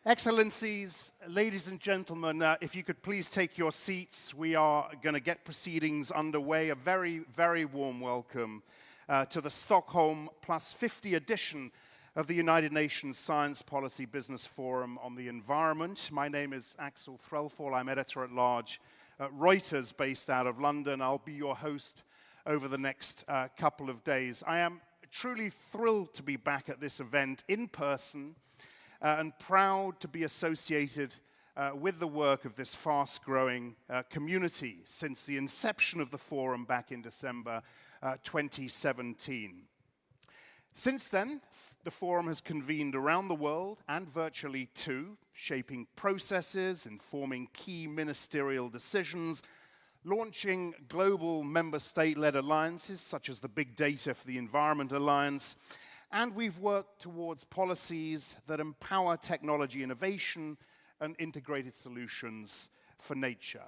Excellencies, ladies and gentlemen, if you could please take your seats, we are going to get proceedings underway. A very, very warm welcome to the Stockholm +50 edition of the United Nations Science Policy Business Forum on the Environment. My name is Axel Threlfall. I'm editor-at-large at Reuters, based out of London. I'll be your host over the next couple of days. I am truly thrilled to be back at this event in person, and proud to be associated with the work of this fast-growing community since the inception of the forum back in December 2017. Since then, the forum has convened around the world and virtually too, shaping processes, informing key ministerial decisions, launching global member state-led alliances such as the Big Data for the Environment Alliance, and we've worked towards policies that empower technology innovation and integrated solutions for nature.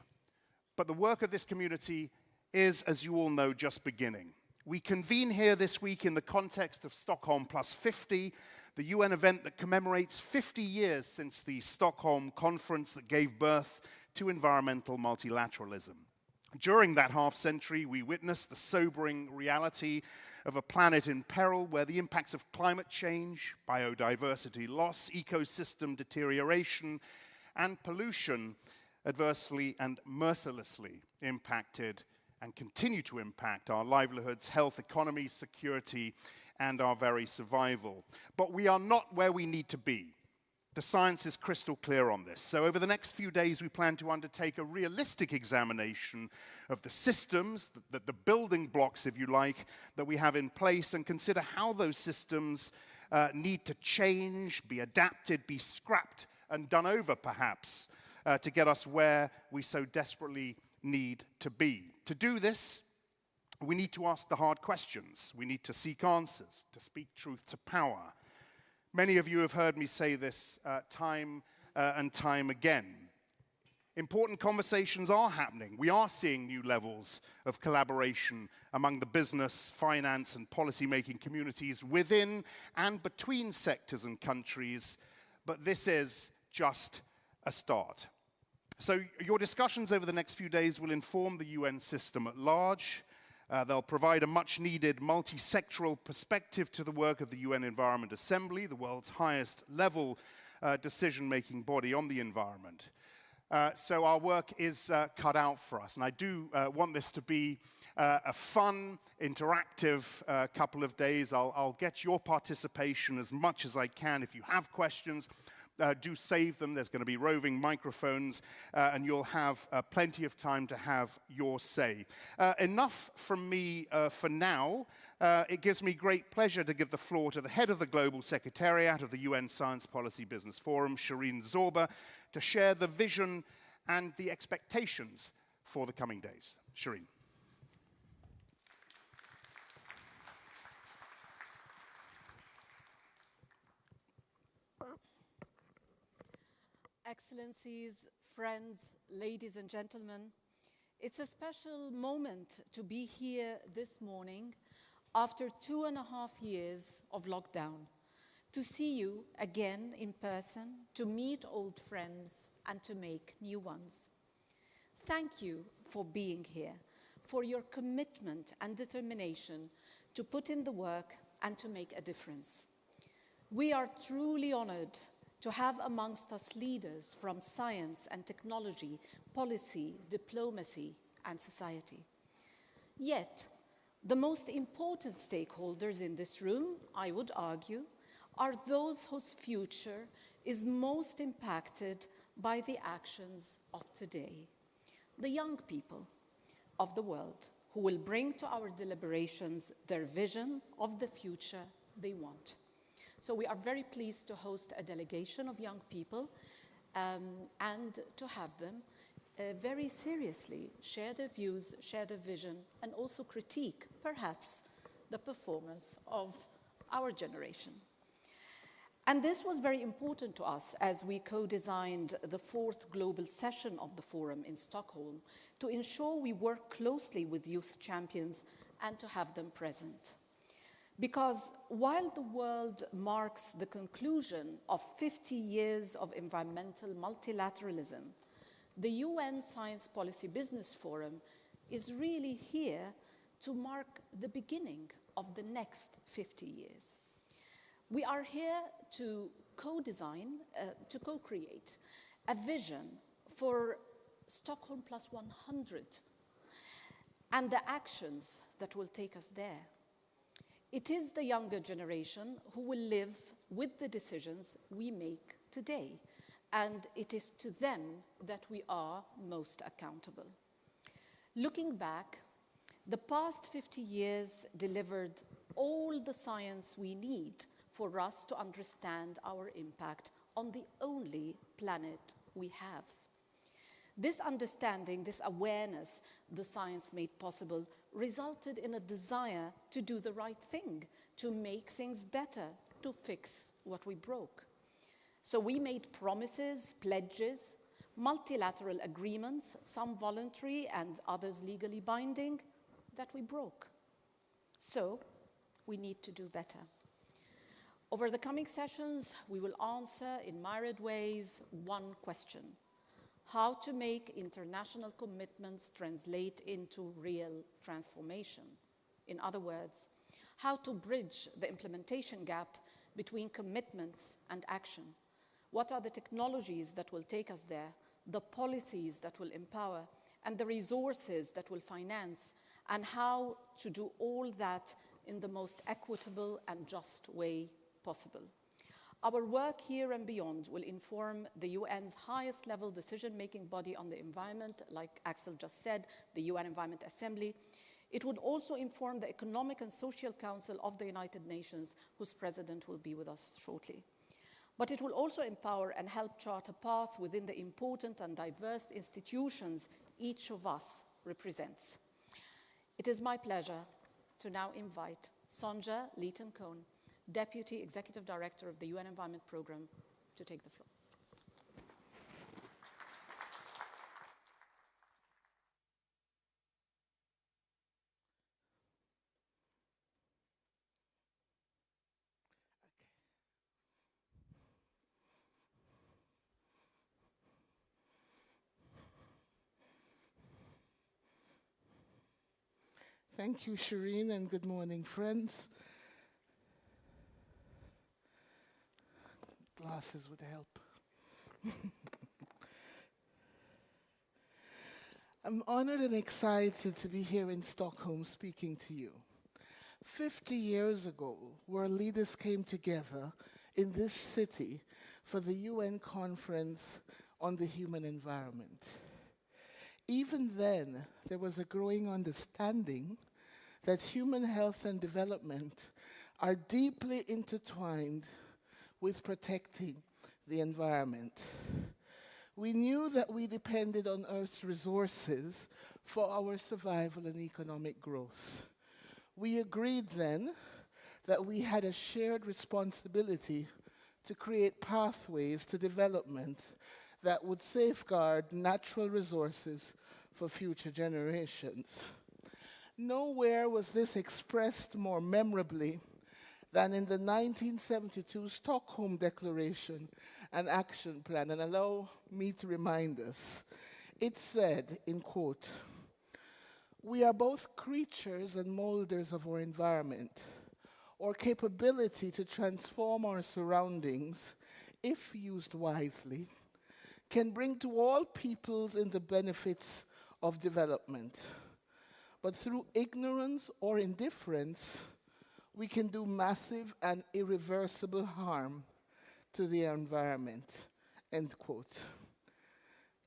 But the work of this community is, as you all know, just beginning. We convene here this week in the context of Stockholm +50, the UN event that commemorates 50 years since the Stockholm conference that gave birth to environmental multilateralism. During that half-century, we witnessed the sobering reality of a planet in peril where the impacts of climate change, biodiversity loss, ecosystem deterioration, and pollution adversely and mercilessly impacted and continue to impact our livelihoods, health, economy, security, and our very survival. But we are not where we need to be. The science is crystal clear on this. So over the next few days, we plan to undertake a realistic examination of the systems, the building blocks, if you like, that we have in place, and consider how those systems need to change, be adapted, be scrapped, and done over, perhaps, to get us where we so desperately need to be. To do this, we need to ask the hard questions. We need to seek answers, to speak truth to power. Many of you have heard me say this time and time again. Important conversations are happening. We are seeing new levels of collaboration among the business, finance, and policy-making communities within and between sectors and countries, but this is just a start. So your discussions over the next few days will inform the UN system at large. They'll provide a much-needed multi-sectoral perspective to the work of the UN Environment Assembly, the world's highest level decision-making body on the environment. So our work is cut out for us, and I do want this to be a fun, interactive couple of days. I'll get your participation as much as I can. If you have questions, do save them. There's going to be roving microphones, and you'll have plenty of time to have your say. Enough from me for now. It gives me great pleasure to give the floor to the head of the Global Secretariat of the UN Science Policy Business Forum, Shireen Zorba, to share the vision and the expectations for the coming days. Shireen. Excellencies, friends, ladies and gentlemen, it's a special moment to be here this morning after 2.5 years of lockdown, to see you again in person, to meet old friends, and to make new ones. Thank you for being here, for your commitment and determination to put in the work and to make a difference. We are truly honored to have amongst us leaders from science and technology, policy, diplomacy, and society. Yet, the most important stakeholders in this room, I would argue, are those whose future is most impacted by the actions of today. The young people of the world who will bring to our deliberations their vision of the future they want. So we are very pleased to host a delegation of young people and to have them very seriously share their views, share their vision, and also critique, perhaps, the performance of our generation. And this was very important to us as we co-designed the 4th global session of the forum in Stockholm to ensure we work closely with youth champions and to have them present. Because while the world marks the conclusion of 50 years of environmental multilateralism, the UN Science Policy Business Forum is really here to mark the beginning of the next 50 years. We are here to co-design, to co-create a vision for Stockholm plus 100 and the actions that will take us there. It is the younger generation who will live with the decisions we make today, and it is to them that we are most accountable. Looking back, the past 50 years delivered all the science we need for us to understand our impact on the only planet we have. This understanding, this awareness the science made possible resulted in a desire to do the right thing, to make things better, to fix what we broke. So we made promises, pledges, multilateral agreements, some voluntary and others legally binding, that we broke. So we need to do better. Over the coming sessions, we will answer in myriad ways one question: how to make international commitments translate into real transformation. In other words, how to bridge the implementation gap between commitments and action. What are the technologies that will take us there, the policies that will empower, and the resources that will finance, and how to do all that in the most equitable and just way possible. Our work here and beyond will inform the UN's highest level decision-making body on the environment, like Axel just said, the UN Environment Assembly. It would also inform the Economic and Social Council of the United Nations, whose president will be with us shortly. But it will also empower and help chart a path within the important and diverse institutions each of us represents. It is my pleasure to now invite Sonja Leeton-Cohn, Deputy Executive Director of the UN Environment Programme, to take the floor. Thank you, Shireen, and good morning, friends. Glasses would help. I'm honored and excited to be here in Stockholm speaking to you. 50 years ago, where leaders came together in this city for the UN Conference on the Human Environment. Even then, there was a growing understanding that human health and development are deeply intertwined with protecting the environment. We knew that we depended on Earth's resources for our survival and economic growth. We agreed then that we had a shared responsibility to create pathways to development that would safeguard natural resources for future generations. Nowhere was this expressed more memorably than in the 1972 Stockholm Declaration and Action Plan. And allow me to remind us, it said, in quote, "We are both creatures and molders of our environment. Our capability to transform our surroundings, if used wisely, can bring to all peoples in the benefits of development. But through ignorance or indifference, we can do massive and irreversible harm to the environment," end quote.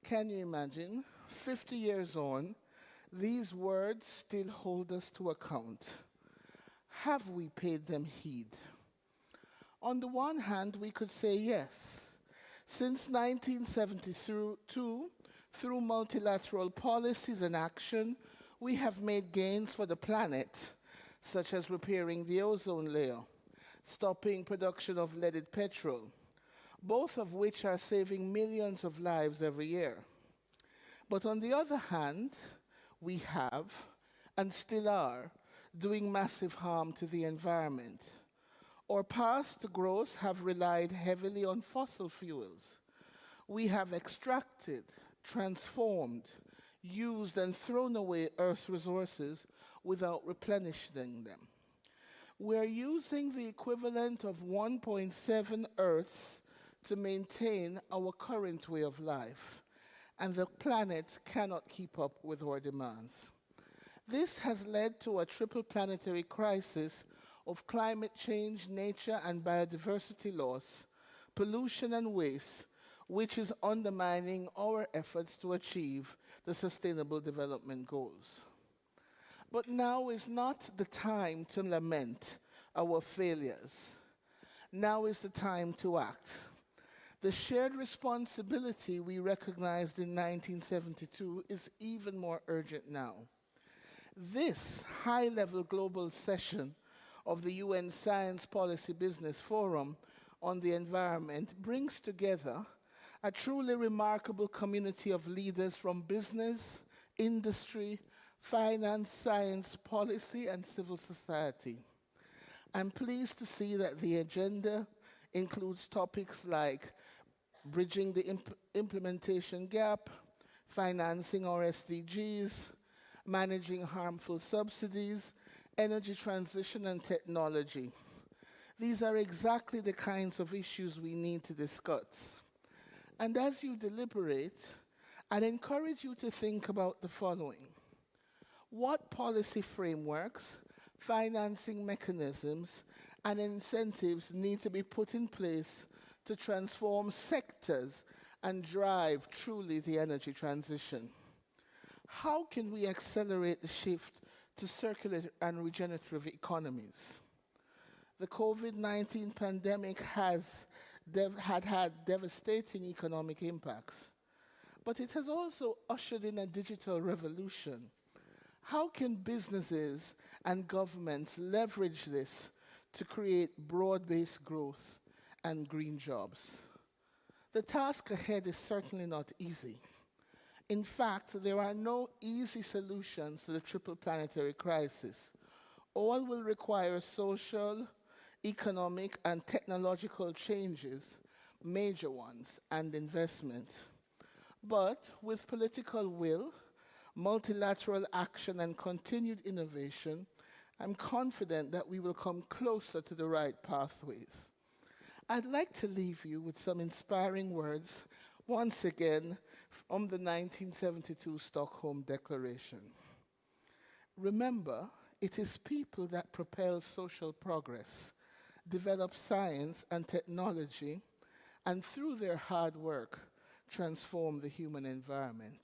Can you imagine? 50 years on, these words still hold us to account. Have we paid them heed? On the one hand, we could say yes. Since 1972, through multilateral policies and action, we have made gains for the planet, such as repairing the ozone layer, stopping production of leaded petrol, both of which are saving millions of lives every year. But on the other hand, we have, and still are, doing massive harm to the environment. Our past growths have relied heavily on fossil fuels. We have extracted, transformed, used and thrown away Earth's resources without replenishing them. We're using the equivalent of 1.7 Earths to maintain our current way of life, and the planet cannot keep up with our demands. This has led to a triple planetary crisis of climate change, nature and biodiversity loss, pollution and waste, which is undermining our efforts to achieve the Sustainable Development Goals. But now is not the time to lament our failures. Now is the time to act. The shared responsibility we recognized in 1972 is even more urgent now. This high-level global session of the UN Science Policy Business Forum on the environment brings together a truly remarkable community of leaders from business, industry, finance, science, policy, and civil society. I'm pleased to see that the agenda includes topics like bridging the implementation gap, financing our SDGs, managing harmful subsidies, energy transition and technology. These are exactly the kinds of issues we need to discuss. And as you deliberate, I'd encourage you to think about the following. What policy frameworks, Financing mechanisms and incentives need to be put in place to transform sectors and drive truly the energy transition. How can we accelerate the shift to circular and regenerative economies? The COVID-19 pandemic had devastating economic impacts, but it has also ushered in a digital revolution. How can businesses and governments leverage this to create broad-based growth and green jobs? The task ahead is certainly not easy. In fact, there are no easy solutions to the triple planetary crisis. All will require social, economic, and technological changes, major ones, and investment. But with political will, multilateral action, and continued innovation, I'm confident that we will come closer to the right pathways. I'd like to leave you with some inspiring words, once again, from the 1972 Stockholm Declaration. Remember, it is people that propel social progress, develop science and technology, and through their hard work, transform the human environment.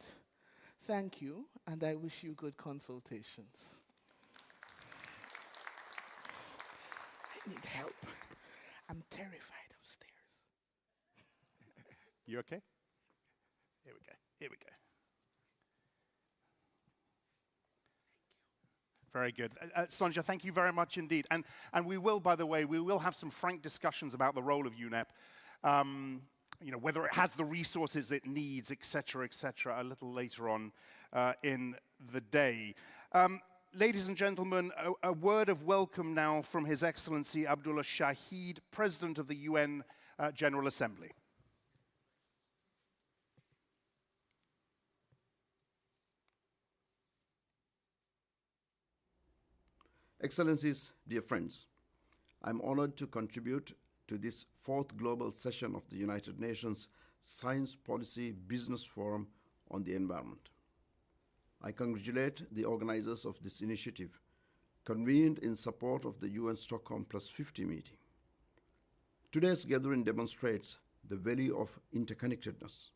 Thank you, and I wish you good consultations. I need help. I'm terrified upstairs. You okay? Here we go. Here we go. Very good. Sonja, thank you very much indeed. And we will, by the way, we will have some frank discussions about the role of UNEP, whether it has the resources it needs, et cetera, a little later on in the day. Ladies and gentlemen, a word of welcome now from His Excellency Abdullah Shahid, President of the UN General Assembly. Excellencies, dear friends, I'm honored to contribute to this fourth global session of the United Nations Science Policy Business Forum on the Environment. I congratulate the organizers of this initiative, convened in support of the UN Stockholm +50 meeting. Today's gathering demonstrates the value of interconnectedness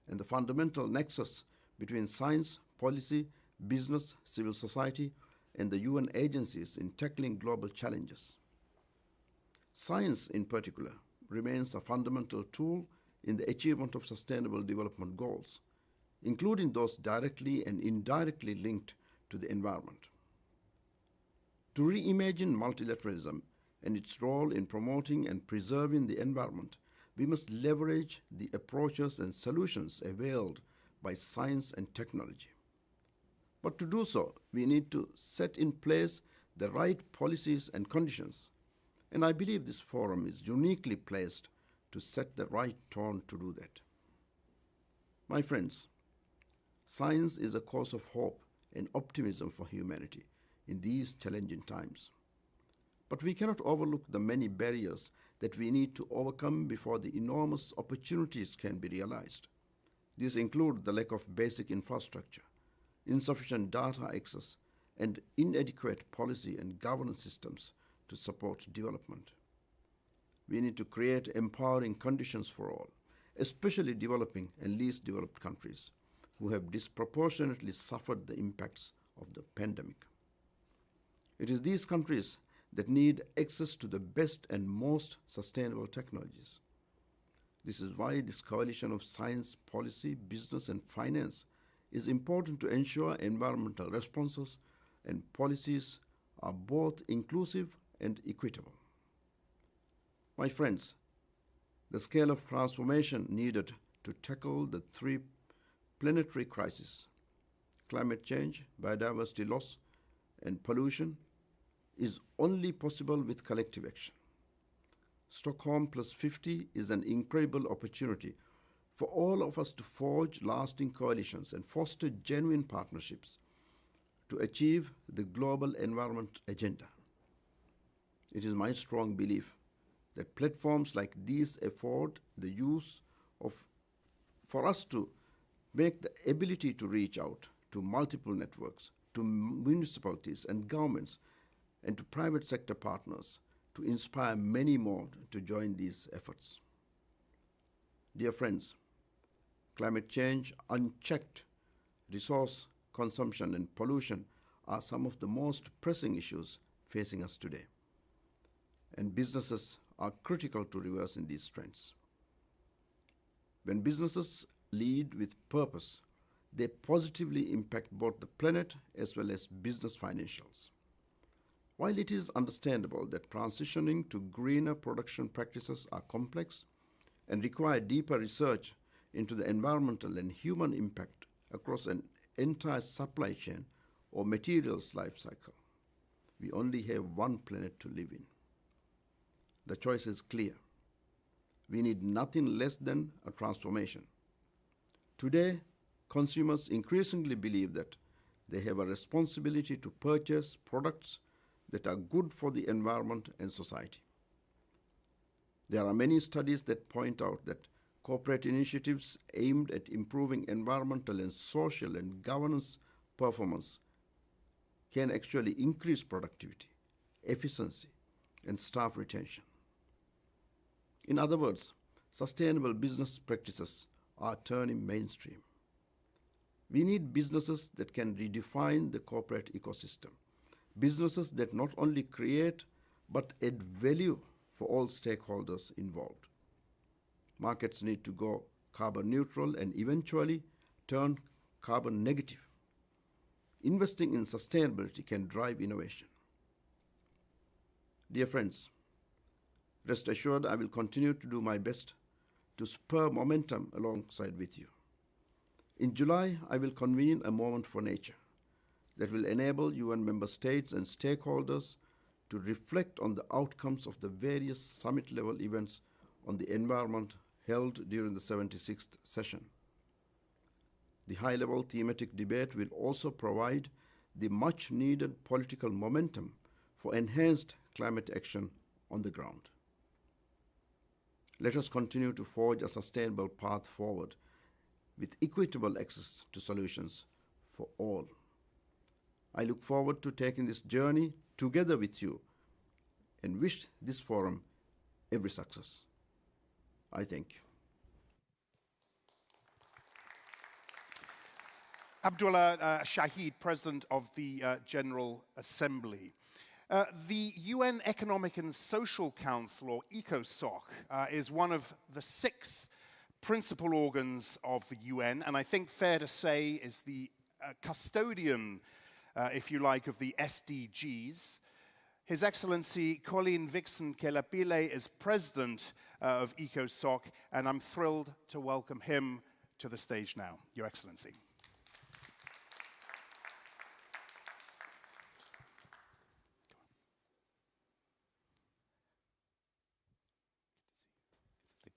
and the fundamental nexus between science, policy, business, civil society, and the UN agencies in tackling global challenges. Science, in particular, remains a fundamental tool in the achievement of sustainable development goals, including those directly and indirectly linked to the environment. To reimagine multilateralism and its role in promoting and preserving the environment, we must leverage the approaches and solutions availed by science and technology. But to do so, we need to set in place the right policies and conditions, and I believe this forum is uniquely placed to set the right tone to do that. My friends, science is a cause of hope and optimism for humanity in these challenging times. But we cannot overlook the many barriers that we need to overcome before the enormous opportunities can be realized. These include the lack of basic infrastructure, insufficient data access, and inadequate policy and governance systems to support development. We need to create empowering conditions for all, especially developing and least developed countries, who have disproportionately suffered the impacts of the pandemic. It is these countries that need access to the best and most sustainable technologies. This is why this coalition of science, policy, business, and finance is important to ensure environmental responses and policies are both inclusive and equitable. My friends, the scale of transformation needed to tackle the three planetary crises, climate change, biodiversity loss, and pollution, is only possible with collective action. Stockholm +50 is an incredible opportunity for all of us to forge lasting coalitions and foster genuine partnerships to achieve the global environment agenda. It is my strong belief that platforms like these afford the use of, for us to make the ability to reach out to multiple networks, to municipalities and governments, and to private sector partners to inspire many more to join these efforts. Dear friends, climate change, unchecked resource consumption and pollution are some of the most pressing issues facing us today. And businesses are critical to reversing these trends. When businesses lead with purpose, they positively impact both the planet as well as business financials. While it is understandable that transitioning to greener production practices are complex and require deeper research into the environmental and human impact across an entire supply chain or materials life cycle, we only have one planet to live in. The choice is clear. We need nothing less than a transformation. Today, consumers increasingly believe that they have a responsibility to purchase products that are good for the environment and society. There are many studies that point out that corporate initiatives aimed at improving environmental and social and governance performance can actually increase productivity, efficiency, and staff retention. In other words, sustainable business practices are turning mainstream. We need businesses that can redefine the corporate ecosystem, businesses that not only create but add value for all stakeholders involved. Markets need to go carbon neutral and eventually turn carbon negative. Investing in sustainability can drive innovation. Dear friends, rest assured I will continue to do my best to spur momentum alongside with you. In July, I will convene a Moment for Nature that will enable UN member states and stakeholders to reflect on the outcomes of the various summit-level events on the environment held during the 76th session. The high-level thematic debate will also provide the much-needed political momentum for enhanced climate action on the ground. Let us continue to forge a sustainable path forward with equitable access to solutions for all. I look forward to taking this journey together with you and wish this forum every success. I thank you. Abdullah Shahid, President of the General Assembly. The UN Economic and Social Council, or ECOSOC, is one of the 6 principal organs of the UN, and I think fair to say is the custodian, if you like, of the SDGs. His Excellency Colin Vixen Kelapile is President of ECOSOC, and I'm thrilled to welcome him to the stage now. Your Excellency.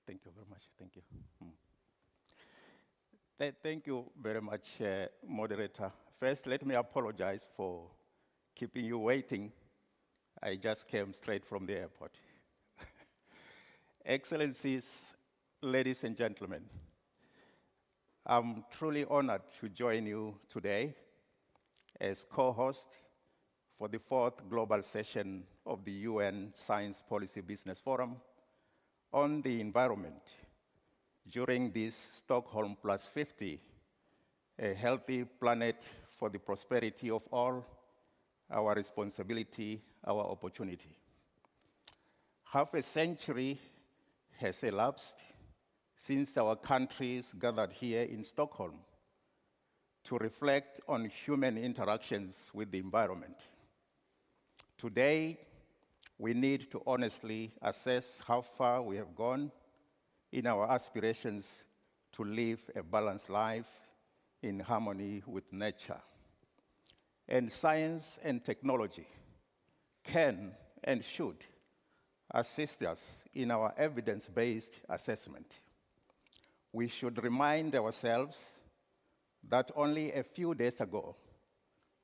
Thank you very much. Thank you. Thank you very much, moderator. First, let me apologize for keeping you waiting. I just came straight from the airport. Excellencies, ladies and gentlemen, I'm truly honored to join you today as co-host for the 4th global session of the UN Science Policy Business Forum on the environment during this Stockholm Plus 50, a healthy planet for the prosperity of all, our responsibility, our opportunity. Half a century has elapsed since our countries gathered here in Stockholm to reflect on human interactions with the environment. Today, we need to honestly assess how far we have gone in our aspirations to live a balanced life in harmony with nature. And science and technology can and should assist us in our evidence-based assessment. We should remind ourselves that only a few days ago,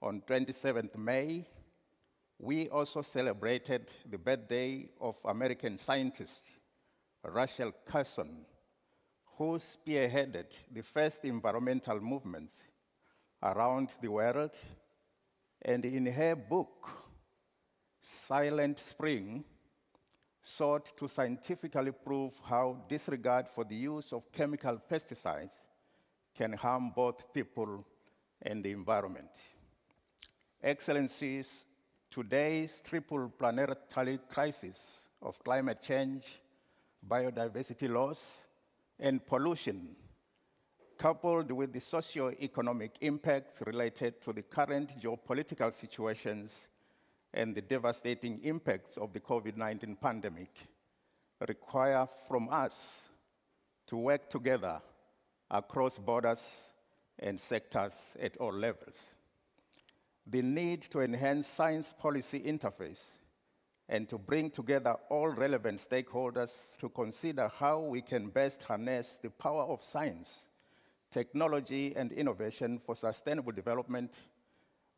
on 27th May, we also celebrated the birthday of American scientist Rachel Carson, who spearheaded the first environmental movements around the world. And in her book, Silent Spring sought to scientifically prove how disregard for the use of chemical pesticides can harm both people and the environment. Excellencies, today's triple planetary crisis of climate change, biodiversity loss, and pollution, coupled with the socio-economic impacts related to the current geopolitical situations and the devastating impacts of the COVID-19 pandemic, require from us to work together across borders and sectors at all levels. The need to enhance science policy interface and to bring together all relevant stakeholders to consider how we can best harness the power of science, technology, and innovation for sustainable development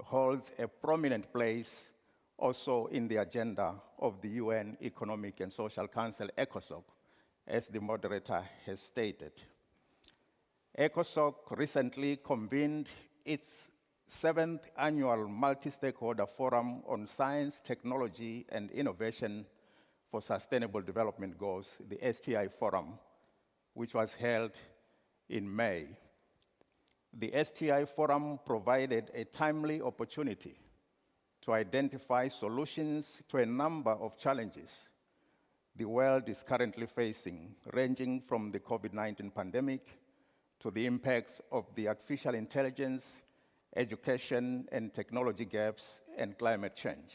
holds a prominent place also in the agenda of the UN Economic and Social Council, ECOSOC, as the moderator has stated. ECOSOC recently convened its 7th annual multi-stakeholder forum on science, technology, and innovation for sustainable development goals, the STI Forum, which was held in May. The STI Forum provided a timely opportunity to identify solutions to a number of challenges the world is currently facing, ranging from the COVID-19 pandemic to the impacts of the artificial intelligence, education and technology gaps, and climate change.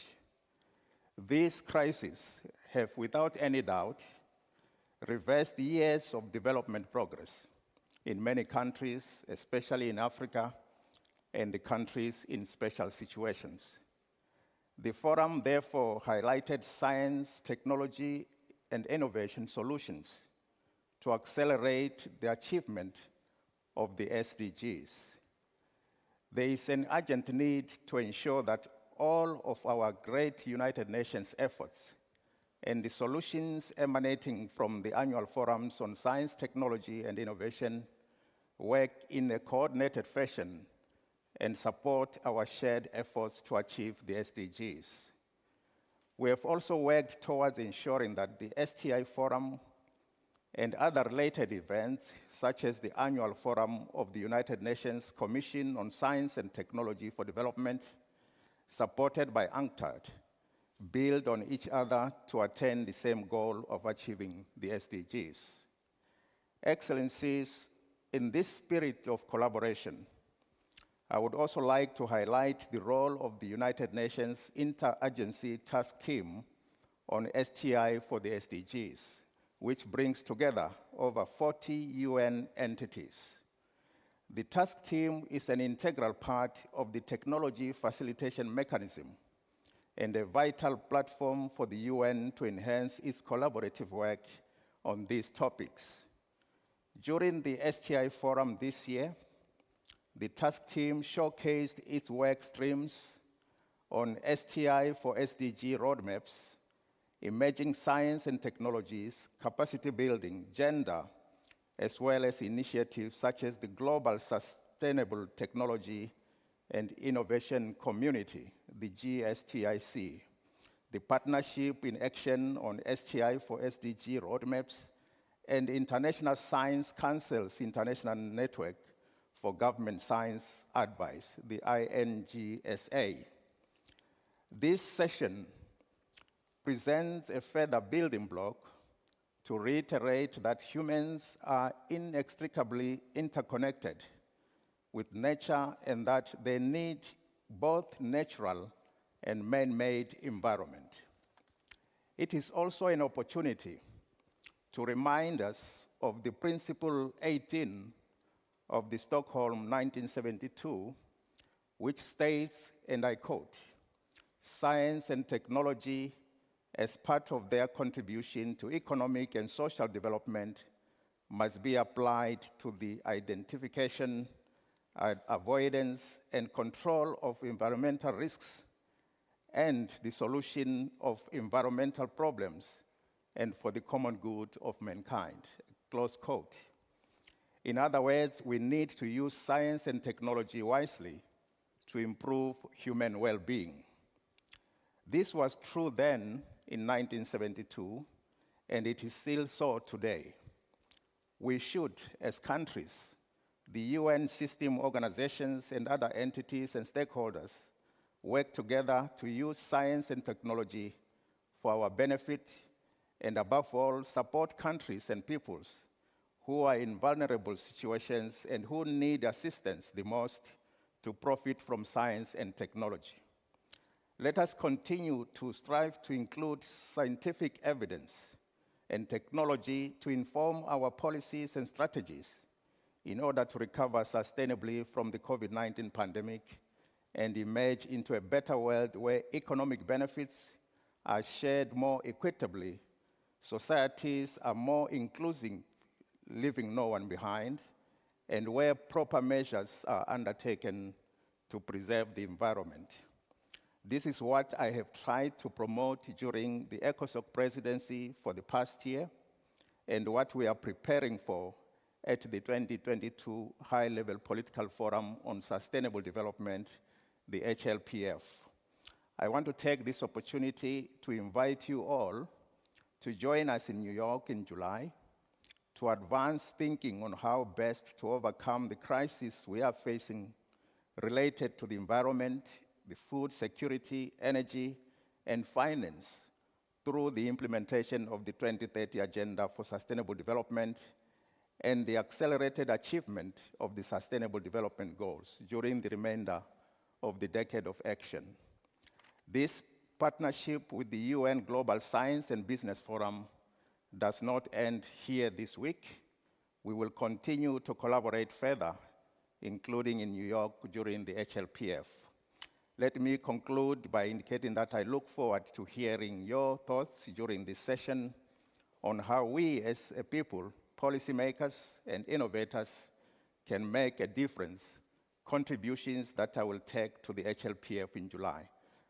These crises have, without any doubt, reversed years of development progress in many countries, especially in Africa and the countries in special situations. The forum therefore highlighted science, technology, and innovation solutions to accelerate the achievement of the SDGs. There is an urgent need to ensure that all of our great United Nations efforts and the solutions emanating from the annual forums on science, technology, and innovation work in a coordinated fashion and support our shared efforts to achieve the SDGs. We have also worked towards ensuring that the STI Forum and other related events, such as the annual forum of the United Nations Commission on Science and Technology for Development, supported by UNCTAD, build on each other to attain the same goal of achieving the SDGs. Excellencies, in this spirit of collaboration, I would also like to highlight the role of the United Nations Interagency Task Team on STI for the SDGs, which brings together over 40 UN entities. The task team is an integral part of the technology facilitation mechanism and a vital platform for the UN to enhance its collaborative work on these topics. During the STI Forum this year, the task team showcased its work streams on STI for SDG roadmaps, emerging science and technologies, capacity building, gender, as well as initiatives such as the Global Sustainable Technology and Innovation Community, the GSTIC, the Partnership in Action on STI for SDG roadmaps, and International Science Council's International Network for Government Science Advice, the INGSA. This session presents a further building block to reiterate that humans are inextricably interconnected with nature and that they need both natural and man-made environment. It is also an opportunity to remind us of the Principle 18 of the Stockholm 1972, which states, and I quote, "Science and technology, as part of their contribution to economic and social development, must be applied to the identification, avoidance, and control of environmental risks and the solution of environmental problems and for the common good of mankind," close quote. In other words, we need to use science and technology wisely to improve human well-being. This was true then in 1972, and it is still so today. We should, as countries, the UN system organizations and other entities and stakeholders, work together to use science and technology for our benefit, and above all, support countries and peoples who are in vulnerable situations and who need assistance the most to profit from science and technology. Let us continue to strive to include scientific evidence and technology to inform our policies and strategies in order to recover sustainably from the COVID-19 pandemic and emerge into a better world where economic benefits are shared more equitably, societies are more inclusive, leaving no one behind, and where proper measures are undertaken to preserve the environment. This is what I have tried to promote during the ECOSOC presidency for the past year, and what we are preparing for at the 2022 High-Level Political Forum on Sustainable Development, the HLPF. I want to take this opportunity to invite you all to join us in New York in July to advance thinking on how best to overcome the crisis we are facing related to the environment, the food security, energy, and finance through the implementation of the 2030 Agenda for Sustainable Development and the accelerated achievement of the Sustainable Development Goals during the remainder of the decade of action. This partnership with the UN Global Science and Business Forum does not end here this week. We will continue to collaborate further, including in New York during the HLPF. Let me conclude by indicating that I look forward to hearing your thoughts during this session on how we as a people, policymakers and innovators can make a difference, contributions that I will take to the HLPF in July.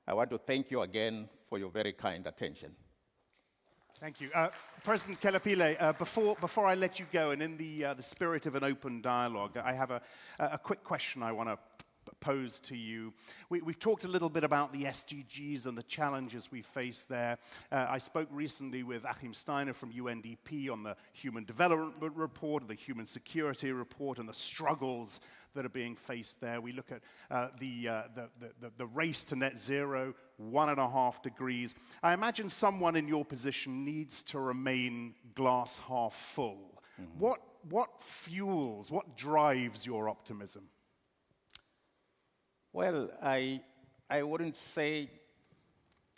I want to thank you again for your very kind attention. Thank you. President Kelepile, before I let you go, and in the spirit of an open dialogue, I have a quick question I want to pose to you. We've talked a little bit about the SDGs and the challenges we face there. I spoke recently with Achim Steiner from UNDP on the Human Development Report, and the Human Security Report, and the struggles that are being faced there. We look at the race to net zero, 1.5 degrees. I imagine someone in your position needs to remain glass half full. Mm-hmm. What fuels, what drives your optimism? Well, I wouldn't say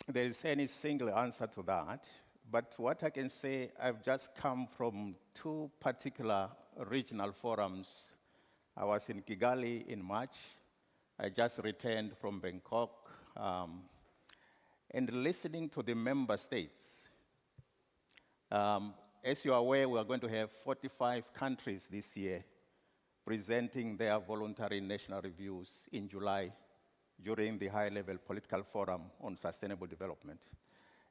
there's any single answer to that, but what I can say, I've just come from 2 particular regional forums. I was in Kigali in March. I just returned from Bangkok. And listening to the member states, as you are aware, we are going to have 45 countries this year presenting their voluntary national reviews in July during the High-Level Political Forum on Sustainable Development.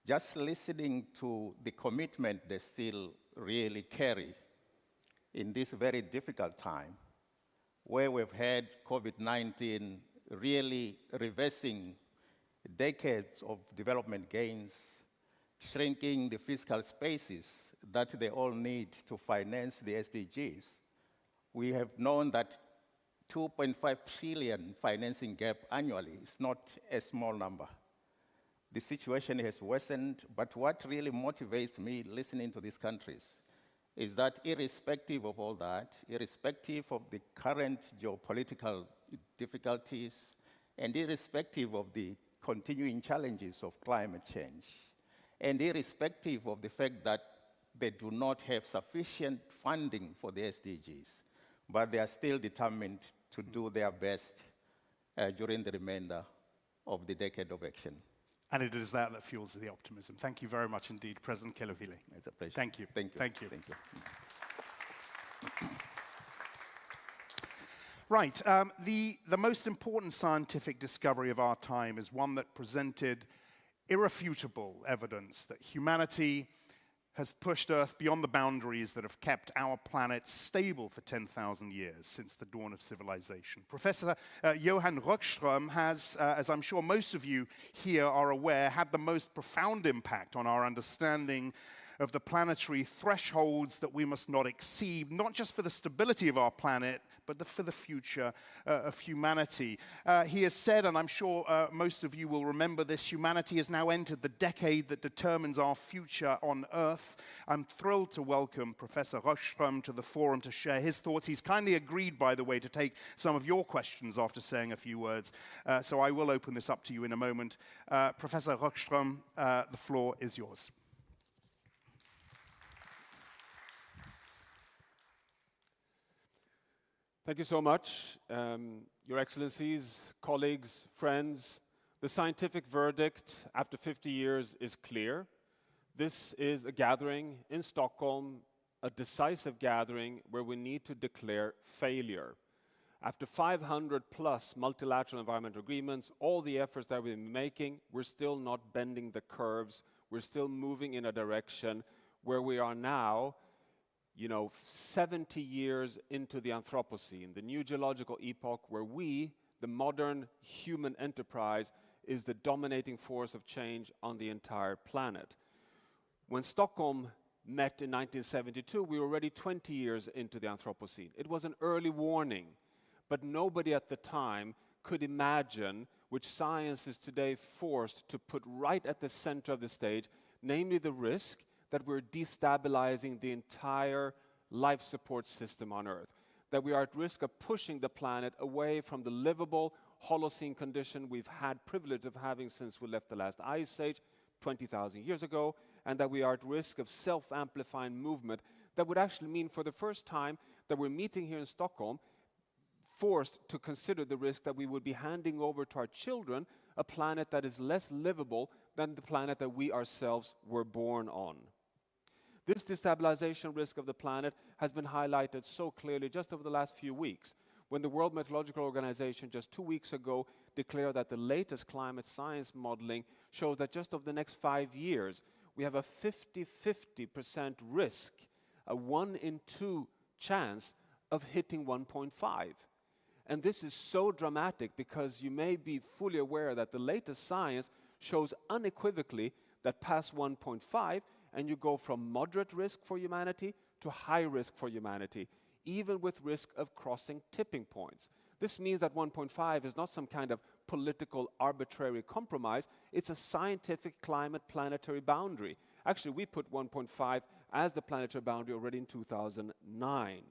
Just listening to the commitment they still really carry in this very difficult time, where we've had COVID-19 really reversing decades of development gains, shrinking the fiscal spaces that they all need to finance the SDGs. We have known that 2.5 trillion financing gap annually is not a small number. The situation has worsened, but what really motivates me listening to these countries is that irrespective of all that, irrespective of the current geopolitical difficulties, and irrespective of the continuing challenges of climate change, and irrespective of the fact that they do not have sufficient funding for the SDGs, but they are still determined to do their best during the remainder of the decade of action. And it is that fuels the optimism. Thank you very much indeed, President Kelepile. It's a pleasure. Thank you. Thank you. Thank you. Thank you. Right. The most important scientific discovery of our time is one that presented irrefutable evidence that humanity has pushed Earth beyond the boundaries that have kept our planet stable for 10,000 years since the dawn of civilization. Professor Johan Rockstrom has, as I'm sure most of you here are aware, had the most profound impact on our understanding of the planetary thresholds that we must not exceed, not just for the stability of our planet, but for the future of humanity. He has said, and I'm sure most of you will remember this, humanity has now entered the decade that determines our future on Earth. I'm thrilled to welcome Professor Rockstrom to the forum to share his thoughts. He's kindly agreed, by the way, to take some of your questions after saying a few words. So I will open this up to you in a moment. Professor Rockstrom, the floor is yours. Thank you so much, Your Excellencies, colleagues, friends. The scientific verdict after 50 years is clear. This is a gathering in Stockholm, a decisive gathering where we need to declare failure. After 500 plus multilateral environmental agreements, all the efforts that we've been making, we're still not bending the curves. We're still moving in a direction where we are now 70 years into the Anthropocene, the new geological epoch where we, the modern human enterprise, is the dominating force of change on the entire planet. When Stockholm met in 1972, we were already 20 years into the Anthropocene. It was an early warning, but nobody at the time could imagine, which science is today forced to put right at the center of the stage, namely the risk that we're destabilizing the entire life support system on Earth, that we are at risk of pushing the planet away from the livable Holocene condition we've had privilege of having since we left the last ice age 20,000 years ago, and that we are at risk of self-amplifying movement that would actually mean for the first time that we're meeting here in Stockholm forced to consider the risk that we would be handing over to our children a planet that is less livable than the planet that we ourselves were born on. This destabilization risk of the planet has been highlighted so clearly just over the last few weeks, when the World Meteorological Organization just 2 weeks ago declared that the latest climate science modeling shows that just over the next 5 years, we have a 50-50% risk, a 1 in 2 chance of hitting 1.5. And this is so dramatic because you may be fully aware that the latest science shows unequivocally that past 1.5, and you go from moderate risk for humanity to high risk for humanity, even with risk of crossing tipping points. This means that 1.5 is not some kind of political arbitrary compromise, it's a scientific climate planetary boundary. Actually, we put 1.5 as the planetary boundary already in 2009.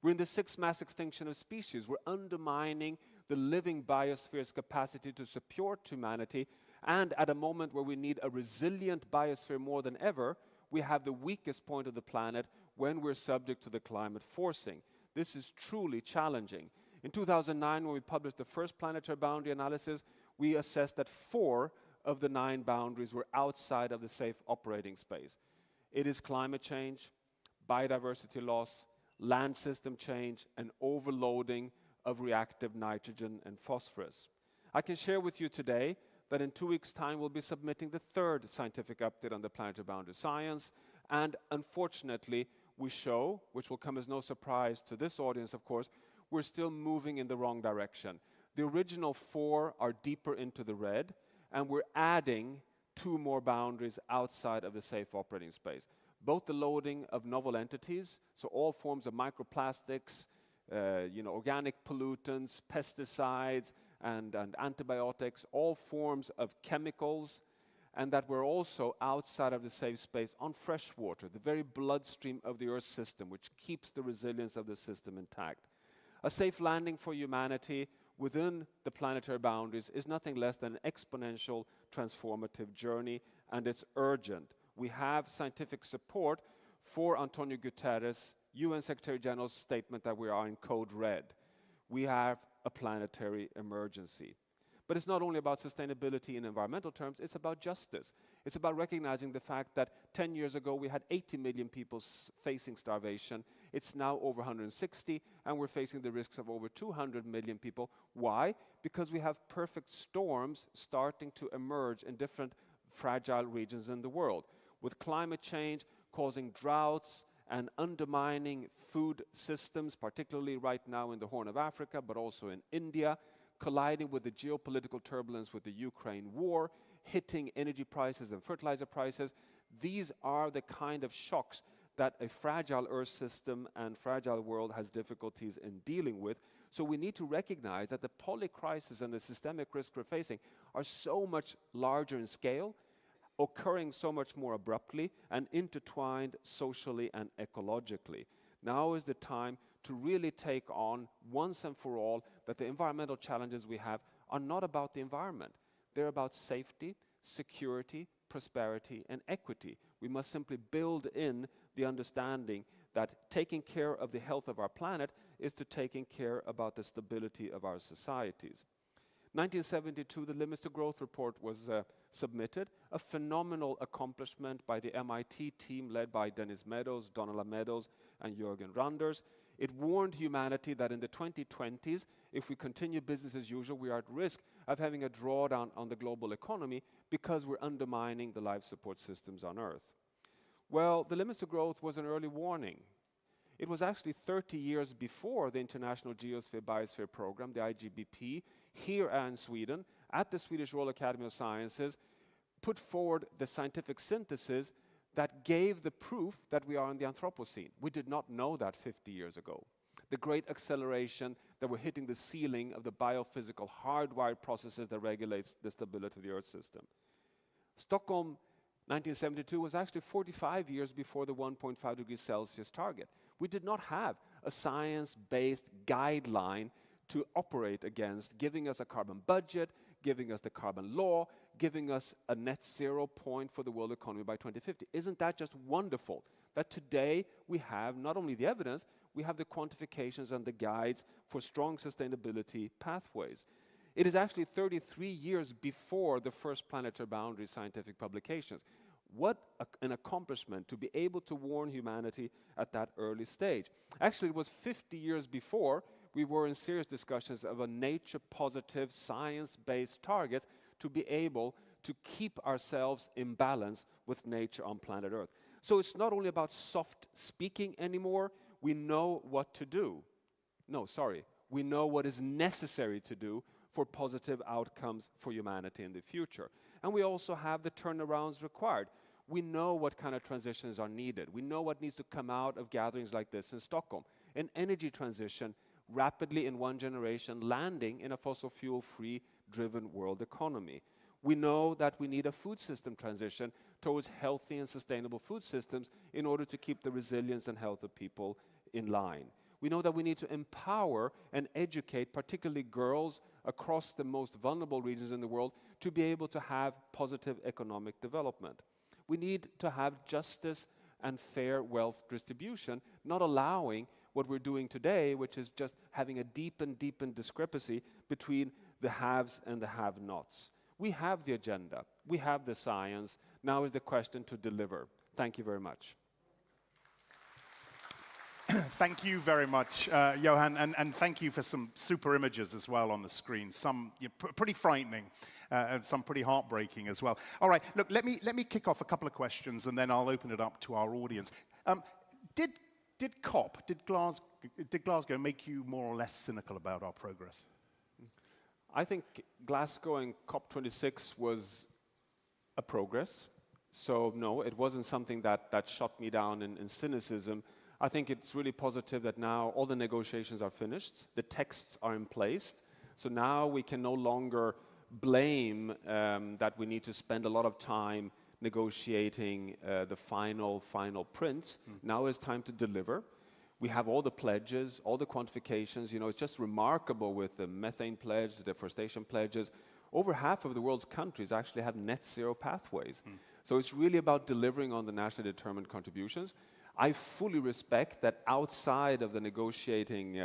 We're in the 6th mass extinction of species. We're undermining the living biosphere's capacity to support humanity. And at a moment where we need a resilient biosphere more than ever, we have the weakest point of the planet when we're subject to the climate forcing. This is truly challenging. In 2009, when we published the first planetary boundary analysis, we assessed that 4 of the 9 boundaries were outside of the safe operating space. It is climate change, biodiversity loss, land system change, and overloading of reactive nitrogen and phosphorus. I can share with you today that in 2 weeks' time we'll be submitting the 3rd scientific update on the planetary boundary science, and unfortunately we show, which will come as no surprise to this audience of course, we're still moving in the wrong direction. The original 4 are deeper into the red, and we're adding 2 more boundaries outside of the safe operating space. Both the loading of novel entities, so all forms of microplastics, organic pollutants, pesticides, and antibiotics, all forms of chemicals, and that we're also outside of the safe space on fresh water, the very bloodstream of the Earth system, which keeps the resilience of the system intact. A safe landing for humanity within the planetary boundaries is nothing less than an exponential transformative journey, and it's urgent. We have scientific support for Antonio Guterres, UN Secretary General's statement that we are in code red. We have a planetary emergency. But it's not only about sustainability in environmental terms, it's about justice. It's about recognizing the fact that 10 years ago we had 80 million people facing starvation. It's now over 160, and we're facing the risks of over 200 million people. Why? Because we have perfect storms starting to emerge in different fragile regions in the world. With climate change causing droughts and undermining food systems, particularly right now in the Horn of Africa, but also in India, colliding with the geopolitical turbulence with the Ukraine war, hitting energy prices and fertilizer prices. These are the kind of shocks that a fragile Earth system and fragile world has difficulties in dealing with. So we need to recognize that the polycrisis and the systemic risks we're facing are so much larger in scale, occurring so much more abruptly, and intertwined socially and ecologically. Now is the time to really take on, once and for all, that the environmental challenges we have are not about the environment. They're about safety, security, prosperity, and equity. We must simply build in the understanding that taking care of the health of our planet is to taking care about the stability of our societies. 1972, the Limits to Growth report was submitted, a phenomenal accomplishment by the MIT team led by Dennis Meadows, Donald Meadows, and Jürgen Randers. It warned humanity that in the 2020s, if we continue business as usual, we are at risk of having a drawdown on the global economy because we're undermining the life support systems on Earth. Well, the Limits to Growth was an early warning. It was actually 30 years before the International Geosphere Biosphere Program, the IGBP, here in Sweden, at the Swedish Royal Academy of Sciences, put forward the scientific synthesis that gave the proof that we are in the Anthropocene. We did not know that 50 years ago. The great acceleration that we're hitting the ceiling of the biophysical hardwired processes that regulates the stability of the Earth system. Stockholm 1972 was actually 45 years before the 1.5 degrees Celsius target. We did not have a science-based guideline to operate against, giving us a carbon budget, giving us the carbon law, giving us a net zero point for the world economy by 2050. Isn't that just wonderful? That today we have not only the evidence, we have the quantifications and the guides for strong sustainability pathways. It is actually 33 years before the first planetary boundary scientific publications. What an accomplishment to be able to warn humanity at that early stage. Actually, it was 50 years before we were in serious discussions of a nature-positive, science-based target to be able to keep ourselves in balance with nature on planet Earth. So it's not only about soft speaking anymore, we know what to do. We know what is necessary to do for positive outcomes for humanity in the future. And we also have the turnarounds required. We know what kind of transitions are needed. We know what needs to come out of gatherings like this in Stockholm. An energy transition rapidly in one generation, landing in a fossil fuel-free driven world economy. We know that we need a food system transition towards healthy and sustainable food systems in order to keep the resilience and health of people in line. We know that we need to empower and educate, particularly girls across the most vulnerable regions in the world, to be able to have positive economic development. We need to have justice and fair wealth distribution, not allowing what we're doing today, which is just having a deepened discrepancy between the haves and the have-nots. We have the agenda, we have the science, now is the question to deliver. Thank you very much. Thank you very much, Johan, and thank you for some super images as well on the screen. Some pretty frightening, and some pretty heartbreaking as well. All right, look, let me kick off a couple of questions, and then I'll open it up to our audience. Did Glasgow make you more or less cynical about our progress? I think Glasgow and COP26 was a progress. So no, it wasn't something that shot me down in cynicism. I think it's really positive that now all the negotiations are finished, the texts are in place, so now we can no longer blame that we need to spend a lot of time negotiating the final prints. Now it's time to deliver. We have all the pledges, all the quantifications. You know, it's just remarkable with the methane pledge, the deforestation pledges. Over half of the world's countries actually have net zero pathways. So it's really about delivering on the nationally determined contributions. I fully respect that outside of the negotiating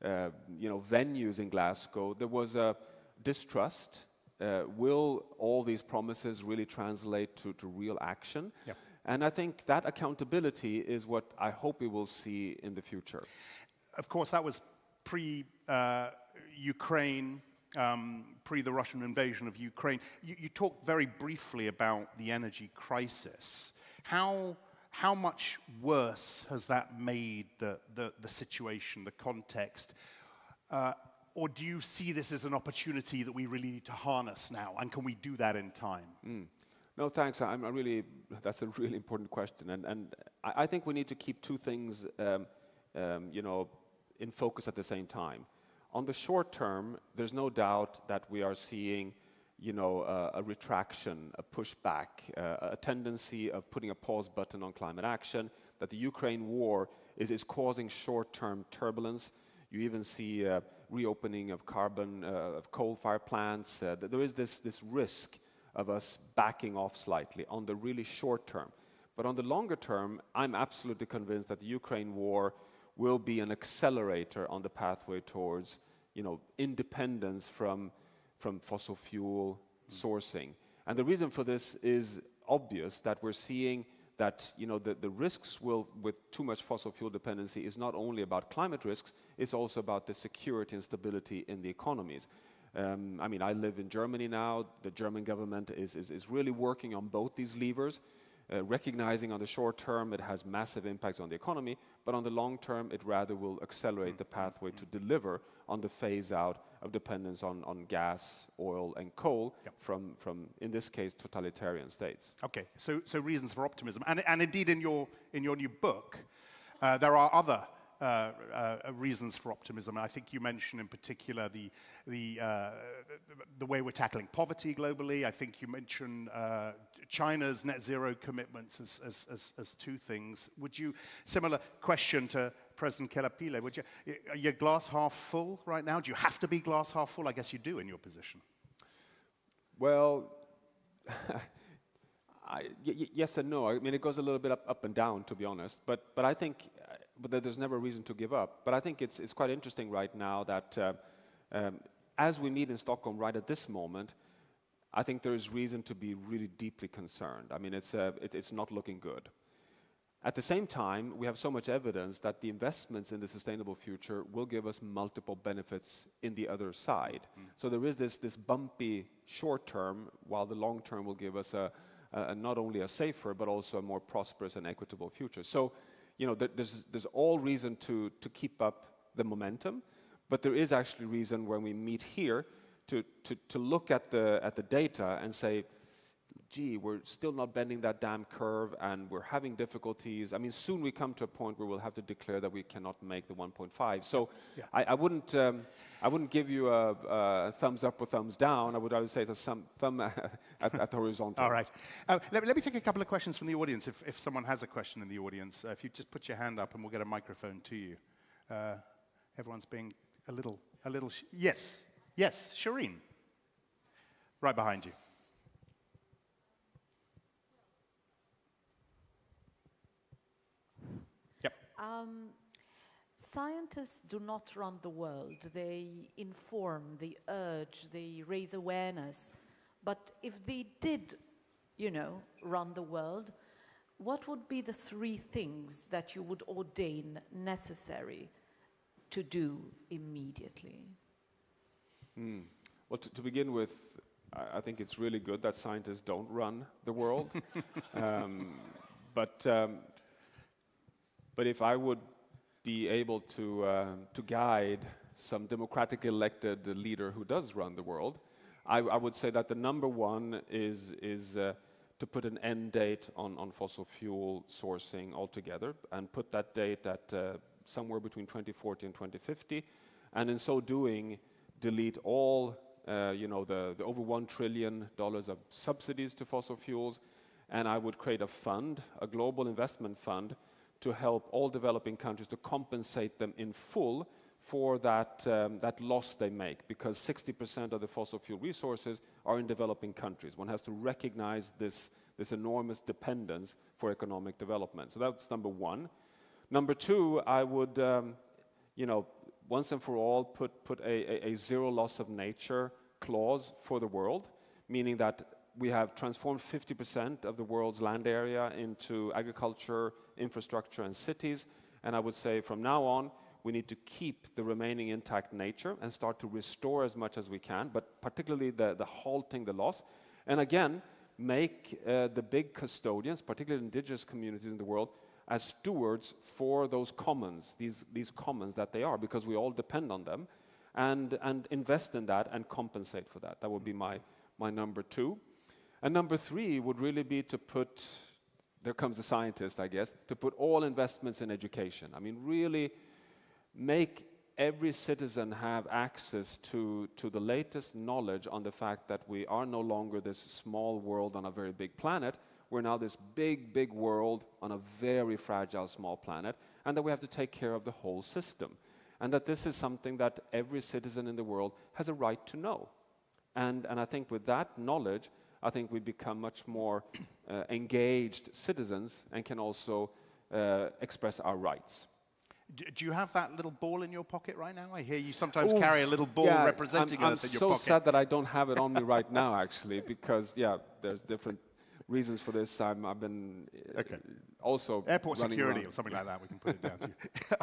venues in Glasgow, there was a distrust. Will all these promises really translate to real action? Yeah. And I think that accountability is what I hope we will see in the future. Of course, that was pre-Ukraine, pre the Russian invasion of Ukraine. You talked very briefly about the energy crisis. How how much worse has that made the situation, the context? Or do you see this as an opportunity that we really need to harness now? And can we do that in time? No, thanks. That's a really important question. And I think we need to keep two things in focus at the same time. On the short term, there's no doubt that we are seeing a retraction, a pushback, a tendency of putting a pause button on climate action, that the Ukraine war is causing short-term turbulence. You even see reopening of coal-fired plants. There is this risk of us backing off slightly on the really short term. But on the longer term, I'm absolutely convinced that the Ukraine war will be an accelerator on the pathway towards independence from fossil fuel sourcing. And the reason for this is obvious, that we're seeing that the risks with too much fossil fuel dependency is not only about climate risks, it's also about the security and stability in the economies. I live in Germany now. The German government is really working on both these levers, recognizing on the short term it has massive impacts on the economy, but on the long term it rather will accelerate the pathway to deliver on the phase out of dependence on gas, oil and coal from, in this case, totalitarian states. Okay, so reasons for optimism. And indeed in your new book, there are other reasons for optimism. I think you mentioned in particular the way we're tackling poverty globally. I think you mentioned China's net zero commitments as two things. Similar question to President Kelapile, are you glass half full right now? Do you have to be glass half full? I guess you do in your position. Well, yes and no. I mean, it goes a little bit up and down, to be honest. But I think that there's never a reason to give up. But I think it's quite interesting right now that as we meet in Stockholm right at this moment, I think there is reason to be really deeply concerned. I mean, it's not looking good. At the same time, we have so much evidence that the investments in the sustainable future will give us multiple benefits in the other side. So there is this bumpy short term, while the long term will give us not only a safer, but also a more prosperous and equitable future. So, there's all reason to keep up the momentum, but there is actually reason when we meet here to look at the data and say, gee, we're still not bending that damn curve and we're having difficulties. I mean, soon we come to a point where we'll have to declare that we cannot make the 1.5. So I wouldn't give you a thumbs up or thumbs down. I would say it's a thumb at the horizontal. All right. Let me take a couple of questions from the audience. If someone has a question in the audience, if you just put your hand up and we'll get a microphone to you. Everyone's being a little. Yes, Shireen. Right behind you. Scientists do not run the world. They inform, they urge, they raise awareness. But if they did, run the world, what would be the three things that you would ordain necessary to do immediately? Well, to begin with, I think it's really good that scientists don't run the world. But if I would be able to guide some democratically elected leader who does run the world, I would say that the number one is to put an end date on fossil fuel sourcing altogether, and put that date at somewhere between 2040 and 2050, and in so doing, delete all the over $1 trillion of subsidies to fossil fuels, and I would create a fund, a global investment fund, to help all developing countries to compensate them in full for that loss they make, because 60% of the fossil fuel resources are in developing countries. One has to recognize this enormous dependence for economic development. So that's number one. Number two, I would, once and for all, put a zero loss of nature clause for the world, meaning that we have transformed 50% of the world's land area into agriculture, infrastructure, and cities. And I would say from now on, we need to keep the remaining intact nature and start to restore as much as we can, but particularly the halting the loss. And again, make the big custodians, particularly indigenous communities in the world, as stewards for those commons, these commons that they are, because we all depend on them, and invest in that and compensate for that. That would be my number 2. And number 3 would really be to put, there comes the scientist, I guess, to put all investments in education. I mean, really make every citizen have access to the latest knowledge on the fact that we are no longer this small world on a very big planet. We're now this big, big world on a very fragile, small planet, and that we have to take care of the whole system. And that this is something that every citizen in the world has a right to know. And I think with that knowledge, I think we become much more engaged citizens and can also express our rights. Do you have that little ball in your pocket right now? I hear you sometimes carry a little ball representing us in your pocket. I'm so sad that I don't have it on me right now, actually, because, there's different reasons for this. I've been also airport security around. Or something like that. We can put it down to you.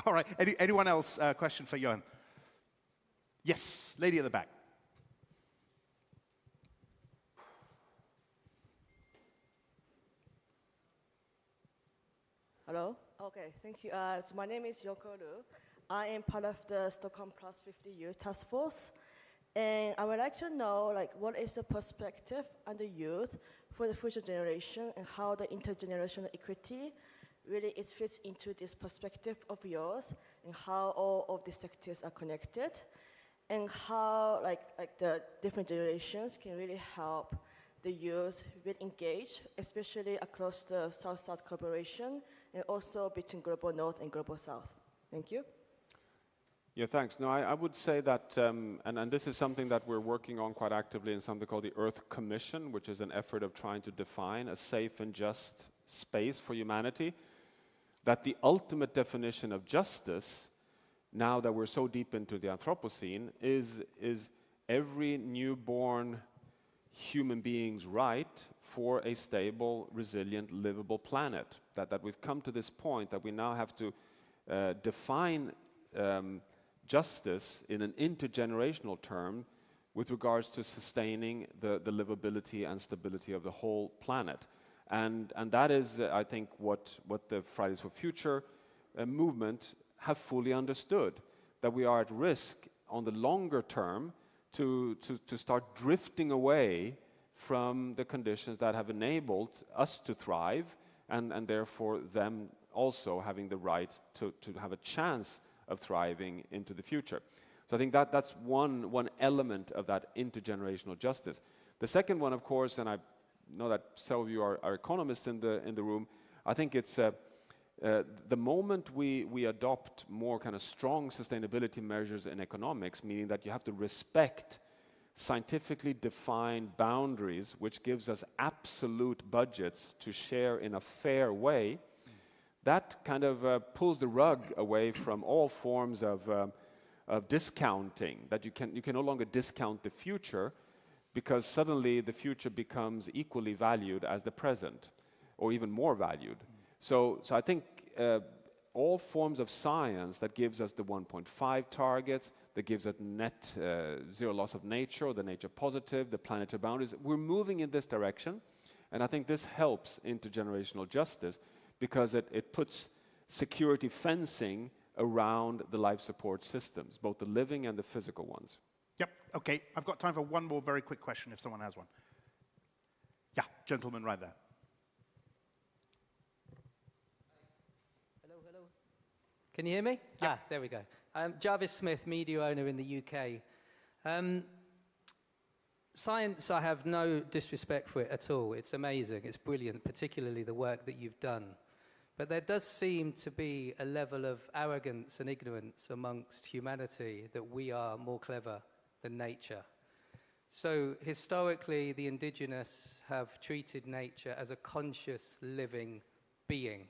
All right. Anyone else? Question for Johan? Yes, lady at the back. Hello. Okay, thank you. So my name is Yokoru. I am part of the Stockholm Plus 50 Youth Task Force, and I would like to know, what is the perspective on the youth for the future generation, and how the intergenerational equity really fits into this perspective of yours, and how all of these sectors are connected, and how the different generations can really help the youth will engage, especially across the South-South collaboration, and also between Global North and Global South. Thank you. Yeah, thanks. No, I would say that, and this is something that we're working on quite actively in something called the Earth Commission, which is an effort of trying to define a safe and just space for humanity, that the ultimate definition of justice, now that we're so deep into the Anthropocene, is every newborn human being's right for a stable, resilient, livable planet. That we've come to this point that we now have to define justice in an intergenerational term with regards to sustaining the livability and stability of the whole planet. And that is, I think, what the Fridays for Future movement have fully understood, that we are at risk on the longer term to start drifting away from the conditions that have enabled us to thrive, and therefore them also having the right to have a chance of thriving into the future. So I think that's one element of that intergenerational justice. The second one, of course, and I know that some of you are economists in the room, I think it's the moment we adopt more kind of strong sustainability measures in economics, meaning that you have to respect scientifically defined boundaries, which gives us absolute budgets to share in a fair way, that kind of pulls the rug away from all forms of discounting, that you can no longer discount the future, because suddenly the future becomes equally valued as the present, or even more valued. So I think all forms of science that gives us the 1.5 targets, that gives us net zero loss of nature, or the nature positive, the planetary boundaries, we're moving in this direction, and I think this helps intergenerational justice, because it puts security fencing around the life support systems, both the living and the physical ones. Yep, okay. I've got time for one more very quick question if someone has one. Yeah, gentleman right there. Hello. Can you hear me? Yeah. There we go. Jarvis Smith, media owner in the UK. Science, I have no disrespect for it at all. It's amazing. It's brilliant, particularly the work that you've done. But there does seem to be a level of arrogance and ignorance amongst humanity that we are more clever than nature. So historically, the indigenous have treated nature as a conscious living being.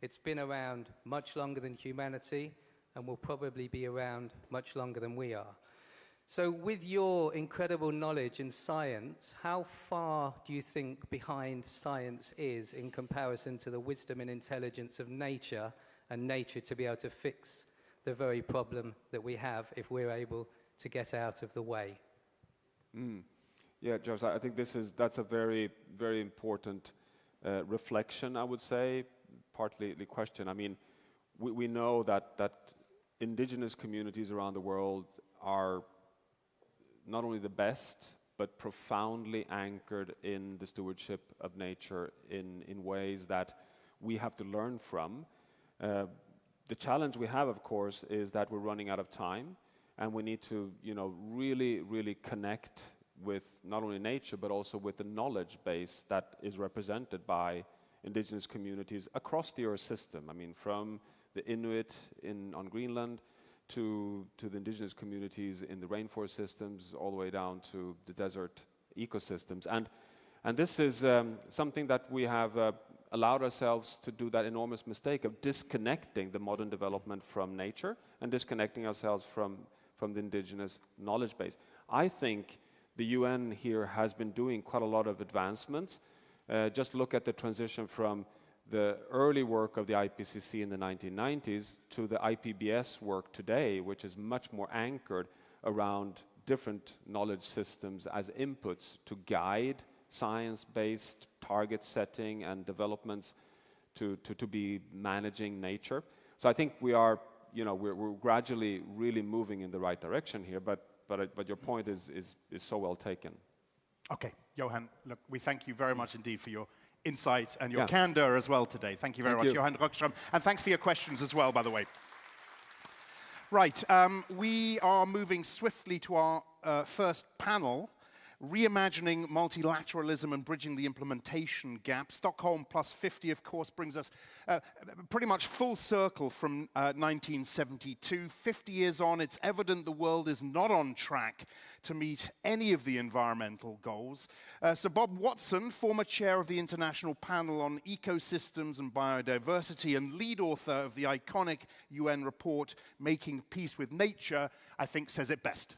It's been around much longer than humanity and will probably be around much longer than we are. So with your incredible knowledge in science, how far do you think behind science is in comparison to the wisdom and intelligence of nature, and nature to be able to fix the very problem that we have if we're able to get out of the way? Yeah, Josh, I think that's a very, very important reflection, I would say, partly the question. I mean, we know that indigenous communities around the world are not only the best, but profoundly anchored in the stewardship of nature in ways that we have to learn from. The challenge we have, of course, is that we're running out of time, and we need to, really, really connect with not only nature, but also with the knowledge base that is represented by indigenous communities across the Earth system. I mean, from the Inuit on Greenland to the indigenous communities in the rainforest systems, all the way down to the desert ecosystems. And this is something that we have allowed ourselves to do that enormous mistake of disconnecting the modern development from nature and disconnecting ourselves from the indigenous knowledge base. I think the UN here has been doing quite a lot of advancements. Just look at the transition from the early work of the IPCC in the 1990s to the IPBS work today, which is much more anchored around different knowledge systems as inputs to guide science-based target setting and developments to be managing nature. So I think we are, we're gradually really moving in the right direction here, but your point is so well taken. Okay, Johan, look, we thank you very much indeed for your insight and your candor as well today. Thank you very much, Johan Rockstrom. And thanks for your questions as well, by the way. Right, we are moving swiftly to our first panel, Reimagining Multilateralism and Bridging the Implementation Gap. Stockholm plus 50, of course, brings us pretty much full circle from 1972. 50 years on, it's evident the world is not on track to meet any of the environmental goals. So Bob Watson, former chair of the International Panel on Ecosystems and Biodiversity and lead author of the iconic UN report, Making Peace with Nature, I think says it best.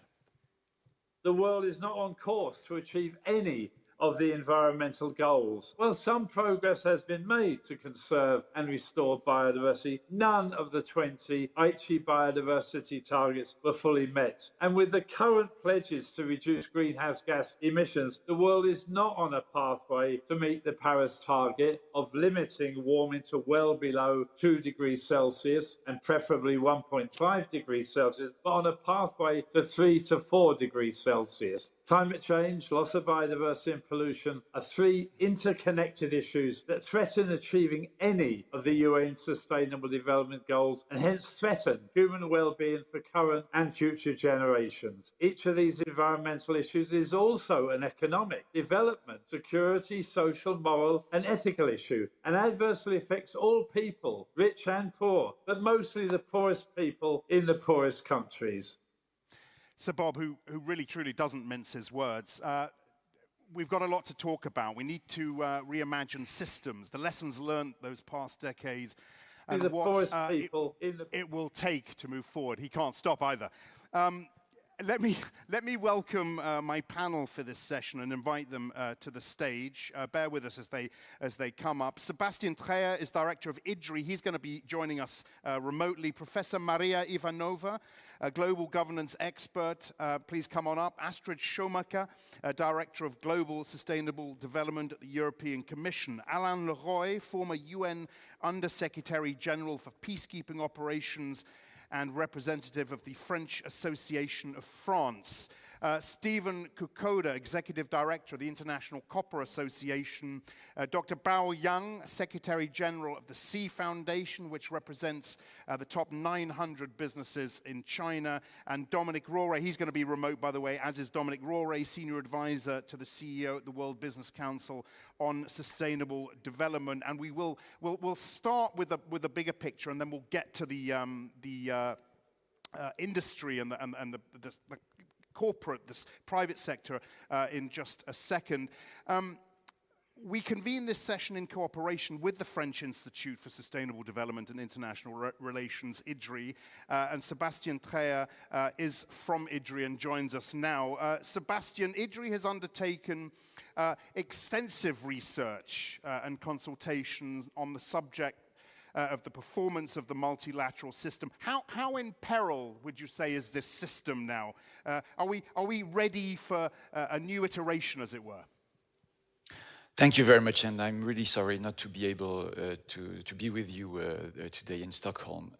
The world is not on course to achieve any of the environmental goals. While some progress has been made to conserve and restore biodiversity, none of the 20 Aichi biodiversity targets were fully met. And with the current pledges to reduce greenhouse gas emissions, the world is not on a pathway to meet the Paris target of limiting warming to well below 2 degrees Celsius and preferably 1.5 degrees Celsius, but on a pathway to 3 to 4 degrees Celsius. Climate change, loss of biodiversity and pollution are three interconnected issues that threaten achieving any of the UN Sustainable Development Goals and hence threaten human well-being for current and future generations. Each of these environmental issues is also an economic, development, security, social, moral and ethical issue and adversely affects all people, rich and poor, but mostly the poorest people in the poorest countries. So Bob, who really truly doesn't mince his words, we've got a lot to talk about. We need to reimagine systems, the lessons learned those past decades, and what it will take to move forward. He can't stop either. Let me welcome my panel for this session and invite them to the stage. Bear with us as they come up. Sebastian Treyer is director of IDRI. He's going to be joining us remotely. Professor Maria Ivanova, a global governance expert, please come on up. Astrid Schomaker, director of global sustainable development at the European Commission. Alain Leroy, former UN Undersecretary General for Peacekeeping Operations and representative of the French Association of France. Stephen Kukoda, Executive Director of the International Copper Association. Dr. Bao Yang, Secretary General of the Sea Foundation, which represents the top 900 businesses in China. And Dominic Rohre, he's going to be remote, by the way, as is Dominic Rohre, Senior Advisor to the CEO at the World Business Council on Sustainable Development. And we'll start with a bigger picture, and then we'll get to the industry and the corporate, this private sector in just a second. We convene this session in cooperation with the French Institute for Sustainable Development and International Relations, IDRI, and Sebastian Treyer is from IDRI and joins us now. Sebastian, IDRI has undertaken extensive research and consultations on the subject of the performance of the multilateral system. How in peril would you say is this system now? Are we ready for a new iteration, as it were? Thank you very much, and I'm really sorry not to be able to be with you today in Stockholm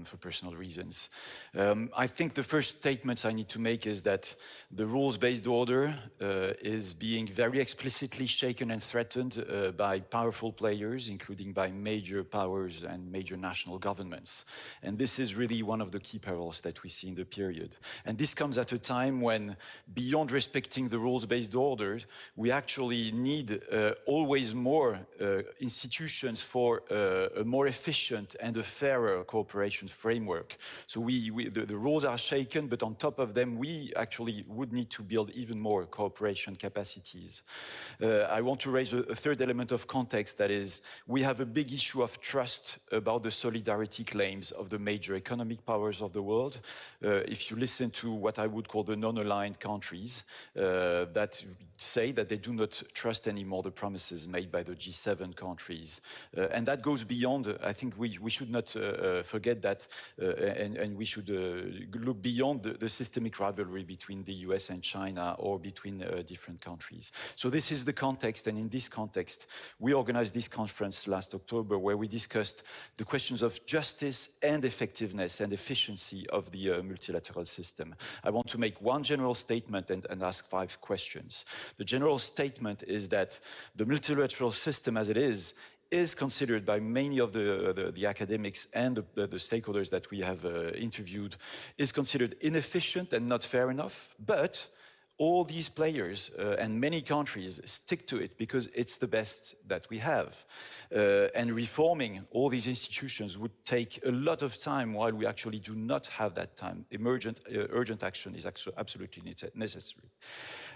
for personal reasons. I think the first statements I need to make is that the rules-based order is being very explicitly shaken and threatened by powerful players, including by major powers and major national governments. And this is really one of the key perils that we see in the period. And this comes at a time when, beyond respecting the rules-based order, we actually need always more institutions for a more efficient and a fairer cooperation framework. So the rules are shaken, but on top of them, we actually would need to build even more cooperation capacities. I want to raise a third element of context, that is, we have a big issue of trust about the solidarity claims of the major economic powers of the world. If you listen to what I would call the non-aligned countries that say that they do not trust anymore the promises made by the G7 countries. And that goes beyond, I think we should not forget that, and we should look beyond the systemic rivalry between the US and China or between different countries. So this is the context, and in this context, we organized this conference last October where we discussed the questions of justice and effectiveness and efficiency of the multilateral system. I want to make one general statement and ask 5 questions. The general statement is that the multilateral system as it is considered by many of the academics and the stakeholders that we have interviewed, is considered inefficient and not fair enough, but all these players and many countries stick to it because it's the best that we have. And reforming all these institutions would take a lot of time, while we actually do not have that time. Urgent action is absolutely necessary.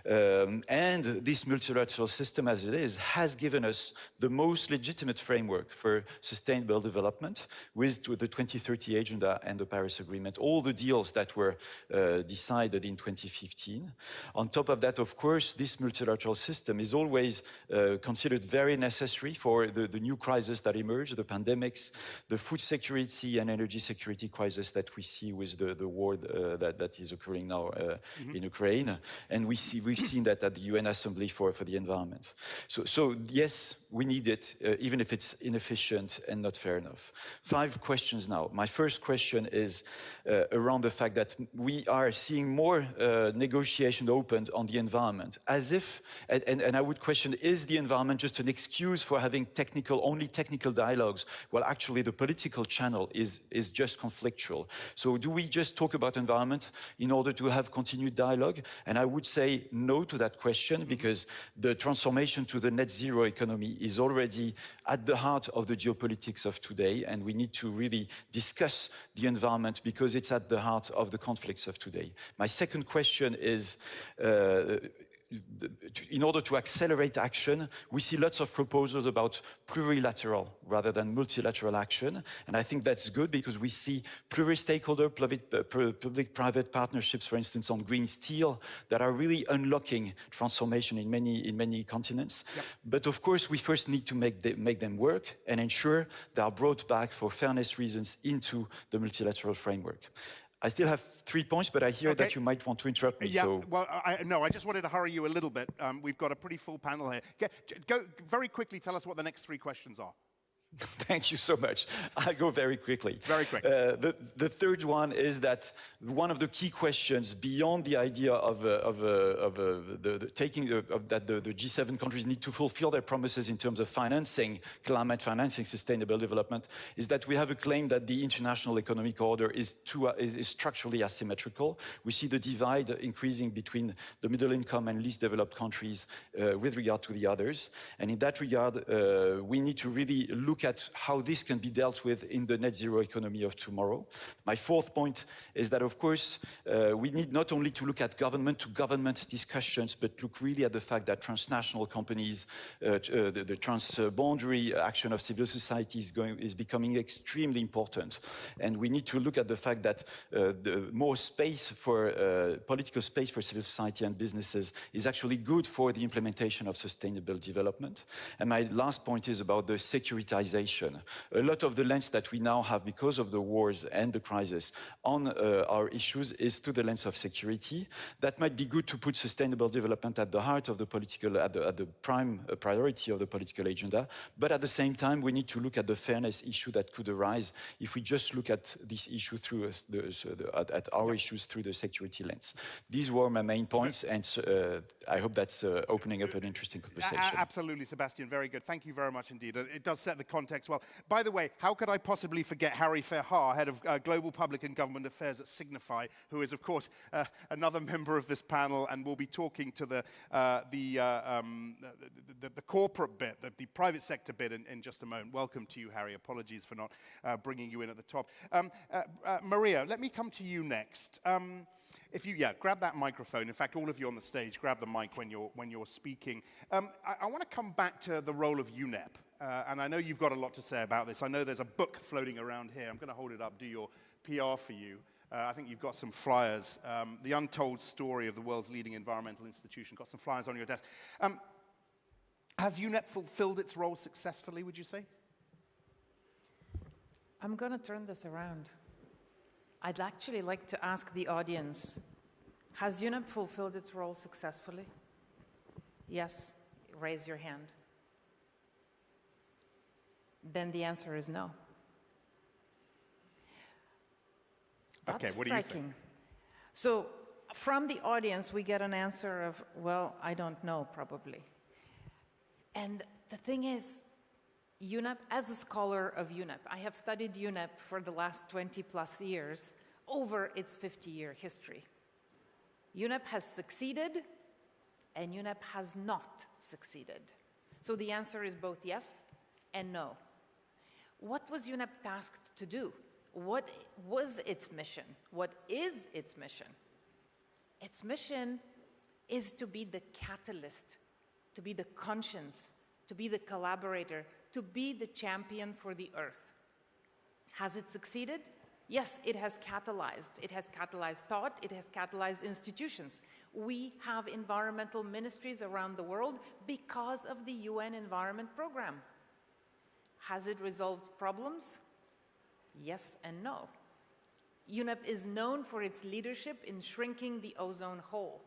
And this multilateral system as it is has given us the most legitimate framework for sustainable development with the 2030 Agenda and the Paris Agreement, all the deals that were decided in 2015. On top of that, of course, this multilateral system is always considered very necessary for the new crises that emerge, the pandemics, the food security and energy security crisis that we see with the war that is occurring now in Ukraine. And we've seen that at the UN Assembly for the environment. So yes, we need it, even if it's inefficient and not fair enough. 5 questions now. My first question is around the fact that we are seeing more negotiation opened on the environment, as if, and I would question, is the environment just an excuse for having only technical dialogues, while actually the political channel is just conflictual? So do we just talk about environment in order to have continued dialogue? And I would say no to that question, because the transformation to the net zero economy is already at the heart of the geopolitics of today, and we need to really discuss the environment because it's at the heart of the conflicts of today. My second question is, in order to accelerate action, we see lots of proposals about plurilateral rather than multilateral action. And I think that's good because we see pluri-stakeholder, public-private partnerships, for instance, on green steel, that are really unlocking transformation in many continents. Yep. But of course, we first need to make them work and ensure they are brought back for fairness reasons into the multilateral framework. I still have 3 points, but I hear that you might want to interrupt me. Yeah, so. Well, I just wanted to hurry you a little bit. We've got a pretty full panel here. Go very quickly, tell us what the next 3 questions are. Thank you so much. I'll go very quickly. Very quick. The third one is that one of the key questions beyond the idea of the G7 countries need to fulfill their promises in terms of financing, climate financing, sustainable development, is that we have a claim that the international economic order is structurally asymmetrical. We see the divide increasing between the middle income and least developed countries with regard to the others. And in that regard, we need to really look at how this can be dealt with in the net zero economy of tomorrow. My 4th point is that, of course, we need not only to look at government-to-government discussions, but look really at the fact that transnational companies, the transboundary action of civil society is becoming extremely important. And we need to look at the fact that the more space for political space for civil society and businesses is actually good for the implementation of sustainable development. And my last point is about the securitization polarization. A lot of the lens that we now have because of the wars and the crisis on our issues is through the lens of security. That might be good to put sustainable development at the heart of the political, at the prime priority of the political agenda, but at the same time, we need to look at the fairness issue that could arise if we just look at this issue through at our issues through the security lens. These were my main points, and I hope that's opening up an interesting conversation. Absolutely, Sebastian, very good. Thank you very much indeed. It does set the context well. By the way, how could I possibly forget Harry Verhaar, Head of Global Public and Government Affairs at Signify, who is, of course, another member of this panel, and will be talking to the corporate bit, the private sector bit in just a moment. Welcome to you, Harry. Apologies for not bringing you in at the top. Maria, let me come to you next. If you, grab that microphone. In fact, all of you on the stage, grab the mic when you're speaking. I want to come back to the role of UNEP. And I know you've got a lot to say about this. I know there's a book floating around here. I'm going to hold it up, do your PR for you. I think you've got some flyers. The Untold Story of the World's Leading Environmental Institution. Got some flyers on your desk. Has UNEP fulfilled its role successfully, would you say? I'm going to turn this around. I'd actually like to ask the audience, has UNEP fulfilled its role successfully? Yes, raise your hand. Then the answer is no. Okay, what do you think? So from the audience, we get an answer of, well, I don't know, probably. And the thing is, UNEP, as a scholar of UNEP, I have studied UNEP for the last 20 plus years over its 50-year history. UNEP has succeeded and UNEP has not succeeded. So the answer is both yes and no. What was UNEP tasked to do? What was its mission? What is its mission? Its mission is to be the catalyst, to be the conscience, to be the collaborator, to be the champion for the Earth. Has it succeeded? Yes, it has catalyzed. It has catalyzed thought. It has catalyzed institutions. We have environmental ministries around the world because of the UN Environment Programme. Has it resolved problems? Yes and no. UNEP is known for its leadership in shrinking the ozone hole.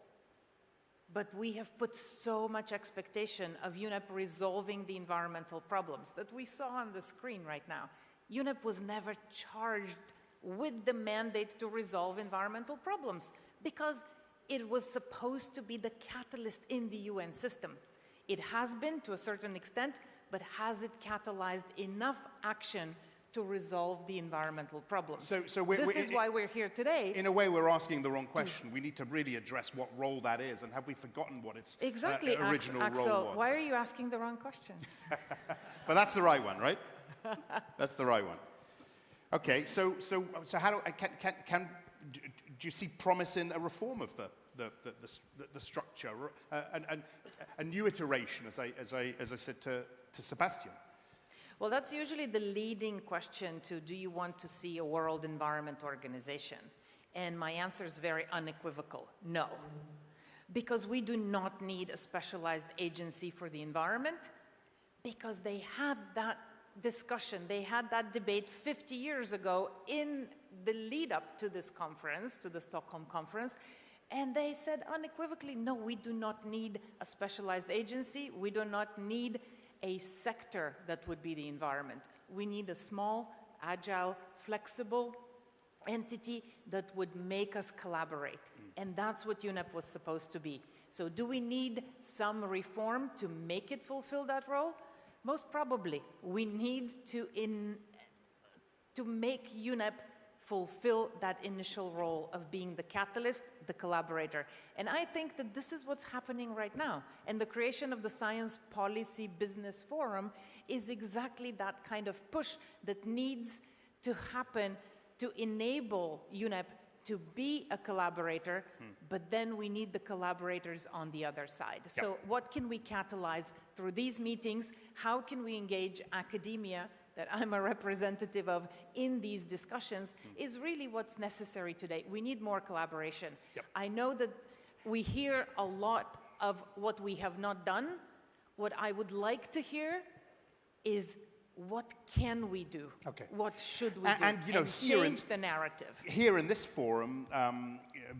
But we have put so much expectation of UNEP resolving the environmental problems that we saw on the screen right now. UNEP was never charged with the mandate to resolve environmental problems because it was supposed to be the catalyst in the UN system. It has been to a certain extent, but has it catalyzed enough action to resolve the environmental problems? This is why we're here today. In a way, we're asking the wrong question. We need to really address what role that is, and have we forgotten what its original role was? Why are you asking the wrong questions? But that's the right one, right? That's the right one. Okay, so how do you see promise in a reform of the structure, a new iteration, as I said to Sebastian? Well, that's usually the leading question to, do you want to see a World Environment Organization? And my answer is very unequivocal, no. Because we do not need a specialized agency for the environment, because they had that discussion, they had that debate 50 years ago in the lead up to this conference, to the Stockholm conference, and they said unequivocally, no, we do not need a specialized agency, we do not need a sector that would be the environment. We need a small, agile, flexible entity that would make us collaborate. And that's what UNEP was supposed to be. So do we need some reform to make it fulfill that role? Most probably. We need to make UNEP fulfill that initial role of being the catalyst, the collaborator. And I think that this is what's happening right now. And the creation of the Science Policy Business Forum is exactly that kind of push that needs to happen to enable UNEP to be a collaborator, but then we need the collaborators on the other side. Yep. So what can we catalyze through these meetings? How can we engage academia, that I'm a representative of, in these discussions, is really what's necessary today. We need more collaboration. Yep. I know that we hear a lot of what we have not done. What I would like to hear is what can we do? Okay. What should we do? And you know, change the narrative. Here in this forum,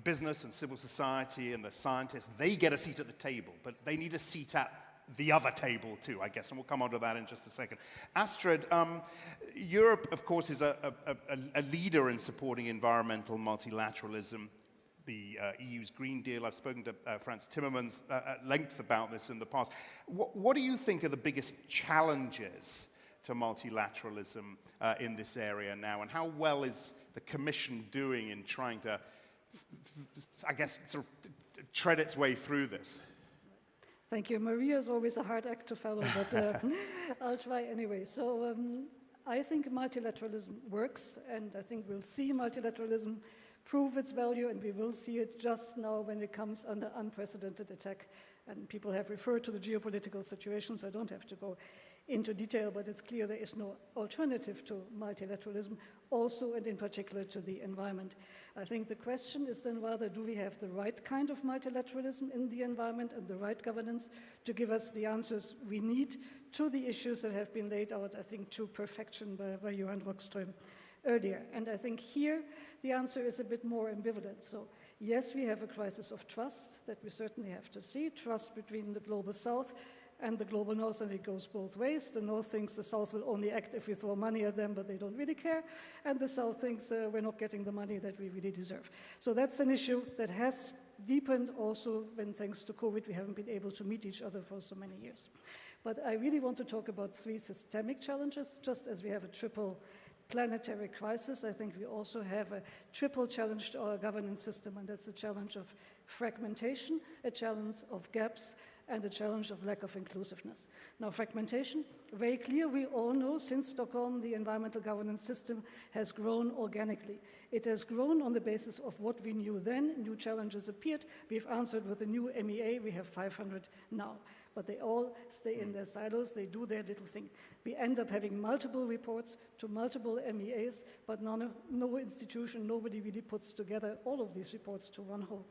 business and civil society and the scientists, they get a seat at the table, but they need a seat at the other table too, I guess, and we'll come on to that in just a second. Astrid, Europe, of course, is a leader in supporting environmental multilateralism. The EU's Green Deal, I've spoken to Frans Timmermans at length about this in the past. What do you think are the biggest challenges to multilateralism in this area now, and how well is the Commission doing in trying to, I guess, sort of tread its way through this? Thank you. Maria is always a hard act to follow, but I'll try anyway. So I think multilateralism works, and I think we'll see multilateralism prove its value, and we will see it just now when it comes under unprecedented attack. And people have referred to the geopolitical situation, so I don't have to go into detail, but it's clear there is no alternative to multilateralism, also and in particular to the environment. I think the question is then rather, do we have the right kind of multilateralism in the environment and the right governance to give us the answers we need to the issues that have been laid out, I think, to perfection by Johan Rockstrom earlier. And I think here the answer is a bit more ambivalent. So yes, we have a crisis of trust that we certainly have to see, trust between the global south and the global north, and it goes both ways. The north thinks the south will only act if we throw money at them, but they don't really care, and the south thinks we're not getting the money that we really deserve. So that's an issue that has deepened also when, thanks to COVID, we haven't been able to meet each other for so many years. But I really want to talk about three systemic challenges. Just as we have a triple planetary crisis, I think we also have a triple challenge to our governance system, and that's a challenge of fragmentation, a challenge of gaps, and a challenge of lack of inclusiveness. Now, fragmentation, very clear, we all know since Stockholm, the environmental governance system has grown organically. It has grown on the basis of what we knew then. New challenges appeared. We've answered with a new MEA. We have 500 now. But they all stay in their silos. They do their little thing. We end up having multiple reports to multiple MEAs, but no institution, nobody really puts together all of these reports to one whole.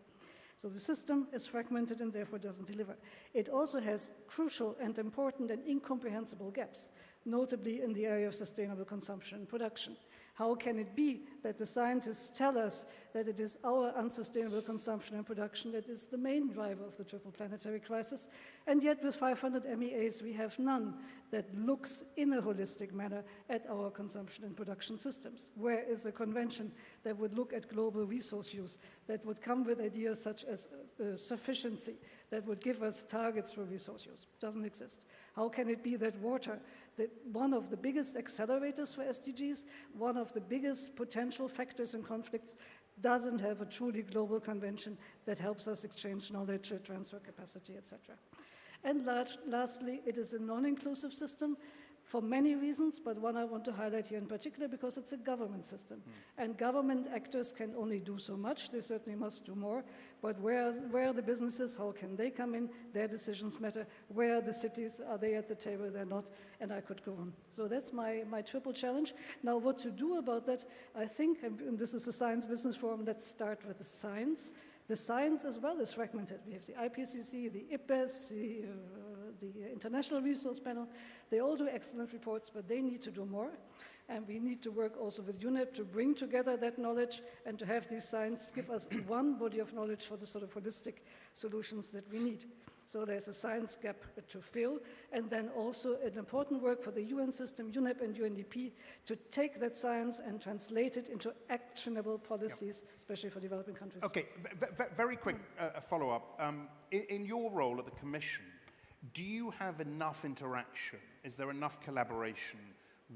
So the system is fragmented and therefore doesn't deliver. It also has crucial and important and incomprehensible gaps, notably in the area of sustainable consumption and production. How can it be that the scientists tell us that it is our unsustainable consumption and production that is the main driver of the triple planetary crisis, and yet with 500 MEAs we have none that looks in a holistic manner at our consumption and production systems? Where is a convention that would look at global resource use, that would come with ideas such as sufficiency, that would give us targets for resource use? Doesn't exist. How can it be that water, one of the biggest accelerators for SDGs, one of the biggest potential factors in conflicts, doesn't have a truly global convention that helps us exchange knowledge, transfer capacity, etc. And lastly, it is a non-inclusive system for many reasons, but one I want to highlight here in particular because it's a government system. And government actors can only do so much. They certainly must do more. But where are the businesses? How can they come in? Their decisions matter. Where are the cities? Are they at the table? They're not. And I could go on. So that's my triple challenge. Now, what to do about that? I think, and this is a Science Business Forum, let's start with the science. The science as well is fragmented. We have the IPCC, the IPBES, the International Resource Panel. They all do excellent reports, but they need to do more. And we need to work also with UNEP to bring together that knowledge and to have these science give us one body of knowledge for the sort of holistic solutions that we need. So there's a science gap to fill, and then also an important work for the UN system, UNEP and UNDP, to take that science and translate it into actionable policies, especially for developing countries. Okay, very quick follow-up. In your role at the Commission, do you have enough interaction? Is there enough collaboration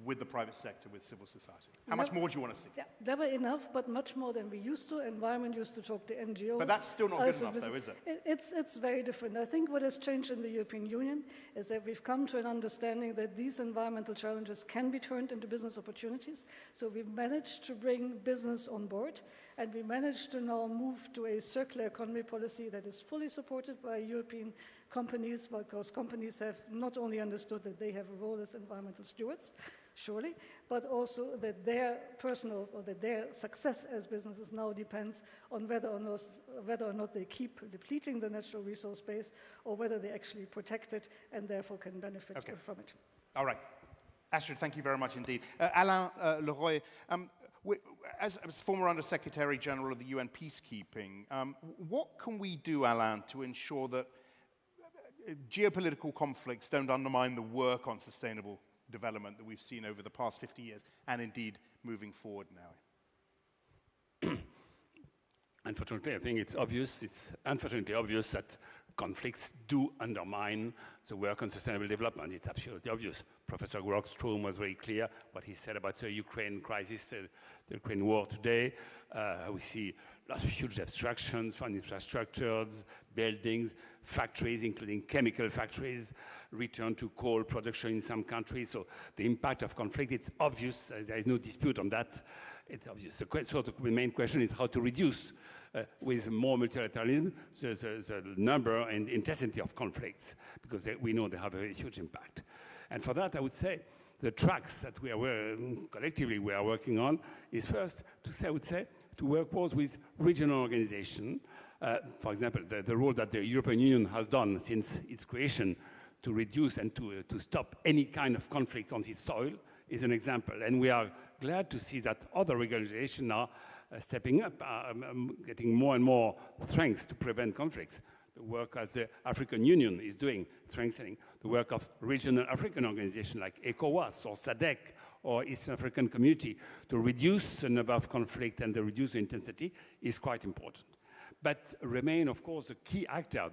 with the private sector, with civil society? How much more do you want to see? Yeah, there were enough, but much more than we used to. Environment used to talk to NGOs. But that's still not good enough, though, is it? It's very different. I think what has changed in the European Union is that we've come to an understanding that these environmental challenges can be turned into business opportunities. So we've managed to bring business on board, and we managed to now move to a circular economy policy that is fully supported by European companies, because companies have not only understood that they have a role as environmental stewards, surely, but also that their personal or that their success as businesses now depends on whether or not they keep depleting the natural resource base or whether they actually protect it and therefore can benefit from it. All right. Astrid, thank you very much indeed. Alain Leroy, as former Under-Secretary General of the UN Peacekeeping, what can we do, Alain, to ensure that geopolitical conflicts don't undermine the work on sustainable development that we've seen over the past 50 years, and indeed moving forward now? Unfortunately, I think it's unfortunately obvious that conflicts do undermine the work on sustainable development. It's absolutely obvious. Professor Rockstrom was very clear what he said about the Ukraine crisis, the Ukraine war today. We see lots of huge destructions from infrastructures, buildings, factories, including chemical factories, return to coal production in some countries. So the impact of conflict, it's obvious. There is no dispute on that. It's obvious. The main question is how to reduce with more multilateralism the number and intensity of conflicts, because we know they have a huge impact. And for that, I would say the tracks that we are collectively working on is first to work more with regional organization. For example, the role that the European Union has done since its creation to reduce and to stop any kind of conflict on its soil is an example. And we are glad to see that other organizations are stepping up, getting more and more strength to prevent conflicts. The work as the African Union is doing, strengthening the work of regional African organizations like ECOWAS or SADC or East African Community to reduce the number of conflict and to reduce the intensity is quite important. But remain, of course, the key actor,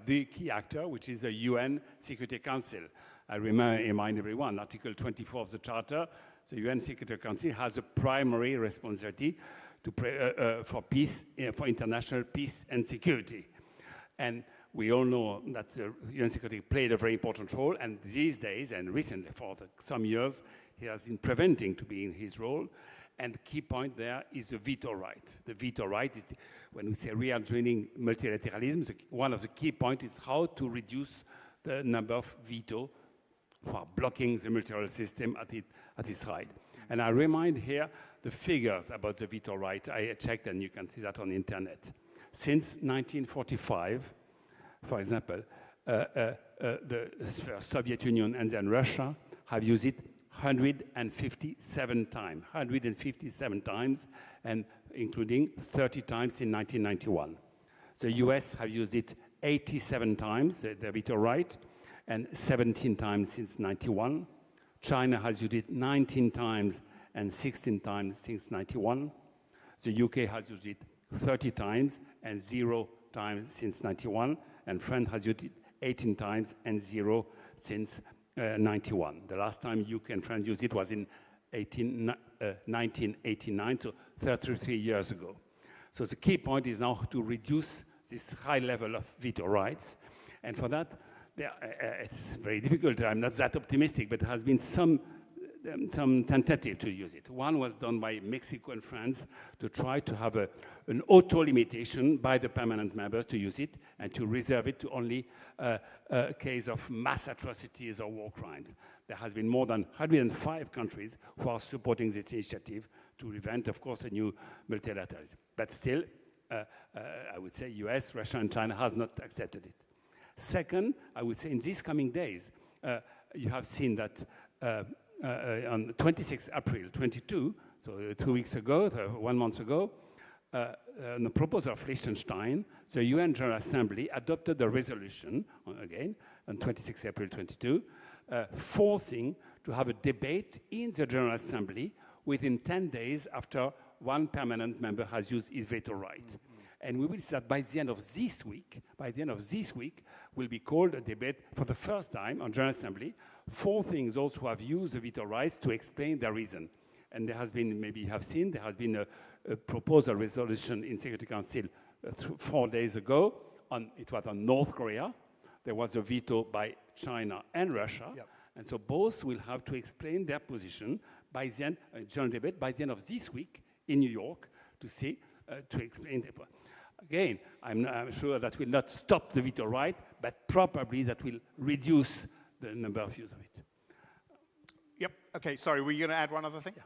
which is the UN Security Council. I remind everyone, Article 24 of the Charter, the UN Security Council has a primary responsibility for peace, for international peace and security. And we all know that the UN Security played a very important role, and these days, and recently for some years, he has been preventing to be in his role. And the key point there is the veto right. The veto right is, when we say reimagining multilateralism, one of the key points is how to reduce the number of veto for blocking the multilateral system at its side. And I remind here the figures about the veto right. I checked, and you can see that on the internet. Since 1945, for example, the Soviet Union and then Russia have used it 157 times, and including 30 times in 1991. The US have used it 87 times, the veto right, and 17 times since 91. China has used it 19 times and 16 times since 91. The UK has used it 30 times and 0 times since 91. And France has used it 18 times and 0 since 91. The last time UK and France used it was in 1989, so 33 years ago. So the key point is now to reduce this high level of veto rights. And for that, it's very difficult. I'm not that optimistic, but there has been some tentative to use it. One was done by Mexico and France to try to have an auto-limitation by the permanent members to use it and to reserve it to only a case of mass atrocities or war crimes. There has been more than 105 countries who are supporting this initiative to prevent, of course, a new multilateralism. But still, I would say US, Russia, and China has not accepted it. Second, I would say in these coming days, you have seen that on 26 April 22, so 2 weeks ago, 1 month ago, on the proposal of Liechtenstein, the UN General Assembly adopted a resolution, again, on 26 April 22, forcing to have a debate in the General Assembly within 10 days after one permanent member has used his veto right. And we will see that by the end of this week, will be called a debate for the first time on General Assembly, forcing those who have used the veto rights to explain their reason. And there has been, maybe you have seen, there has been a proposal resolution in Security Council 4 days ago. It was on North Korea. There was a veto by China and Russia. Yep. And so both will have to explain their position by the end, general debate, by the end of this week in New York to see, to explain their point. Again, I'm sure that will not stop the veto right, but probably that will reduce the number of use of it. Yep. Okay. Sorry, were you going to add one other thing? Yeah.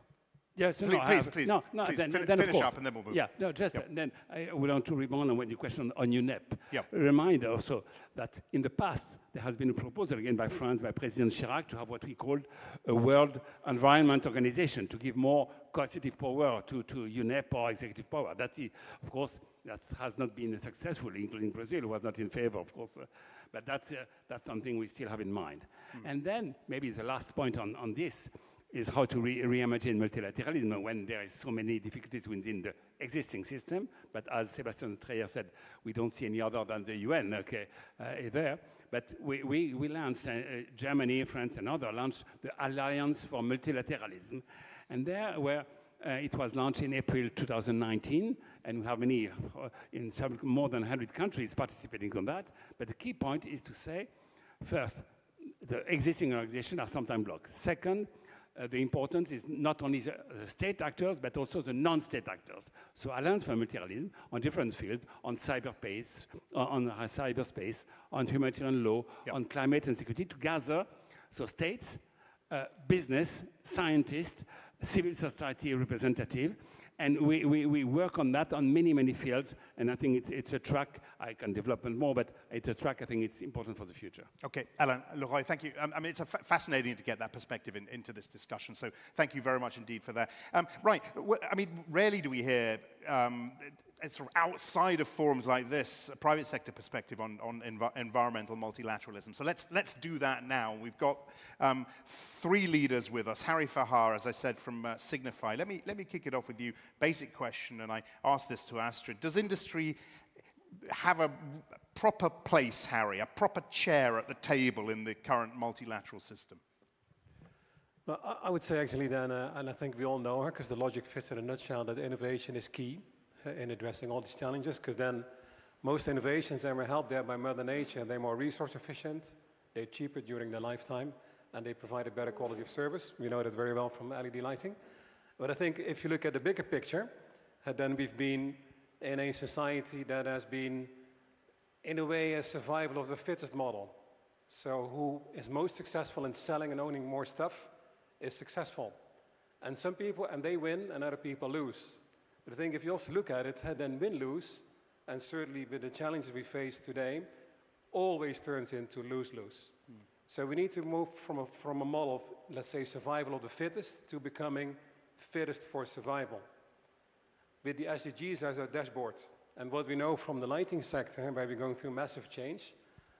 Yes, please. Then of finish course, up and then we'll move. Yeah, no, just then I would want to rebound on your question on UNEP. Yeah. Remind also that in the past there has been a proposal again by France, by President Chirac, to have what we called a World Environment Organization, to give more constitutive power to UNEP or executive power. Of course, that has not been successful, including Brazil, who was not in favor, of course. But that's something we still have in mind. And then maybe the last point on this is how to reimagine multilateralism when there is so many difficulties within the existing system. But as Sebastian Streyer said, we don't see any other than the UN there. But we launched, Germany, France, and others launched the Alliance for Multilateralism. And there where it was launched in April 2019, and we have many, more than 100 countries participating on that. But the key point is to say, first, the existing organizations are sometimes blocked. Second, the importance is not only the state actors, but also the non-state actors. So Alliance for Multilateralism on different fields, on cyberspace, on humanitarian law, on climate and security, to gather so states, business, scientists, civil society representative, and we work on that on many, many fields, and I think it's a track. I can develop more, but it's a track I think it's important for the future. Okay, Alain, Leroy, thank you. I mean, it's fascinating to get that perspective into this discussion, so thank you very much indeed for that. Right, I mean, rarely do we hear sort of outside of forums like this, a private sector perspective on environmental multilateralism. So let's do that now. We've got 3 leaders with us. Harry Fahar, as I said, from Signify. Let me kick it off with you. Basic question, and I asked this to Astrid. Does industry have a proper place, Harry, a proper chair at the table in the current multilateral system? Well, I would say actually then, and I think we all know her, because the logic fits in a nutshell, that innovation is key in addressing all these challenges, because then most innovations are helped there by Mother Nature. They're more resource efficient, they're cheaper during their lifetime, and they provide a better quality of service. We know that very well from LED lighting. But I think if you look at the bigger picture, then we've been in a society that has been, in a way, a survival of the fittest model. So who is most successful in selling and owning more stuff is successful. And some people, and they win, and other people lose. But I think if you also look at it, then win-lose, and certainly with the challenges we face today, always turns into lose-lose. So we need to move from a model of, let's say, survival of the fittest to becoming fittest for survival. With the SDGs as our dashboard, and what we know from the lighting sector, where we're going through massive change,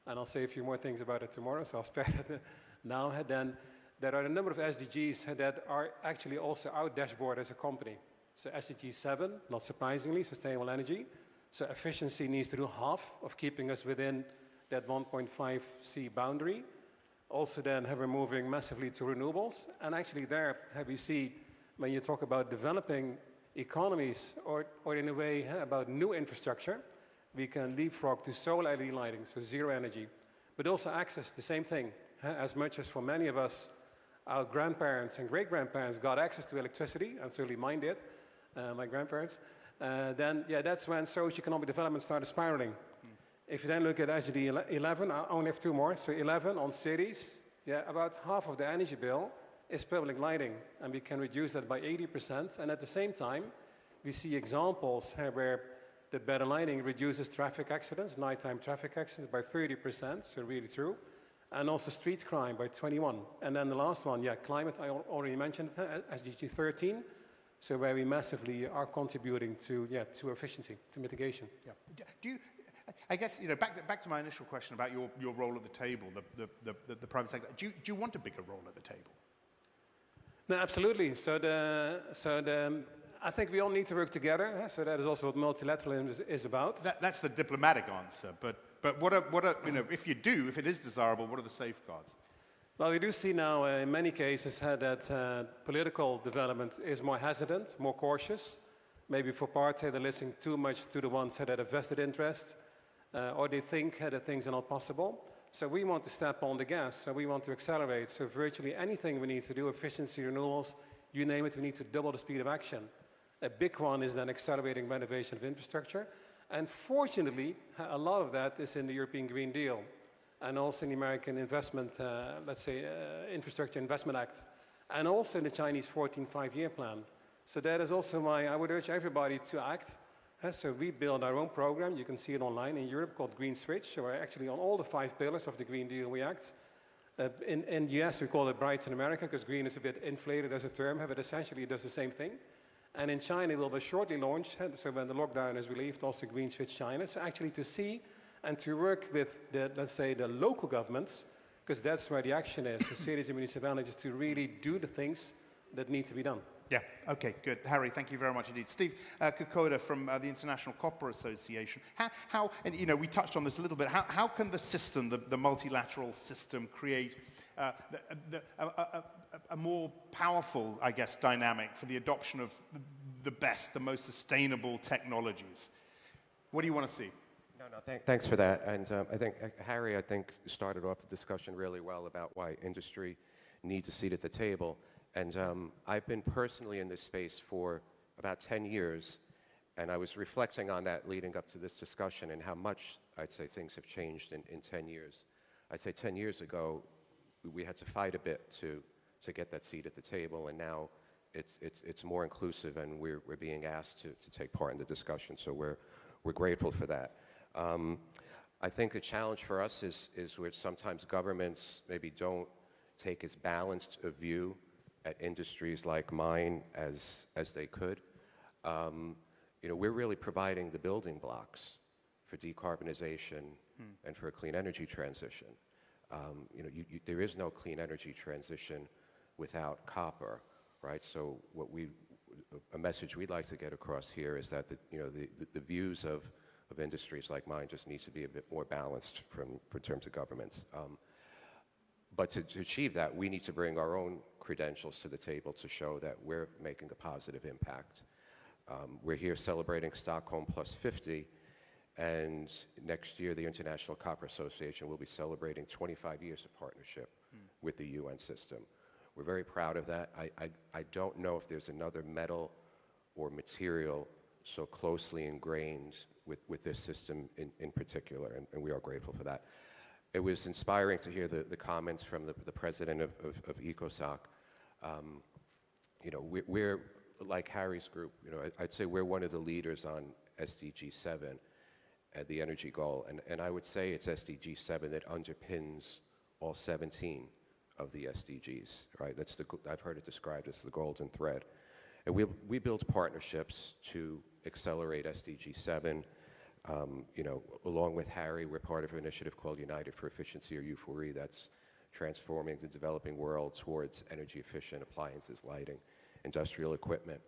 and I'll say a few more things about it tomorrow, so I'll spare it now, then there are a number of SDGs that are actually also our dashboard as a company. So SDG 7, not surprisingly, sustainable energy. So efficiency needs to do half of keeping us within that 1.5 C boundary. Also then we're moving massively to renewables. And actually there we see, when you talk about developing economies or in a way about new infrastructure, we can leapfrog to solar LED lighting, so zero energy. But also access, the same thing. As much as for many of us, our grandparents and great-grandparents got access to electricity, and certainly mine did, my grandparents, then that's when socio-economic development started spiraling. If you then look at SDG 11, I only have 2 more, so 11 on cities, about half of the energy bill is public lighting, and we can reduce that by 80%, and at the same time, we see examples where the better lighting reduces traffic accidents, nighttime traffic accidents by 30%, so really true, and also street crime by 21. And then the last one, climate, I already mentioned, SDG 13, so where we massively are contributing to efficiency, to mitigation. Do you, I guess, back to my initial question about your role at the table, the private sector. Do you want a bigger role at the table? No, absolutely. I think we all need to work together. So that is also what multilateralism is about. That's the diplomatic answer. But what are if it is desirable, what are the safeguards? Well, we do see now in many cases that political development is more hesitant, more cautious. Maybe for part, they're listening too much to the ones that have a vested interest, or they think that things are not possible. So we want to step on the gas, so we want to accelerate. So virtually anything we need to do, efficiency, renewals, you name it, we need to double the speed of action. A big one is then accelerating renovation of infrastructure. And fortunately, a lot of that is in the European Green Deal and also in the American Investment, Infrastructure Investment Act, and also in the Chinese 14th Five-Year Plan. So that is also I would urge everybody to act. So we build our own program. You can see it online in Europe called Green Switch. So we're actually on all the 5 pillars of the Green Deal we act. In the US, we call it Brighten America, because green is a bit inflated as a term, but essentially it does the same thing. And in China, it will be shortly launched, so when the lockdown is relieved, also Green Switch China. So actually to see and to work with, let's say, the local governments, because that's where the action is, the cities and municipalities, to really do the things that need to be done. Yeah, okay, good. Harry, thank you very much indeed. Steve Kokoda from the International Copper Association. How, and you know, we touched on this a little bit, how can the system, the multilateral system, create a more powerful, I guess, dynamic for the adoption of the best, the most sustainable technologies? What do you want to see? Thanks for that. And I think Harry, started off the discussion really well about why industry needs a seat at the table. And I've been personally in this space for about 10 years, and I was reflecting on that leading up to this discussion and how much, I'd say, things have changed in 10 years. I'd say 10 years ago, we had to fight a bit to get that seat at the table, and now it's more inclusive, and we're being asked to take part in the discussion, so we're grateful for that. I think the challenge for us is where sometimes governments maybe don't take as balanced a view at industries like mine as they could. You know, we're really providing the building blocks for decarbonization and for a clean energy transition. You know, there is no clean energy transition without copper, right? So a message we'd like to get across here is that the views of industries like mine just needs to be a bit more balanced for terms of governments. But to achieve that, we need to bring our own credentials to the table to show that we're making a positive impact. We're here celebrating Stockholm plus 50, and next year the International Copper Association will be celebrating 25 years of partnership with the UN system. We're very proud of that. I don't know if there's another metal or material so closely ingrained with this system in particular, and we are grateful for that. It was inspiring to hear the comments from the president of ECOSOC. You know, we're like Harry's group, you know, I'd say we're one of the leaders on SDG 7, the energy goal, and I would say it's SDG 7 that underpins all 17 of the SDGs, right? I've heard it described as the golden thread. And we build partnerships to accelerate SDG 7. You know, along with Harry, we're part of an initiative called United for Efficiency, or U4E, that's transforming the developing world towards energy efficient appliances, lighting, industrial equipment.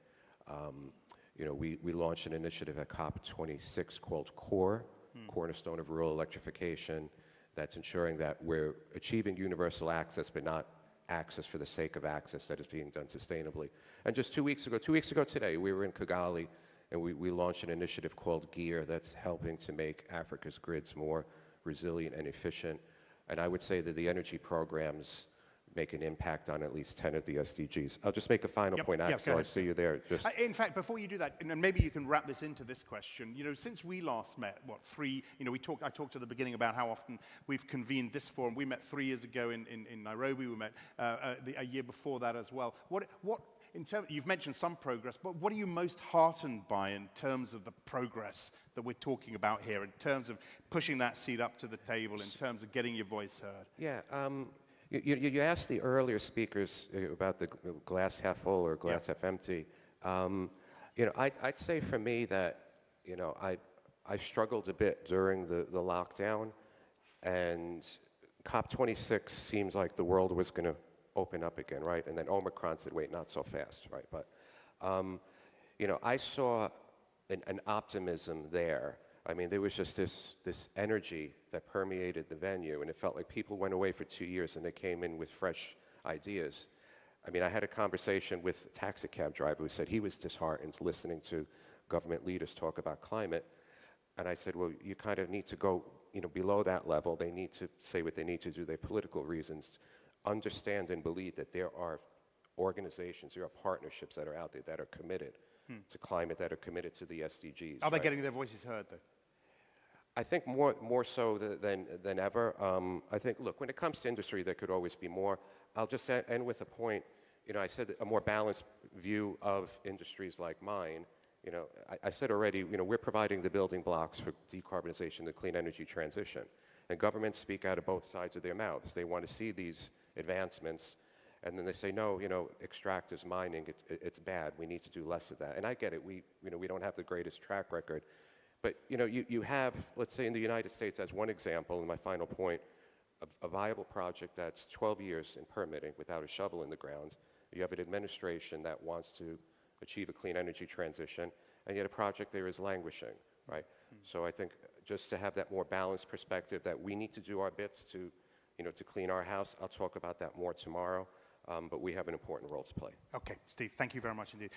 You know, we launched an initiative at COP26 called CORE, Cornerstone of Rural Electrification, that's ensuring that we're achieving universal access, but not access for the sake of access, that is being done sustainably. And just 2 weeks ago today, we were in Kigali, and we launched an initiative called GEAR that's helping to make Africa's grids more resilient and efficient. And I would say that the energy programs make an impact on at least 10 of the SDGs. I'll just make a final point, Axel. I see you there. In fact, before you do that, and maybe you can wrap this into this question. You know, since we last met, I talked at the beginning about how often we've convened this forum. We met 3 years ago in Nairobi. We met a year before that as well. You've mentioned some progress, but what are you most heartened by in terms of the progress that we're talking about here, in terms of pushing that seat up to the table, in terms of getting your voice heard? Yeah, you asked the earlier speakers about the glass half full or glass half empty. You know, I'd say for me that, you know, I struggled a bit during the lockdown, and COP26 seems like the world was going to open up again, right? And then Omicron said, wait, not so fast, right? But, you know, I saw an optimism there. I mean, there was just this energy that permeated the venue, and it felt like people went away for 2 years and they came in with fresh ideas. I mean, I had a conversation with a taxi cab driver who said he was disheartened listening to government leaders talk about climate. And I said, well, you kind of need to go, you know, below that level. They need to say what they need to do. They have political reasons. Understand and believe that there are organizations, there are partnerships that are out there that are committed to climate, that are committed to the SDGs. Are they getting their voices heard, though? I think more so than ever. I think, look, when it comes to industry, there could always be more. I'll just end with a point. You know, I said that a more balanced view of industries like mine, you know, I said already, you know, we're providing the building blocks for decarbonization, the clean energy transition. And governments speak out of both sides of their mouths. They want to see these advancements, and then they say, no, you know, extractive mining, it's bad. We need to do less of that. And I get it. We don't have the greatest track record. But, you know, you have, let's say in the United States, as one example, and my final point, a viable project that's 12 years in permitting without a shovel in the ground. You have an administration that wants to achieve a clean energy transition, and yet a project there is languishing, right? So I think just to have that more balanced perspective that we need to do our bits to, you know, to clean our house. I'll talk about that more tomorrow, but we have an important role to play. Okay, Steve, thank you very much indeed.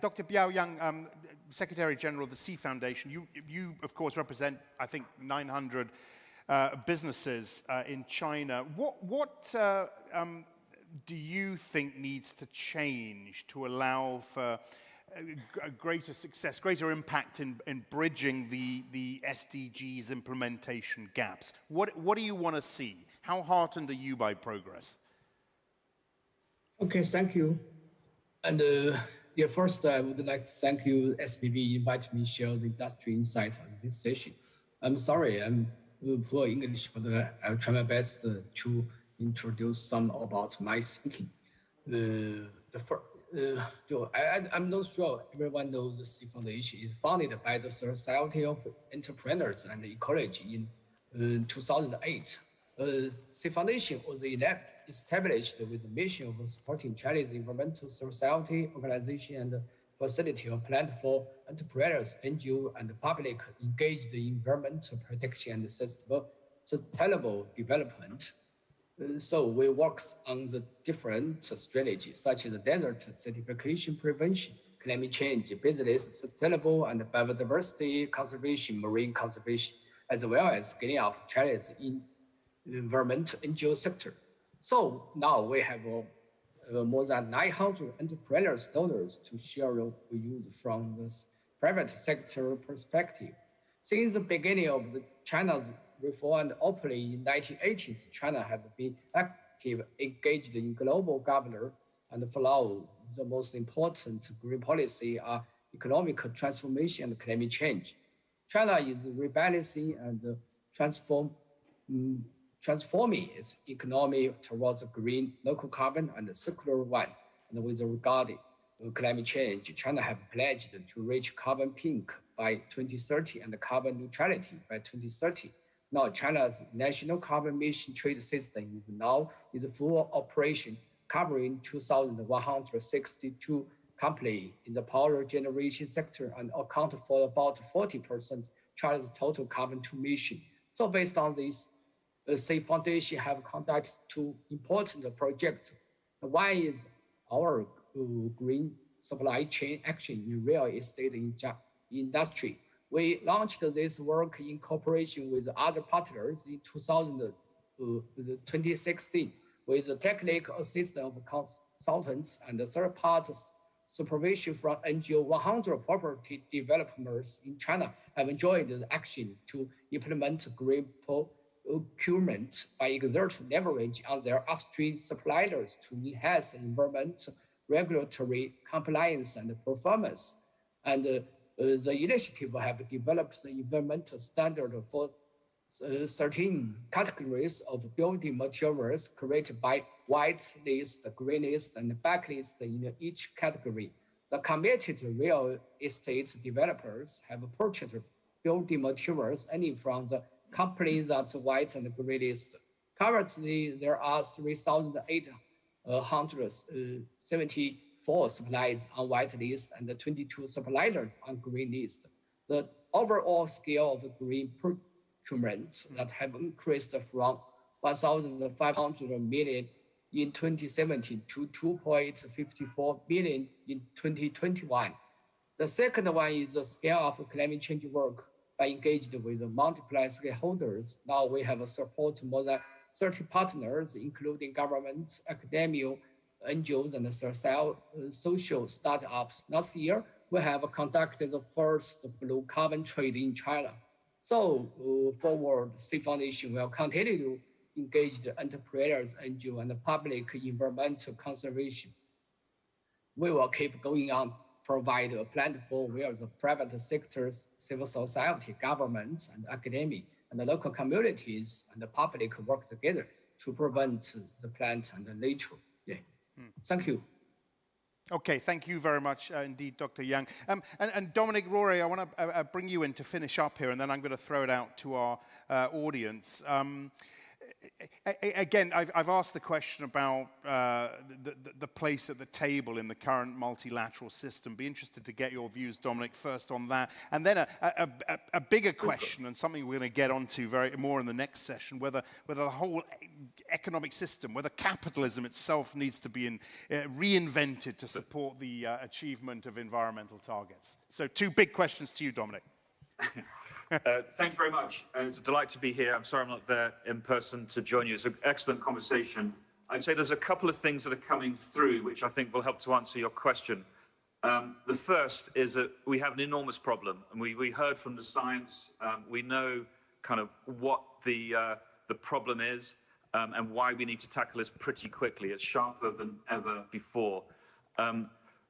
Dr. Biao Yang, Secretary General of the Sea Foundation, you of course represent, I think, 900 businesses in China. What do you think needs to change to allow for a greater success, greater impact in bridging the SDGs implementation gaps? What do you want to see? How heartened are you by progress? Okay, thank you. And yeah, first I would like to thank you, SPB, inviting me to share the industry insight on this session. I'm sorry, I'm poor English, but I'll try my best to introduce some about my thinking. I'm not sure everyone knows the Sea Foundation is founded by the Society of Entrepreneurs and Ecology in 2008. Sea Foundation was established with the mission of supporting Chinese environmental society organization and facility a plan for entrepreneurs, NGO, and the public engaged in environmental protection and sustainable development. So we work on the different strategies such as desert certification prevention, climate change, business, sustainable and biodiversity conservation, marine conservation, as well as scaling up China's environmental NGO sector. So now we have more than 900 entrepreneurs donors to share views from the private sector perspective. Since the beginning of China's reform and opening in the 1980s, China has been active, engaged in global governance and follow the most important green policy are economic transformation and climate change. China is rebalancing and transforming its economy towards a green, local carbon, and circular one. And with regard to climate change, China has pledged to reach carbon pink by 2030 and carbon neutrality by 2030. Now, China's national carbon emission trade system is now in full operation, covering 2,162 companies in the power generation sector and account for about 40% China's total carbon emission. So based on this, the Sea Foundation have conducted two important projects. One is our green supply chain action in real estate industry. We launched this work in cooperation with other partners in 2016 with the technical assistance of consultants and third-party supervision from NGO. 100 property developers in China have joined the action to implement green procurement by exerting leverage on their upstream suppliers to enhance environmental regulatory compliance and performance. And the initiative have developed the environmental standard for 13 categories of building materials created by white list, green list, and black list in each category. The committed real estate developers have purchased building materials only from the companies that's white and green list. Currently, there are 3,874 suppliers on white list and 22 suppliers on green list. The overall scale of green procurement that have increased from 1,500 million in 2017 to 2.54 billion in 2021. The second one is the scale of climate change work by engaged with multiple stakeholders. Now we have support more than 30 partners, including government, academia, NGOs, and social startups. Last year, we have conducted the first blue carbon trade in China. So forward, Sea Foundation will continue to engage the entrepreneurs, NGO, and the public environmental conservation. we will keep going on, provide a platform where the private sectors, civil society, governments, and academia, and the local communities and the public work together to prevent the plant and the nature. Yeah. Thank you. Okay, thank you very much indeed, Dr. Yang. And Dominic, Rory, I want to bring you in to finish up here, and then I'm going to throw it out to our audience. Again, I've asked the question about the place at the table in the current multilateral system. Be interested to get your views, Dominic, first on that. And then a bigger question, and something we're going to get onto more in the next session, whether the whole economic system, whether capitalism itself needs to be reinvented to support the achievement of environmental targets. So 2 big questions to you, Dominic. Thank you very much. It's a delight to be here. I'm sorry I'm not there in person to join you. It's an excellent conversation. I'd say there's a couple of things that are coming through which I think will help to answer your question. The first is that we have an enormous problem, and we heard from the science. We know kind of what the problem is and why we need to tackle this pretty quickly. It's sharper than ever before.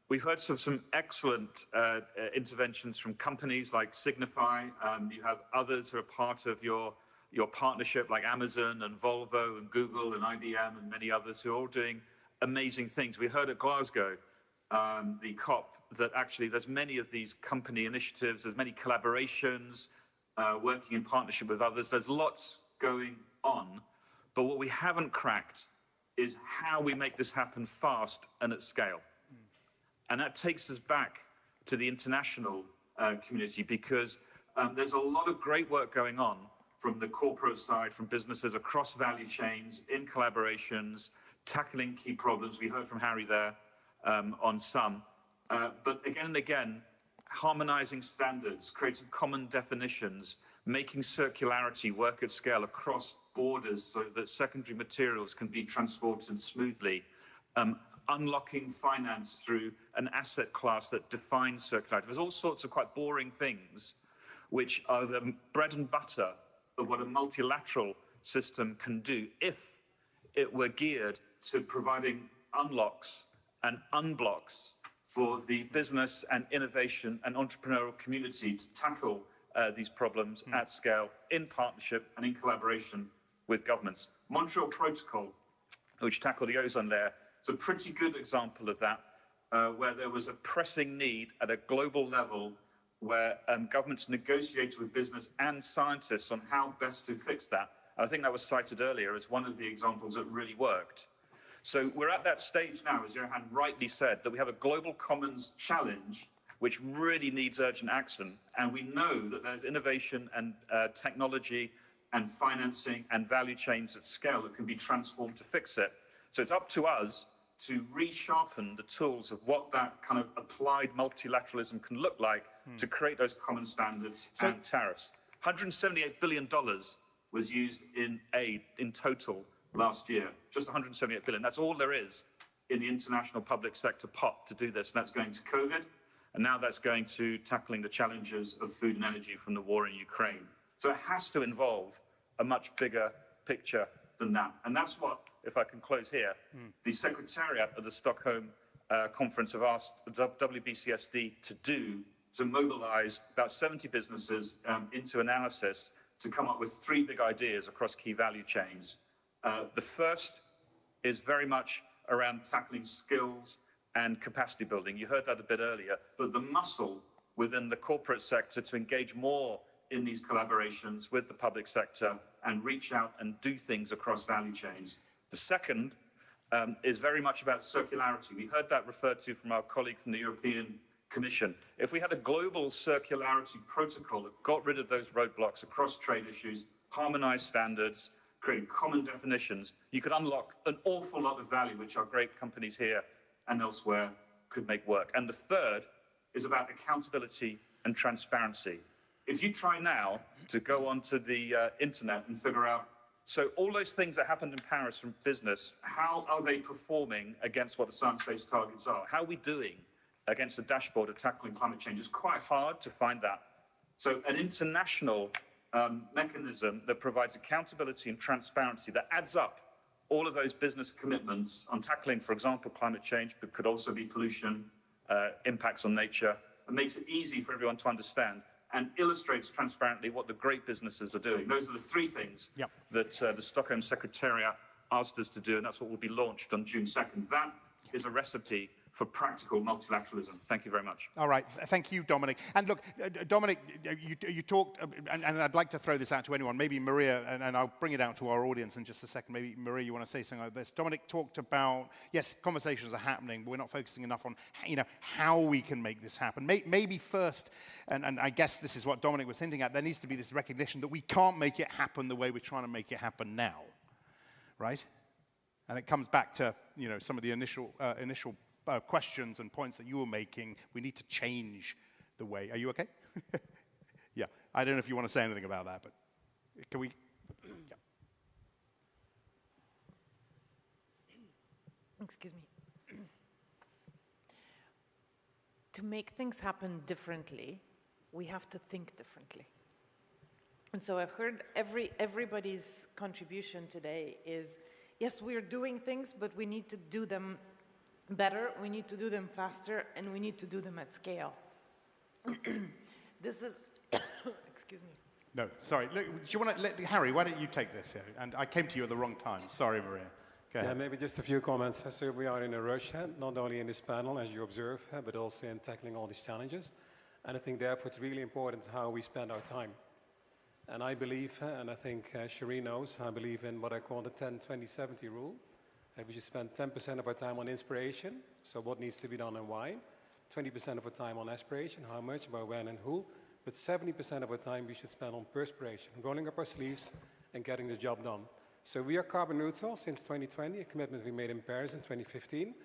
We've heard some excellent interventions from companies like Signify. You have others who are part of your partnership like Amazon and Volvo and Google and IBM and many others who are all doing amazing things. We heard at Glasgow, the COP, that actually there's many of these company initiatives, there's many collaborations, working in partnership with others. There's lots going on, but what we haven't cracked is how we make this happen fast and at scale. And that takes us back to the international community, because there's a lot of great work going on from the corporate side, from businesses across value chains, in collaborations, tackling key problems. We heard from Harry there on some. But again and again, harmonizing standards, creating common definitions, making circularity work at scale across borders so that secondary materials can be transported smoothly. Unlocking finance through an asset class that defines circularity. There's all sorts of quite boring things which are the bread and butter of what a multilateral system can do if it were geared to providing unlocks and unblocks for the business and innovation and entrepreneurial community to tackle these problems at scale in partnership and in collaboration with governments. Montreal Protocol, which tackled the ozone layer, it's a pretty good example of that, where there was a pressing need at a global level where governments negotiated with business and scientists on how best to fix that. And I think that was cited earlier as one of the examples that really worked. So we're at that stage now, as Johan rightly said, that we have a global commons challenge which really needs urgent action. And we know that there's innovation and technology and financing and value chains at scale that can be transformed to fix it. So it's up to us to resharpen the tools of what that kind of applied multilateralism can look like to create those common standards and tariffs. $178 billion was used in aid in total last year, just $178 billion. That's all there is in the international public sector pot to do this. And that's going to COVID, and now that's going to tackling the challenges of food and energy from the war in Ukraine. So it has to involve a much bigger picture than that. And that's what, if I can close here, the Secretariat of the Stockholm Conference have asked the WBCSD to do, to mobilize about 70 businesses into analysis to come up with 3 big ideas across key value chains. The first is very much around tackling skills and capacity building. You heard that a bit earlier, but the muscle within the corporate sector to engage more in these collaborations with the public sector and reach out and do things across value chains. The second is very much about circularity. We heard that referred to from our colleague from the European Commission. If we had a global circularity protocol that got rid of those roadblocks across trade issues, harmonized standards, creating common definitions, you could unlock an awful lot of value, which our great companies here and elsewhere could make work. And the third is about accountability and transparency. If you try now to go onto the internet and figure out, so all those things that happened in Paris from business, how are they performing against what the science-based targets are? How are we doing against the dashboard of tackling climate change? It's quite hard to find that. So an international mechanism that provides accountability and transparency that adds up all of those business commitments on tackling, for example, climate change, but could also be pollution, impacts on nature, and makes it easy for everyone to understand and illustrates transparently what the great businesses are doing. Those are the three things that the Stockholm Secretariat asked us to do, and that's what will be launched on June 2nd. That is a recipe for practical multilateralism. Thank you very much. All right, thank you, Dominic. And look, Dominic, you talked, and I'd like to throw this out to anyone, maybe Maria, and I'll bring it out to our audience in just a second. Maybe, Maria, you want to say something like this. Dominic talked about, yes, conversations are happening, but we're not focusing enough on, how we can make this happen. Maybe first, and I guess this is what Dominic was hinting at, there needs to be this recognition that we can't make it happen the way we're trying to make it happen now, right? And it comes back to, some of the initial questions and points that you were making. We need to change the way. Are you okay? Yeah. I don't know if you want to say anything about that, but can we? Yeah. Excuse me. To make things happen differently, we have to think differently. And so I've heard everybody's contribution today is, yes, we're doing things, but we need to do them better, we need to do them faster, and we need to do them at scale. This is, excuse me. No, sorry. Look, do you want to let Harry? Why don't you take this here? And I came to you at the wrong time. Sorry, Maria. Go ahead. Yeah, maybe just a few comments. So we are in a rush, not only in this panel, as you observe, but also in tackling all these challenges. And I think therefore it's really important how we spend our time. And I believe, and I think Shireen knows, I believe in what I call the 10-20-70 rule. We should spend 10% of our time on inspiration, so what needs to be done and why. 20% of our time on aspiration, how much, by when and who. But 70% of our time we should spend on perspiration, rolling up our sleeves and getting the job done. So we are carbon neutral since 2020, a commitment we made in Paris in 2015.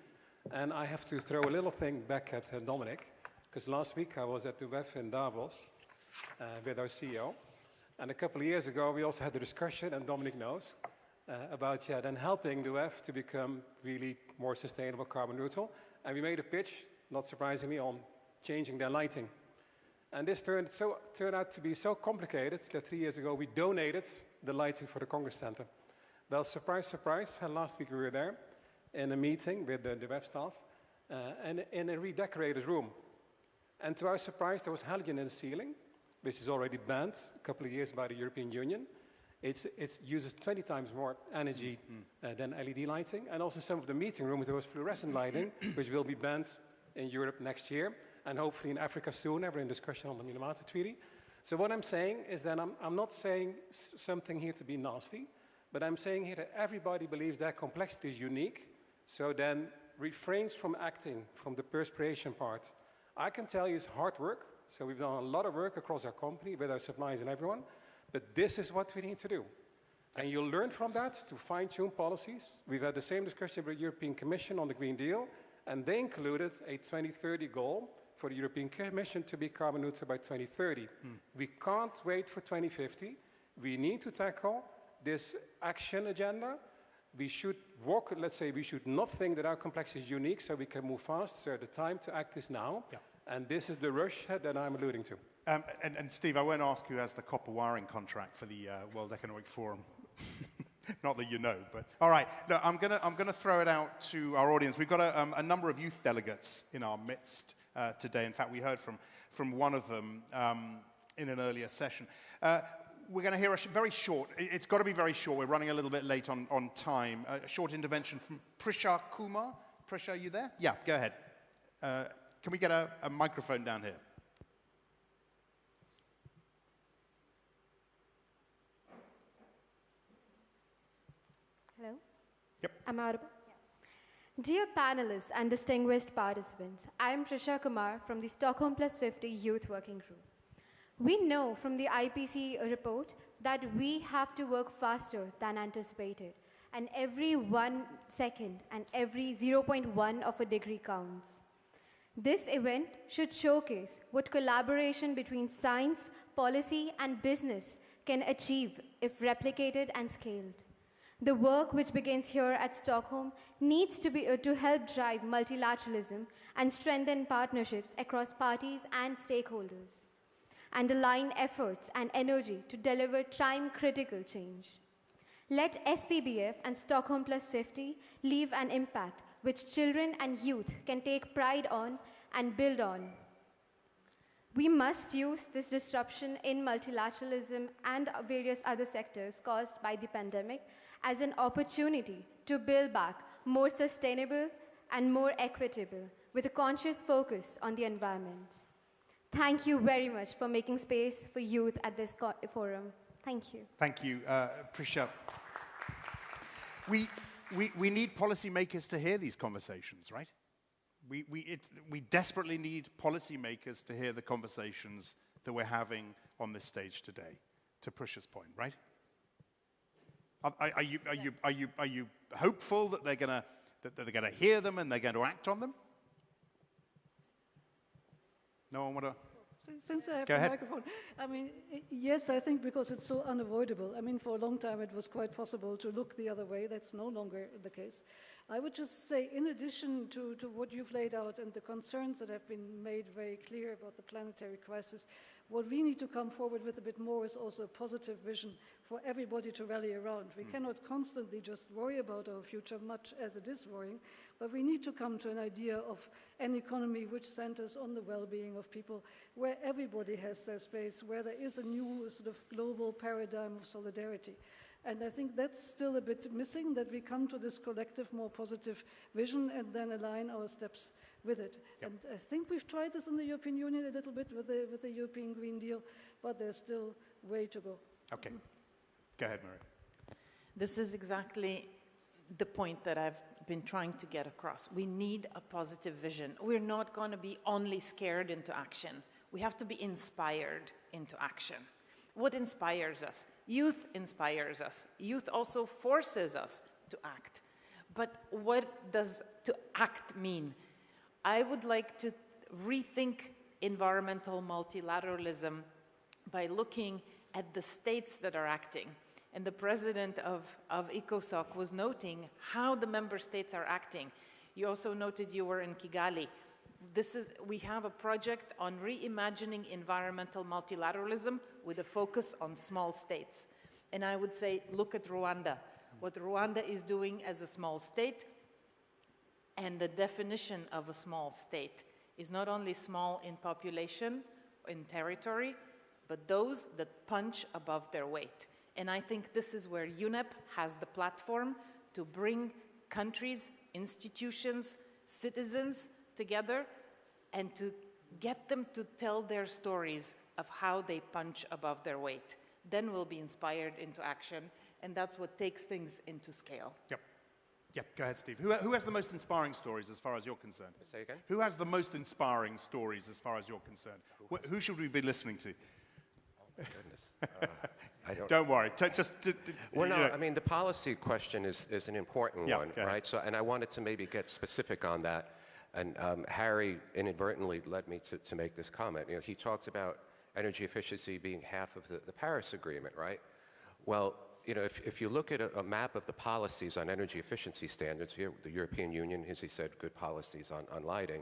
And I have to throw a little thing back at Dominic, because last week I was at the WEF in Davos with our CEO. And a couple of years ago we also had a discussion, and Dominic knows, about then helping the WEF to become really more sustainable, carbon neutral. And we made a pitch, not surprisingly, on changing their lighting. And this turned out to be so complicated that 3 years ago we donated the lighting for the Congress Center. Well, surprise, surprise, last week we were there in a meeting with the WEF staff and in a redecorated room. And to our surprise, there was halogen in the ceiling, which is already banned a couple of years by the European Union. It uses 20 times more energy than LED lighting. And also some of the meeting rooms, there was fluorescent lighting, which will be banned in Europe next year, and hopefully in Africa soon. We're in discussion on the Minamata Treaty. So what I'm saying is that I'm not saying something here to be nasty, but I'm saying here that everybody believes that complexity is unique, so then refrains from acting from the perspiration part. I can tell you it's hard work. So we've done a lot of work across our company with our suppliers and everyone. But this is what we need to do. And you'll learn from that to fine-tune policies. We've had the same discussion with the European Commission on the Green Deal, and they included a 2030 goal for the European Commission to be carbon neutral by 2030. We can't wait for 2050. We need to tackle this action agenda. We should walk, let's say, we should not think that our complexity is unique so we can move fast. So the time to act is now. Yeah. And this is the rush that I'm alluding to. And Steve, I won't ask who has the copper wiring contract for the World Economic Forum. Not that you know, but all right. No, I'm gonna throw it out to our audience. We've got a number of youth delegates in our midst today. In fact, we heard from one of them in an earlier session. We're going to hear a very short. It's got to be very short. We're running a little bit late on time. A short intervention from Prisha Kumar. Prisha, are you there? Yeah, go ahead. Can we get a microphone down here? Hello? Yep. I'm audible? Yeah. Dear panelists and distinguished participants, I am Prisha Kumar from the Stockholm Plus 50 Youth Working Group. We know from the IPC report that we have to work faster than anticipated, and every 1 second and every 0.1 of a degree counts. This event should showcase what collaboration between science, policy, and business can achieve if replicated and scaled. The work which begins here at Stockholm needs to be to help drive multilateralism and strengthen partnerships across parties and stakeholders, and align efforts and energy to deliver time-critical change. Let SPBF and Stockholm Plus 50 leave an impact which children and youth can take pride on and build on. We must use this disruption in multilateralism and various other sectors caused by the pandemic as an opportunity to build back more sustainable and more equitable with a conscious focus on the environment. Thank you very much for making space for youth at this forum. Thank you. Thank you, Prisha. We need policymakers to hear these conversations, right? We desperately need policymakers to hear the conversations that we're having on this stage today, to Prisha's point, right? Are you hopeful that they're gonna hear them and they're going to act on them? No one want to? Since I have the microphone, I mean, yes, I think because it's so unavoidable. I mean, for a long time it was quite possible to look the other way. That's no longer the case. I would just say, in addition to what you've laid out and the concerns that have been made very clear about the planetary crisis, what we need to come forward with a bit more is also a positive vision for everybody to rally around. We cannot constantly just worry about our future, much as it is worrying, but we need to come to an idea of an economy which centers on the well-being of people, where everybody has their space, where there is a new sort of global paradigm of solidarity. And I think that's still a bit missing, that we come to this collective, more positive vision and then align our steps with it. Yep. And I think we've tried this in the European Union a little bit with the European Green Deal, but there's still way to go. Okay. Go ahead, Maria. This is exactly the point that I've been trying to get across. We need a positive vision. We're not going to be only scared into action. We have to be inspired into action. What inspires us? Youth inspires us. Youth also forces us to act. But what does to act mean? I would like to rethink environmental multilateralism by looking at the states that are acting. And the president of ECOSOC was noting how the member states are acting. You also noted you were in Kigali. We have a project on reimagining environmental multilateralism with a focus on small states. And I would say, look at Rwanda. What Rwanda is doing as a small state, and the definition of a small state is not only small in population, in territory, but those that punch above their weight. And I think this is where UNEP has the platform to bring countries, institutions, citizens together and to get them to tell their stories of how they punch above their weight. Then we'll be inspired into action, and that's what takes things into scale. Yep. Yep, go ahead, Steve. Who has the most inspiring stories as far as you're concerned? Say again? Who has the most inspiring stories as far as you're concerned? Who should we be listening to? Oh, my goodness. I don't worry. Well, no, I mean, the policy question is an important one, right? So, and I wanted to maybe get specific on that. And Harry inadvertently led me to make this comment. You know, he talked about energy efficiency being half of the Paris Agreement, right? Well, you know, if you look at a map of the policies on energy efficiency standards here, the European Union, as he said, good policies on lighting.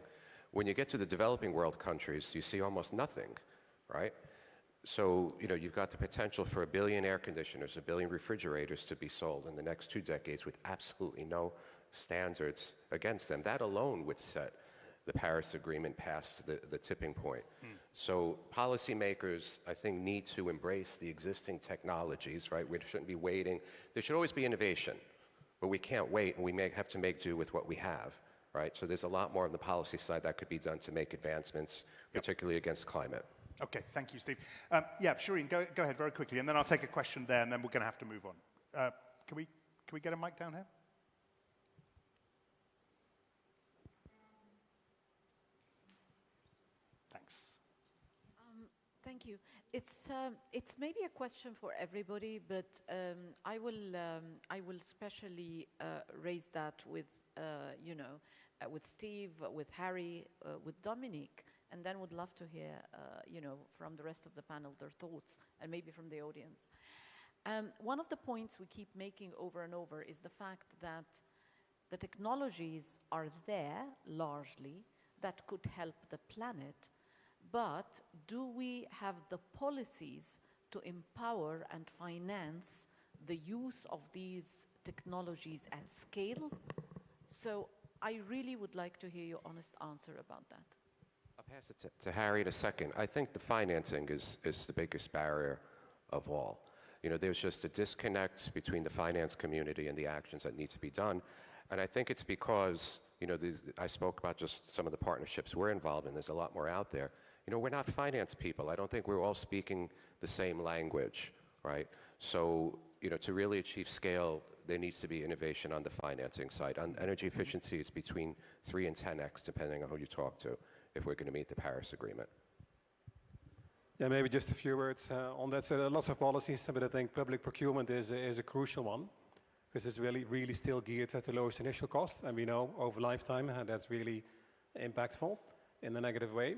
When you get to the developing world countries, you see almost nothing, right? So, you know, you've got the potential for 1 billion air conditioners, 1 billion refrigerators to be sold in the next 2 decades with absolutely no standards against them. That alone would set the Paris Agreement past the tipping point. So policymakers, I think, need to embrace the existing technologies, right? We shouldn't be waiting. There should always be innovation, but we can't wait, and we may have to make do with what we have, right? So there's a lot more on the policy side that could be done to make advancements, particularly against climate. Okay, thank you, Steve. Yeah, Shireen, go ahead very quickly, and then I'll take a question there, and then we're going to have to move on. Can we get a mic down here? Thanks. Thank you. It's maybe a question for everybody, but I will specially raise that with with Steve, with Harry, with Dominique, and then would love to hear from the rest of the panel their thoughts, and maybe from the audience. One of the points we keep making over and over is the fact that the technologies are there largely that could help the planet. But do we have the policies to empower and finance the use of these technologies at scale. So I really would like to hear your honest answer about that. I'll pass it to Harry in a second. I think the financing is the biggest barrier of all. You know, there's just a disconnect between the finance community and the actions that need to be done. And I think it's because, you know, I spoke about just some of the partnerships we're involved in. There's a lot more out there. You know, we're not finance people. I don't think we're all speaking the same language, right? So, you know, to really achieve scale, there needs to be innovation on the financing side. On energy efficiency, it's between 3 and 10x, depending on who you talk to, if we're going to meet the Paris Agreement. Yeah, maybe just a few words on that. So there are lots of policies, but I think public procurement is a crucial one, because it's really still geared at the lowest initial cost. And we know over lifetime that's really impactful in a negative way.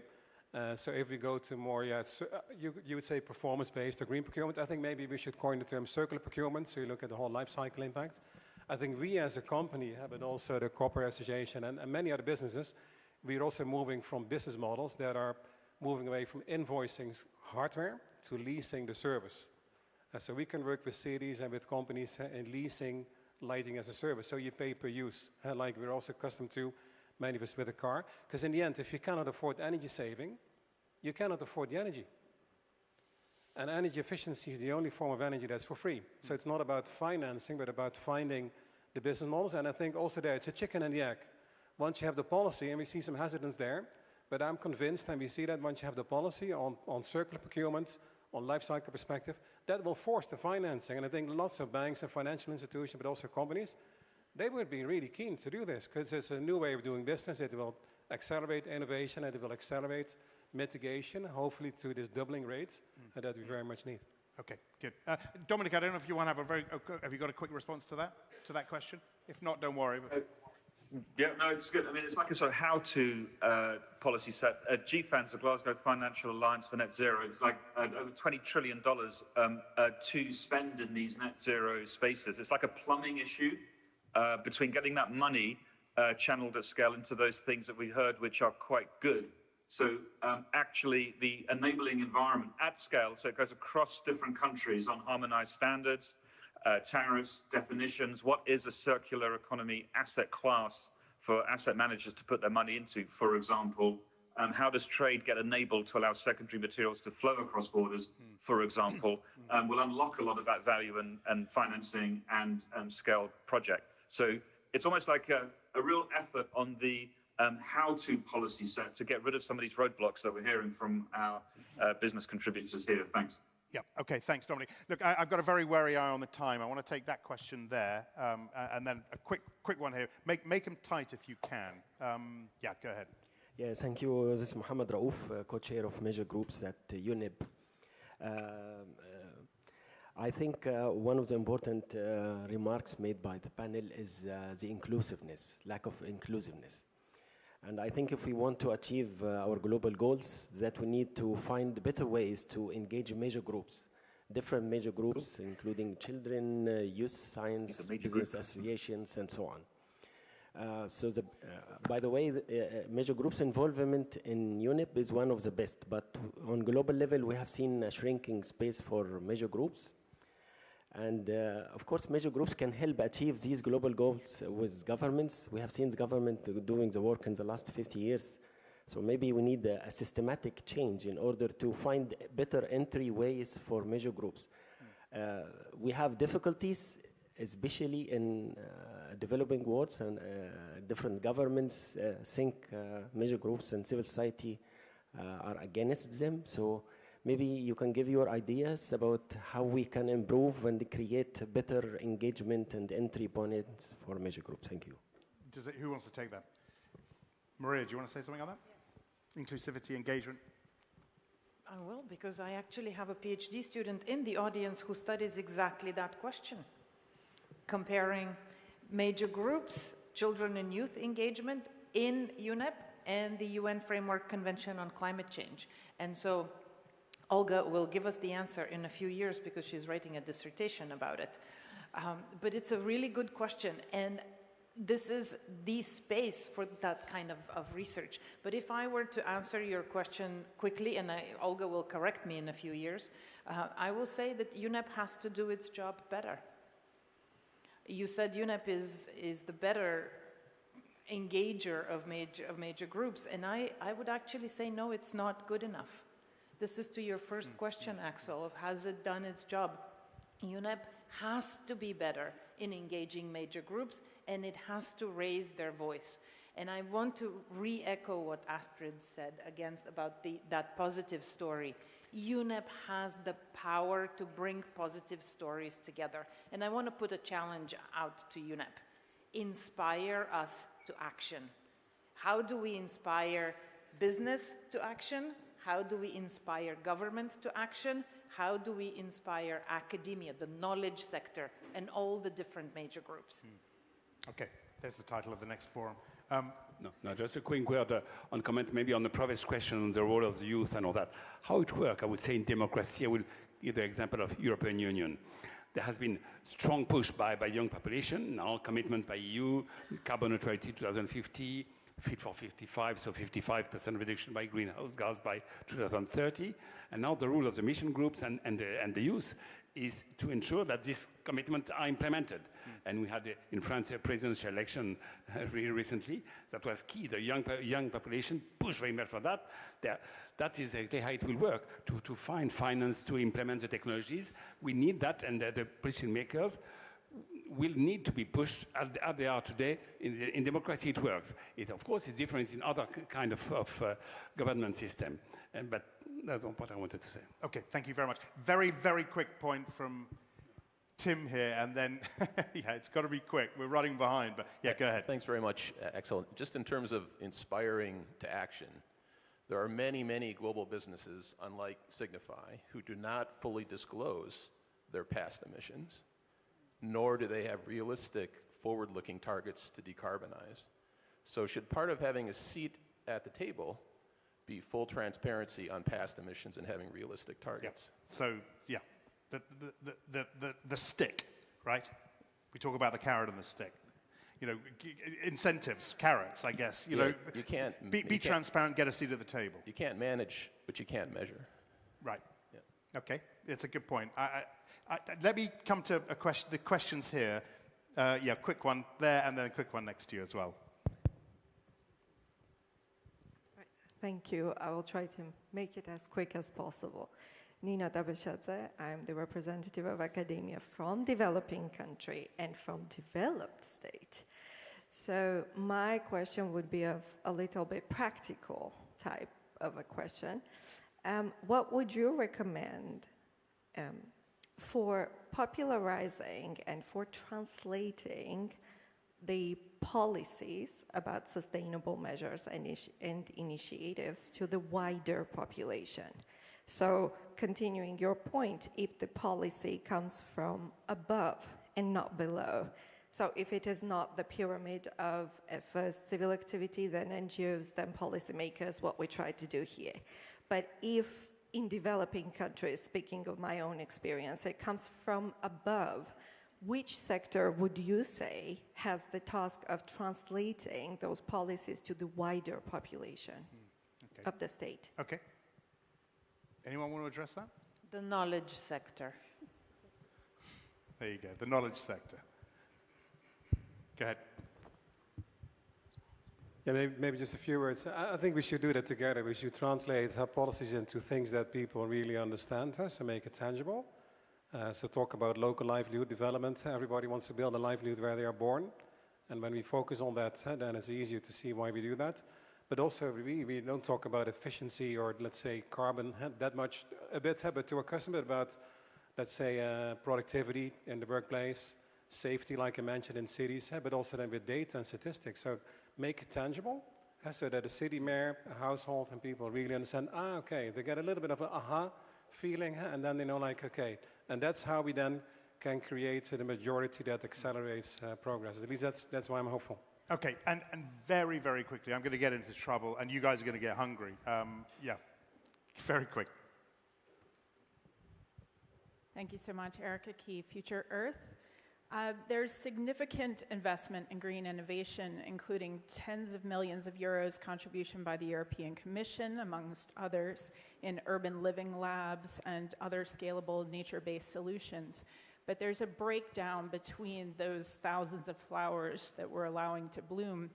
So if we go to more, you would say performance-based or green procurement. I think maybe we should coin the term circular procurement, so you look at the whole life cycle impact. I think we as a company, but also the Corporate Association and many other businesses, we're also moving from business models that are moving away from invoicing hardware to leasing the service. So we can work with cities and with companies in leasing lighting as a service. So you pay per use, like we're also accustomed to, many of us with a car. Because in the end, if you cannot afford energy saving, you cannot afford the energy. And energy efficiency is the only form of energy that's for free. So it's not about financing, but about finding the business models. And I think also there, it's a chicken and the egg. Once you have the policy, and we see some hesitance there, but I'm convinced, and we see that once you have the policy on circular procurement, on life cycle perspective, that will force the financing. And I think lots of banks and financial institutions, but also companies, they would be really keen to do this, because it's a new way of doing business. It will accelerate innovation, and it will accelerate mitigation, hopefully to this doubling rates that we very much need. Okay, good. Dominic, I don't know if you want to have have you got a quick response to that question? If not, don't worry. Yeah, no, it's good. I mean, it's like a sort of how-to policy set. GFANZ, the Glasgow Financial Alliance for Net Zero, it's like over $20 trillion to spend in these net zero spaces. It's like a plumbing issue between getting that money channeled at scale into those things that we heard, which are quite good. So actually the enabling environment at scale, so it goes across different countries on harmonized standards, tariffs, definitions, what is a circular economy asset class for asset managers to put their money into, for example. How does trade get enabled to allow secondary materials to flow across borders, for example, will unlock a lot of that value and financing and scale project. So it's almost like a real effort on the how-to policy set to get rid of some of these roadblocks that we're hearing from our business contributors here. Thanks. Yeah, okay, thanks, Dominic. Look, I've got a very wary eye on the time. I want to take that question there, and then a quick one here. Make them tight if you can. Yeah, go ahead. Yeah, thank you. This is Mohammed Raouf, co-chair of major groups at UNEP. I think one of the important remarks made by the panel is the inclusiveness, lack of inclusiveness. And I think if we want to achieve our global goals, that we need to find better ways to engage major groups, different major groups, including children, youth science, business associations, and so on. By the way, major groups' involvement in UNEP is one of the best, but on global level, we have seen a shrinking space for major groups. And of course, major groups can help achieve these global goals with governments. We have seen the government doing the work in the last 50 years. So maybe we need a systematic change in order to find better entry ways for major groups. We have difficulties, especially in developing worlds, and different governments think major groups and civil society are against them. So maybe you can give your ideas about how we can improve and create better engagement and entry points for major groups. Thank you. Who wants to take that? Maria, do you want to say something on that? Yes. Inclusivity, engagement. I will, because I actually have a PhD student in the audience who studies exactly that question, comparing major groups, children and youth engagement in UNEP and the UN Framework Convention on Climate Change. And so Olga will give us the answer in a few years because she's writing a dissertation about it. But it's a really good question, and this is the space for that kind of research. But if I were to answer your question quickly, and Olga will correct me in a few years, I will say that UNEP has to do its job better. You said UNEP is the better engager of major groups, and I would actually say no, it's not good enough. This is to your first question, Axel, of has it done its job? UNEP has to be better in engaging major groups, and it has to raise their voice. And I want to re-echo what Astrid said about that positive story. UNEP has the power to bring positive stories together. And I want to put a challenge out to UNEP. Inspire us to action. How do we inspire business to action? How do we inspire government to action? How do we inspire academia, the knowledge sector, and all the different major groups? Okay, there's the title of the next forum. No, just a quick word on comment maybe on the previous question on the role of the youth and all that. How it works, I would say in democracy, I will give the example of European Union. There has been strong push by young population, now commitments by EU, carbon neutrality 2050, Fit for 55, so 55% reduction by greenhouse gas by 2030. And now the role of the mission groups and the youth is to ensure that these commitments are implemented. And we had in France a presidential election really recently. That was key. The young population pushed very much for that. That is exactly how it will work, to find finance to implement the technologies. We need that, and the policy makers will need to be pushed as they are today. In democracy, it works. It, of course, is different in other kind of government system. But that's what I wanted to say. Okay, thank you very much. Very, very quick point from Tim here, and then, yeah, it's got to be quick. We're running behind, but yeah, go ahead. Thanks very much. Excellent. Just in terms of inspiring to action, there are many, many global businesses, unlike Signify, who do not fully disclose their past emissions, nor do they have realistic forward-looking targets to decarbonize. So should part of having a seat at the table be full transparency on past emissions and having realistic targets? Yeah. So, yeah, the stick, right? We talk about the carrot and the stick. You know, incentives, carrots, I guess. You know, you can't be transparent, get a seat at the table. You can't manage what you can't measure. Right. Yeah. Okay, it's a good point. Let me come to the questions here. Yeah, quick one there, and then a quick one next to you as well. Thank you. I will try to make it as quick as possible. Nina Dabashadze, I'm the representative of academia from developing country and from developed state. So my question would be of a little bit practical type of a question. What would you recommend for popularizing and for translating the policies about sustainable measures and initiatives to the wider population? So continuing your point, if the policy comes from above and not below, so if it is not the pyramid of at first civil activity, then NGOs, then policymakers, what we try to do here. But if in developing countries, speaking of my own experience, it comes from above, which sector would you say has the task of translating those policies to the wider population of the state? Okay. Anyone want to address that? The knowledge sector. There you go, the knowledge sector. Go ahead. Yeah, maybe just a few words. I think we should do that together. We should translate our policies into things that people really understand, so make it tangible. So talk about local livelihood development. Everybody wants to build a livelihood where they are born. And when we focus on that, then it's easier to see why we do that. But also, we don't talk about efficiency or, let's say, carbon that much, a bit, but to our customer about, let's say, productivity in the workplace, safety, like I mentioned, in cities, but also then with data and statistics. So make it tangible, so that a city mayor, a household, and people really understand, okay, they get a little bit of an aha feeling, and then they know, like, okay, and that's how we then can create the majority that accelerates progress. At least that's why I'm hopeful. Okay, and very, very quickly, I'm going to get into trouble, and you guys are going to get hungry. Yeah, very quick. Thank you so much, Erica Key, Future Earth. There's significant investment in green innovation, including tens of millions of euros contribution by the European Commission, amongst others, in urban living labs and other scalable nature-based solutions. but there's a breakdown between those thousands of flowers that we're allowing to bloom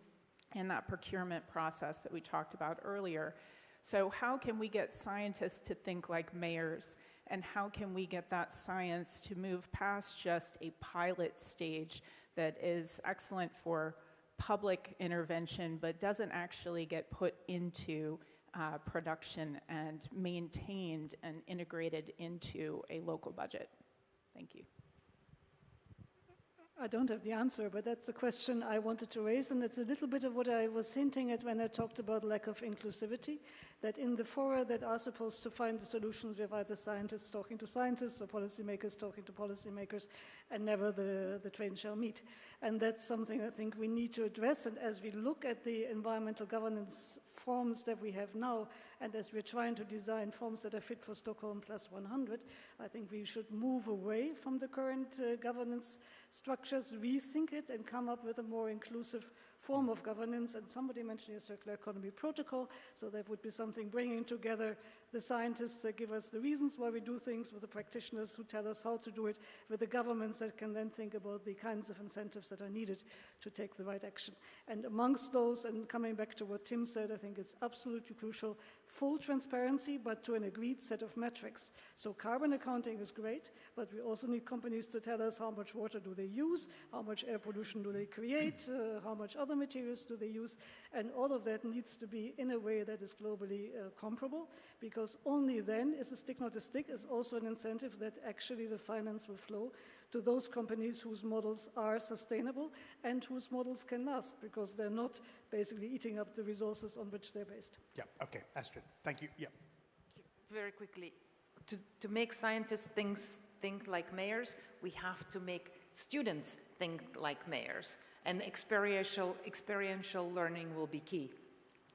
in that procurement process that we talked about earlier. So how can we get scientists to think like mayors? And how can we get that science to move past just a pilot stage that is excellent for public intervention, but doesn't actually get put into production and maintained and integrated into a local budget? Thank you. I don't have the answer, but that's a question I wanted to raise, and it's a little bit of what I was hinting at when I talked about lack of inclusivity, that in the fora that are supposed to find the solutions, we have either scientists talking to scientists or policymakers talking to policymakers, and never the twain shall meet. And that's something I think we need to address, and as we look at the environmental governance forms that we have now, and as we're trying to design forms that are fit for Stockholm plus 100, I think we should move away from the current governance structures, rethink it, and come up with a more inclusive form of governance. And somebody mentioned a circular economy protocol, so that would be something bringing together the scientists that give us the reasons why we do things, with the practitioners who tell us how to do it, with the governments that can then think about the kinds of incentives that are needed to take the right action. And amongst those, and coming back to what Tim said, I think it's absolutely crucial, full transparency, but to an agreed set of metrics. So carbon accounting is great, but we also need companies to tell us how much water do they use, how much air pollution do they create, how much other materials do they use, and all of that needs to be in a way that is globally comparable, because only then is a stick not a stick, is also an incentive that actually the finance will flow to those companies whose models are sustainable and whose models can last, because they're not basically eating up the resources on which they're based. Yeah, okay, Astrid, thank you. Yeah. Very quickly, to make scientists think like mayors, we have to make students think like mayors, and experiential learning will be key.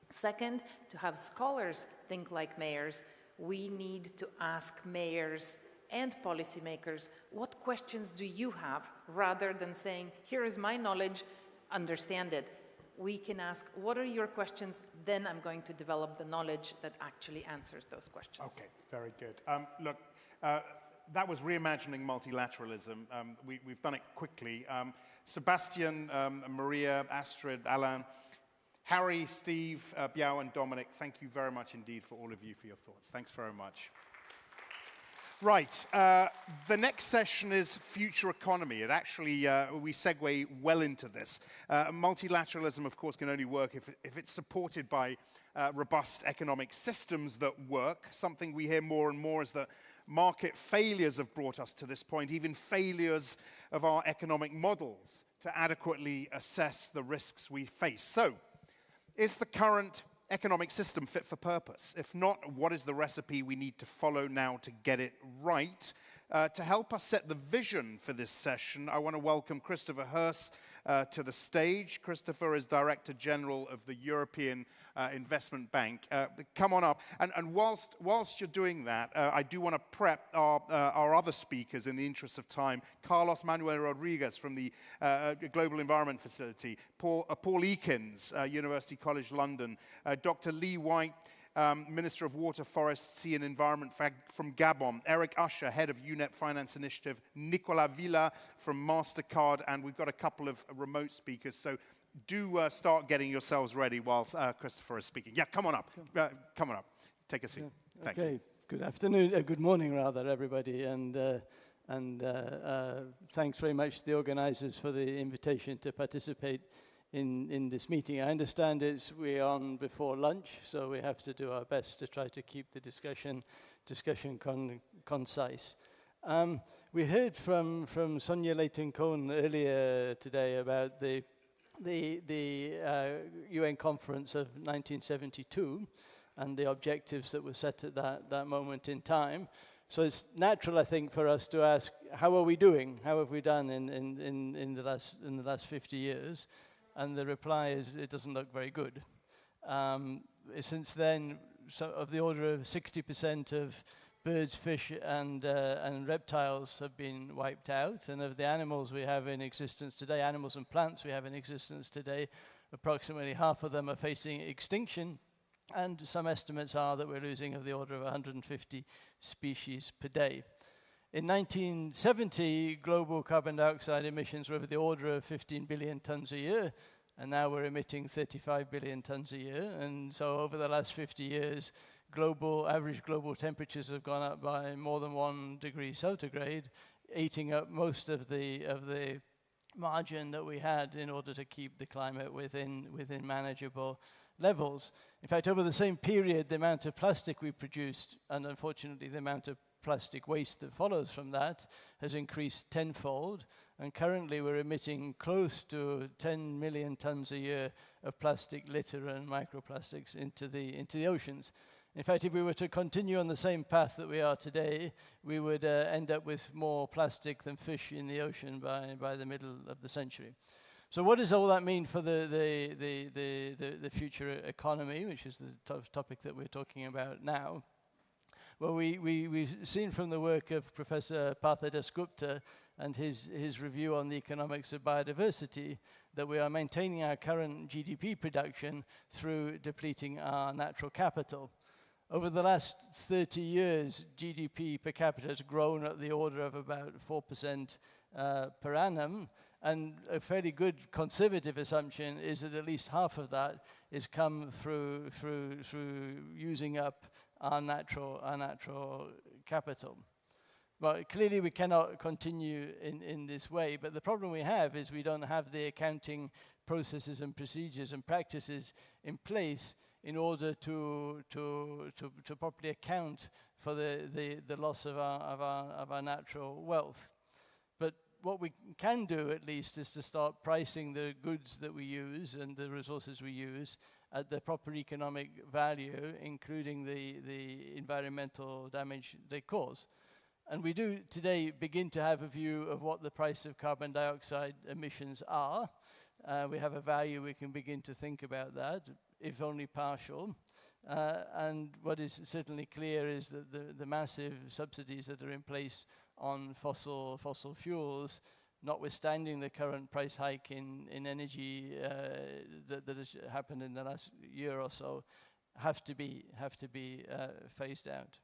Second, to have scholars think like mayors, we need to ask mayors and policymakers, what questions do you have, rather than saying, here is my knowledge, understand it. We can ask, what are your questions? Then I'm going to develop the knowledge that actually answers those questions. Okay, very good. Look, that was Reimagining Multilateralism. We've done it quickly. Sebastian, Maria, Astrid, Alain, Harry, Steve, Biao, and Dominic, thank you very much indeed for all of you for your thoughts. Thanks very much. Right, the next session is future economy. It actually, we segue well into this. Multilateralism, of course, can only work if it's supported by robust economic systems that work. Something we hear more and more is that market failures have brought us to this point, even failures of our economic models to adequately assess the risks we face. So, is the current economic system fit for purpose? If not, what is the recipe we need to follow now to get it right? To help us set the vision for this session, I want to welcome Christopher Hirst to the stage. Christopher is Director General of the European Investment Bank. Come on up. And whilst you're doing that, I do want to prep our other speakers in the interest of time. Carlos Manuel Rodriguez from the Global Environment Facility, Paul Ekins, University College London, Dr. Lee White, Minister of Water, Forest, Sea and Environment from Gabon, Eric Usher, Head of UNEP Finance Initiative, Nicolas Villa from MasterCard, and we've got a couple of remote speakers, so do start getting yourselves ready whilst Christopher is speaking. Yeah, come on up. Come on up. Take a seat. Yeah. Okay, good afternoon, good morning rather, everybody, and thanks very much to the organizers for the invitation to participate in this meeting. I understand we're on before lunch, so we have to do our best to try to keep the discussion concise. We heard from Sonia Layton-Cohn earlier today about the UN conference of 1972 and the objectives that were set at that moment in time. So it's natural, I think, for us to ask, how are we doing? How have we done in the last 50 years? And the reply is, it doesn't look very good. Since then, of the order of 60% of birds, fish, and reptiles have been wiped out. And of the animals we have in existence today, animals and plants we have in existence today, approximately half of them are facing extinction. And some estimates are that we're losing of the order of 150 species per day. In 1970, global carbon dioxide emissions were of the order of 15 billion tons a year, and now we're emitting 35 billion tons a year. And so over the last 50 years, average global temperatures have gone up by more than 1 degree centigrade, eating up most of the margin that we had in order to keep the climate within manageable levels. In fact, over the same period, the amount of plastic we produced, and unfortunately the amount of plastic waste that follows from that, has increased tenfold, and currently we're emitting close to 10 million tons a year of plastic litter and microplastics into the oceans. In fact, if we were to continue on the same path that we are today, we would end up with more plastic than fish in the ocean by the middle of the century. So what does all that mean for the future economy, which is the topic that we're talking about now? Well, we've seen from the work of Professor Partha Dasgupta and his review on the economics of biodiversity that we are maintaining our current GDP production through depleting our natural capital. Over the last 30 years, GDP per capita has grown at the order of about 4% per annum, and a fairly good conservative assumption is that at least half of that is come through using up our natural capital. But clearly we cannot continue in this way, but the problem we have is we don't have the accounting processes and procedures and practices in place in order to properly account for the loss of our natural wealth. But what we can do, at least, is to start pricing the goods that we use and the resources we use at the proper economic value, including the environmental damage they cause. And we do today begin to have a view of what the price of carbon dioxide emissions are. We have a value, we can begin to think about that, if only partial. And what is certainly clear is that the massive subsidies that are in place on fossil fuels, notwithstanding the current price hike in energy that has happened in the last year or so, have to be phased out.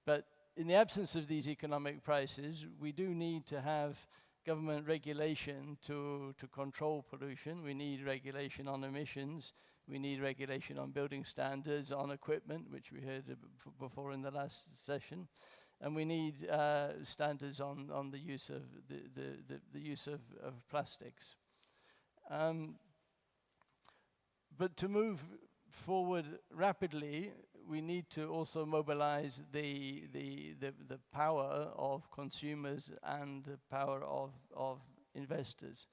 But in the absence of these economic prices, we do need to have government regulation to control pollution. We need regulation on emissions. We need regulation on building standards, on equipment, which we heard before in the last session. And we need standards on the use of the use of plastics. But to move forward rapidly, we need to also mobilize the power of consumers and the power of investors.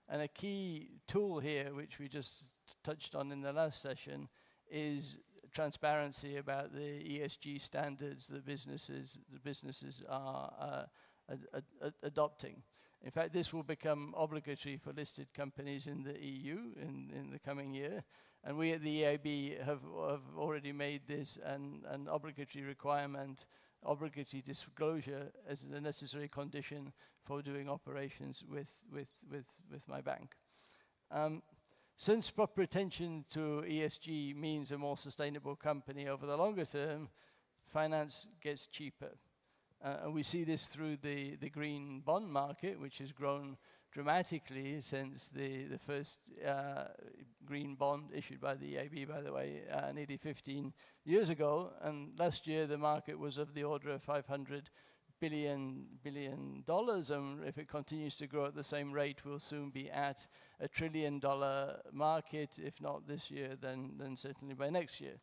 And a key tool here, which we just touched on in the last session, is transparency about the ESG standards the businesses are adopting. In fact, this will become obligatory for listed companies in the EU in the coming year. And we at the EIB have already made this an obligatory requirement, obligatory disclosure as a necessary condition for doing operations with my bank. Since proper attention to ESG means a more sustainable company over the longer term, finance gets cheaper. And we see this through the green bond market, which has grown dramatically since the first green bond issued by the EIB, by the way, nearly 15 years ago. And last year, the market was of the order of $500 billion. And if it continues to grow at the same rate, we'll soon be at $1 trillion market, if not this year, then certainly by next year.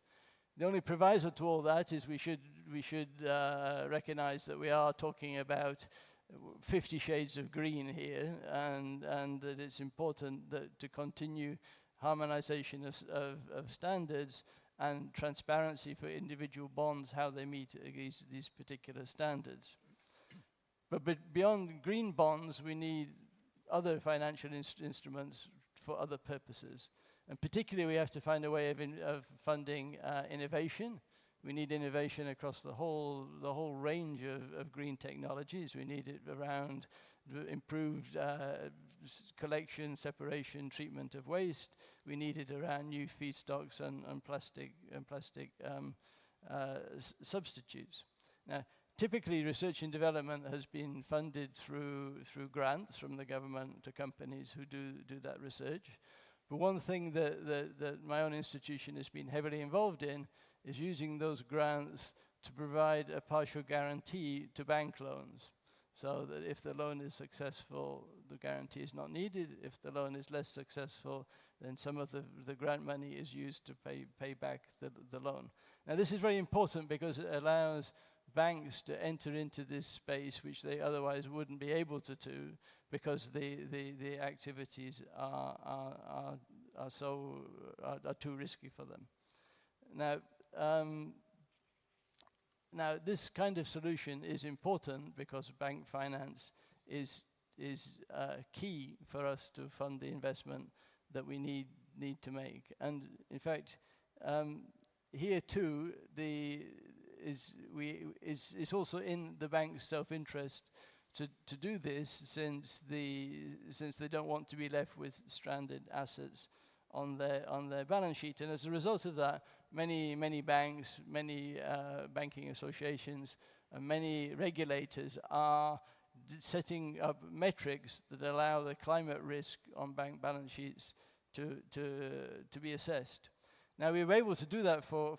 The only proviso to all that is we should recognize that we are talking about 50 shades of green here, and that it's important that to continue harmonization of standards and transparency for individual bonds, how they meet these particular standards. But beyond green bonds, we need other financial instruments for other purposes. And particularly, we have to find a way of funding innovation. We need innovation across the whole range of green technologies. We need it around improved collection, separation, treatment of waste. We need it around new feedstocks and plastic substitutes. Now, typically, research and development has been funded through grants from the government to companies who do that research. But one thing that my own institution has been heavily involved in is using those grants to provide a partial guarantee to bank loans. So that if the loan is successful, the guarantee is not needed. If the loan is less successful, then some of the grant money is used to pay back the loan. Now, this is very important because it allows banks to enter into this space which they otherwise wouldn't be able to do because the activities are too risky for them. Now, this kind of solution is important because bank finance is key for us to fund the investment that we need to make. And in fact, here too, it's also in the bank's self-interest to do this, since they don't want to be left with stranded assets on their balance sheet. And as a result of that, many banks, many banking associations, and many regulators are setting up metrics that allow the climate risk on bank balance sheets to be assessed. Now, we were able to do that for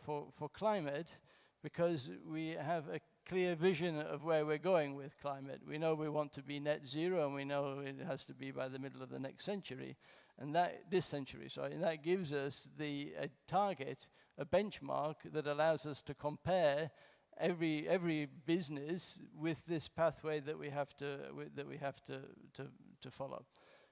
climate because we have a clear vision of where we're going with climate. We know we want to be net zero, and we know it has to be by the middle of the next century, and this century, and that gives us a target, a benchmark that allows us to compare every business with this pathway that we have to follow.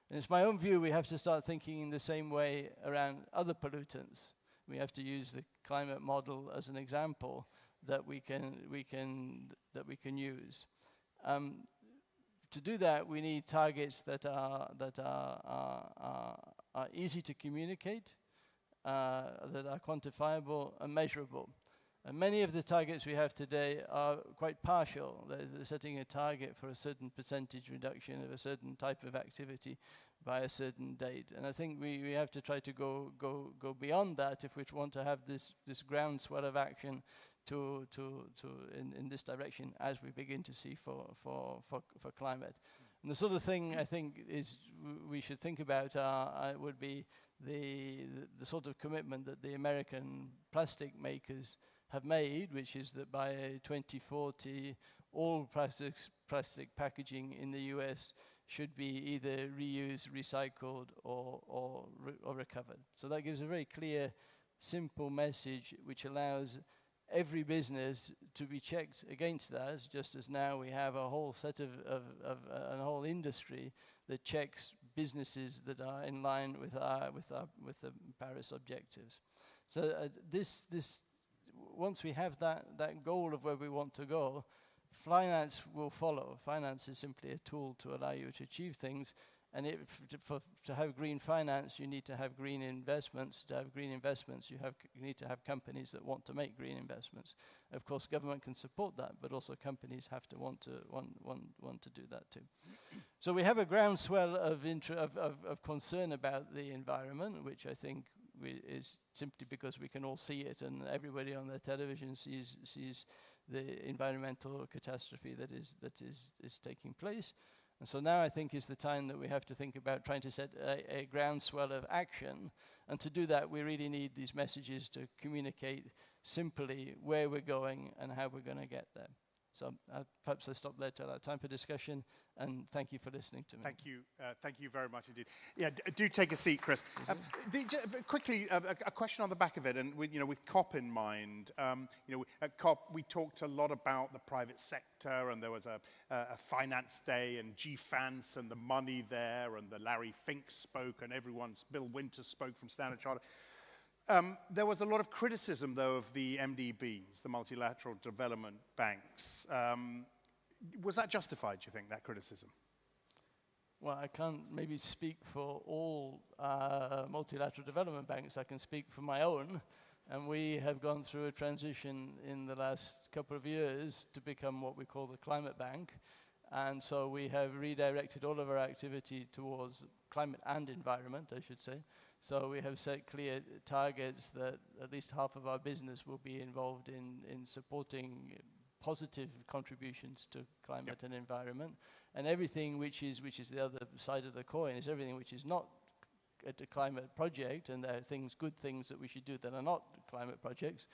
And it's my own view we have to start thinking in the same way around other pollutants. We have to use the climate model as an example that we can use. To do that, we need targets that are easy to communicate, that are quantifiable and measurable. And many of the targets we have today are quite partial. They're setting a target for a certain percentage reduction of a certain type of activity by a certain date. And I think we have to try to go beyond that if we want to have this groundswell of action in this direction, as we begin to see for climate. And the sort of thing I think we should think about would be the sort of commitment that the American plastic makers have made, which is that by 2040, all plastic packaging in the US should be either reused, recycled, or recovered. So that gives a very clear, simple message which allows every business to be checked against that, just as now we have a whole set of a whole industry that checks businesses that are in line with the Paris objectives. So once we have that goal of where we want to go, finance will follow. Finance is simply a tool to allow you to achieve things. And to have green finance, you need to have green investments. To have green investments, you need to have companies that want to make green investments. Of course, government can support that, but also companies have to want to do that too. So we have a groundswell of concern about the environment, which I think is simply because we can all see it, and everybody on their television sees the environmental catastrophe that is taking place. And so now I think is the time that we have to think about trying to set a groundswell of action. And to do that, we really need these messages to communicate simply where we're going and how we're going to get there. So perhaps I stop there till our time for discussion, and thank you for listening to me. Thank you very much indeed. Yeah, do take a seat, Chris. Quickly, a question on the back of it, and with COP in mind. At COP we talked a lot about the private sector, and there was a finance day, and GFANS, and the money there, and the Larry Fink spoke, and Bill Winters spoke from Standard Chartered. There was a lot of criticism, though, of the MDBs, the multilateral development banks. Was that justified, do you think, that criticism? Well, I can't maybe speak for all multilateral development banks. I can speak for my own. And we have gone through a transition in the last couple of years to become what we call the climate bank. And so we have redirected all of our activity towards climate and environment, I should say. So we have set clear targets that at least half of our business will be involved in supporting positive contributions to climate and environment, and everything which is the other side of the coin is everything which is not a climate project, and there are good things that we should do that are not climate projects,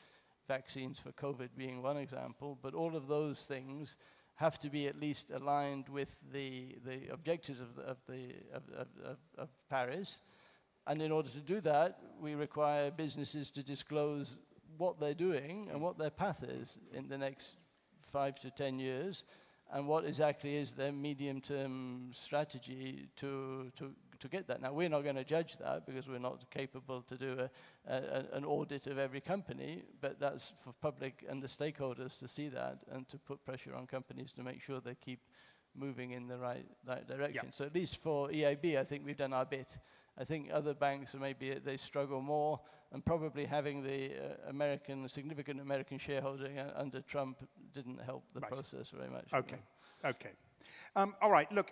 vaccines for COVID being one example, but all of those things have to be at least aligned with the objectives of Paris. And in order to do that, we require businesses to disclose what they're doing and what their path is in the next 5 to 10 years, and what exactly is their medium-term strategy to get that. Now, we're not going to judge that because we're not capable to do an audit of every company, but that's for public and the stakeholders to see that and to put pressure on companies to make sure they keep moving in the right direction. So at least for EIB, I think we've done our bit. I think other banks, maybe they struggle more, and probably having the significant American shareholding under Trump didn't help the process very much. Okay, okay. All right, look,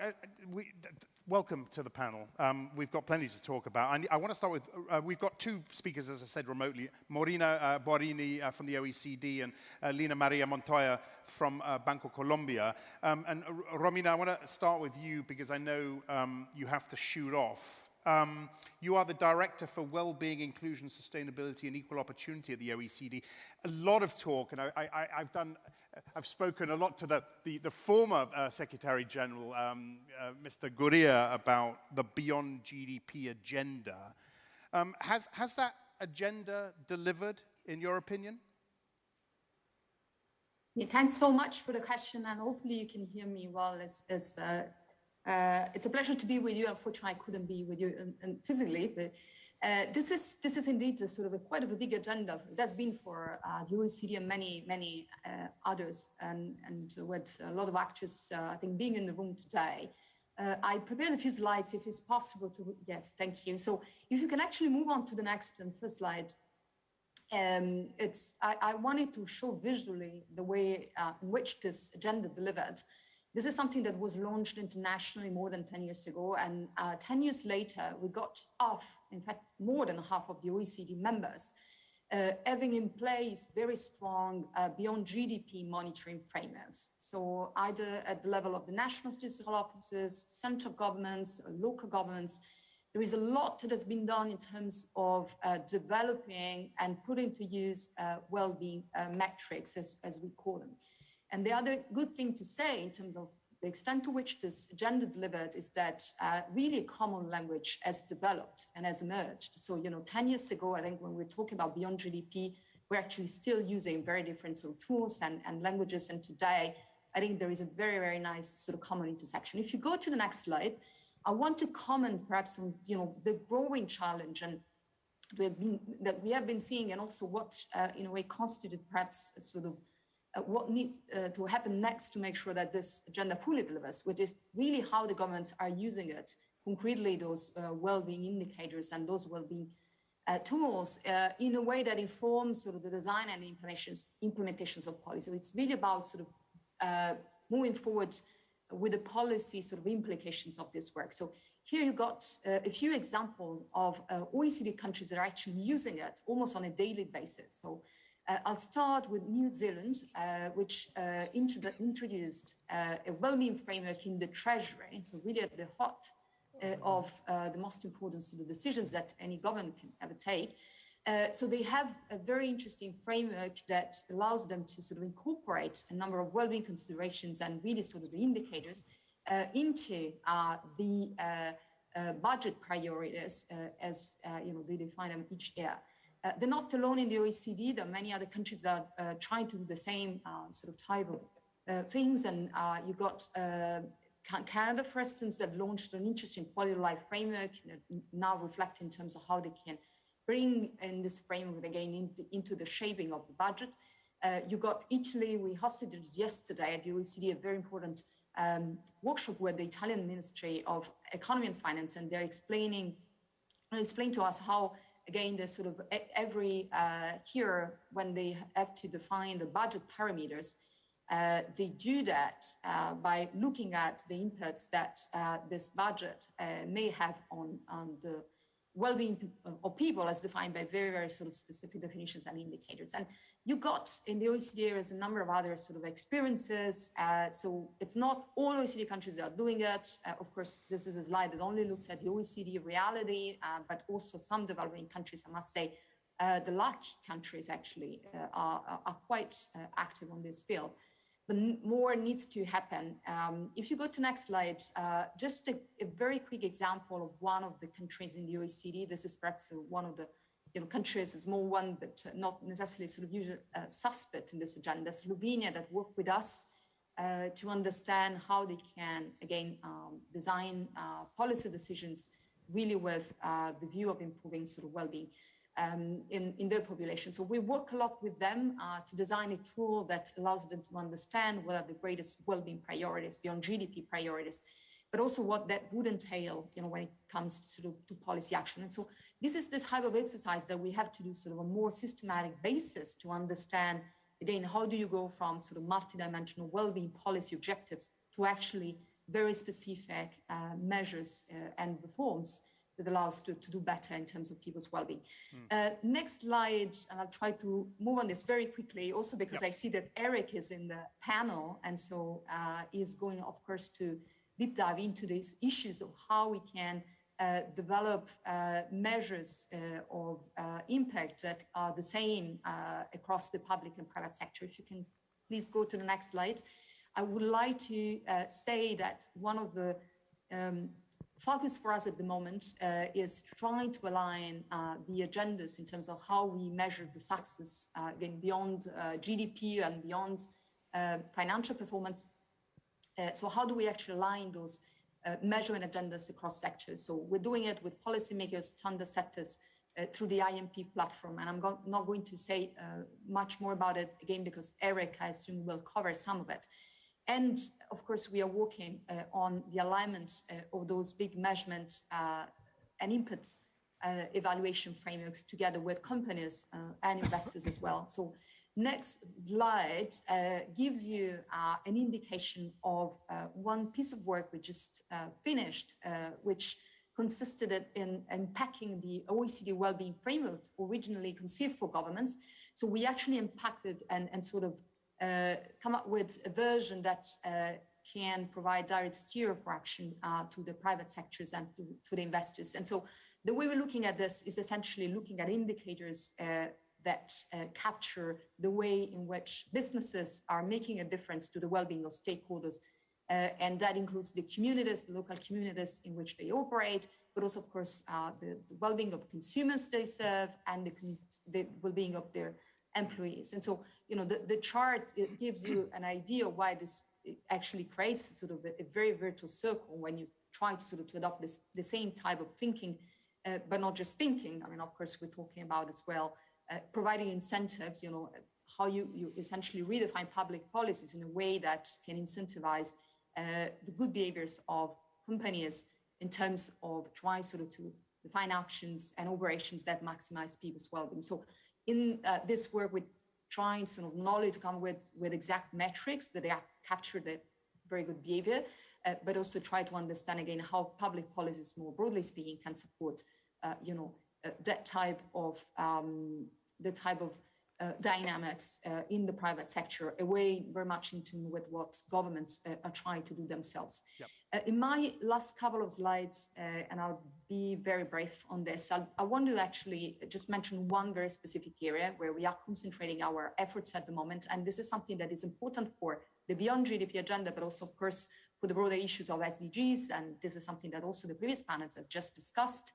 welcome to the panel. We've got plenty to talk about. I want to start with, we've got two speakers, as I said, remotely. Morina Borini from the OECD and Lina Maria Montoya from Banco Colombia. And Romina, I want to start with you because I know you have to shoot off. You are the Director for Wellbeing, Inclusion, Sustainability and Equal Opportunity at the OECD. A lot of talk, and I've spoken a lot to the former Secretary General, Mr. Gurria, about the Beyond GDP agenda. Has that agenda delivered, in your opinion? Yeah, thanks so much for the question, and hopefully you can hear me well. It's a pleasure to be with you. Unfortunately, I couldn't be with you physically, but this is indeed quite a big agenda. It has been for the OECD and many others, and with a lot of actors, I think, being in the room today. I prepared a few slides, if it's possible to. Yes, thank you. So if you can actually move on to the next and first slide. I wanted to show visually the way in which this agenda delivered. This is something that was launched internationally more than 10 years ago. And 10 years later, we got in fact, more than half of the OECD members having in place very strong beyond GDP monitoring frameworks. So either at the level of the national statistical offices, central governments, local governments, there is a lot that has been done in terms of developing and putting to use well-being metrics, as we call them. And the other good thing to say in terms of the extent to which this agenda delivered is that really a common language has developed and has emerged. So, 10 years ago, I think when we're talking about beyond GDP, we're actually still using very different tools and languages. And today, I think there is a very, very nice common intersection. If you go to the next slide, I want to comment perhaps on, the growing challenge and that we have been seeing, and also what, in a way, constituted perhaps what needs to happen next to make sure that this agenda fully delivers, which is really how the governments are using it, concretely those well-being indicators and those well-being tools in a way that informs the design and implementations of policy. So it's really about moving forward with the policy implications of this work. So here you got a few examples of OECD countries that are actually using it almost on a daily basis. So I'll start with New Zealand, which introduced a well-being framework in the Treasury, so really at the heart of the most important decisions that any government can ever take. So they have a very interesting framework that allows them to incorporate a number of well-being considerations and really the indicators into the budget priorities as they define them each year. They're not alone in the OECD. There are many other countries that are trying to do the same type of things. And you got Canada, for instance, that launched an interesting quality of life framework, now reflect in terms of how they can bring in this framework again into the shaping of the budget. You got Italy. We hosted it yesterday at the OECD, a very important workshop with the Italian Ministry of Economy and Finance, and they're explain to us how, again, there's every year when they have to define the budget parameters, they do that by looking at the inputs that this budget may have on the well-being of people as defined by very, very sort of specific definitions and indicators. And you got in the OECD areas a number of other sort of experiences. So it's not all OECD countries that are doing it. Of course, this is a slide that only looks at the OECD reality, but also some developing countries, I must say, the large countries actually are quite active on this field. But more needs to happen. If you go to next slide, just a very quick example of one of the countries in the OECD. This is perhaps one of the countries, a small one, but not necessarily sort of usual suspect in this agenda. Slovenia, that worked with us to understand how they can, again, design policy decisions really with the view of improving sort of well-being in their population. So we work a lot with them to design a tool that allows them to understand what are the greatest well-being priorities beyond GDP priorities, but also what that would entail, when it comes to sort of to policy action. And so this is this type of exercise that we have to do sort of a more systematic basis to understand, again, how do you go from sort of multidimensional well-being policy objectives to actually very specific measures and reforms that allow us to do better in terms of people's well-being. Next slide, and I'll try to move on this very quickly, also because I see that Eric is in the panel, and so is going, of course, to deep dive into these issues of how we can develop measures of impact that are the same across the public and private sector. If you can please go to the next slide. I would like to say that one of the focus for us at the moment is trying to align the agendas in terms of how we measure the success, again, beyond GDP and beyond financial performance. So how do we actually align those measurement agendas across sectors? So we're doing it with policymakers, standard setters through the IMP platform. And I'm not going to say much more about it again, because Eric, I assume, will cover some of it. And of course, we are working on the alignment of those big measurement and input evaluation frameworks together with companies and investors as well. So next slide gives you an indication of one piece of work we just finished, which consisted in unpacking the OECD Wellbeing Framework originally conceived for governments. So we actually impacted and sort of come up with a version that can provide direct steer for action to the private sectors and to the investors. And so the way we're looking at this is essentially looking at indicators that capture the way in which businesses are making a difference to the well-being of stakeholders. And that includes the communities, the local communities in which they operate, but also, of course, the well-being of consumers they serve and the well-being of their employees. And so, the chart, it gives you an idea of why this actually creates sort of a very virtuous circle when you try to sort of to adopt the same type of thinking, but not just thinking. I mean, of course, we're talking about as well, providing incentives, how you essentially redefine public policies in a way that can incentivize the good behaviors of companies in terms of trying sort of to define actions and operations that maximize people's well-being. So in this work, we're trying sort of not only to come with exact metrics that they capture the very good behavior, but also try to understand again how public policies, more broadly speaking, can support, that type of dynamics in the private sector, away very much into with what governments are trying to do themselves. Yep. In my last couple of slides, and I'll be very brief on this, I want to actually just mention one very specific area where we are concentrating our efforts at the moment. And this is something that is important for the beyond GDP agenda, but also, of course, for the broader issues of SDGs. And this is something that also the previous panels has just discussed.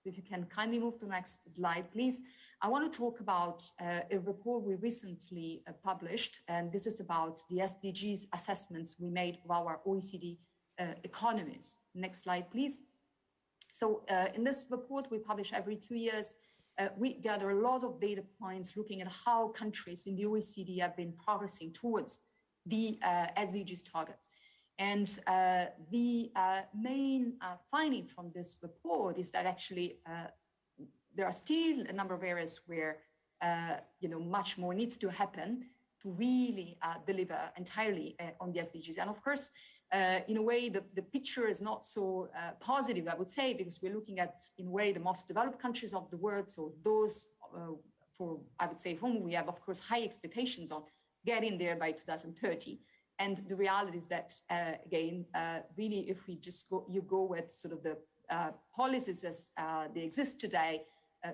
So if you can kindly move to the next slide, please. I want to talk about a report we recently published, and this is about the SDGs assessments we made of our OECD economies. Next slide, please. So in this report we publish every 2 years, we gather a lot of data points looking at how countries in the OECD have been progressing towards the SDGs targets. And the main finding from this report is that actually there are still a number of areas where much more needs to happen to really deliver entirely on the SDGs. And of course, in a way, the picture is not so positive, I would say, because we're looking at, in a way, the most developed countries of the world. So those for, I would say, whom we have, of course, high expectations on getting there by 2030. And the reality is that, again, really, if we just go with sort of the policies as they exist today,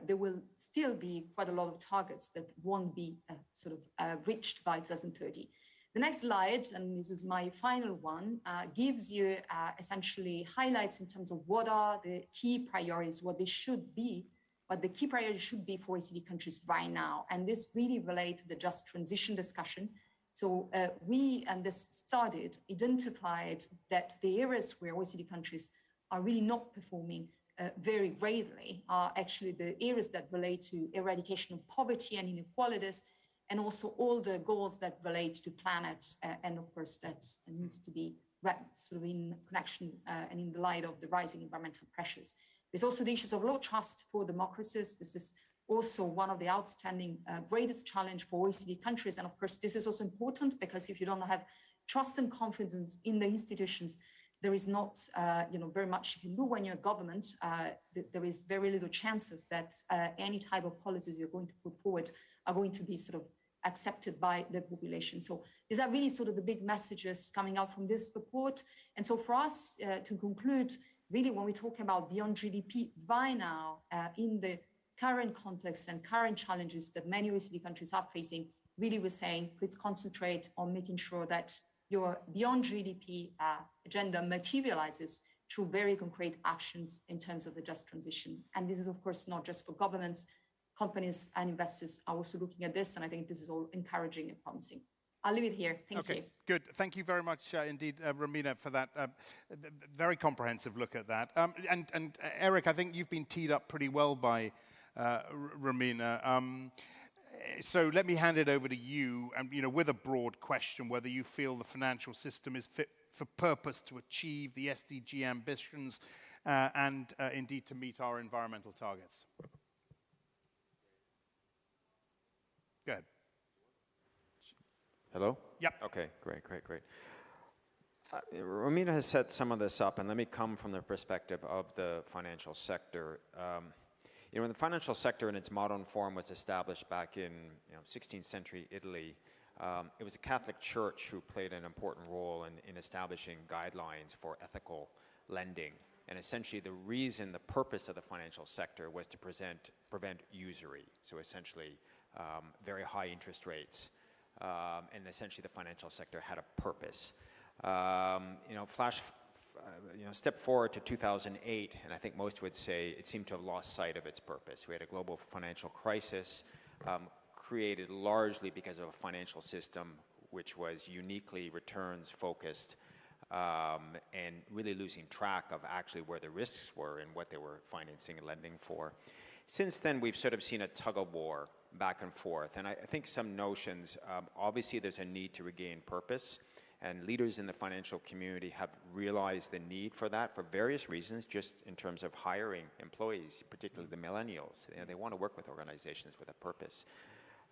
there will still be quite a lot of targets that won't be sort of reached by 2030. The next slide, and this is my final one, gives you essentially highlights in terms of what are the key priorities, what they should be, what the key priorities should be for OECD countries right now. And this really relates to the just transition discussion. So we, and this started, identified that the areas where OECD countries are really not performing very greatly are actually the areas that relate to eradication of poverty and inequalities, and also all the goals that relate to planet, and of course that needs to be sort of in connection and in the light of the rising environmental pressures. There's also the issues of low trust for democracies. This is also one of the outstanding greatest challenge for OECD countries. And of course, this is also important because if you don't have trust and confidence in the institutions, there is not very much you can do when you're a government. There is very little chances that any type of policies you're going to put forward are going to be sort of accepted by the population. So these are really sort of the big messages coming out from this report. And so for us to conclude, really when we talk about beyond GDP, right now in the current context and current challenges that many OECD countries are facing, really we're saying, please concentrate on making sure that your beyond GDP agenda materializes through very concrete actions in terms of the just transition. And this is, of course, not just for governments, companies and investors are also looking at this. And I think this is all encouraging and promising. I'll leave it here. Thank you. Good. Thank you very much indeed, Romina, for that very comprehensive look at that. And Eric, I think you've been teed up pretty well by Romina. So let me hand it over to you, with a broad question, whether you feel the financial system is fit for purpose to achieve the SDG ambitions and indeed to meet our environmental targets. Go ahead. Hello? Yep. Okay, great. Romina has set some of this up, and let me come from the perspective of the financial sector. When the financial sector in its modern form was established back in 16th century Italy, it was the Catholic Church who played an important role in establishing guidelines for ethical lending. And essentially the purpose of the financial sector was to prevent usury. So essentially very high interest rates. And essentially the financial sector had a purpose. Step forward to 2008, and I think most would say it seemed to have lost sight of its purpose. We had a global financial crisis created largely because of a financial system which was uniquely returns focused and really losing track of actually where the risks were and what they were financing and lending for. Since then, we've sort of seen a tug of war back and forth, and I think some notions, obviously there's a need to regain purpose. And leaders in the financial community have realized the need for that for various reasons, just in terms of hiring employees, particularly the millennials. They want to work with organizations with a purpose.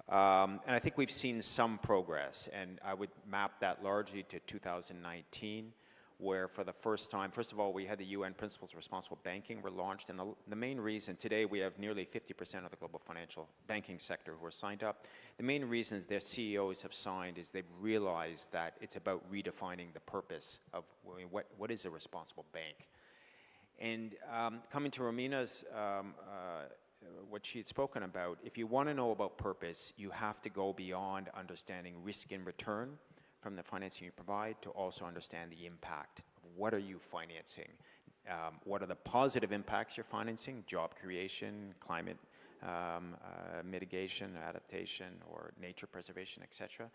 And I think we've seen some progress, and I would map that largely to 2019, where for the first time, first of all, we had the UN Principles of Responsible Banking were launched, and the main reason today we have nearly 50% of the global financial banking sector who are signed up. The main reasons their CEOs have signed is they've realized that it's about redefining the purpose of what is a responsible bank. And coming to Romina's, what she had spoken about, if you want to know about purpose, you have to go beyond understanding risk and return from the financing you provide to also understand the impact. What are you financing? What are the positive impacts you're financing? Job creation, climate mitigation, adaptation, or nature preservation, etc.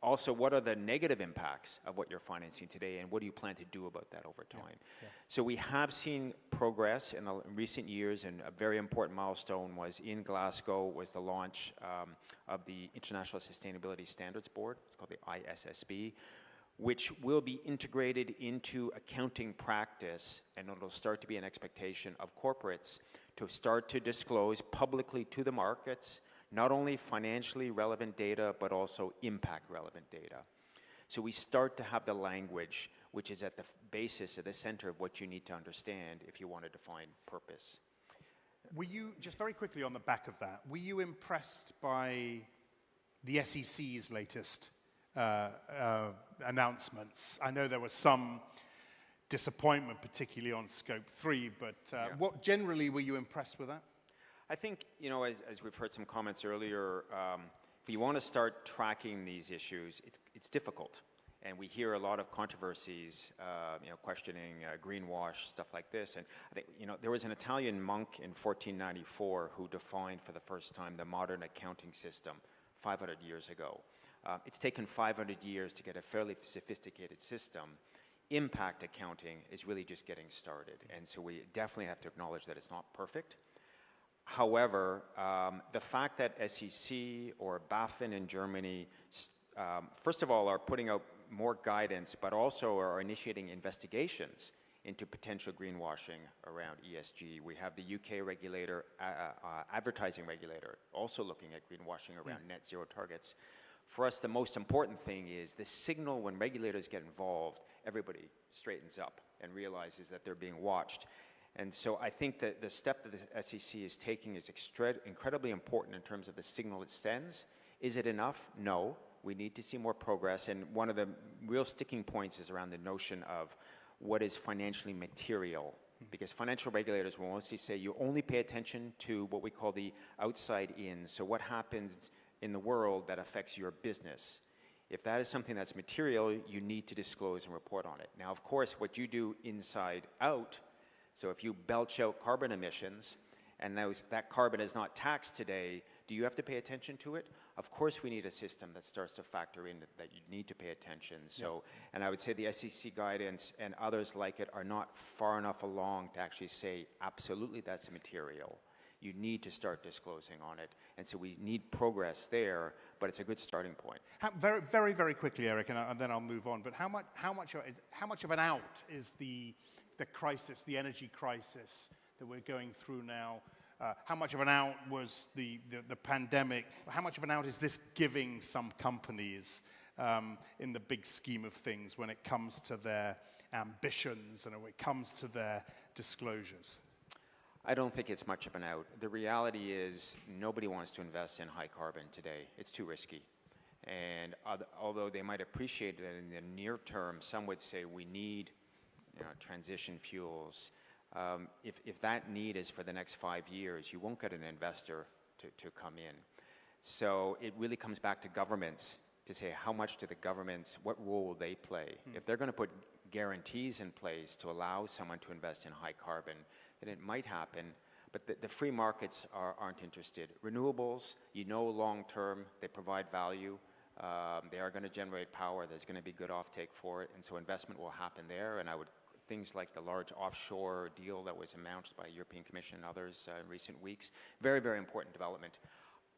Also, what are the negative impacts of what you're financing today, and what do you plan to do about that over time? So we have seen progress in recent years, and a very important milestone was in Glasgow was the launch of the International Sustainability Standards Board. It's called the ISSB, which will be integrated into accounting practice, and it'll start to be an expectation of corporates to start to disclose publicly to the markets not only financially relevant data, but also impact relevant data. So we start to have the language which is at the basis, at the center of what you need to understand if you want to define purpose. Were you, just very quickly on the back of that, were you impressed by the SEC's latest announcements? I know there was some disappointment, particularly on Scope 3, but what generally were you impressed with that? I think, you know, as we've heard some comments earlier, if you want to start tracking these issues, it's difficult. And we hear a lot of controversies, you know, questioning greenwash, stuff like this. And I think, you know, there was an Italian monk in 1494 who defined for the first time the modern accounting system 500 years ago. It's taken 500 years to get a fairly sophisticated system. Impact accounting is really just getting started. And so we definitely have to acknowledge that it's not perfect. However, the fact that SEC or BaFin in Germany, first of all, are putting out more guidance, but also are initiating investigations into potential greenwashing around ESG. We have the UK regulator, advertising regulator, also looking at greenwashing around net zero targets. For us, the most important thing is the signal when regulators get involved, everybody straightens up and realizes that they're being watched. And so I think that the step that the SEC is taking is incredibly important in terms of the signal it sends. Is it enough? No. We need to see more progress. And one of the real sticking points is around the notion of what is financially material. Because financial regulators will mostly say you only pay attention to what we call the outside in. So what happens in the world that affects your business. If that is something that's material, you need to disclose and report on it. Now, of course, what you do inside out, so if you belch out carbon emissions and that carbon is not taxed today, do you have to pay attention to it? Of course, we need a system that starts to factor in that you need to pay attention. So, and I would say the SEC guidance and others like it are not far enough along to actually say, absolutely, that's material. You need to start disclosing on it. And so we need progress there, but it's a good starting point. Very, very, very quickly, Eric, and then I'll move on. But how much of an out is the crisis, the energy crisis that we're going through now? How much of an out was the pandemic? How much of an out is this giving some companies in the big scheme of things when it comes to their ambitions and when it comes to their disclosures? I don't think it's much of an out. The reality is nobody wants to invest in high carbon today. It's too risky. And although they might appreciate that in the near term, some would say we need transition fuels. If that need is for the next 5 years, you won't get an investor to come in. So it really comes back to governments to say how much do the governments, what role will they play? If they're going to put guarantees in place to allow someone to invest in high carbon, then it might happen, but the free markets aren't interested. Renewables, long term, they provide value. They are going to generate power. There's going to be good offtake for it, and so investment will happen there. And things like the large offshore deal that was announced by European Commission and others in recent weeks, very, very important development.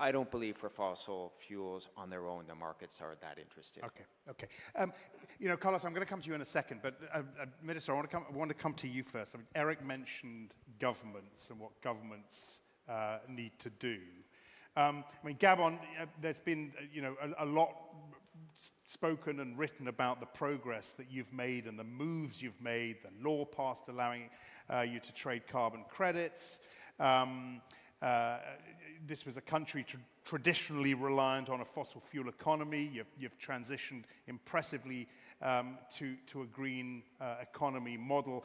I don't believe for fossil fuels on their own, the markets are that interested. Okay. Carlos, I'm going to come to you in a second, but Minister, I want to come to you first. I mean, Eric mentioned governments and what governments need to do. Gabon, there's been a lot spoken and written about the progress that you've made and the moves you've made, the law passed allowing you to trade carbon credits. This was a country traditionally reliant on a fossil fuel economy. You've transitioned impressively to a green economy model.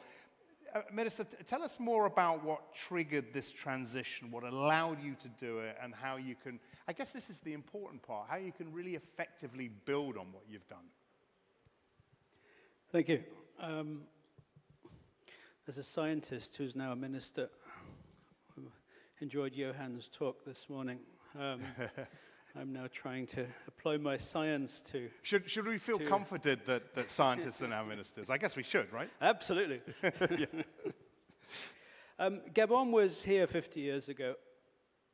Minister, tell us more about what triggered this transition, what allowed you to do it, and how you can, I guess this is the important part, how you can really effectively build on what you've done. Thank you. As a scientist who's now a minister, enjoyed Johan's talk this morning. I'm now trying to apply my science to... Should we feel comforted that scientists are now ministers? I guess we should, right? Absolutely. Gabon was here 50 years ago,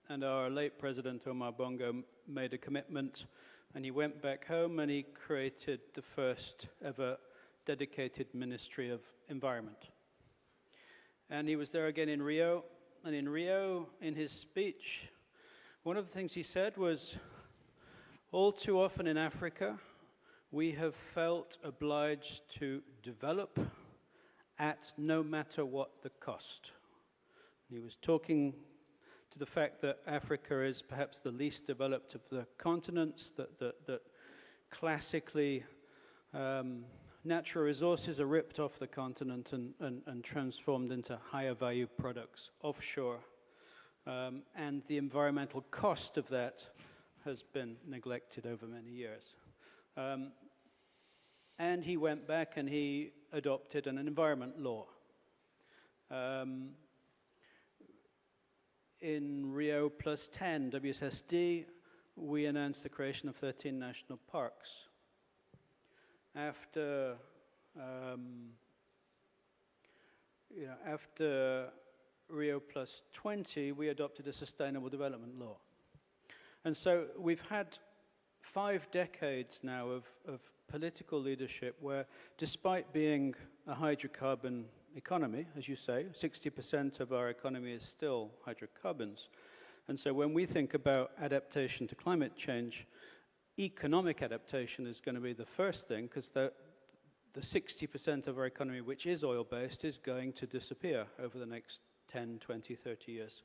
and our late President Omar Bongo made a commitment, and he went back home and he created the first ever dedicated Ministry of Environment. And he was there again in Rio. And in Rio, in his speech, one of the things he said was, all too often in Africa, we have felt obliged to develop at no matter what the cost. He was talking to the fact that Africa is perhaps the least developed of the continents, that classically natural resources are ripped off the continent and transformed into higher value products offshore. And the environmental cost of that has been neglected over many years. And he went back and he adopted an environment law. In Rio plus 10 WSSD, we announced the creation of 13 national parks. After Rio plus 20, we adopted a sustainable development law. And so we've had 5 decades now of political leadership where, despite being a hydrocarbon economy, as you say, 60% of our economy is still hydrocarbons. And so when we think about adaptation to climate change, economic adaptation is going to be the first thing, because the 60% of our economy which is oil-based is going to disappear over the next 10, 20, 30 years.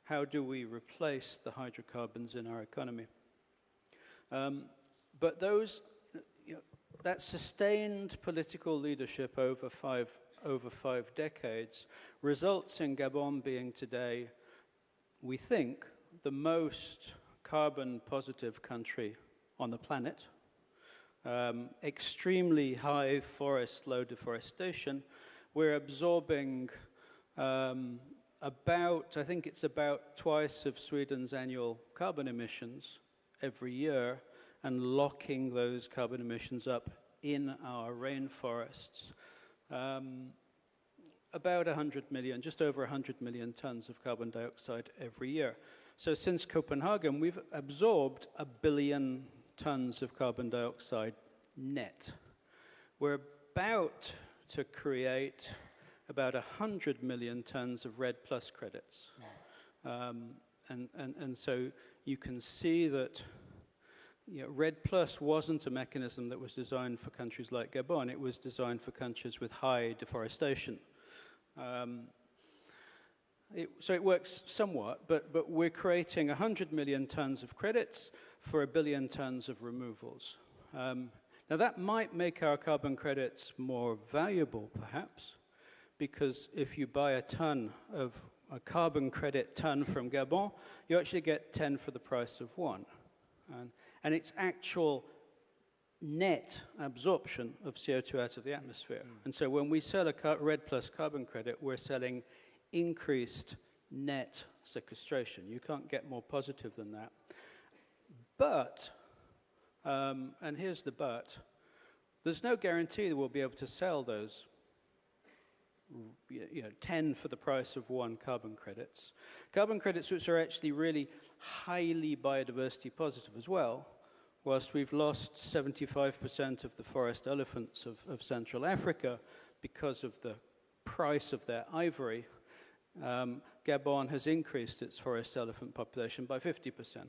How do we replace the hydrocarbons in our economy? But that sustained political leadership over five decades results in Gabon being today, we think, the most carbon positive country on the planet. Extremely high forest, low deforestation. We're absorbing I think it's about twice of Sweden's annual carbon emissions every year, and locking those carbon emissions up in our rainforests. About 100 million, just over 100 million tons of carbon dioxide every year. So since Copenhagen, we've absorbed 1 billion tons of carbon dioxide net. We're about to create about 100 million tons of REDD+ credits. And so you can see that REDD+ wasn't a mechanism that was designed for countries like Gabon. It was designed for countries with high deforestation. So it works somewhat, but we're creating 100 million tons of credits for 1 billion tons of removals. Now that might make our carbon credits more valuable, perhaps, because if you buy a carbon credit ton from Gabon, you actually get 10 for the price of 1. And it's actual net absorption of CO2 out of the atmosphere. And so when we sell a REDD+ carbon credit, we're selling increased net sequestration. You can't get more positive than that. But, and here's the but, there's no guarantee that we'll be able to sell those 10 for the price of 1 carbon credits. Carbon credits which are actually really highly biodiversity positive as well. Whilst we've lost 75% of the forest elephants of Central Africa because of the price of their ivory, Gabon has increased its forest elephant population by 50%.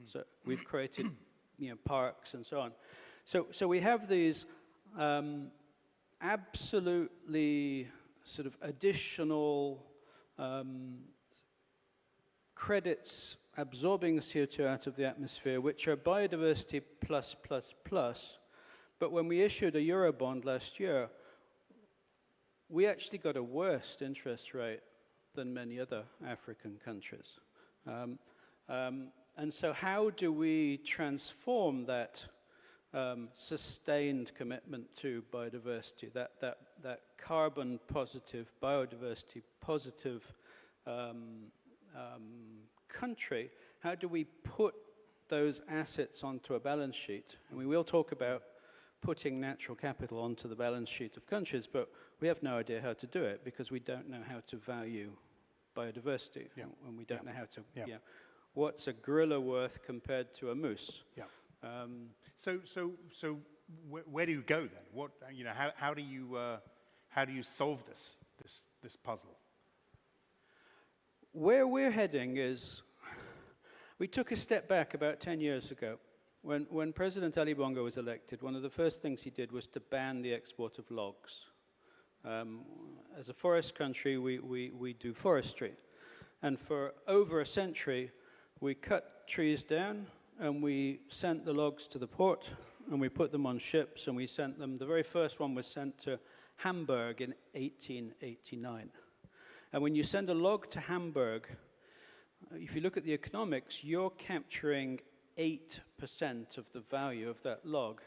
So we've created parks and so on. So we have these absolutely sort of additional credits absorbing CO2 out of the atmosphere, which are biodiversity plus. But when we issued a Eurobond last year, we actually got a worse interest rate than many other African countries. And so how do we transform that sustained commitment to biodiversity, that carbon positive, biodiversity positive country? How do we put those assets onto a balance sheet? And we will talk about putting natural capital onto the balance sheet of countries, but we have no idea how to do it because we don't know how to value biodiversity, and we don't know how to, what's a gorilla worth compared to a moose? So where do you go then? What, how do you solve this puzzle? Where we're heading is, we took a step back about 10 years ago. When President Ali Bongo was elected, one of the first things he did was to ban the export of logs. As a forest country, we do forestry. And for over a century, we cut trees down and we sent the logs to the port and we put them on ships and we sent them. The very first one was sent to Hamburg in 1889. And when you send a log to Hamburg, if you look at the economics, you're capturing 8% of the value of that log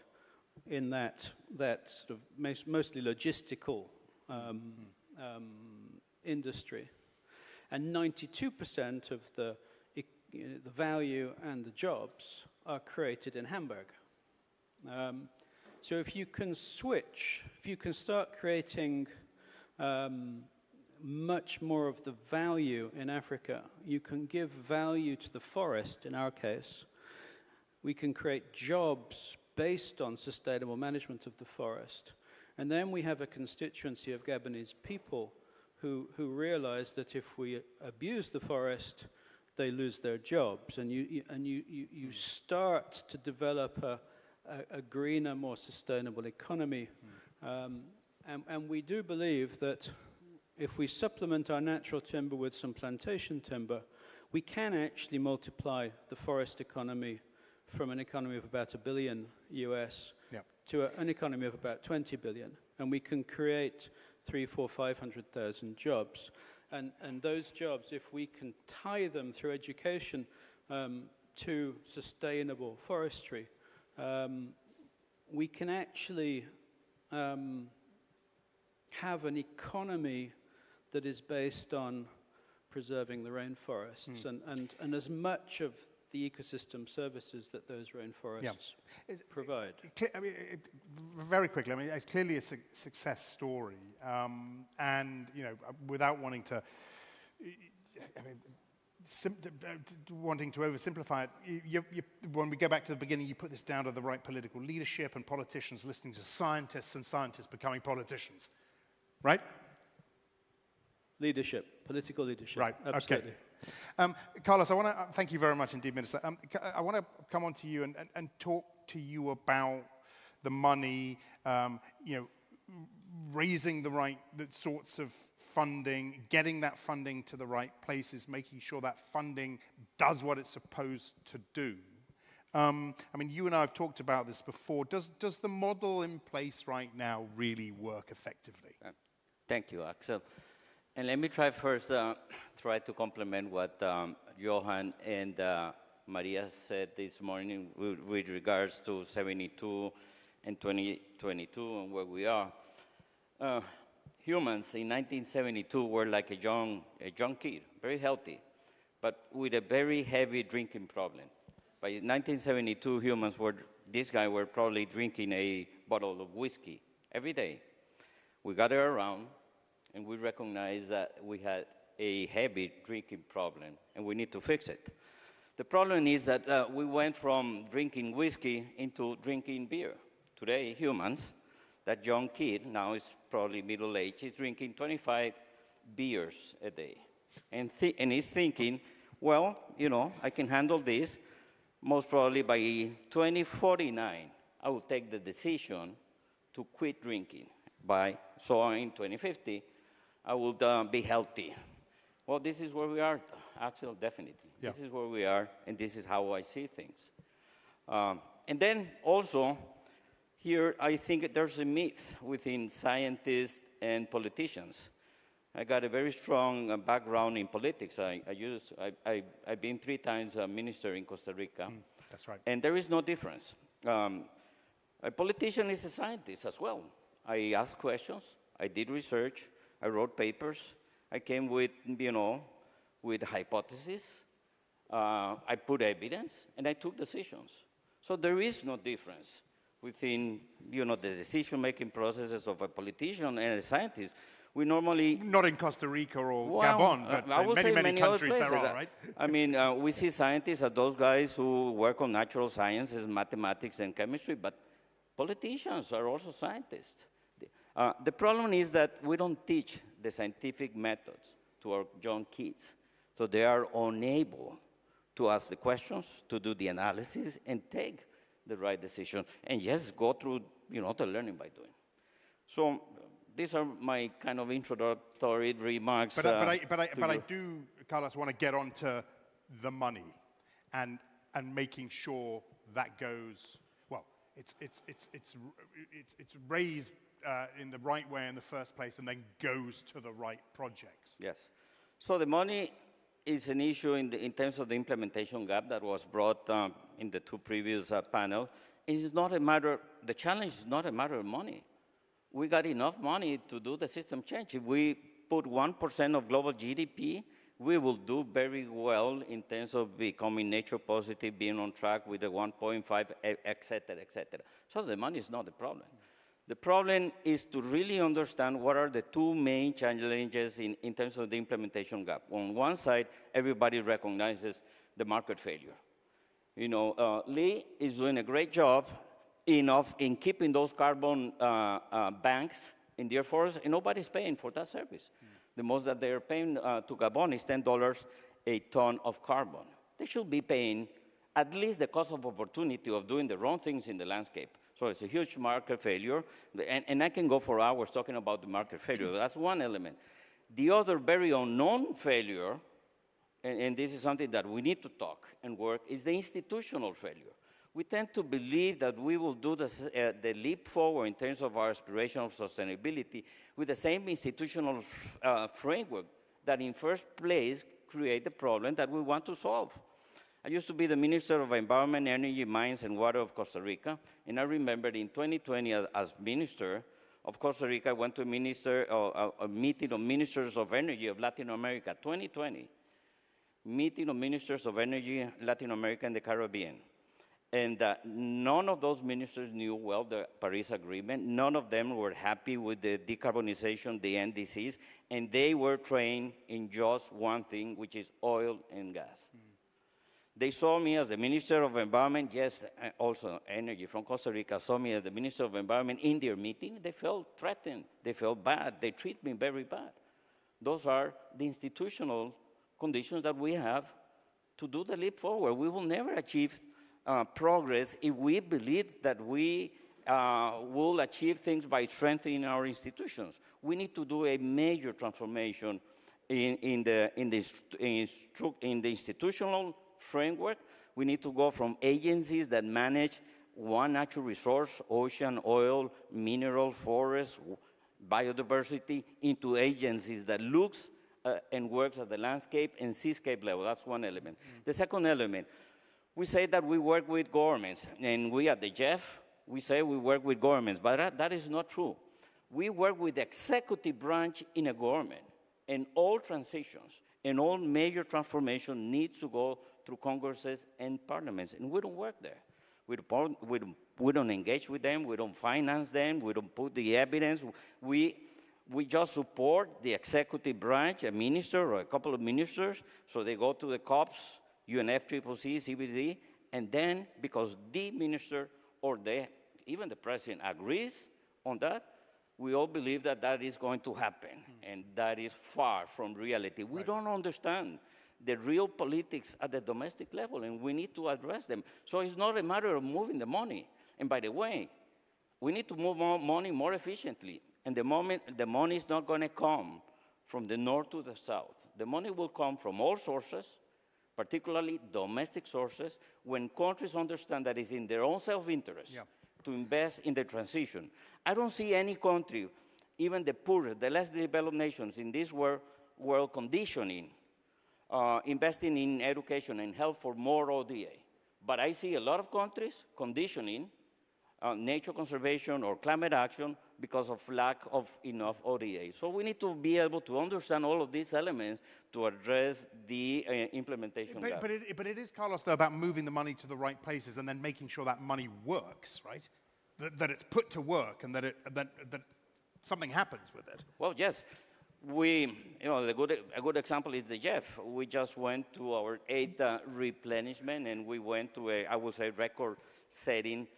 in that sort of mostly logistical industry. And 92% of the value and the jobs are created in Hamburg. So if you can switch, if you can start creating much more of the value in Africa, you can give value to the forest, in our case. We can create jobs based on sustainable management of the forest. And then we have a constituency of Gabonese people who realize that if we abuse the forest, they lose their jobs. And you start to develop a greener, more sustainable economy. And we do believe that if we supplement our natural timber with some plantation timber, we can actually multiply the forest economy from an economy of about $1 billion US to an economy of about 20 billion. And we can create 300,000, 400,000, 500,000 jobs. And those jobs, if we can tie them through education to sustainable forestry, we can actually have an economy that is based on preserving the rainforests and as much of the ecosystem services that those rainforests provide. I mean, very quickly, I mean, it's clearly a success story, and without wanting to, wanting to oversimplify it, when we go back to the beginning, you put this down to the right political leadership and politicians listening to scientists and scientists becoming politicians, right? Leadership, political leadership. Right, absolutely. Okay. Carlos, I want to thank you very much indeed, Minister. I want to come on to you and talk to you about the money, raising the sorts of funding, getting that funding to the right places, making sure that funding does what it's supposed to do. I mean, you and I have talked about this before. Does the model in place right now really work effectively? Thank you, Axel. And let me try first try to complement what Johan and Maria said this morning with regards to 72 and 2022 and where we are. Humans in 1972 were like a young kid, very healthy, but with a very heavy drinking problem. By 1972, humans were probably drinking a bottle of whiskey every day. We gathered around, and we recognized that we had a heavy drinking problem, and we need to fix it. The problem is that we went from drinking whiskey into drinking beer. Today, humans, that young kid, now is probably middle-aged, is drinking 25 beers a day. And he's thinking, well, I can handle this. Most probably by 2049, I will take the decision to quit drinking. So in 2050, I will be healthy. Well, this is where we are, Axel, definitely. Yeah. This is where we are, and this is how I see things. And then also, here, I think there's a myth within scientists and politicians. I got a very strong background in politics. I've been 3 times a minister in Costa Rica. That's right. And there is no difference. A politician is a scientist as well. I ask questions, I did research, I wrote papers, I came with, with hypotheses, I put evidence, and I took decisions. So there is no difference within, the decision-making processes of a politician and a scientist. We normally... Not in Costa Rica or Gabon, but in many countries there are, right? I mean, we see scientists as those guys who work on natural sciences, mathematics, and chemistry, but politicians are also scientists. The problem is that we don't teach the scientific methods to our young kids, so they are unable to ask the questions, to do the analysis, and take the right decision. And yes, go through, you know, the learning by doing. So these are my kind of introductory remarks. But I do, Carlos, want to get on to the money and making sure that goes, well, it's raised in the right way in the first place and then goes to the right projects. Yes. So the money is an issue in terms of the implementation gap that was brought in the two previous panels. It's not a matter, the challenge is not a matter of money. We got enough money to do the system change. If we put 1% of global GDP, we will do very well in terms of becoming nature positive, being on track with the 1.5, et cetera, et cetera. So the money is not the problem. The problem is to really understand what are the two main challenges in terms of the implementation gap. On one side, everybody recognizes the market failure. You know, Lee is doing a great job in keeping those carbon banks in the Air Force, and nobody's paying for that service. The most that they're paying to Gabon is $10 a ton of carbon. They should be paying at least the cost of opportunity of doing the wrong things in the landscape. So it's a huge market failure, and I can go for hours talking about the market failure. That's one element. The other very unknown failure, and this is something that we need to talk and work, is the institutional failure. We tend to believe that we will do the leap forward in terms of our aspiration of sustainability with the same institutional framework that in first place create the problem that we want to solve. I used to be the Minister of Environment, Energy, Mines, and Water of Costa Rica, and I remember in 2020 as Minister of Costa Rica, I went to a meeting of Ministers of Energy of Latin America, 2020, meeting of Ministers of Energy, Latin America, and the Caribbean. And none of those ministers knew well the Paris Agreement. None of them were happy with the decarbonization, the NDCs, and they were trained in just one thing, which is oil and gas. They saw me as the Minister of Environment, yes, also Energy from Costa Rica, saw me as the Minister of Environment in their meeting. They felt threatened. They felt bad. They treat me very bad. Those are the institutional conditions that we have to do the leap forward. We will never achieve progress if we believe that we will achieve things by strengthening our institutions. We need to do a major transformation in the institutional framework. We need to go from agencies that manage one natural resource, ocean, oil, mineral, forest, biodiversity, into agencies that looks and works at the landscape and seascape level. That's one element. The second element, we say that we work with governments, and we at the GEF, we say we work with governments, but that is not true. We work with the executive branch in a government, and all transitions and all major transformation needs to go through Congresses and parliaments, and we don't work there. We don't engage with them, we don't finance them, we don't put the evidence. We just support the executive branch, a minister or a couple of ministers, so they go to the COPs, UNEP, CBD, and then because the minister or even the president agrees on that, we all believe that that is going to happen, and that is far from reality. We don't understand the real politics at the domestic level, and we need to address them. So it's not a matter of moving the money. And by the way, we need to move money more efficiently, and the money is not going to come from the north to the south. The money will come from all sources, particularly domestic sources, when countries understand that it's in their own self-interest to invest in the transition. I don't see any country, even the poorest, the less developed nations in this world conditioning, investing in education and health for more ODA. But I see a lot of countries conditioning nature conservation or climate action because of lack of enough ODA. So we need to be able to understand all of these elements to address the implementation gap. But it is, Carlos, though, about moving the money to the right places and then making sure that money works, right? That it's put to work and that something happens with it. Well, yes. A good example is the GEF. We just went to our 8th replenishment, and we went to I would say, record-setting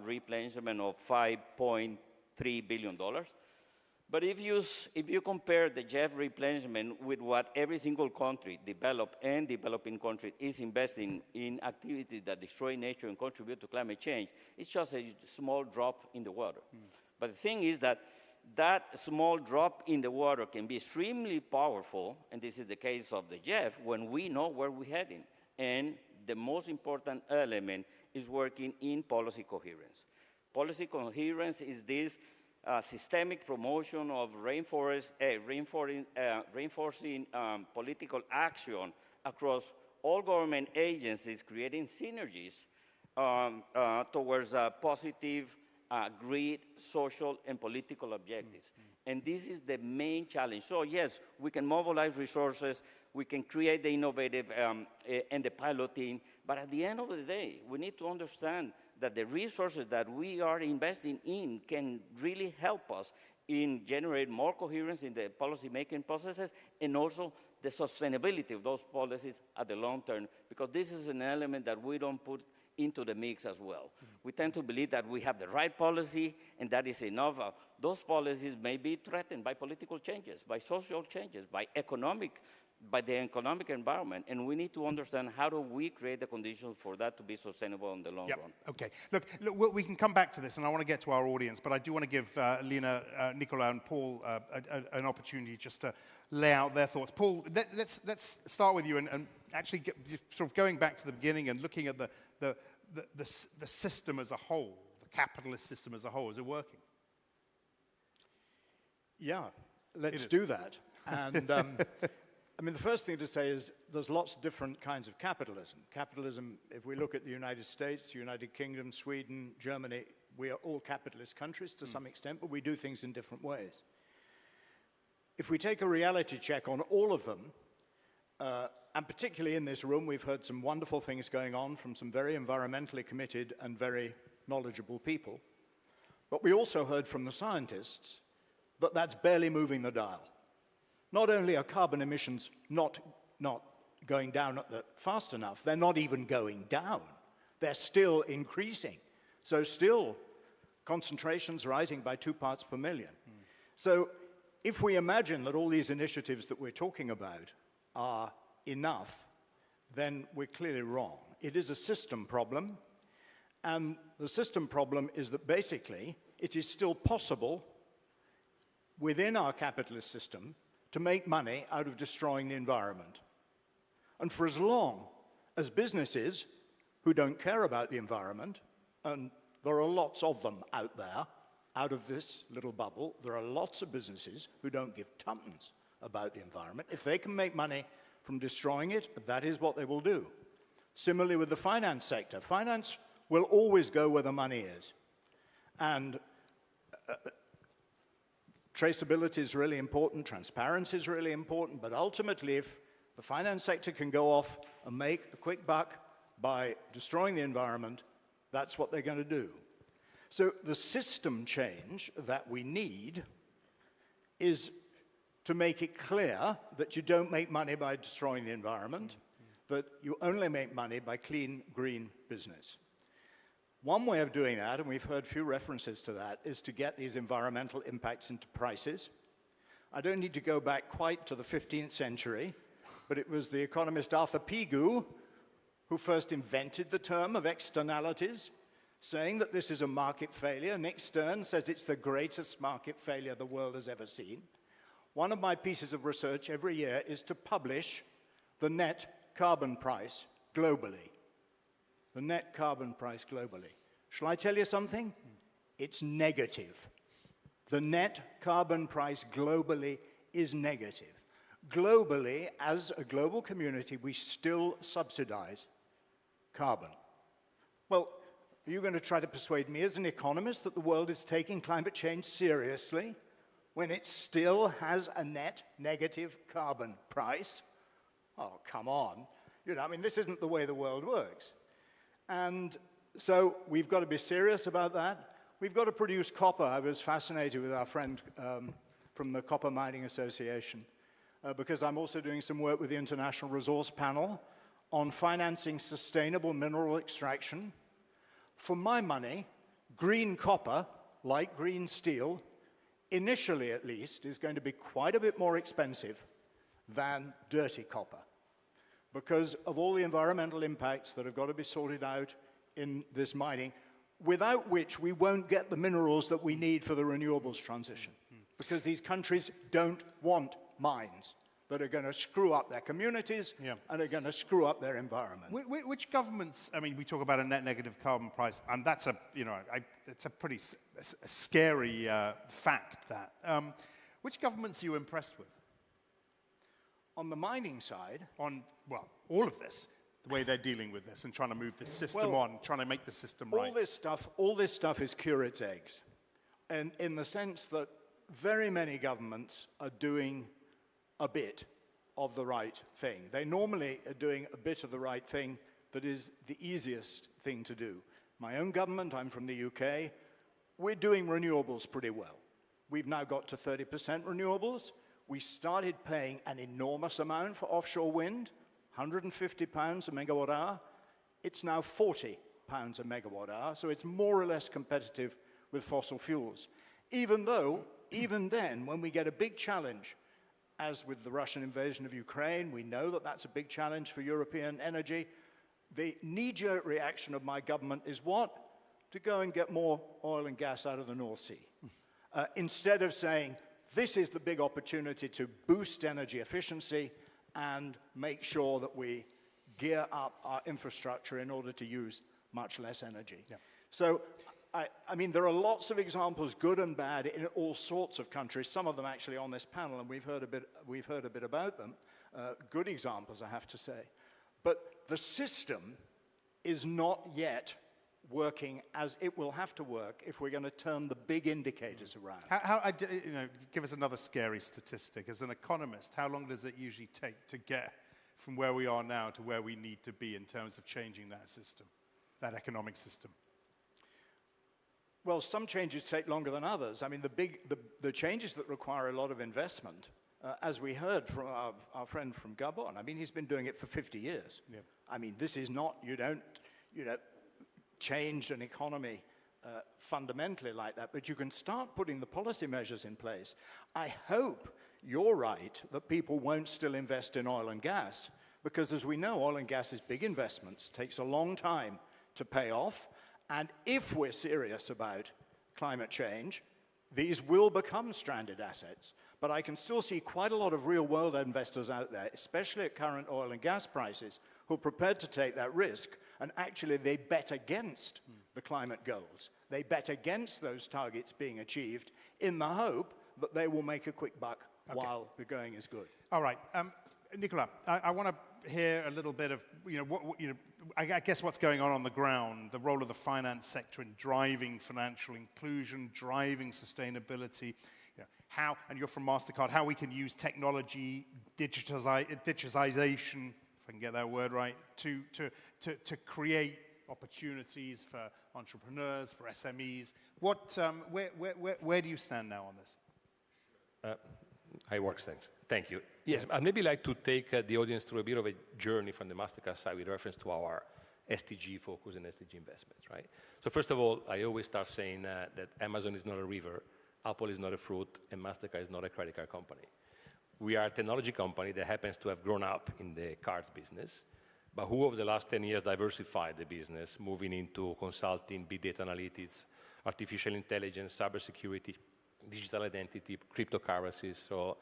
replenishment of $5.3 billion. But if you compare the JEF replenishment with what every single country, developed and developing country, is investing in activities that destroy nature and contribute to climate change, it's just a small drop in the water. But the thing is that that small drop in the water can be extremely powerful, and this is the case of the JEF, when we know where we're heading. And the most important element is working in policy coherence. Policy coherence is this systemic promotion of reinforcing political action across all government agencies, creating synergies towards positive green, social, and political objectives. And this is the main challenge. So yes, we can mobilize resources, we can create the innovative and the piloting, but at the end of the day, we need to understand that the resources that we are investing in can really help us in generate more coherence in the policy-making processes and also the sustainability of those policies at the long term, because this is an element that we don't put into the mix as well. We tend to believe that we have the right policy and that is enough. Those policies may be threatened by political changes, by social changes, by the economic environment, and we need to understand how do we create the conditions for that to be sustainable in the long run. Okay. Look, we can come back to this, and I want to get to our audience, but I do want to give Lena, Nicola, and Paul an opportunity just to lay out their thoughts. Paul, let's start with you, and actually sort of going back to the beginning and looking at the system as a whole, the capitalist system as a whole. Is it working? Yeah, let's do that. And I mean, the first thing to say is there's lots of different kinds of capitalism. Capitalism, if we look at the United States, United Kingdom, Sweden, Germany, we are all capitalist countries to some extent, but we do things in different ways. If we take a reality check on all of them, and particularly in this room, we've heard some wonderful things going on from some very environmentally committed and very knowledgeable people. But we also heard from the scientists that that's barely moving the dial. Not only are carbon emissions not going down fast enough, they're not even going down. They're still increasing. So still, concentrations rising by 2 parts per million. So if we imagine that all these initiatives that we're talking about are enough, then we're clearly wrong. It is a system problem, and the system problem is that basically it is still possible within our capitalist system to make money out of destroying the environment. And for as long as businesses who don't care about the environment, and there are lots of them out there, out of this little bubble, there are lots of businesses who don't give tuppence about the environment. If they can make money from destroying it, that is what they will do. Similarly with the finance sector. Finance will always go where the money is. And traceability is really important, transparency is really important, but ultimately if the finance sector can go off and make a quick buck by destroying the environment, that's what they're going to do. So the system change that we need is to make it clear that you don't make money by destroying the environment, that you only make money by clean, green business. One way of doing that, and we've heard few references to that, is to get these environmental impacts into prices. I don't need to go back quite to the 15th century, but it was the economist Arthur Pigou who first invented the term of externalities, saying that this is a market failure. Nick Stern says it's the greatest market failure the world has ever seen. One of my pieces of research every year is to publish the net carbon price globally. The net carbon price globally. Shall I tell you something? It's negative. The net carbon price globally is negative. Globally, as a global community, we still subsidize carbon. Well, are you going to try to persuade me as an economist that the world is taking climate change seriously when it still has a net negative carbon price? Oh, come on. You know, I mean, this isn't the way the world works. And so we've got to be serious about that. We've got to produce copper. I was fascinated with our friend from the Copper Mining Association because I'm also doing some work with the International Resource Panel on financing sustainable mineral extraction. For my money, green copper, like green steel, initially at least, is going to be quite a bit more expensive than dirty copper because of all the environmental impacts that have got to be sorted out in this mining, without which we won't get the minerals that we need for the renewables transition. Because these countries don't want mines that are going to screw up their communities and are going to screw up their environment. Which governments, I mean, we talk about a net negative carbon price, and that's a, it's a pretty scary fact, that. Which governments are you impressed with? On the mining side? On, well, all of this. The way they're dealing with this and trying to move this system on, trying to make the system right. All this stuff is curate's eggs. And in the sense that very many governments are doing a bit of the right thing. They normally are doing a bit of the right thing that is the easiest thing to do. My own government, I'm from the UK, we're doing renewables pretty well. We've now got to 30% renewables. We started paying an enormous amount for offshore wind, £150 a megawatt hour. It's now £40 a megawatt hour, so it's more or less competitive with fossil fuels. Even though, even then, when we get a big challenge, as with the Russian invasion of Ukraine, we know that that's a big challenge for European energy. The knee-jerk reaction of my government is what? To go and get more oil and gas out of the North Sea. Instead of saying, this is the big opportunity to boost energy efficiency and make sure that we gear up our infrastructure in order to use much less energy. Yeah. So, I mean, there are lots of examples, good and bad, in all sorts of countries, some of them actually on this panel, and we've heard a bit about them. Good examples, I have to say. But the system is not yet working as it will have to work if we're going to turn the big indicators around. Give us another scary statistic. As an economist, how long does it usually take to get from where we are now to where we need to be in terms of changing that system, that economic system? Well, some changes take longer than others. I mean, the changes that require a lot of investment, as we heard from our friend from Gabon, I mean, he's been doing it for 50 years. Yeah. I mean, this is not, you don't change an economy fundamentally like that, but you can start putting the policy measures in place. I hope you're right that people won't still invest in oil and gas, because as we know, oil and gas is big investments, takes a long time to pay off, and if we're serious about climate change, these will become stranded assets. But I can still see quite a lot of real-world investors out there, especially at current oil and gas prices, who are prepared to take that risk, and actually they bet against the climate goals. They bet against those targets being achieved in the hope that they will make a quick buck while the going is good. All right. Nicola, I want to hear a little bit of, I guess what's going on the ground, the role of the finance sector in driving financial inclusion, driving sustainability, how, and you're from MasterCard, how we can use technology, digitization, if I can get that word right, to create opportunities for entrepreneurs, for SMEs. Where do you stand now on this? Hi, works, thanks. Thank you. Yes, I'd maybe like to take the audience through a bit of a journey from the MasterCard side with reference to our SDG focus and SDG investments, right? So first of all, I always start saying that Amazon is not a river, Apple is not a fruit, and MasterCard is not a credit card company. We are a technology company that happens to have grown up in the cards business, but who over the last 10 years diversified the business, moving into consulting, big data analytics, artificial intelligence, cybersecurity, digital identity, cryptocurrencies. So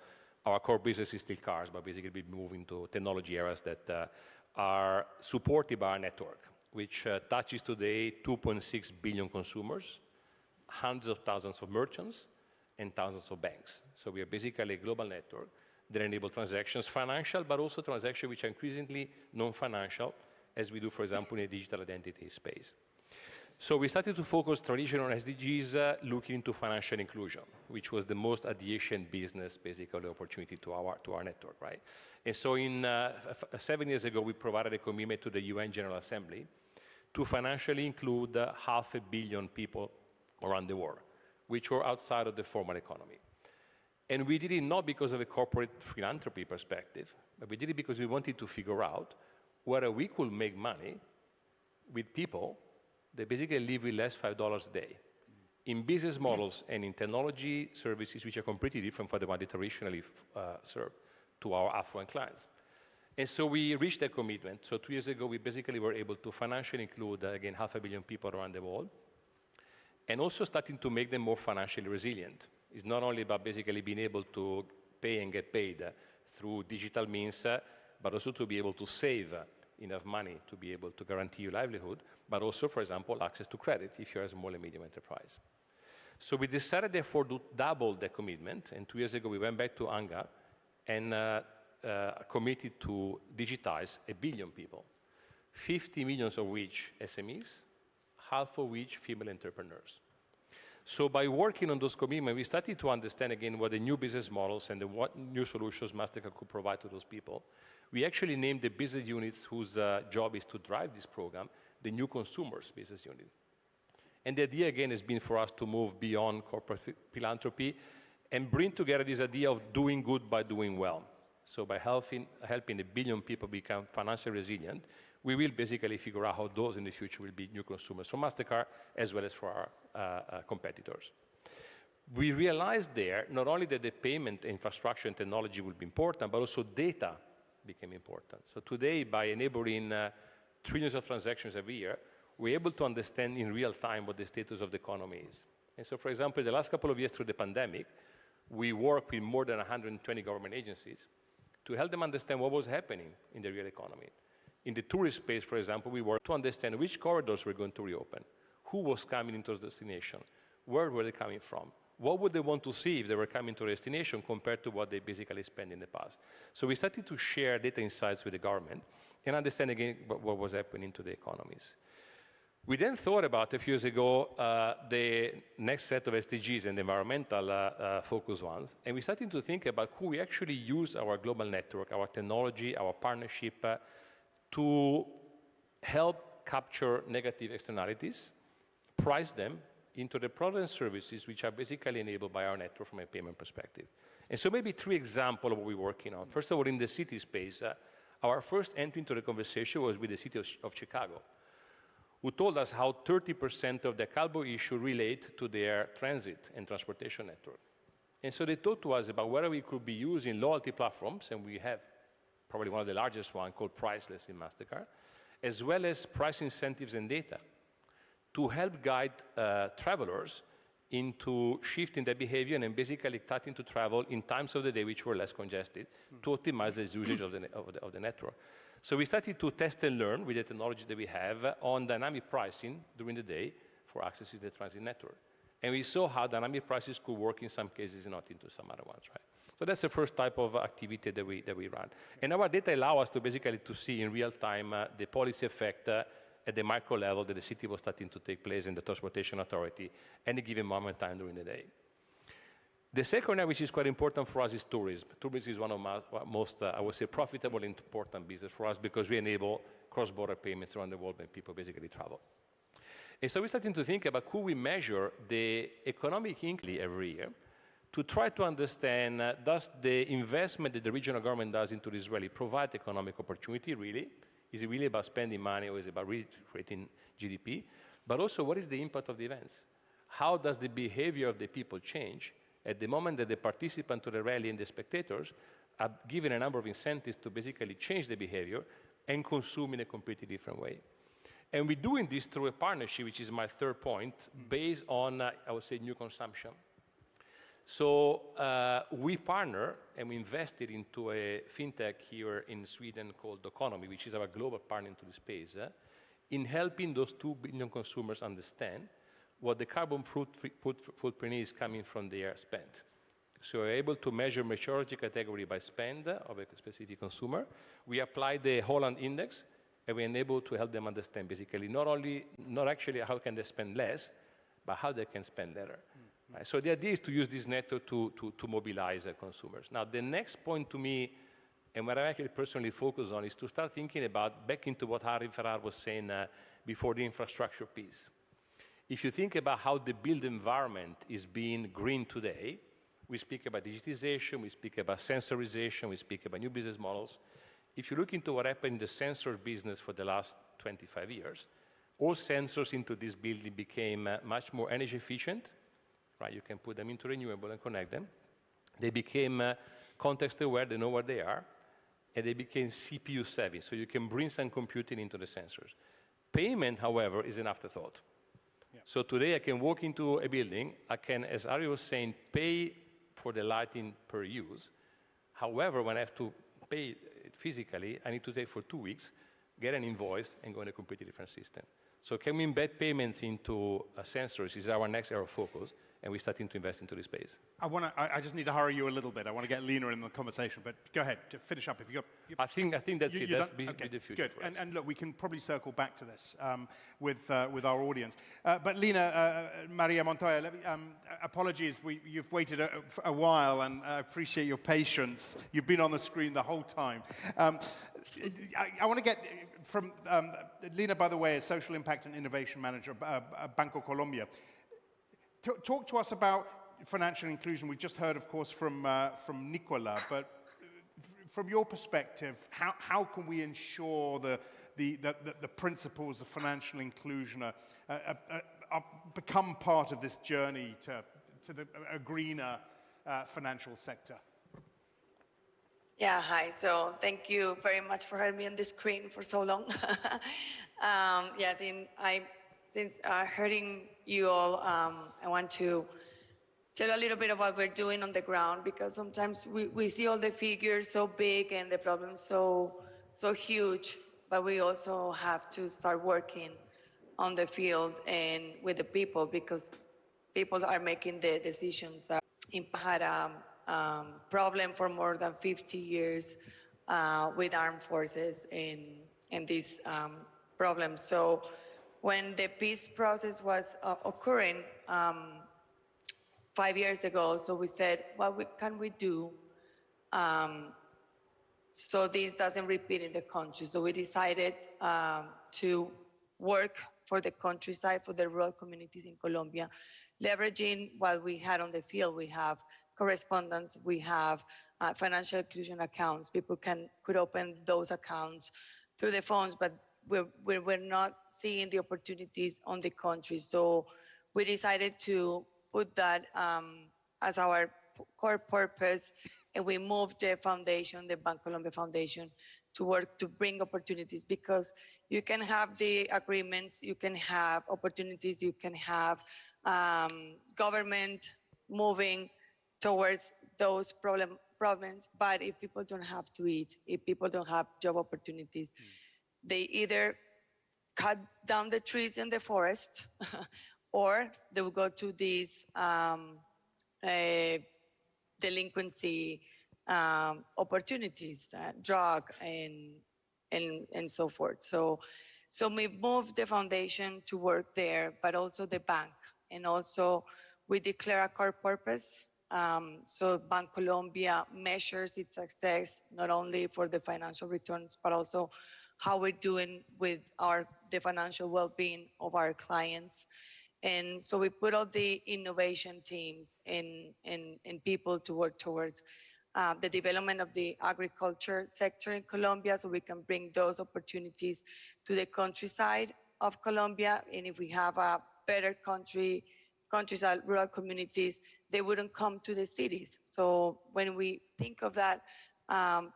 our core business is still cars, but basically we move into technology areas that are supported by our network, which touches today 2.6 billion consumers, hundreds of thousands of merchants, and thousands of banks. So we are basically a global network that enable transactions, financial, but also transactions which are increasingly non-financial, as we do, for example, in the digital identity space. So we started to focus traditionally on SDGs, looking into financial inclusion, which was the most adjacent business, basically, opportunity to our network, right? And so 7 years ago, we provided a commitment to the UN General Assembly to financially include 500 million people around the world, which were outside of the formal economy. And we did it not because of a corporate philanthropy perspective, but we did it because we wanted to figure out whether we could make money with people they basically live with less $5 a day. in business models and in technology services which are completely different from the one they traditionally serve to our affluent clients. And so we reached that commitment. So 2 years ago, we basically were able to financially include, again, 500 million people around the world, and also starting to make them more financially resilient. It's not only about basically being able to pay and get paid through digital means, but also to be able to save enough money to be able to guarantee your livelihood, but also, for example, access to credit if you're a small and medium enterprise. So we decided, therefore, to double the commitment, and 2 years ago we went back to UNGA and committed to digitize 1 billion people, 50 million of which SMEs, half of which female entrepreneurs. So by working on those commitments, we started to understand again what the new business models and what new solutions Mastercard could provide to those people. We actually named the business units whose job is to drive this program, the new consumers business unit. And the idea again has been for us to move beyond corporate philanthropy and bring together this idea of doing good by doing well. So by helping 1 billion people become financially resilient, we will basically figure out how those in the future will be new consumers for Mastercard as well as for our competitors. We realized there not only that the payment infrastructure and technology will be important, but also data became important. So today, by enabling trillions of transactions every year, we're able to understand in real time what the status of the economy is. And so, for example, the last couple of years through the pandemic, we worked with more than 120 government agencies to help them understand what was happening in the real economy. In the tourist space, for example, we worked to understand which corridors were going to reopen, who was coming into the destination, where were they coming from, what would they want to see if they were coming to a destination compared to what they basically spent in the past. So we started to share data insights with the government and understand again what was happening to the economies. We then thought about a few years ago the next set of SDGs and the environmental focus ones, and we started to think about who we actually use our global network, our technology, our partnership to help capture negative externalities, price them into the products and services which are basically enabled by our network from a payment perspective. And so maybe 3 examples of what we're working on. First of all, in the city space, our first entry into the conversation was with the city of Chicago, who told us how 30% of the carbon issue relate to their transit and transportation network. And so they talked to us about whether we could be using loyalty platforms, and we have probably one of the largest one called Priceless in Mastercard, as well as price incentives and data to help guide travelers into shifting their behavior and basically starting to travel in times of the day which were less congested to optimize the usage of the network. So we started to test and learn with the technology that we have on dynamic pricing during the day for access to the transit network. And we saw how dynamic prices could work in some cases and not into some other ones, right? So that's the first type of activity that we run. And our data allow us to basically to see in real time the policy effect at the micro level that the city was starting to take place in the transportation authority any given moment in time during the day. The second area, which is quite important for us, is tourism. Tourism is one of our most, I would say, profitable and important business for us because we enable cross-border payments around the world when people basically travel. And so we're starting to think about could we measure the economic income every year to try to understand does the investment that the regional government does into this really provide economic opportunity really? Is it really about spending money or is it about really creating GDP? But also, what is the impact of the events? How does the behavior of the people change at the moment that the participant to the rally and the spectators are given a number of incentives to basically change the behavior and consume in a completely different way? And we're doing this through a partnership, which is my third point, based on, I would say, new consumption. So we partner and we invested into a fintech here in Sweden called Doconomy, which is our global partner into the space, in helping those 2 billion consumers understand what the carbon footprint is coming from their spend. So we're able to measure maturity category by spend of a specific consumer. We apply the Holland Index, and we're able to help them understand basically not actually how can they spend less, but how they can spend better. Right? So the idea is to use this network to mobilize consumers. Now, the next point to me, and what I actually personally focus on, is to start thinking about, back into what Harry Ferrar was saying before, the infrastructure piece. If you think about how the built environment is being green today, we speak about digitization, we speak about sensorization, we speak about new business models. If you look into what happened in the sensor business for the last 25 years, all sensors into this building became much more energy efficient, right? You can put them into renewable and connect them. They became context aware, they know where they are, and they became CPU savvy, so you can bring some computing into the sensors. Payment, however, is an afterthought. Yeah. So today I can walk into a building, I can, as Ari was saying, pay for the lighting per use. However, when I have to pay physically, I need to take for 2 weeks, get an invoice, and go in a completely different system. So can we embed payments into sensors is our next area of focus, and we're starting to invest into this space. I just need to hurry you a little bit. I want to get Lena in the conversation, but go ahead, to finish up. If you got, I think that's it. That's be the future. Good. And look, we can probably circle back to this with our audience. But Lena, Maria Montoya, apologies, you've waited a while, and I appreciate your patience. You've been on the screen the whole time. I want to get from Lena, by the way, is Social Impact and Innovation Manager at Banco Colombia. Talk to us about financial inclusion. We just heard, of course, from Nicola, but from your perspective, how can we ensure the principles of financial inclusion become part of this journey to a greener financial sector? Yeah, hi. So thank you very much for having me on the screen for so long. Since hearing you all, I want to tell a little bit of what we're doing on the ground, because sometimes we see all the figures so big and the problems so huge, but we also have to start working on the field and with the people, because people are making the decisions. Had a problem for more than 50 years with armed forces in these problems. So when the peace process was occurring 5 years ago, so we said, what can we do so this doesn't repeat in the country? So we decided to work for the countryside, for the rural communities in Colombia, leveraging what we had on the field. We have correspondents, we have financial inclusion accounts. People could open those accounts through the phones, but we're not seeing the opportunities on the country. So we decided to put that as our core purpose, and we moved the foundation, the Bancolombia Foundation, to work to bring opportunities, because you can have the agreements, you can have opportunities, you can have government moving towards those problems, but if people don't have to eat, if people don't have job opportunities, they either cut down the trees in the forest or they will go to these delinquency opportunities, drug and so forth. So we moved the foundation to work there, but also the bank. And also we declare a core purpose. So Bancolombia measures its success, not only for the financial returns, but also how we're doing with the financial well-being of our clients. And so we put all the innovation teams and people to work towards the development of the agriculture sector in Colombia, so we can bring those opportunities to the countryside of Colombia. And if we have a better countryside, rural communities, they wouldn't come to the cities. So when we think of that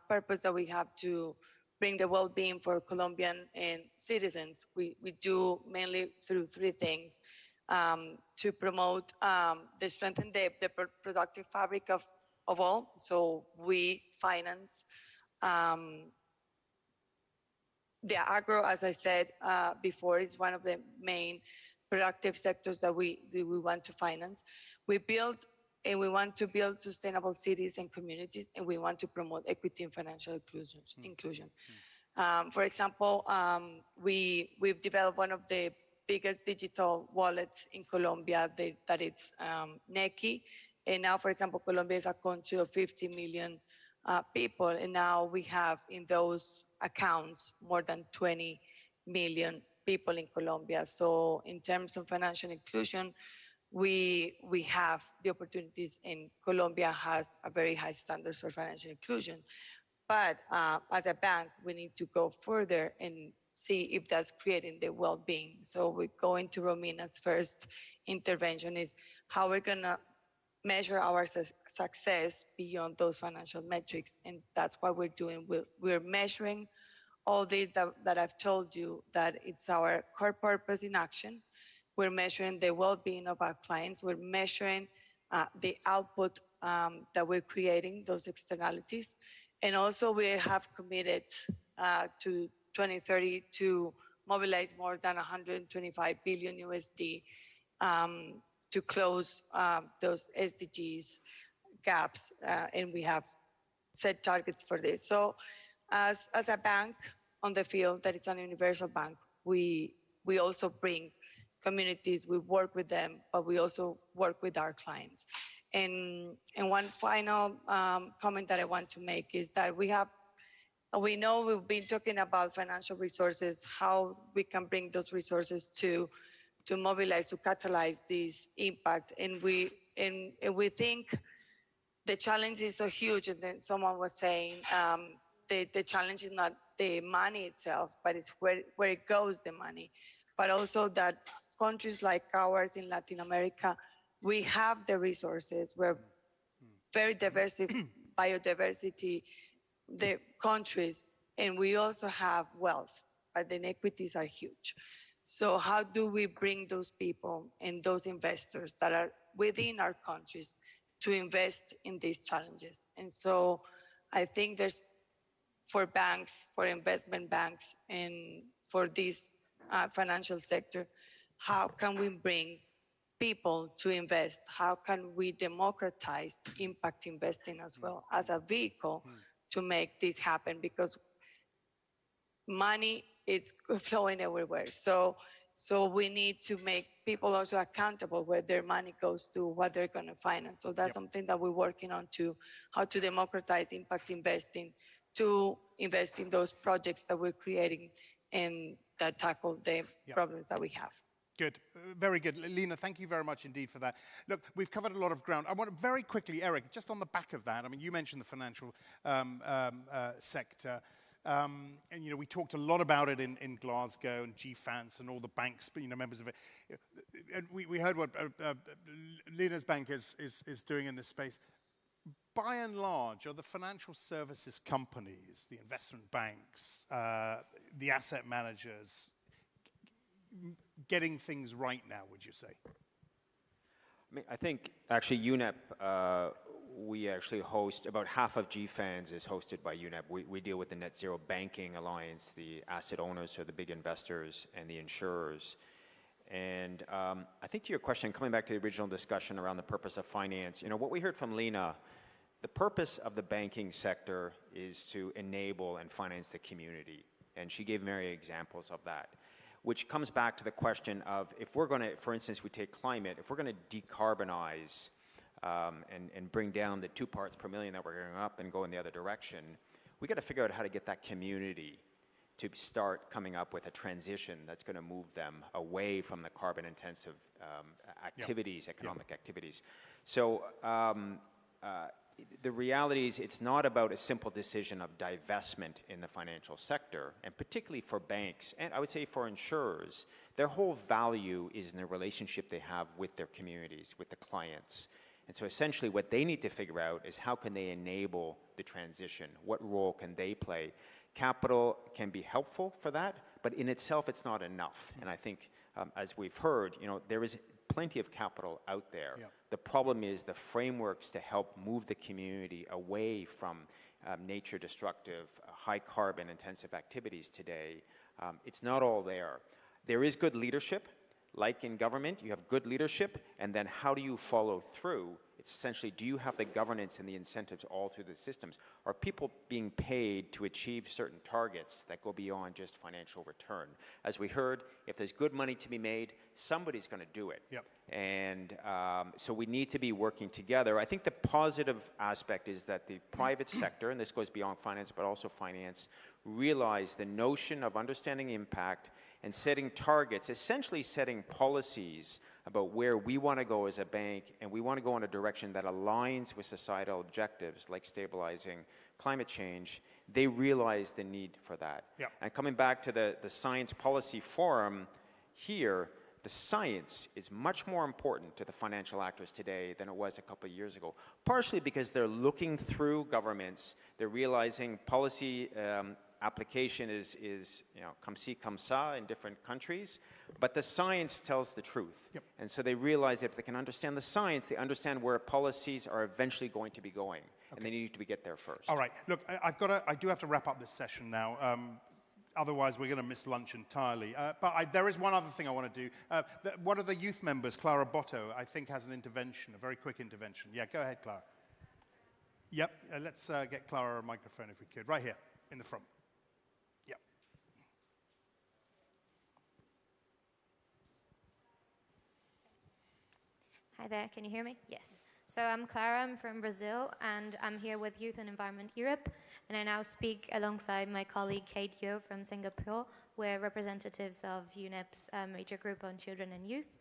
purpose that we have to bring the well-being for Colombian and citizens, we do mainly through three things. To promote the strengthen the productive fabric of all. So we finance the agro, as I said before, is one of the main productive sectors that we want to finance. We build and we want to build sustainable cities and communities, and we want to promote equity and financial inclusion. For example, we've developed one of the biggest digital wallets in Colombia, that it's Neki. And now, for example, Colombia is a country of 50 million people, and now we have in those accounts more than 20 million people in Colombia. So in terms of financial inclusion, we have the opportunities, and Colombia has a very high standards for financial inclusion. But as a bank, we need to go further and see if that's creating the well-being. So we go into Romina's first intervention is how we're gonna measure our success beyond those financial metrics. And that's what we're doing. We're measuring all these that I've told you, that it's our core purpose in action. We're measuring the well-being of our clients. We're measuring the output that we're creating, those externalities. And also we have committed to 2030 to mobilize more than 125 billion USD to close those SDGs gaps, and we have set targets for this. So as a bank on the field that is an universal bank, we also bring communities, we work with them, but we also work with our clients. And one final comment that I want to make is that we know we've been talking about financial resources, how we can bring those resources to mobilize, to catalyze this impact. And we think the challenge is so huge. And then someone was saying the challenge is not the money itself, but it's where it goes, the money. But also that countries like ours in Latin America, we have the resources. We're very diverse biodiversity, the countries, and we also have wealth, but the inequities are huge. So how do we bring those people and those investors that are within our countries to invest in these challenges? And so I think there's, for banks, for investment banks, and for this financial sector, how can we bring people to invest? How can we democratize impact investing as well as a vehicle to make this happen? Because money is flowing everywhere. So we need to make people also accountable where their money goes to, what they're going to finance. So that's something that we're working on too, how to democratize impact investing, to invest in those projects that we're creating and that tackle the problems that we have. Good, very good. Lena, thank you very much indeed for that. Look, we've covered a lot of ground. I want to very quickly, Eric, just on the back of that, I mean, you mentioned the financial sector. And, you know, we talked a lot about it in Glasgow and GFANS and all the banks, you know, members of it. And we heard what Lena's bank is doing in this space. By and large, are the financial services companies, the investment banks, the asset managers, getting things right now, would you say? I mean, I think actually UNEP, we actually host, about half of GFANS is hosted by UNEP. We deal with the Net Zero Banking Alliance, the asset owners, so the big investors, and the insurers. And I think to your question, coming back to the original discussion around the purpose of finance, you know, what we heard from Lena, the purpose of the banking sector is to enable and finance the community. And she gave many examples of that, which comes back to the question of if we're going to, for instance, we take climate, if we're going to decarbonize and bring down the 2 parts per million that we're going up and go in the other direction, we got to figure out how to get that community to start coming up with a transition that's going to move them away from the carbon-intensive activities, economic activities. So the reality is it's not about a simple decision of divestment in the financial sector, and particularly for banks, and I would say for insurers, their whole value is in the relationship they have with their communities, with the clients. And so essentially what they need to figure out is how can they enable the transition? What role can they play? Capital can be helpful for that, but in itself it's not enough. And I think as we've heard, you know, there is plenty of capital out there. The problem is the frameworks to help move the community away from nature destructive, high carbon intensive activities today. It's not all there. There is good leadership. Like in government, you have good leadership, and then how do you follow through? It's essentially, do you have the governance and the incentives all through the systems? Are people being paid to achieve certain targets that go beyond just financial return? As we heard, if there's good money to be made, somebody's going to do it. And so we need to be working together. I think the positive aspect is that the private sector, and this goes beyond finance, but also finance, realize the notion of understanding impact and setting targets, essentially setting policies about where we want to go as a bank, and we want to go in a direction that aligns with societal objectives like stabilizing climate change. they realize the need for that. Yeah. And coming back to the Science Policy Forum here, the science is much more important to the financial actors today than it was a couple of years ago, partially because they're looking through governments, they're realizing policy application is comme ci, comme ça in different countries, but the science tells the truth. Yep. And so they realize that if they can understand the science, they understand where policies are eventually going to be going, and they need to get there first. All right, look, I do have to wrap up this session now. Otherwise, we're going to miss lunch entirely. But there is one other thing I want to do. One of the youth members, Clara Botto, I think has an intervention, a very quick intervention. Yeah, go ahead, Clara. Yep, let's get Clara a microphone if we could. Right here, in the front. Yep. Hi there, can you hear me? Yes. So I'm Clara, I'm from Brazil, and I'm here with Youth and Environment Europe, and I now speak alongside my colleague Kate Yeo from Singapore. We're representatives of UNEP's major group on children and youth.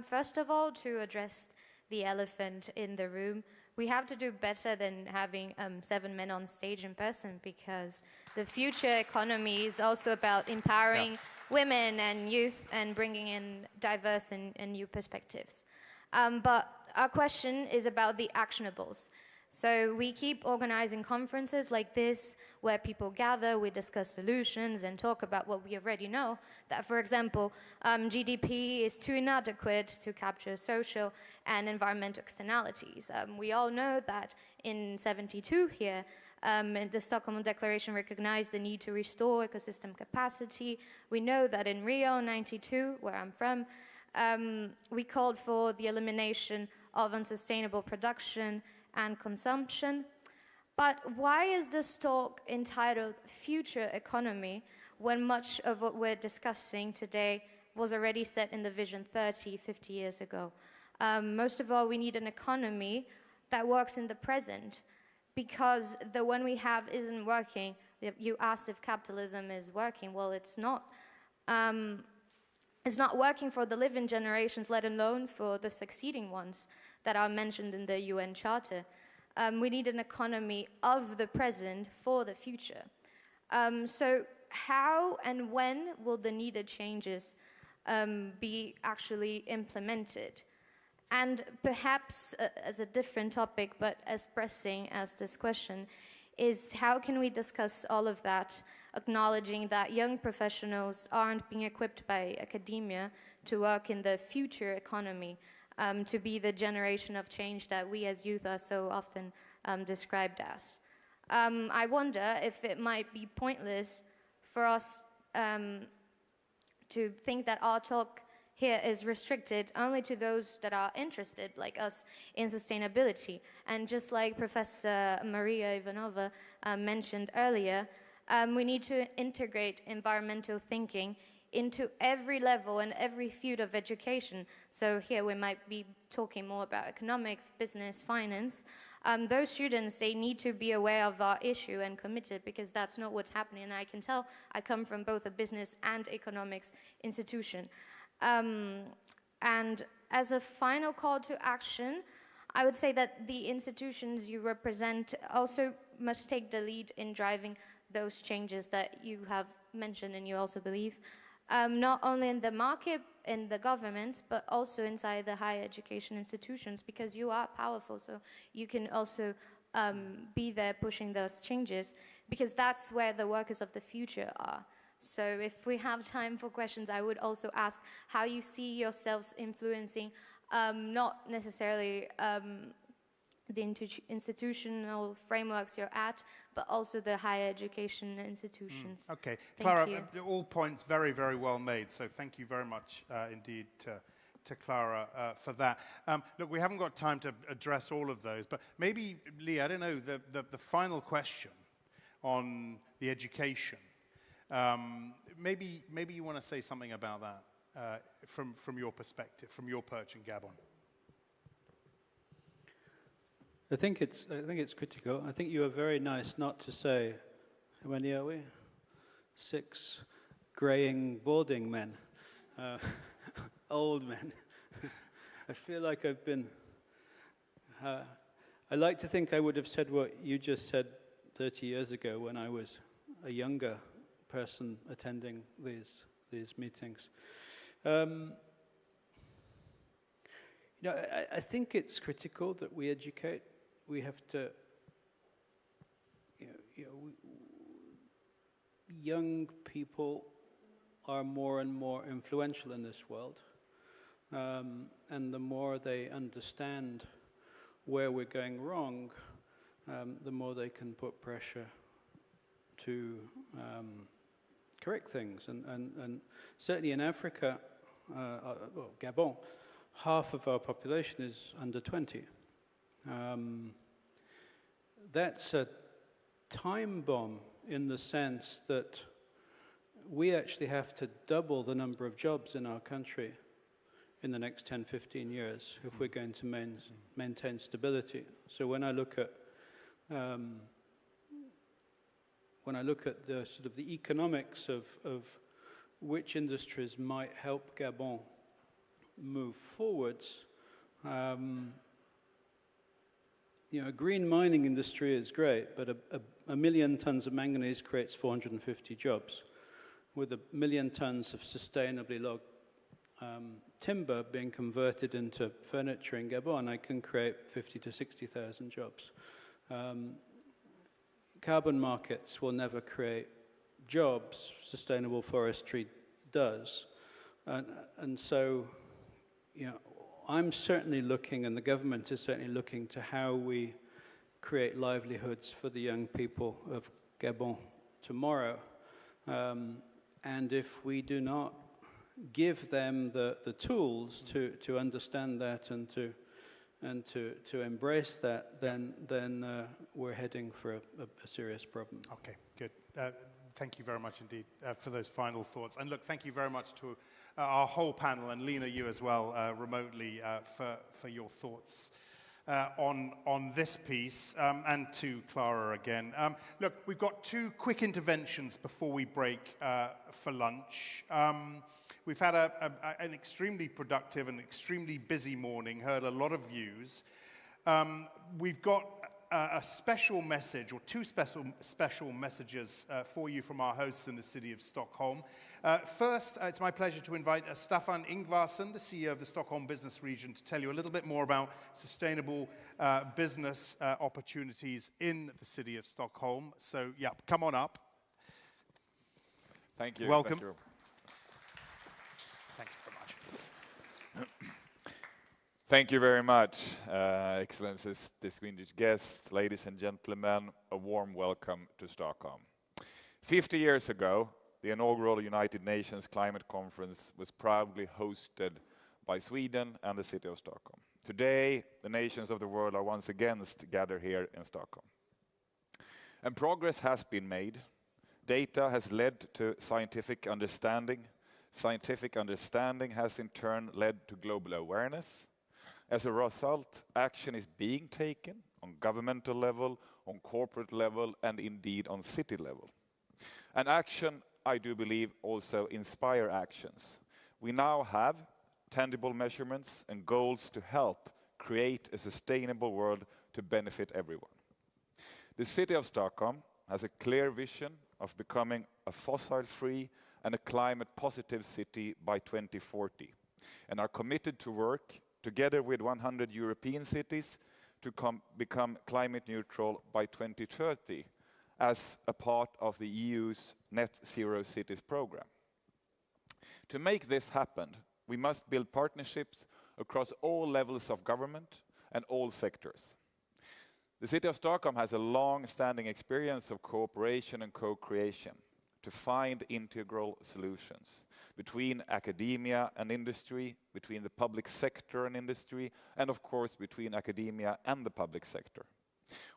First of all, to address the elephant in the room, we have to do better than having 7 men on stage in person, because the future economy is also about empowering women and youth and bringing in diverse and new perspectives. But our question is about the actionables. So we keep organizing conferences like this where people gather, we discuss solutions and talk about what we already know. That, for example, GDP is too inadequate to capture social and environmental externalities. We all know that in '72 here, the Stockholm Declaration recognized the need to restore ecosystem capacity. We know that in Rio '92, where I'm from, we called for the elimination of unsustainable production and consumption. But why is this talk entitled Future Economy when much of what we're discussing today was already set in the Vision 30, 50 years ago? Most of all, we need an economy that works in the present, because the one we have isn't working. You asked if capitalism is working. Well, it's not. It's not working for the living generations, let alone for the succeeding ones that are mentioned in the UN Charter. We need an economy of the present for the future. So how and when will the needed changes be actually implemented? And perhaps as a different topic, but as pressing as this question, is how can we discuss all of that, acknowledging that young professionals aren't being equipped by academia to work in the future economy, to be the generation of change that we as youth are so often described as. I wonder if it might be pointless for us to think that our talk here is restricted only to those that are interested, like us, in sustainability. And just like Professor Maria Ivanova mentioned earlier, we need to integrate environmental thinking into every level and every field of education. So here we might be talking more about economics, business, finance. Those students, they need to be aware of our issue and committed, because that's not what's happening. And I can tell I come from both a business and economics institution. And as a final call to action, I would say that the institutions you represent also must take the lead in driving those changes that you have mentioned and you also believe, not only in the market, in the governments, but also inside the higher education institutions, because you are powerful, so you can also be there pushing those changes, because that's where the workers of the future are. So if we have time for questions, I would also ask how you see yourselves influencing not necessarily the institutional frameworks you're at, but also the higher education institutions. Okay, Thank Clara, you. all points very, very well made, so thank you very much indeed to Clara for that. Look, we haven't got time to address all of those, but maybe, Lee, I don't know, the final question on the education, maybe you want to say something about that from your perspective, from your perch in Gabon. I think it's critical. I think you were very nice not to say, how many are we? 6 graying, balding men, old men. I feel like I've been. I like to think I would have said what you just said 30 years ago when I was a younger person attending these meetings. You know, I think it's critical that we educate. We have to, young people are more and more influential in this world. And the more they understand where we're going wrong, the more they can put pressure to correct things. And certainly in Africa, well, Gabon, half of our population is under 20. That's a time bomb in the sense that we actually have to double the number of jobs in our country in the next 10, 15 years if we're going to maintain stability. So when I look at the sort of the economics of which industries might help Gabon move forwards, you know, green mining industry is great, but a million tons of manganese creates 450 jobs. With 1 million tons of sustainably logged timber being converted into furniture in Gabon, I can create 50 to 60,000 jobs. Carbon markets will never create jobs. Sustainable forestry does. And so, you know, I'm certainly looking, and the government is certainly looking, to how we create livelihoods for the young people of Gabon tomorrow. And if we do not give them the tools to understand that and to embrace that, then we're heading for a serious problem. Okay, good. Thank you very much indeed for those final thoughts. And look, thank you very much to our whole panel, and Lena, you as well, remotely, for your thoughts on this piece, and to Clara again. Look, we've got 2 quick interventions before we break for lunch. We've had an extremely productive and extremely busy morning, heard a lot of views. We've got a special message, or 2 special messages for you from our hosts in the city of Stockholm. First, it's my pleasure to invite Staffan Ingvarsson, the CEO of the Stockholm Business Region, to tell you a little bit more about sustainable business opportunities in the city of Stockholm. So, yeah, come on up. Thank you. Welcome. Thank you. Thanks very much. Thank you very much, Excellencies, distinguished guests, ladies and gentlemen. A warm welcome to Stockholm. 50 years ago, the inaugural United Nations Climate Conference was proudly hosted by Sweden and the city of Stockholm. Today, the nations of the world are once again gathered here in Stockholm. And progress has been made. Data has led to scientific understanding. Scientific understanding has in turn led to global awareness. As a result, action is being taken on governmental level, on corporate level, and indeed on city level. And action, I do believe, also inspire actions. We now have tangible measurements and goals to help create a sustainable world to benefit everyone. The city of Stockholm has a clear vision of becoming a fossil-free and a climate-positive city by 2040, and are committed to work together with 100 European cities to become climate neutral by 2030 as a part of the EU's Net Zero Cities program. To make this happen, we must build partnerships across all levels of government and all sectors. The city of Stockholm has a long-standing experience of cooperation and co-creation to find integral solutions between academia and industry, between the public sector and industry, and of course between academia and the public sector.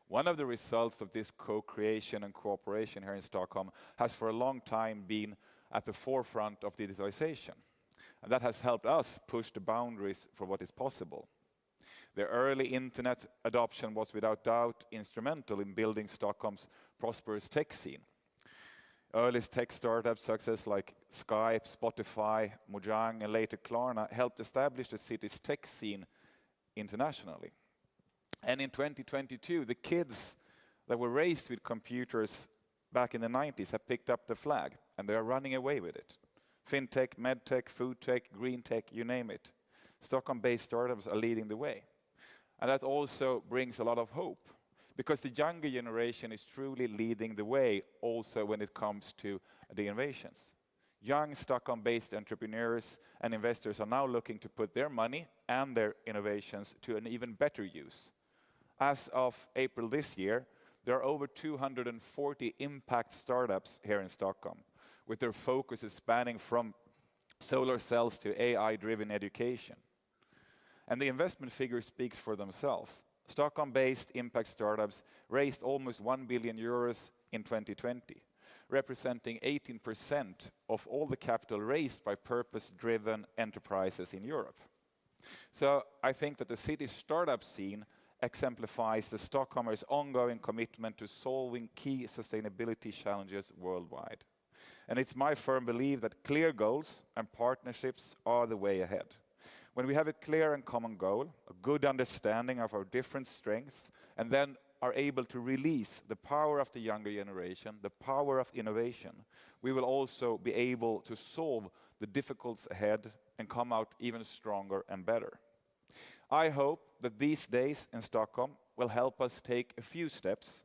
One of the results of this co-creation and cooperation here in Stockholm has for a long time been at the forefront of digitalization. And that has helped us push the boundaries for what is possible. The early internet adoption was without doubt instrumental in building Stockholm's prosperous tech scene. Early tech startup success like Skype, Spotify, Mojang, and later Klarna helped establish the city's tech scene internationally. And in 2022, the kids that were raised with computers back in the 90s have picked up the flag, and they are running away with it. FinTech, MedTech, food tech, green tech, you name it. Stockholm-based startups are leading the way. And that also brings a lot of hope, because the younger generation is truly leading the way also when it comes to the innovations. Young Stockholm-based entrepreneurs and investors are now looking to put their money and their innovations to an even better use. As of April this year, there are over 240 impact startups here in Stockholm, with their focuses spanning from solar cells to AI-driven education. And the investment figure speaks for themselves. Stockholm-based impact startups raised almost 1 billion euros in 2020, representing 18% of all the capital raised by purpose-driven enterprises in Europe. So I think that the city startup scene exemplifies the Stockholmers' ongoing commitment to solving key sustainability challenges worldwide. And it's my firm belief that clear goals and partnerships are the way ahead. When we have a clear and common goal, a good understanding of our different strengths, and then are able to release the power of the younger generation, the power of innovation, we will also be able to solve the difficulties ahead and come out even stronger and better. I hope that these days in Stockholm will help us take a few steps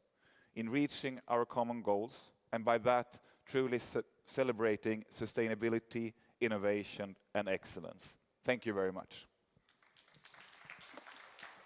in reaching our common goals, and by that truly celebrating sustainability, innovation, and excellence. Thank you very much.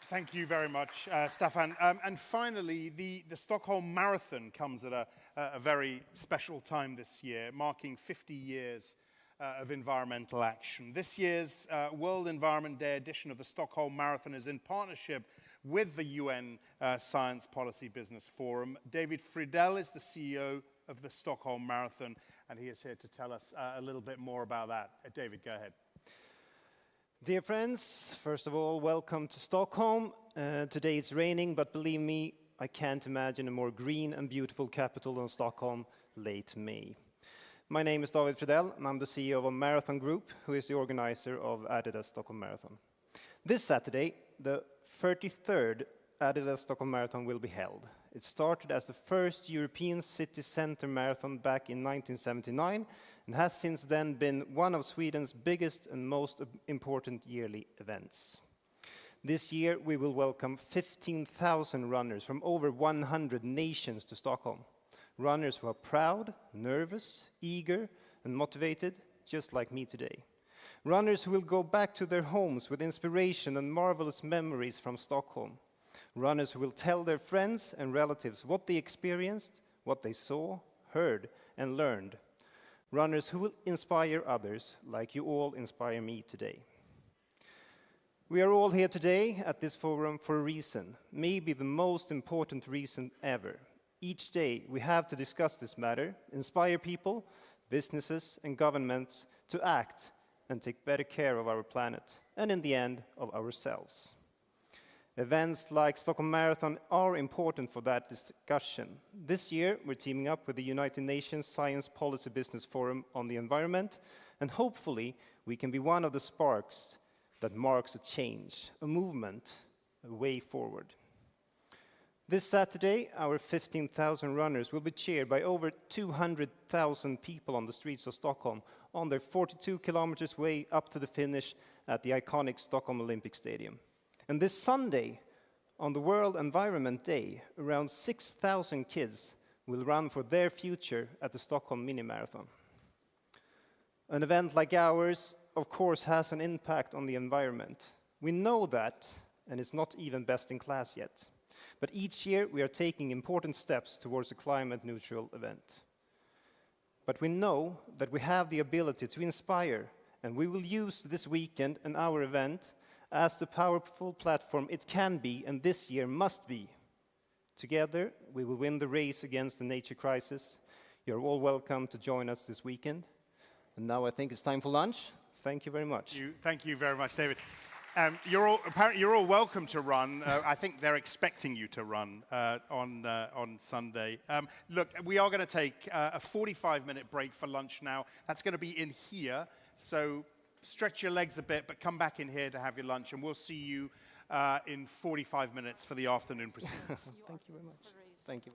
Thank you very much, Staffan. And finally, the Stockholm Marathon comes at a very special time this year, marking 50 years of environmental action. This year's World Environment Day edition of the Stockholm Marathon is in partnership with the UN Science Policy Business Forum. David Friedell is the CEO of the Stockholm Marathon, and he is here to tell us a little bit more about that. David, go ahead. Dear friends, first of all, welcome to Stockholm. Today it's raining, but believe me, I can't imagine a more green and beautiful capital than Stockholm late May. My name is David Friedell, and I'm the CEO of a marathon group, who is the organizer of Adidas Stockholm Marathon. This Saturday, the 33rd Adidas Stockholm Marathon will be held. It started as the first European city centre marathon back in 1979, and has since then been one of Sweden's biggest and most important yearly events. This year, we will welcome 15,000 runners from over 100 nations to Stockholm. Runners who are proud, nervous, eager, and motivated, just like me today. Runners who will go back to their homes with inspiration and marvelous memories from Stockholm. Runners who will tell their friends and relatives what they experienced, what they saw, heard, and learned. Runners who will inspire others, like you all inspire me today. We are all here today at this forum for a reason, maybe the most important reason ever. Each day we have to discuss this matter, inspire people, businesses, and governments to act and take better care of our planet, and in the end, of ourselves. Events like Stockholm Marathon are important for that discussion. This year, we're teaming up with the United Nations Science Policy Business Forum on the environment, and hopefully we can be one of the sparks that marks a change, a movement, a way forward. This Saturday, our 15,000 runners will be cheered by over 200,000 people on the streets of Stockholm on their 42 kilometers way up to the finish at the iconic Stockholm Olympic Stadium. And this Sunday, on the World Environment Day, around 6,000 kids will run for their future at the Stockholm Mini Marathon. An event like ours, of course, has an impact on the environment. We know that, and it's not even best in class yet. But each year we are taking important steps towards a climate-neutral event. But we know that we have the ability to inspire, and we will use this weekend and our event as the powerful platform it can be, and this year must be. Together, we will win the race against the nature crisis. You're all welcome to join us this weekend. And now I think it's time for lunch. Thank you very much. Thank you very much, David. You're all welcome to run. I think they're expecting you to run on Sunday. Look, we are going to take a 45-minute break for lunch now. That's going to be in here. So stretch your legs a bit, but come back in here to have your lunch, and we'll see you in 45 minutes for the afternoon proceedings. Thank you very much. Thank you.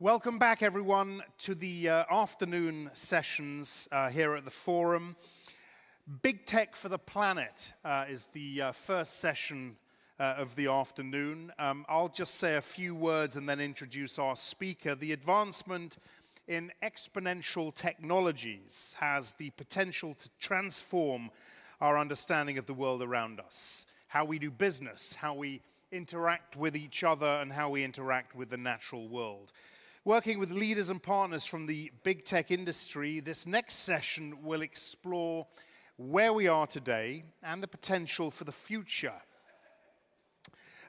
Welcome back, everyone, to the afternoon sessions here at the Forum. Big Tech for the Planet is the first session of the afternoon. I'll just say a few words and then introduce our speaker. The advancement in exponential technologies has the potential to transform our understanding of the world around us, how we do business, how we interact with each other, and how we interact with the natural world. Working with leaders and partners from the big tech industry, this next session will explore where we are today and the potential for the future.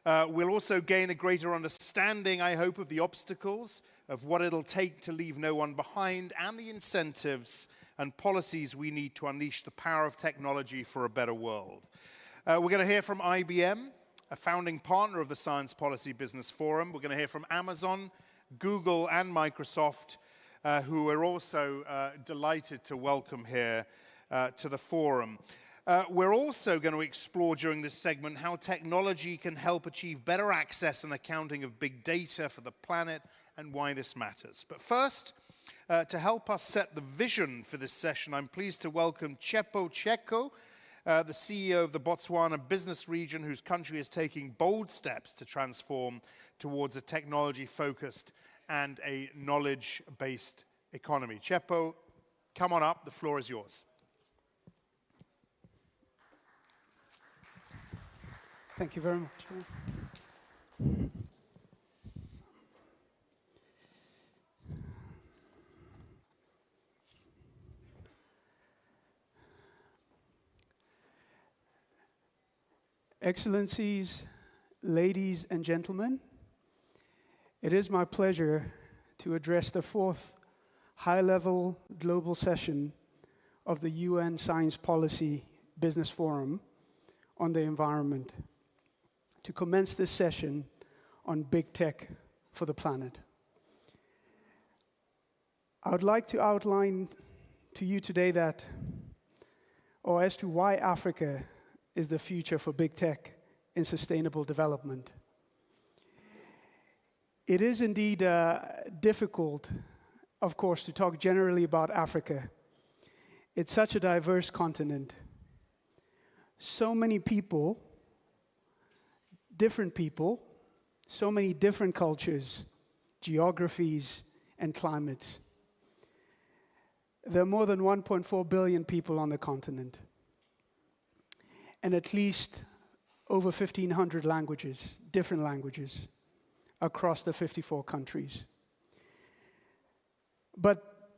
We'll also gain a greater understanding, I hope, of the obstacles, of what it'll take to leave no one behind, and the incentives and policies we need to unleash the power of technology for a better world. We're going to hear from IBM, a founding partner of the Science Policy Business Forum. We're going to hear from Amazon, Google, and Microsoft, who are also delighted to welcome here to the Forum. We're also going to explore during this segment how technology can help achieve better access and accounting of big data for the planet and why this matters. But first, to help us set the vision for this session, I'm pleased to welcome Tsepo Tsheko, the CEO of the Botswana business region, whose country is taking bold steps to transform towards a technology-focused and a knowledge-based economy. Tsepo, come on up. The floor is yours. Thank you very much. Excellencies, ladies and gentlemen, it is my pleasure to address the fourth high-level global session of the UN Science Policy Business Forum on the environment, to commence this session on big tech for the planet. I would like to outline to you today as to why Africa is the future for big tech in sustainable development. It is indeed difficult, of course, to talk generally about Africa. It's such a diverse continent. So many people, so many different cultures, geographies, and climates. There are more than 1.4 billion people on the continent, and at least over 1,500 languages, different languages, across the 54 countries. But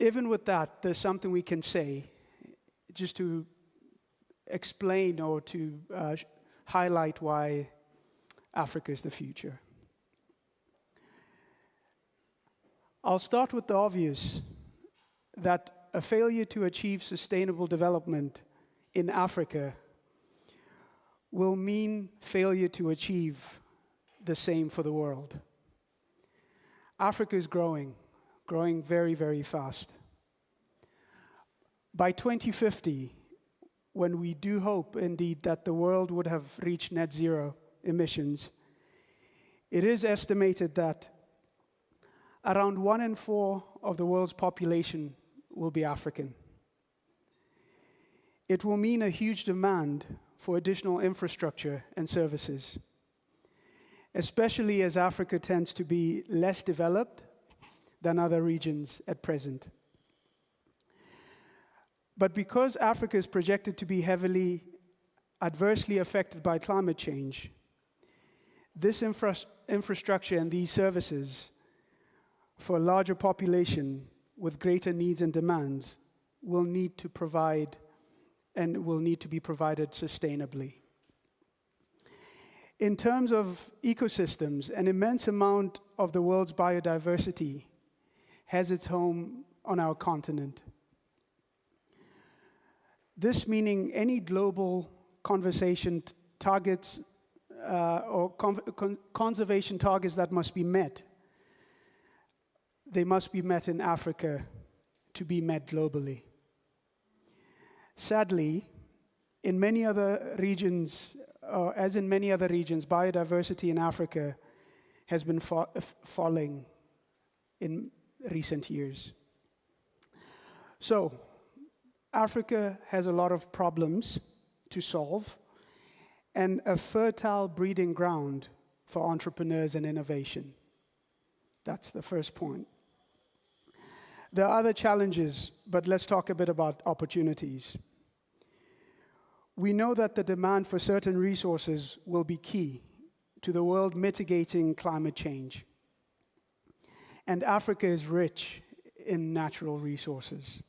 even with that, there's something we can say just to explain or to highlight why Africa is the future. I'll start with the obvious, that a failure to achieve sustainable development in Africa will mean failure to achieve the same for the world. Africa is growing very, very fast. By 2050, when we do hope indeed that the world would have reached net zero emissions, it is estimated that around 1 in 4 of the world's population will be African. It will mean a huge demand for additional infrastructure and services, especially as Africa tends to be less developed than other regions at present. But because Africa is projected to be heavily adversely affected by climate change, this infrastructure and these services for a larger population with greater needs and demands will need to provide and will need to be provided sustainably. In terms of ecosystems, an immense amount of the world's biodiversity has its home on our continent. This meaning any global conservation targets conservation targets that must be met, they must be met in Africa to be met globally. Sadly, in many other regions, as in many other regions, biodiversity in Africa has been falling in recent years. So, Africa has a lot of problems to solve and a fertile breeding ground for entrepreneurs and innovation. That's the first point. There are other challenges, but let's talk a bit about opportunities. We know that the demand for certain resources will be key to the world mitigating climate change. And Africa is rich in natural resources,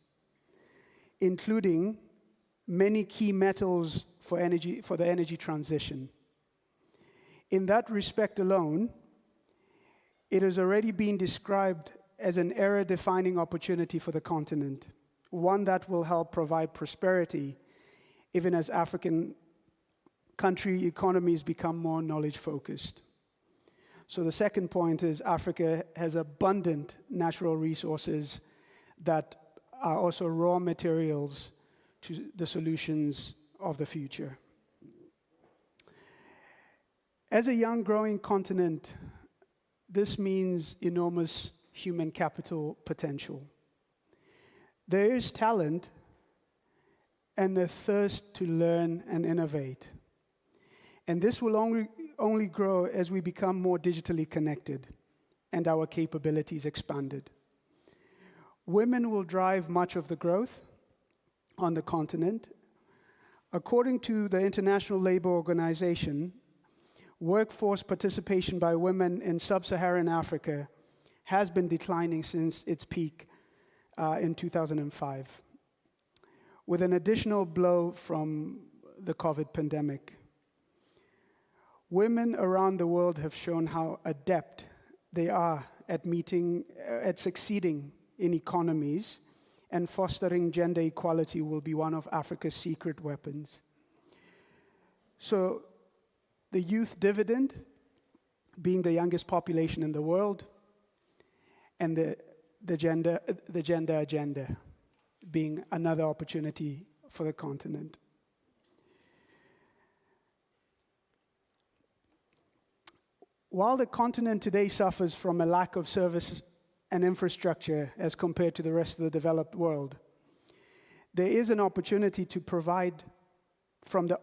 including many key metals for the energy transition. In that respect alone, it has already been described as an era-defining opportunity for the continent, one that will help provide prosperity even as African country economies become more knowledge-focused. So the second point is Africa has abundant natural resources that are also raw materials to the solutions of the future. As a young, growing continent, this means enormous human capital potential. There is talent and a thirst to learn and innovate. And this will only grow as we become more digitally connected and our capabilities expanded. Women will drive much of the growth on the continent. According to the International Labour Organization, workforce participation by women in sub-Saharan Africa has been declining since its peak in 2005, with an additional blow from the COVID pandemic. Women around the world have shown how adept they are at succeeding in economies, and fostering gender equality will be one of Africa's secret weapons. So, the youth dividend, being the youngest population in the world, and the gender agenda, being another opportunity for the continent. While the continent today suffers from a lack of service and infrastructure as compared to the rest of the developed world, there is an opportunity to provide from the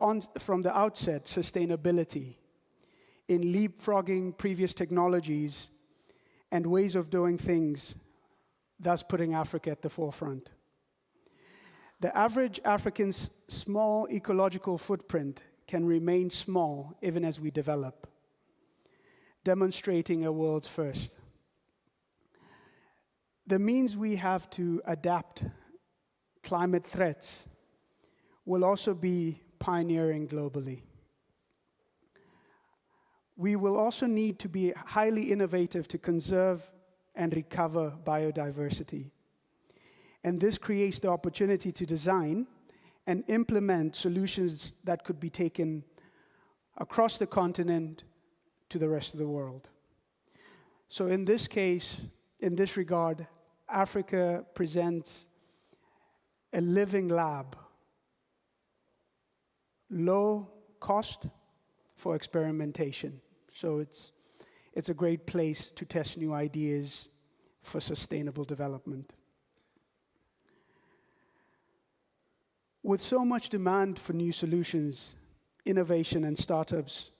outset sustainability in leapfrogging previous technologies and ways of doing things, thus putting Africa at the forefront. The average African's small ecological footprint can remain small even as we develop, demonstrating a world's first. The means we have to adapt climate threats will also be pioneering globally. We will also need to be highly innovative to conserve and recover biodiversity. And this creates the opportunity to design and implement solutions that could be taken across the continent to the rest of the world. So in this case, in this regard, Africa presents a living lab, low cost for experimentation. So it's a great place to test new ideas for sustainable development. With so much demand for new solutions, innovation and startups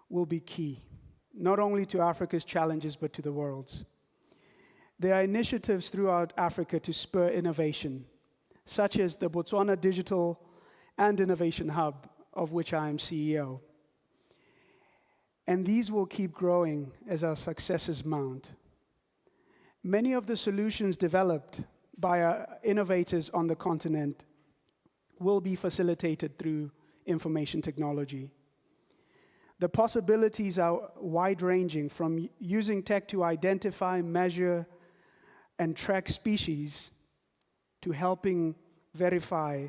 will be key, not only to Africa's challenges, but to the world's. There are initiatives throughout Africa to spur innovation, such as the Botswana Digital and Innovation Hub, of which I am CEO. And these will keep growing as our successes mount. Many of the solutions developed by our innovators on the continent will be facilitated through information technology. The possibilities are wide-ranging, from using tech to identify, measure, and track species to helping verify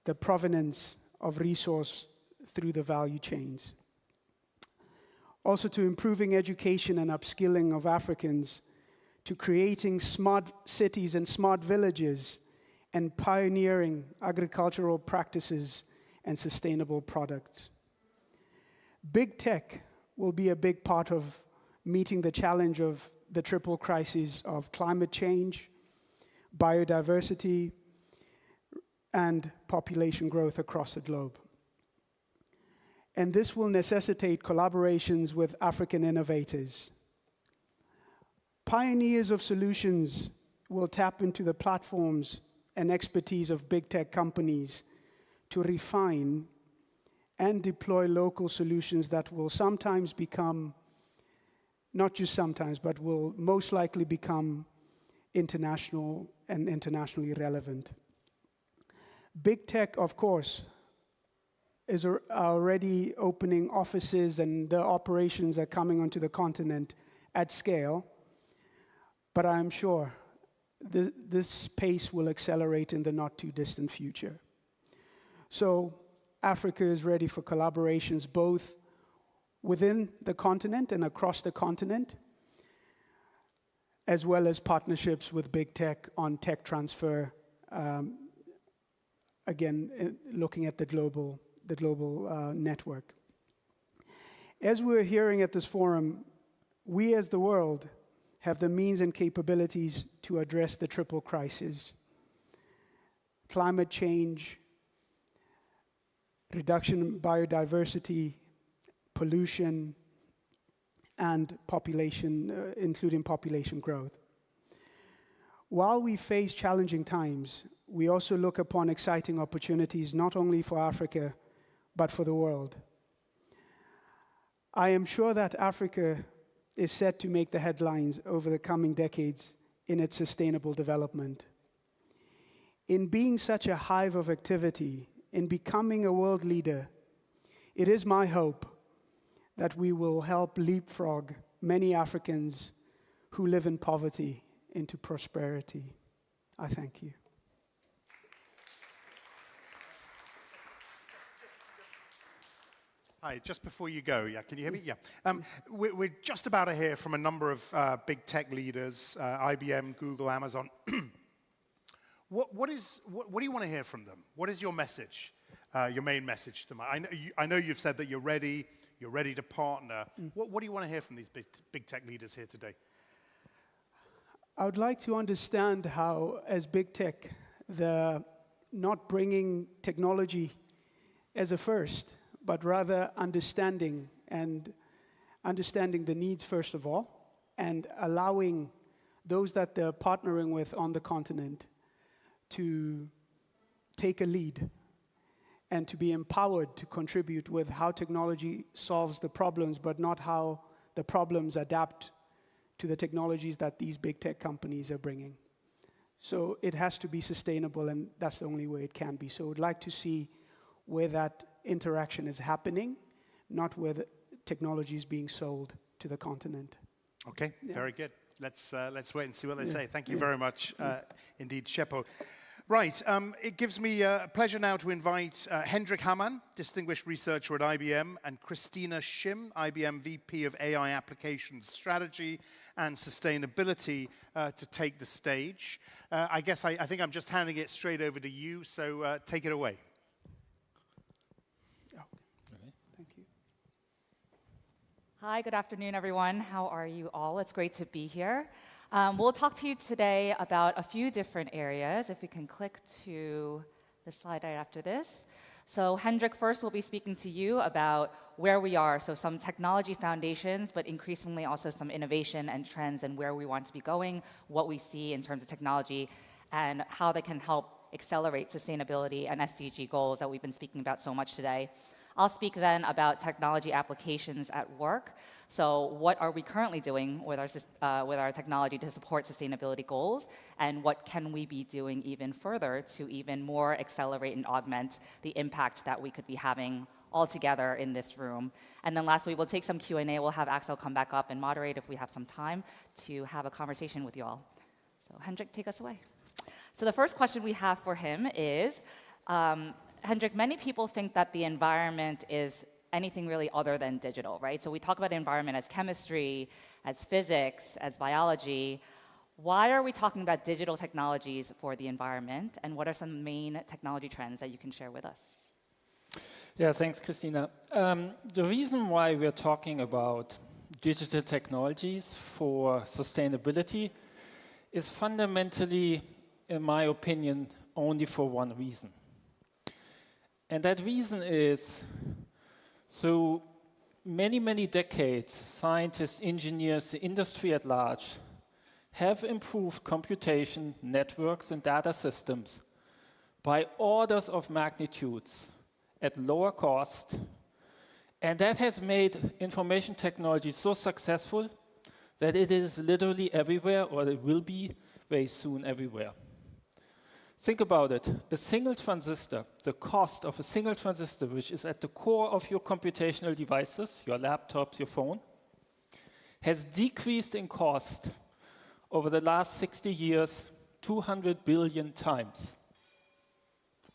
the provenance of resource through the value chains. Also to improving education and upskilling of Africans, to creating smart cities and smart villages, and pioneering agricultural practices and sustainable products. Big tech will be a big part of meeting the challenge of the triple crises of climate change, biodiversity, and population growth across the globe. And this will necessitate collaborations with African innovators. Pioneers of solutions will tap into the platforms and expertise of big tech companies to refine and deploy local solutions that will sometimes become, not just sometimes, but will most likely become international and internationally relevant. Big tech, of course, is already opening offices, and the operations are coming onto the continent at scale. But I'm sure this pace will accelerate in the not too distant future. So Africa is ready for collaborations both within the continent and across the continent, as well as partnerships with big tech on tech transfer, again, looking at the global network. As we're hearing at this forum, we as the world have the means and capabilities to address the triple crises: climate change, reduction in biodiversity, pollution, and population, including population growth. While we face challenging times, we also look upon exciting opportunities not only for Africa, but for the world. I am sure that Africa is set to make the headlines over the coming decades in its sustainable development. In being such a hive of activity, in becoming a world leader, it is my hope that we will help leapfrog many Africans who live in poverty into prosperity. I thank you. Hi, just before you go, can you hear me? Yeah. We're just about to hear from a number of big tech leaders, IBM, Google, Amazon. What do you want to hear from them? What is your message, your main message to them? I know you've said that you're ready to partner. What do you want to hear from these big tech leaders here today? I would like to understand how, as big tech, they're not bringing technology as a first, but rather understanding the needs first of all, and allowing those that they're partnering with on the continent to take a lead and to be empowered to contribute with how technology solves the problems, but not how the problems adapt to the technologies that these big tech companies are bringing. So it has to be sustainable, and that's the only way it can be. So I would like to see where that interaction is happening, not where the technology is being sold to the continent. Okay, very good. Let's wait and see what they say. Thank you very much, indeed, Shepo. Right, it gives me a pleasure now to invite Hendrik Hammann, Distinguished Researcher at IBM, and Christina Schim, IBM VP of AI Applications Strategy and Sustainability, to take the stage. I think I'm just handing it straight over to you, so take it away. Thank you. Hi, good afternoon, everyone. How are you all? It's great to be here. We'll talk to you today about a few different areas. If we can click to the slide right after this. So Hendrik first will be speaking to you about where we are, so some technology foundations, but increasingly also some innovation and trends and where we want to be going, what we see in terms of technology, and how they can help accelerate sustainability and SDG goals that we've been speaking about so much today. I'll speak then about technology applications at work. So what are we currently doing with our technology to support sustainability goals, and what can we be doing even further to even more accelerate and augment the impact that we could be having all together in this room. And then lastly, we'll take some Q&A. We'll have Axel come back up and moderate if we have some time to have a conversation with you all. So Hendrik, take us away. So the first question we have for him is, Hendrik, many people think that the environment is anything really other than digital, right? So we talk about the environment as chemistry, as physics, as biology. Why are we talking about digital technologies for the environment, and what are some main technology trends that you can share with us? Yeah, thanks, Christina. The reason why we're talking about digital technologies for sustainability is fundamentally, in my opinion, only for one reason. And that reason is, so many, many decades, scientists, engineers, the industry at large have improved computation, networks, and data systems by orders of magnitudes at lower cost. And that has made information technology so successful that it is literally everywhere, or it will be very soon everywhere. Think about it. A single transistor, the cost of a single transistor, which is at the core of your computational devices, your laptops, your phone, has decreased in cost over the last 60 years 200 billion times,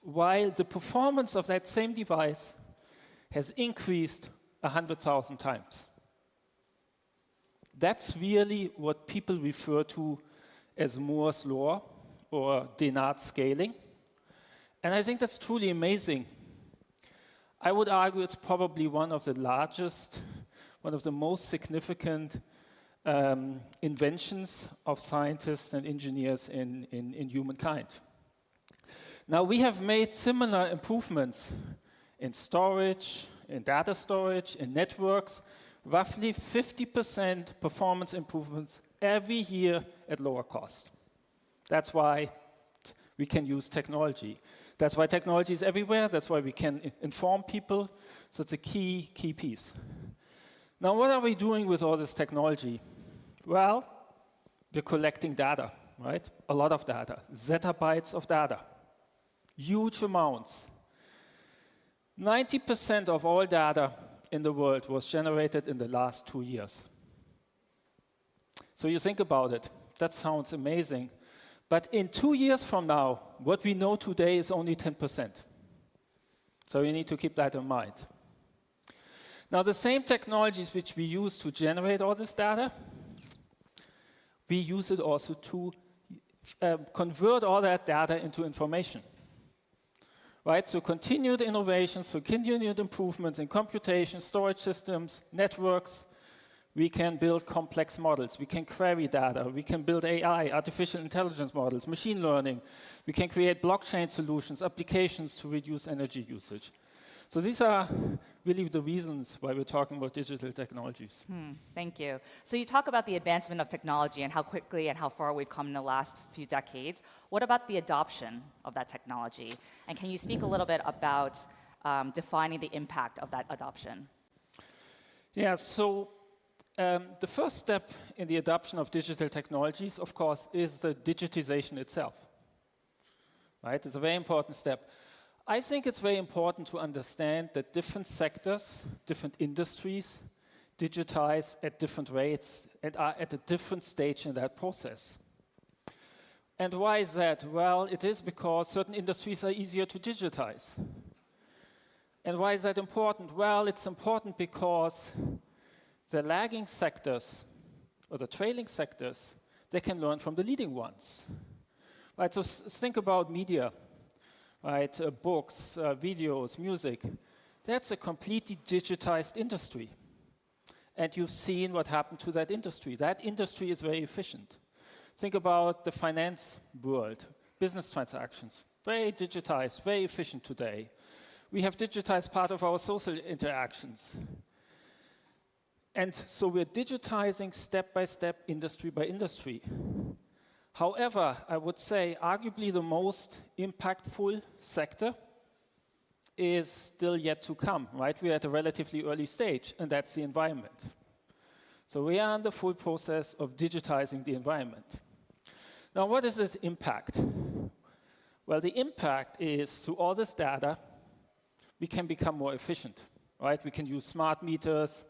while the performance of that same device has increased 100,000 times. That's really what people refer to as Moore's law or Dennard scaling. And I think that's truly amazing. I would argue it's probably one of the largest, one of the most significant inventions of scientists and engineers in humankind. Now, we have made similar improvements in storage, in data storage, in networks, roughly 50% performance improvements every year at lower cost. That's why we can use technology. That's why technology is everywhere. That's why we can inform people. So it's a key piece. Now, what are we doing with all this technology? Well, we're collecting data, right? A lot of data, zettabytes of data, huge amounts. 90% of all data in the world was generated in the last 2 years. So you think about it, that sounds amazing. But in 2 years from now, what we know today is only 10%. So you need to keep that in mind. Now, the same technologies which we use to generate all this data, we use it also to convert all that data into information. Right, so continued innovations, so continued improvements in computation, storage systems, networks. We can build complex models. We can query data. We can build AI, artificial intelligence models, machine learning. We can create blockchain solutions, applications to reduce energy usage. So these are really the reasons why we're talking about digital technologies. Thank you. So you talk about the advancement of technology and how quickly and how far we've come in the last few decades. What about the adoption of that technology? And can you speak a little bit about defining the impact of that adoption? Yeah, so the first step in the adoption of digital technologies, of course, is the digitization itself. Right? It's a very important step. I think it's very important to understand that different sectors, different industries, digitize at different rates and are at a different stage in that process. And why is that? Well, it is because certain industries are easier to digitize. And why is that important? Well, it's important because the lagging sectors, or the trailing sectors, they can learn from the leading ones. Right, so think about media. Right, books, videos, music. That's a completely digitized industry. And you've seen what happened to that industry. That industry is very efficient. Think about the finance world, business transactions. Very digitized, very efficient today. We have digitized part of our social interactions. And so we're digitizing step by step, industry by industry. However, I would say arguably the most impactful sector is still yet to come, right? We're at a relatively early stage, and that's the environment. So we are in the full process of digitizing the environment. Now, what is this impact? Well, the impact is through all this data, we can become more efficient, right? We can use smart meters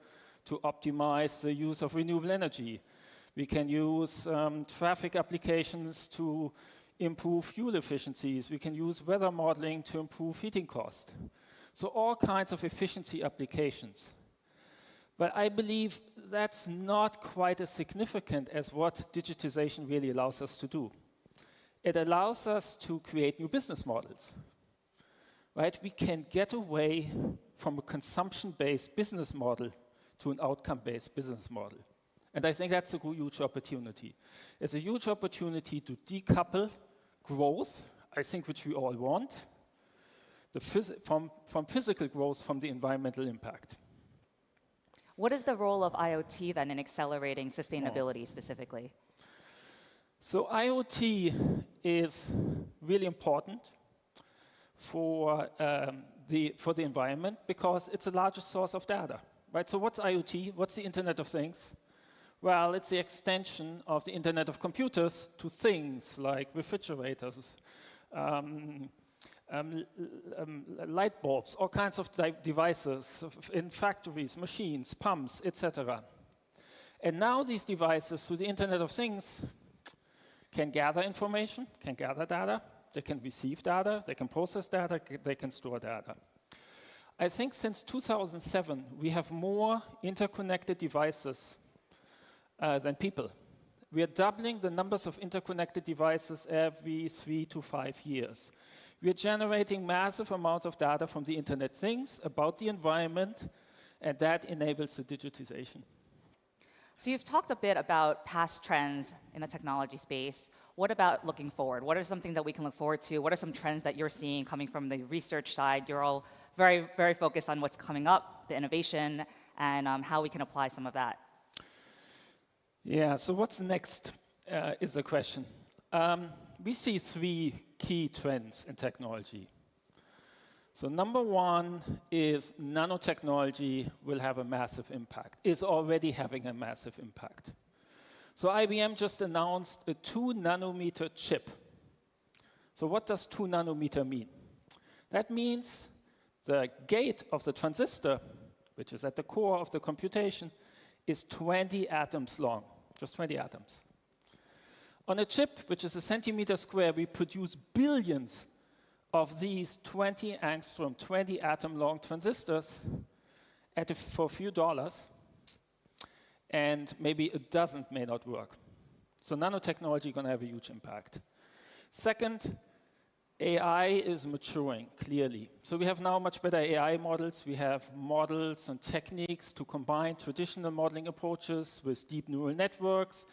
to optimize the use of renewable energy. We can use traffic applications to improve fuel efficiencies. We can use weather modeling to improve heating cost. So all kinds of efficiency applications. But I believe that's not quite as significant as what digitization really allows us to do. It allows us to create new business models. Right? We can get away from a consumption-based business model to an outcome-based business model. And I think that's a huge opportunity. It's a huge opportunity to decouple growth, I think, which we all want, from physical growth from the environmental impact. What is the role of IoT then in accelerating sustainability specifically? So IoT is really important for the environment because it's the largest source of data, right? So what's IoT? What's the Internet of Things? Well, it's the extension of the Internet of Computers to things like refrigerators, light bulbs, all kinds of devices in factories, machines, pumps, etc. And now these devices, through the Internet of Things, can gather information, can gather data, they can receive data, they can process data, they can store data. I think since 2007, we have more interconnected devices than people. We are doubling the numbers of interconnected devices every 3 to 5 years. We are generating massive amounts of data from the Internet of Things about the environment, and that enables the digitization. So you've talked a bit about past trends in the technology space. What about looking forward? What are something that we can look forward to? What are some trends that you're seeing coming from the research side? You're all very, very focused on what's coming up, the innovation, and how we can apply some of that. Yeah, so what's next is the question. We see 3 key trends in technology. So number 1 is nanotechnology will have a massive impact, is already having a massive impact. So IBM just announced a 2 nanometer chip. So what does 2 nanometer mean? That means the gate of the transistor, which is at the core of the computation, is 20 atoms long, just 20 atoms. On a chip, which is a centimeter square, we produce billions of these 20 angstrom, 20 atom long transistors for a few dollars, and maybe a dozen may not work. So nanotechnology is going to have a huge impact. Second, AI is maturing, clearly. So we have now much better AI models. We have models and techniques to combine traditional modeling approaches with deep neural networks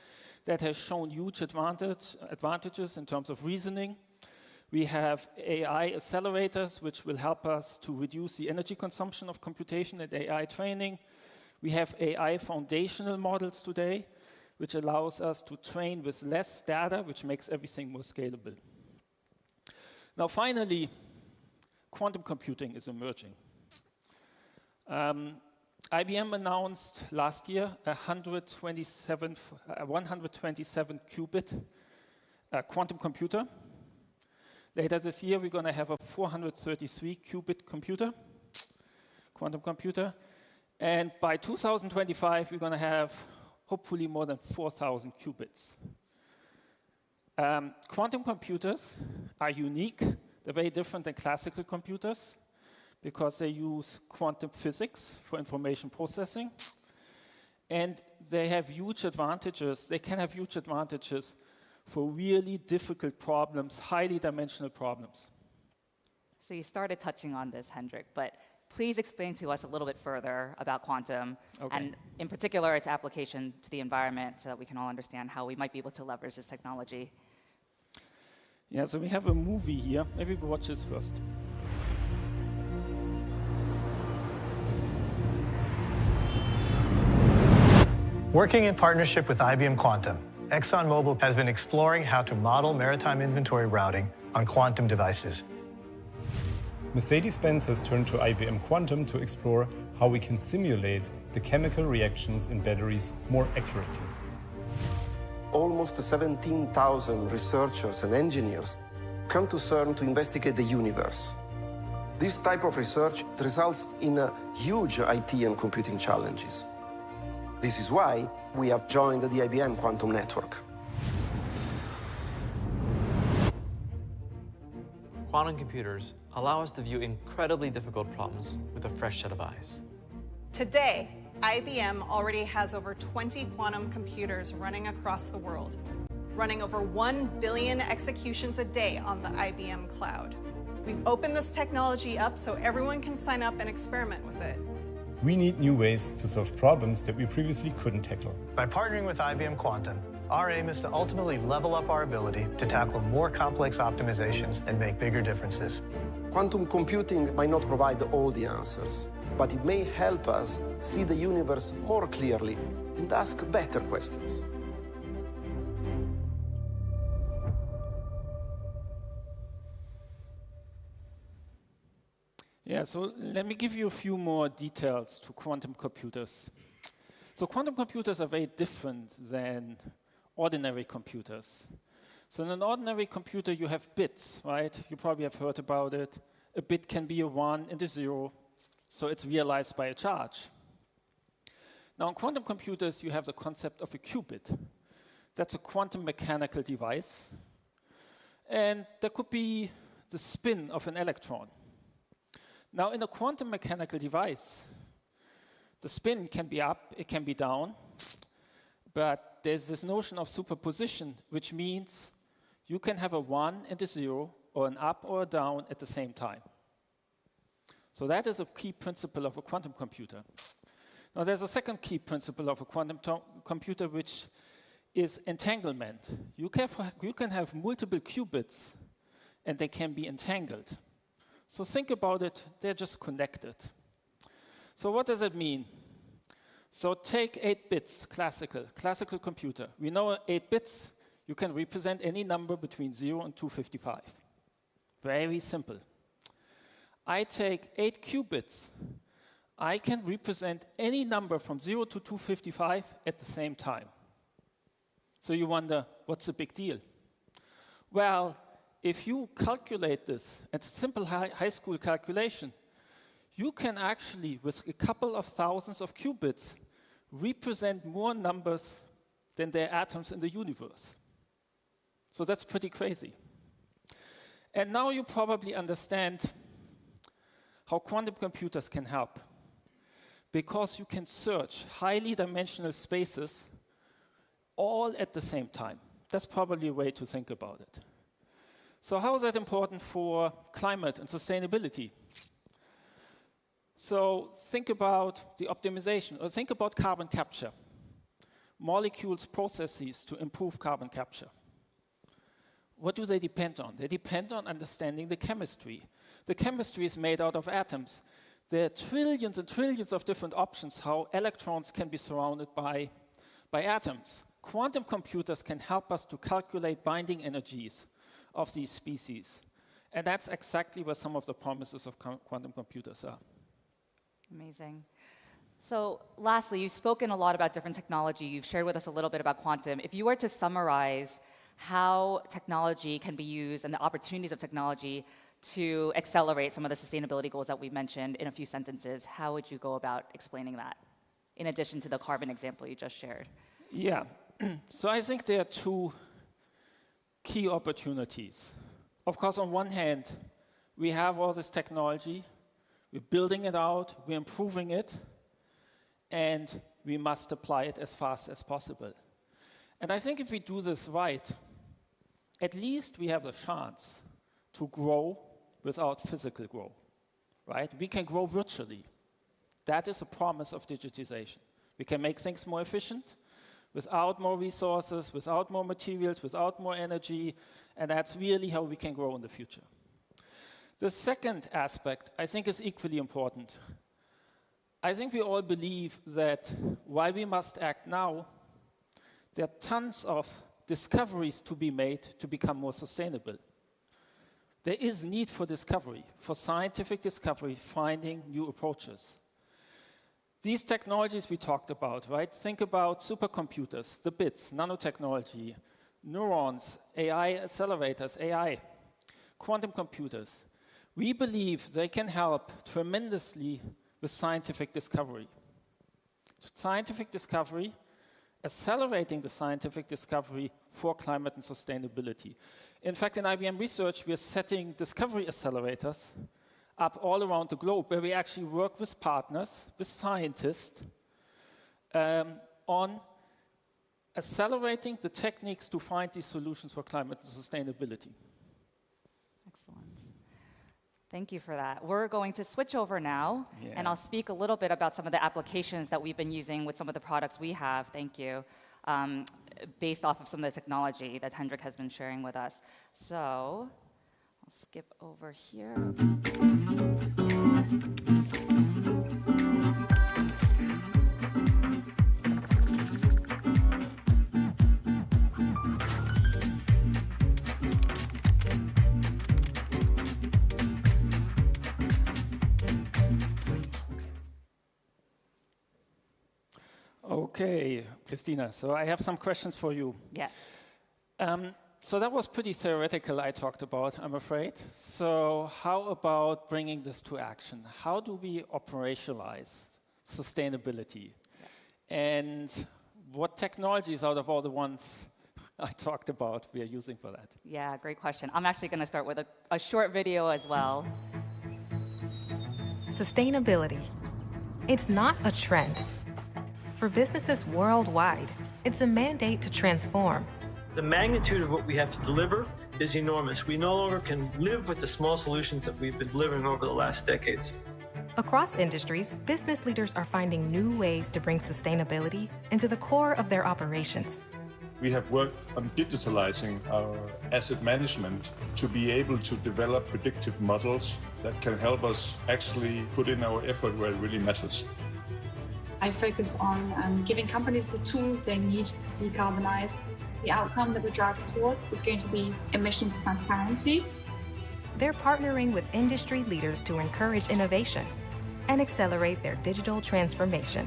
that has shown huge advantages in terms of reasoning. We have AI accelerators, which will help us to reduce the energy consumption of computation and AI training. We have AI foundational models today, which allows us to train with less data, which makes everything more scalable. Now, finally, quantum computing is emerging. IBM announced last year a 127 qubit quantum computer. Later this year, we're going to have a 433 qubit quantum computer. And by 2025, we're going to have hopefully more than 4,000 qubits. Quantum computers are unique. They're very different than classical computers because they use quantum physics for information processing. And they have huge advantages. They can have huge advantages for really difficult problems, highly dimensional problems. So you started touching on this, Hendrik, but please explain to us a little bit further about quantum, and in particular, its application to the environment so that we can all understand how we might be able to leverage this technology. Yeah, so we have a movie here. Maybe we'll watch this first. Working in partnership with IBM Quantum, ExxonMobil has been exploring how to model maritime inventory routing on quantum devices. Mercedes-Benz has turned to IBM Quantum to explore how we can simulate the chemical reactions in batteries more accurately. Almost 17,000 researchers and engineers come to CERN to investigate the universe. This type of research results in huge IT and computing challenges. This is why we have joined the IBM Quantum Network. Quantum computers allow us to view incredibly difficult problems with a fresh set of eyes. Today, IBM already has over 20 quantum computers running across the world, running over 1 billion executions a day on the IBM cloud. We've opened this technology up so everyone can sign up and experiment with it. We need new ways to solve problems that we previously couldn't tackle. By partnering with IBM Quantum, our aim is to ultimately level up our ability to tackle more complex optimizations and make bigger differences. Quantum computing might not provide all the answers, but it may help us see the universe more clearly and ask better questions. Yeah, so let me give you a few more details to quantum computers. So quantum computers are very different than ordinary computers. So in an ordinary computer, you have bits, right? You probably have heard about it. A bit can be a 1 and a 0, so it's realized by a charge. Now in quantum computers, you have the concept of a qubit. That's a quantum mechanical device. And that could be the spin of an electron. Now, in a quantum mechanical device, the spin can be up, it can be down, but there's this notion of superposition, which means you can have a 1 and a 0, or an up or a down at the same time. So that is a key principle of a quantum computer. Now, there's a second key principle of a quantum computer, which is entanglement. You can have multiple qubits, and they can be entangled. So think about it, they're just connected. So what does it mean? So take 8 bits, classical computer. We know 8 bits, you can represent any number between 0 and 255. Very simple. I take 8 qubits, I can represent any number from 0 to 255 at the same time. So you wonder, what's the big deal? Well, if you calculate this, it's a simple high school calculation, you can actually, with a couple of thousands of qubits, represent more numbers than there are atoms in the universe. So that's pretty crazy. And now you probably understand how quantum computers can help. Because you can search highly dimensional spaces all at the same time. That's probably a way to think about it. So how is that important for climate and sustainability? So think about the optimization, or think about carbon capture. Molecules, processes to improve carbon capture. What do they depend on? They depend on understanding the chemistry. The chemistry is made out of atoms. There are trillions and trillions of different options how electrons can be surrounded by atoms. Quantum computers can help us to calculate binding energies of these species. And that's exactly where some of the promises of quantum computers are. Amazing. So lastly, you've spoken a lot about different technology. You've shared with us a little bit about quantum. If you were to summarize how technology can be used and the opportunities of technology to accelerate some of the sustainability goals that we mentioned in a few sentences, how would you go about explaining that, in addition to the carbon example you just shared? Yeah. So I think there are 2 key opportunities. Of course, on one hand, we have all this technology, we're building it out, we're improving it, and we must apply it as fast as possible. And I think if we do this right, at least we have the chance to grow without physical growth, right? We can grow virtually. That is a promise of digitization. We can make things more efficient, without more resources, without more materials, without more energy, and that's really how we can grow in the future. The second aspect, I think, is equally important. I think we all believe that while we must act now, there are tons of discoveries to be made to become more sustainable. There is need for discovery, for scientific discovery, finding new approaches. These technologies we talked about, right? Think about supercomputers, the bits, nanotechnology, neurons, AI accelerators, AI, quantum computers. We believe they can help tremendously with scientific discovery. Scientific discovery, accelerating the scientific discovery for climate and sustainability. In fact, in IBM Research, we are setting discovery accelerators up all around the globe, where we actually work with partners, with scientists, on accelerating the techniques to find these solutions for climate and sustainability. Excellent. Thank you for that. We're going to switch over now, and I'll speak a little bit about some of the applications that we've been using with some of the products we have, thank you, based off of some of the technology that Hendrik has been sharing with us. So I'll skip over here. Okay, Christina, so I have some questions for you. Yes. So that was pretty theoretical I talked about, I'm afraid. So how about bringing this to action? How do we operationalize sustainability? And what technologies out of all the ones I talked about we are using for that? Yeah, great question. I'm actually going to start with a short video as well. Sustainability. It's not a trend. For businesses worldwide, it's a mandate to transform. The magnitude of what we have to deliver is enormous. We no longer can live with the small solutions that we've been delivering over the last decades. Across industries, business leaders are finding new ways to bring sustainability into the core of their operations. We have worked on digitalizing our asset management to be able to develop predictive models that can help us actually put in our effort where it really matters. I focus on giving companies the tools they need to decarbonize. The outcome that we're driving towards is going to be emissions transparency. They're partnering with industry leaders to encourage innovation and accelerate their digital transformation.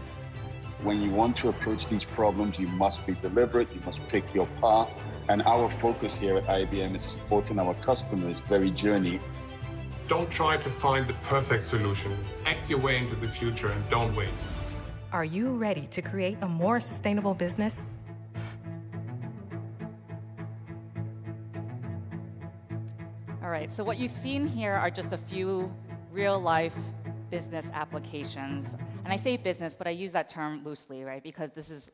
When you want to approach these problems, you must be deliberate, you must pick your path. And our focus here at IBM is supporting our customers' very journey. Don't try to find the perfect solution. Act your way into the future and don't wait. Are you ready to create a more sustainable business? All right, so what you've seen here are just a few real-life business applications. And I say business, but I use that term loosely, right? Because this is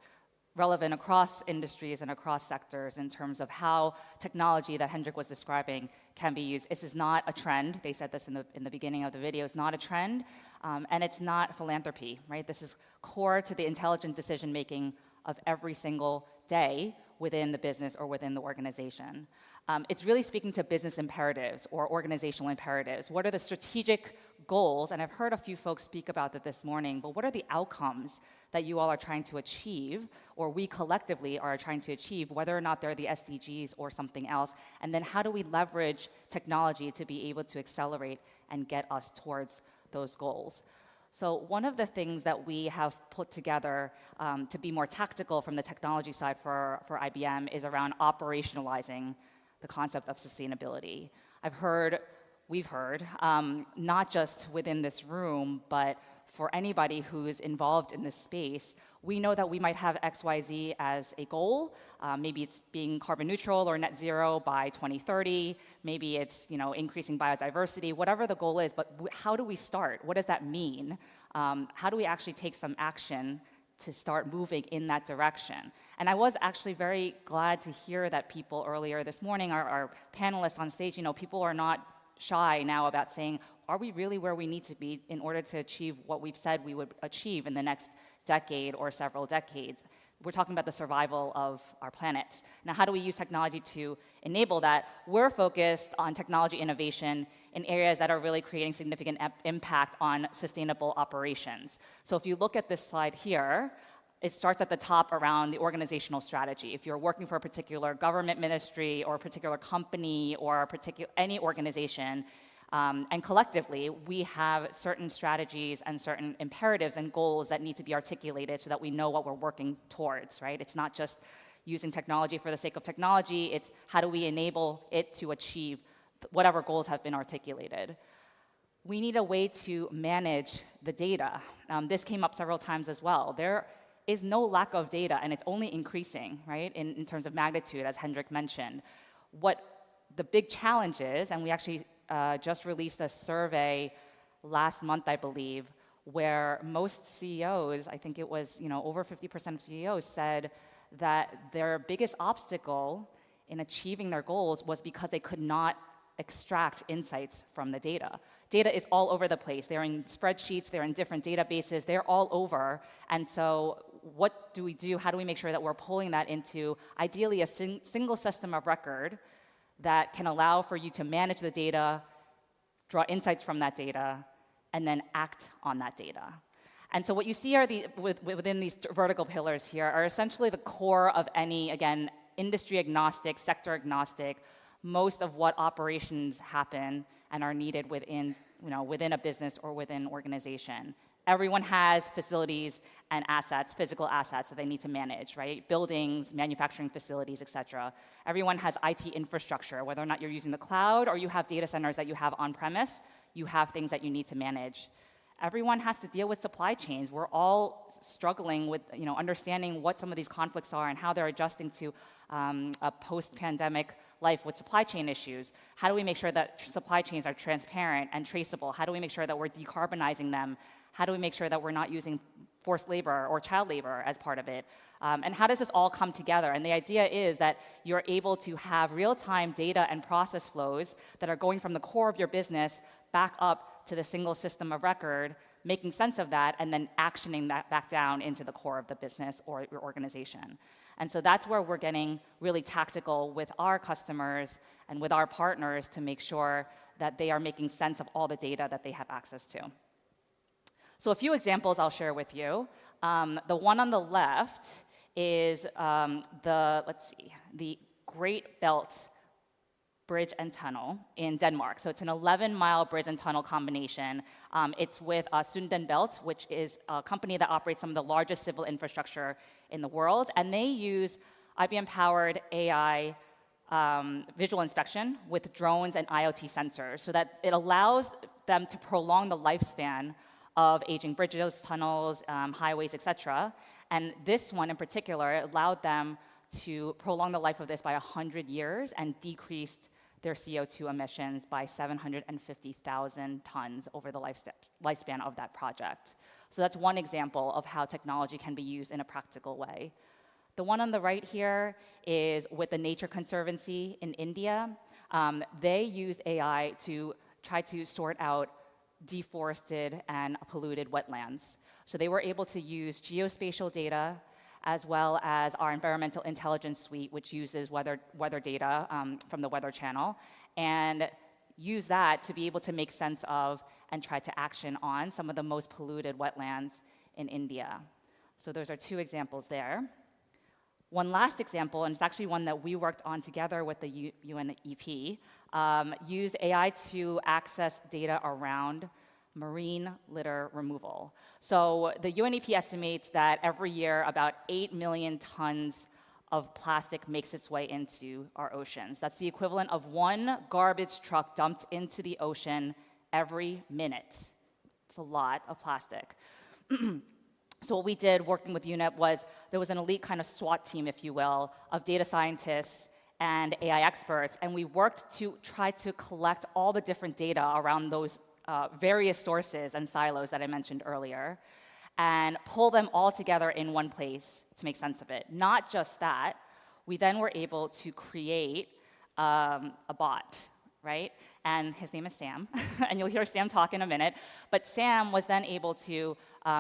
relevant across industries and across sectors in terms of how technology that Hendrik was describing can be used. This is not a trend. They said this in the beginning of the video. It's not a trend, and it's not philanthropy, right? This is core to the intelligent decision-making of every single day within the business or within the organization. It's really speaking to business imperatives or organizational imperatives. What are the strategic goals? And I've heard a few folks speak about that this morning, but what are the outcomes that you all are trying to achieve, or we collectively are trying to achieve, whether or not they're the SDGs or something else? And then how do we leverage technology to be able to accelerate and get us towards those goals? So one of the things that we have put together to be more tactical from the technology side for IBM is around operationalizing the concept of sustainability. We've heard, not just within this room, but for anybody who's involved in this space, we know that we might have XYZ as a goal. Maybe it's being carbon neutral or net zero by 2030. Maybe it's increasing biodiversity, whatever the goal is, but how do we start? What does that mean? How do we actually take some action to start moving in that direction? And I was actually very glad to hear that people earlier this morning, our panelists on stage, people are not shy now about saying, are we really where we need to be in order to achieve what we've said we would achieve in the next decade or several decades? We're talking about the survival of our planet. Now, how do we use technology to enable that? We're focused on technology innovation in areas that are really creating significant impact on sustainable operations. So if you look at this slide here, it starts at the top around the organizational strategy. If you're working for a particular government ministry or a particular company or any organization, and collectively, we have certain strategies and certain imperatives and goals that need to be articulated so that we know what we're working towards, right? It's not just using technology for the sake of technology, it's how do we enable it to achieve whatever goals have been articulated. We need a way to manage the data. This came up several times as well. There is no lack of data, and it's only increasing, right, in terms of magnitude, as Hendrik mentioned. What the big challenge is, and we actually just released a survey last month, I believe, where most CEOs, I think it was over 50% of CEOs said that their biggest obstacle in achieving their goals was because they could not extract insights from the data. Data is all over the place. They're in spreadsheets, they're in different databases, they're all over. And so what do we do? How do we make sure that we're pulling that into, ideally, a single system of record that can allow for you to manage the data, draw insights from that data, and then act on that data? And so what you see are within these vertical pillars here are essentially the core of any, again, industry agnostic, sector agnostic, most of what operations happen and are needed within, within a business or within an organization. Everyone has facilities and assets, physical assets that they need to manage, right? Buildings, manufacturing facilities, et cetera. Everyone has IT infrastructure, whether or not you're using the cloud or you have data centers that you have on-premise, you have things that you need to manage. Everyone has to deal with supply chains. We're all struggling with understanding what some of these conflicts are and how they're adjusting to a post-pandemic life with supply chain issues. How do we make sure that supply chains are transparent and traceable? How do we make sure that we're decarbonizing them? How do we make sure that we're not using forced labor or child labor as part of it? And how does this all come together? And the idea is that you're able to have real-time data and process flows that are going from the core of your business back up to the single system of record, making sense of that, and then actioning that back down into the core of the business or your organization. And so that's where we're getting really tactical with our customers and with our partners to make sure that they are making sense of all the data that they have access to. So a few examples I'll share with you. The one on the left is the Great Belt Bridge and Tunnel in Denmark. So it's an 11-mile bridge and tunnel combination. It's with Sundenbelt, which is a company that operates some of the largest civil infrastructure in the world. And they use IBM-powered AI visual inspection with drones and IoT sensors so that it allows them to prolong the lifespan of aging bridges, tunnels, highways, et cetera. And this one in particular allowed them to prolong the life of this by 100 years and decreased their CO2 emissions by 750,000 tons over the lifespan of that project. So that's one example of how technology can be used in a practical way. The one on the right here is with the Nature Conservancy in India. They used AI to try to sort out deforested and polluted wetlands. So they were able to use geospatial data as well as our environmental intelligence suite, which uses weather data from the Weather Channel, and use that to be able to make sense of and try to action on some of the most polluted wetlands in India. So those are two examples there. One last example, and it's actually one that we worked on together with the UNEP, used AI to access data around marine litter removal. So the UNEP estimates that every year about 8 million tons of plastic makes its way into our oceans. That's the equivalent of one garbage truck dumped into the ocean every minute. It's a lot of plastic. So what we did working with UNEP was there was an elite kind of SWAT team, if you will, of data scientists and AI experts, and we worked to try to collect all the different data around those various sources and silos that I mentioned earlier, and pull them all together in one place to make sense of it. Not just that, we then were able to create a bot, right? And his name is Sam, and you'll hear Sam talk in a minute. But Sam was then able to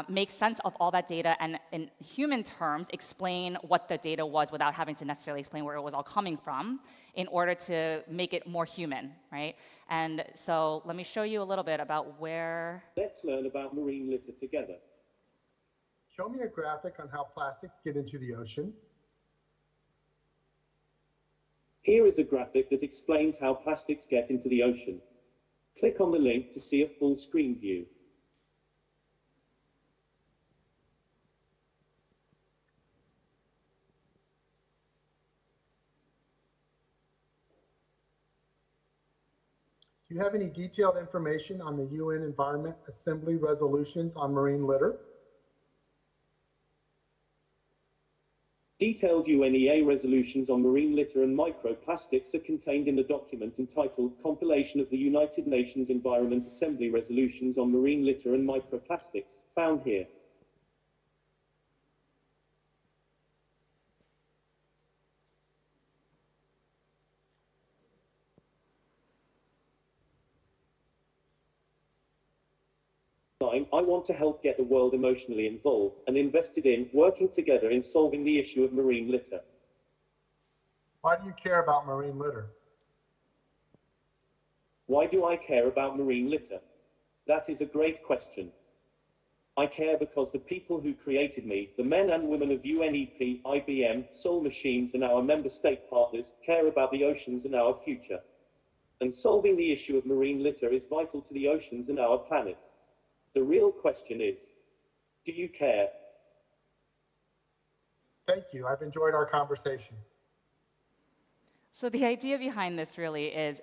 make sense of all that data and, in human terms, explain what the data was without having to necessarily explain where it was all coming from in order to make it more human, right? And so let me show you a little bit about where... Let's learn about marine litter together. Show me a graphic on how plastics get into the ocean. Here is a graphic that explains how plastics get into the ocean. Click on the link to see a full screen view. Do you have any detailed information on the UN Environment Assembly resolutions on marine litter? Detailed UNEA resolutions on marine litter and microplastics are contained in the document entitled Compilation of the United Nations Environment Assembly Resolutions on Marine Litter and Microplastics, found here. time, I want to help get the world emotionally involved and invested in working together in solving the issue of marine litter. Why do you care about marine litter? Why do I care about marine litter? That is a great question. I care because the people who created me, the men and women of UNEP, IBM, Soul Machines, and our member state partners, care about the oceans and our future. And solving the issue of marine litter is vital to the oceans and our planet. The real question is, do you care? Thank you. I've enjoyed our conversation. So the idea behind this really is,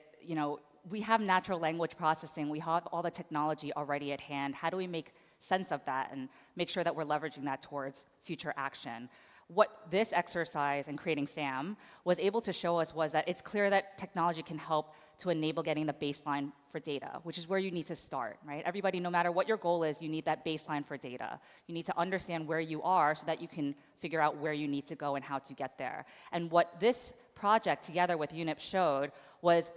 we have natural language processing. We have all the technology already at hand. How do we make sense of that and make sure that we're leveraging that towards future action? What this exercise in creating SAM was able to show us was that it's clear that technology can help to enable getting the baseline for data, which is where you need to start, right? Everybody, no matter what your goal is, you need that baseline for data. You need to understand where you are so that you can figure out where you need to go and how to get there. And what this project together with UNEP showed was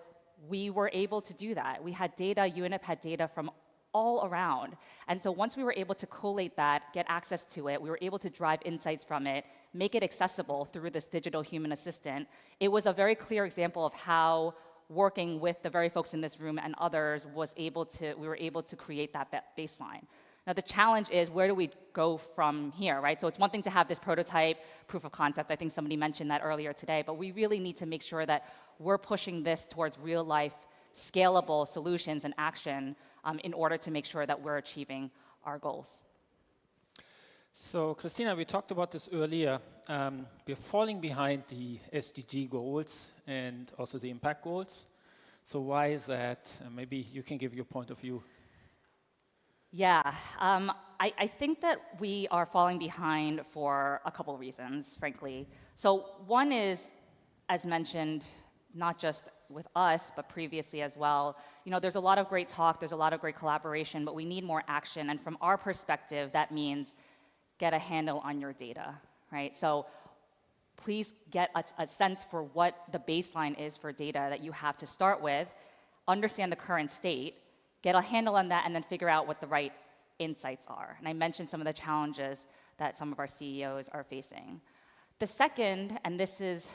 we were able to do that. We had data, UNEP had data from all around. And so once we were able to collate that, get access to it, we were able to drive insights from it, make it accessible through this digital human assistant. It was a very clear example of how working with the very folks in this room and others we were able to create that baseline. Now the challenge is, where do we go from here, right? So it's one thing to have this prototype, proof of concept. I think somebody mentioned that earlier today, but we really need to make sure that we're pushing this towards real life, scalable solutions and action in order to make sure that we're achieving our goals. So, Christina, we talked about this earlier. We're falling behind the SDG goals and also the impact goals. So why is that? Maybe you can give your point of view. Yeah, I think that we are falling behind for a couple reasons, frankly. So one is, as mentioned, not just with us, but previously as well, there's a lot of great talk, there's a lot of great collaboration, but we need more action. And from our perspective, that means get a handle on your data, right? So please get a sense for what the baseline is for data that you have to start with, understand the current state, get a handle on that, and then figure out what the right insights are. And I mentioned some of the challenges that some of our CEOs are facing. The second, and this is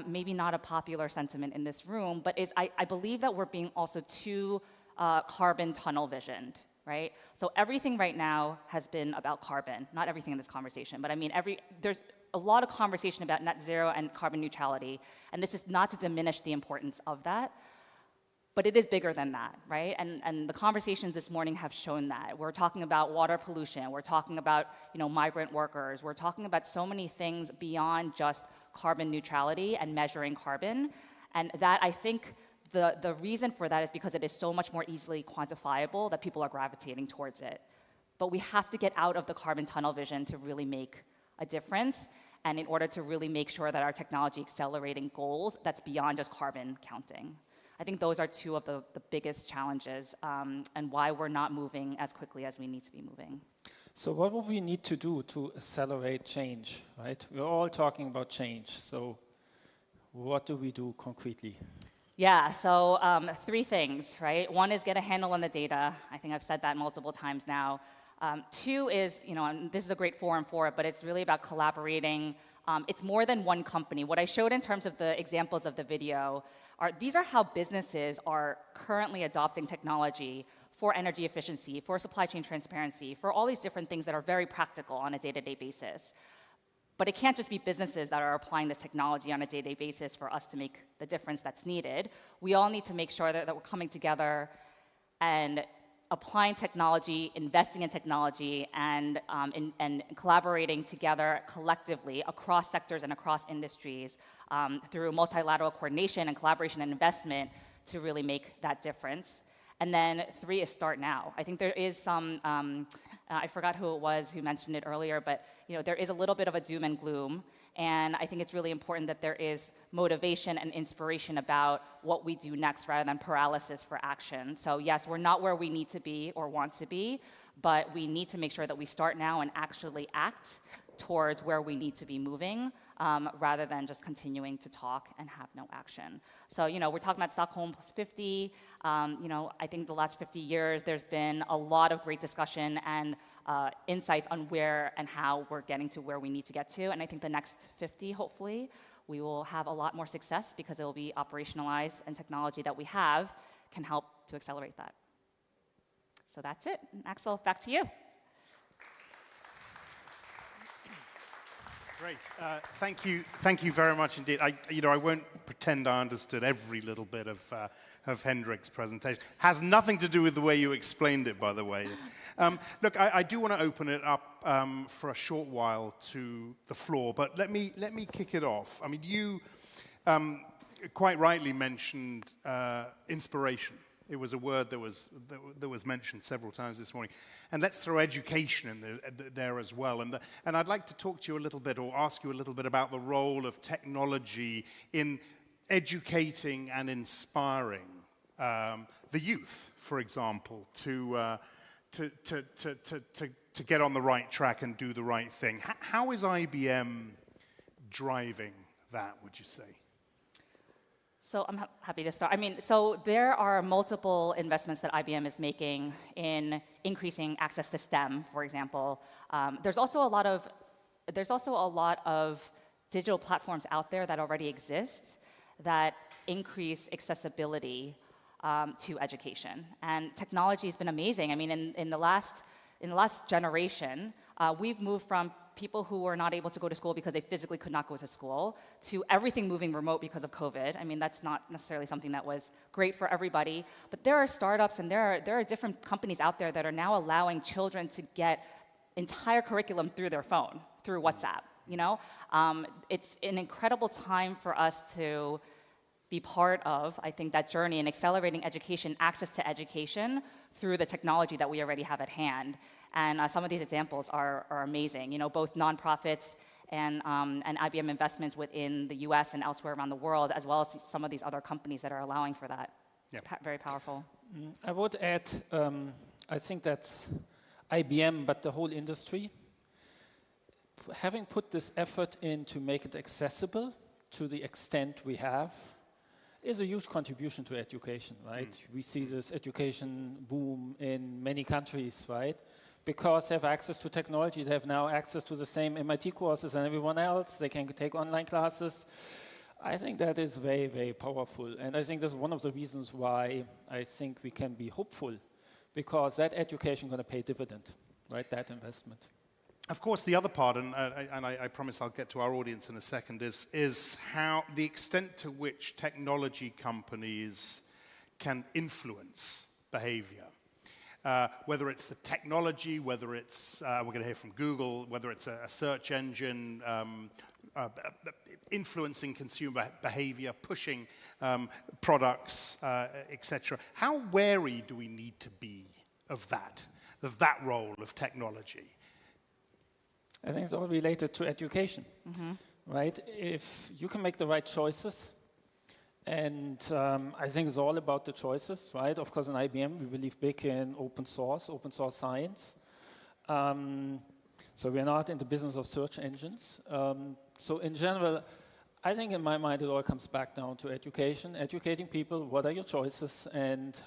maybe not a popular sentiment in this room, but is I believe that we're being also too carbon tunnel visioned, right? So everything right now has been about carbon, not everything in this conversation, but I mean, there's a lot of conversation about net zero and carbon neutrality, and this is not to diminish the importance of that, but it is bigger than that, right? And the conversations this morning have shown that. We're talking about water pollution, we're talking about migrant workers, we're talking about so many things beyond just carbon neutrality and measuring carbon, and that I think the reason for that is because it is so much more easily quantifiable that people are gravitating towards it. But we have to get out of the carbon tunnel vision to really make a difference, and in order to really make sure that our technology accelerating goals that's beyond just carbon counting. I think those are two of the biggest challenges and why we're not moving as quickly as we need to be moving. So what will we need to do to accelerate change, right? We're all talking about change, so what do we do concretely? Yeah, so 3 things, right? One is get a handle on the data. I think I've said that multiple times now. 2 is, and this is a great forum for it, but it's really about collaborating. It's more than one company. What I showed in terms of the examples of the video these are how businesses are currently adopting technology for energy efficiency, for supply chain transparency, for all these different things that are very practical on a day-to-day basis. But it can't just be businesses that are applying this technology on a day-to-day basis for us to make the difference that's needed. We all need to make sure that we're coming together and applying technology, investing in technology, and collaborating together collectively across sectors and across industries through multilateral coordination and collaboration and investment to really make that difference. And then 3 is start now. I think there is some, I forgot who it was who mentioned it earlier, but there is a little bit of a doom and gloom. And I think it's really important that there is motivation and inspiration about what we do next rather than paralysis for action. So yes, we're not where we need to be or want to be, but we need to make sure that we start now and actually act towards where we need to be moving, rather than just continuing to talk and have no action. So, we're talking about Stockholm plus 50. I think the last 50 years, there's been a lot of great discussion and insights on where and how we're getting to where we need to get to. And I think the next 50, hopefully, we will have a lot more success because it will be operationalized, and technology that we have can help to accelerate that. So that's it. Axel, back to you. Great. Thank you very much indeed. I won't pretend I understood every little bit of Hendrik's presentation. Has nothing to do with the way you explained it, by the way. Look, I do want to open it up for a short while to the floor, but let me kick it off. I mean, you quite rightly mentioned inspiration. It was a word that was mentioned several times this morning. And let's throw education in there as well. And I'd like to talk to you a little bit, or ask you a little bit about the role of technology in educating and inspiring the youth, for example, to get on the right track and do the right thing. How is IBM driving that, would you say? So I'm happy to start. I mean, so there are multiple investments that IBM is making in increasing access to STEM, for example. There's also a lot of digital platforms out there that already exist that increase accessibility to education. And technology has been amazing. I mean, in the last generation, we've moved from people who were not able to go to school because they physically could not go to school, to everything moving remote because of COVID. I mean, that's not necessarily something that was great for everybody, but there are startups and there are different companies out there that are now allowing children to get entire curriculum through their phone, through WhatsApp, It's an incredible time for us to be part of, I think, that journey in accelerating education, access to education through the technology that we already have at hand. And some of these examples are amazing. Both nonprofits and IBM investments within the US and elsewhere around the world, as well as some of these other companies that are allowing for that. Yeah. It's very powerful. I would add, I think that's IBM, but the whole industry, having put this effort in to make it accessible to the extent we have, is a huge contribution to education, right? We see this education boom in many countries, right? Because they have access to technology, they have now access to the same MIT courses and everyone else, they can take online classes. I think that is very, very powerful. And I think that's one of the reasons why I think we can be hopeful, because that education is going to pay dividend, right, that investment. Of course, the other part, and I promise I'll get to our audience in a second, is how the extent to which technology companies can influence behavior. Whether it's the technology, whether it's, we're going to hear from Google, whether it's a search engine, influencing consumer behavior, pushing products, etc. How wary do we need to be of that role of technology? I think it's all related to education, right? If you can make the right choices, and I think it's all about the choices, right? Of course, in IBM, we believe big in open source science. So we're not in the business of search engines. So in general, I think in my mind, it all comes back down to education, educating people, what are your choices, and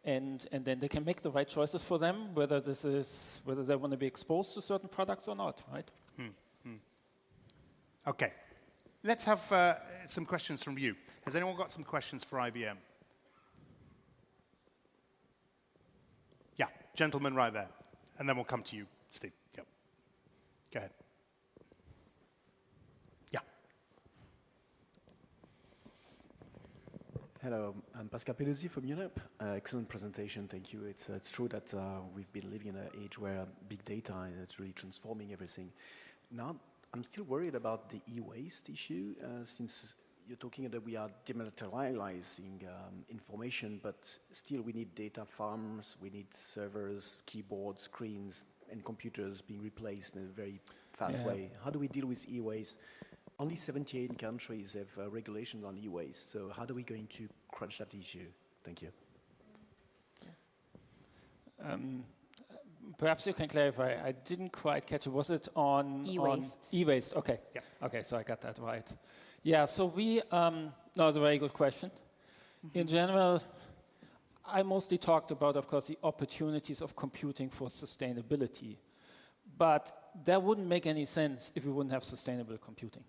then they can make the right choices for them, whether they want to be exposed to certain products or not, right? Okay, let's have some questions from you. Has anyone got some questions for IBM? Yeah, gentleman right there, and then we'll come to you, Steve. Yep. Go ahead. Yeah. Hello, I'm Pascal Peluzzi from UNEP. Excellent presentation, thank you. It's true that we've been living in an age where big data is really transforming everything. Now, I'm still worried about the e-waste issue, since you're talking that we are dematerializing information, but still we need data farms, we need servers, keyboards, screens, and computers being replaced in a very fast way. How do we deal with e-waste? Only 78 countries have regulations on e-waste, so how are we going to crunch that issue? Thank you. Perhaps you can clarify. I didn't quite catch it. Was it on e-waste? E-waste. Okay. Yeah. Okay, so I got that right. Yeah. So we. No, it's a very good question. In general, I mostly talked about, of course, the opportunities of computing for sustainability, but that wouldn't make any sense if we wouldn't have sustainable computing.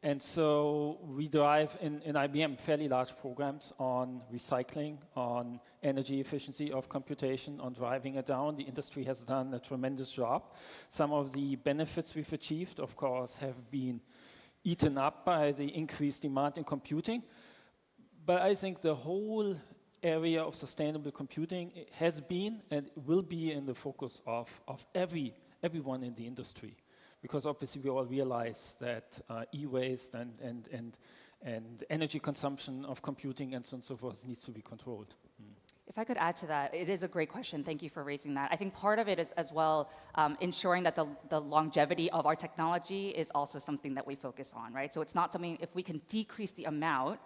And so we drive in IBM fairly large programs on recycling, on energy efficiency of computation, on driving it down. The industry has done a tremendous job. Some of the benefits we've achieved, of course, have been eaten up by the increased demand in computing. But I think the whole area of sustainable computing has been and will be in the focus of everyone in the industry. Because obviously we all realize that e-waste and energy consumption of computing and so on and so forth needs to be controlled. If I could add to that, it is a great question. Thank you for raising that. I think part of it is as well ensuring that the longevity of our technology is also something that we focus on, right? So it's not something, if we can decrease the amount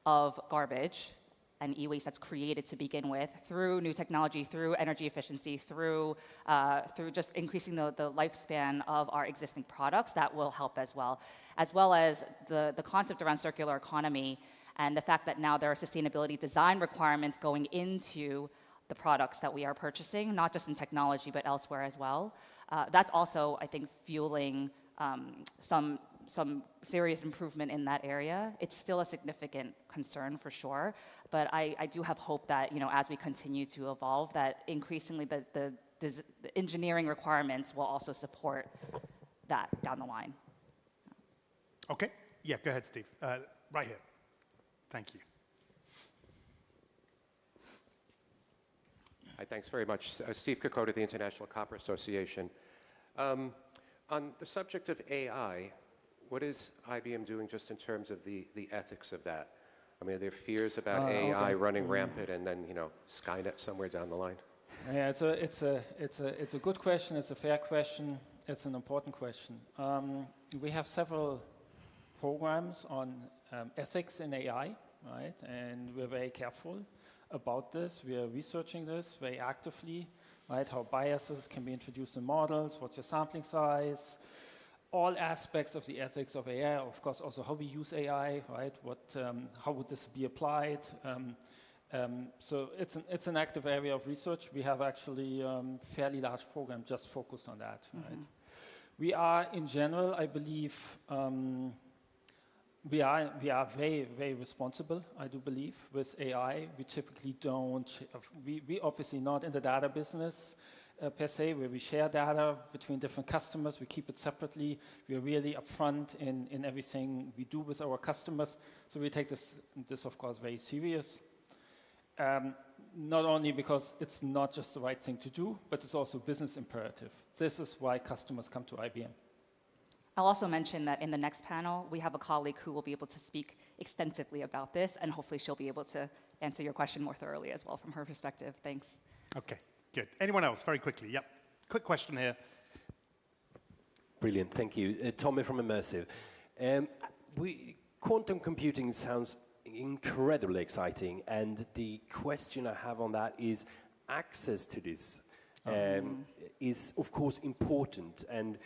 of garbage and e-waste that's created to begin with through new technology, through energy efficiency, through just increasing the lifespan of our existing products, that will help as well as the concept around circular economy and the fact that now there are sustainability design requirements going into the products that we are purchasing, not just in technology, but elsewhere as well. That's also, I think, fueling some serious improvement in that area. It's still a significant concern for sure, but I do have hope that, as we continue to evolve, that increasingly the engineering requirements will also support that down the line. Okay. Yeah, go ahead, Steve. Right here. Thank you. Hi, thanks very much. Steve Kokoda, the International Copper Association. On the subject of AI, what is IBM doing just in terms of the ethics of that? I mean, are there fears about AI running rampant and then, Skynet somewhere down the line? Yeah, it's a good question. It's a fair question. It's an important question. We have several programs on ethics in AI, right? And we're very careful about this. We are researching this very actively, right? How biases can be introduced in models, what's your sampling size, all aspects of the ethics of AI, of course, also how we use AI, right? How would this be applied? So it's an active area of research. We have actually fairly large program just focused on that, right? We are, in general, I believe, we are very, very responsible, I do believe, with AI. We typically don't, we obviously not in the data business per se, where we share data between different customers. We keep it separately. We are really upfront in everything we do with our customers. So we take this of course, very serious. Not only because it's not just the right thing to do, but it's also business imperative. This is why customers come to IBM. I'll also mention that in the next panel, we have a colleague who will be able to speak extensively about this, and hopefully she'll be able to answer your question more thoroughly as well from her perspective. Thanks. Okay, good. Anyone else, very quickly? Yep. Quick question here. Brilliant, thank you. Tommy from Immersive. Quantum computing sounds incredibly exciting, and the question I have on that is access to this is, of course, important. And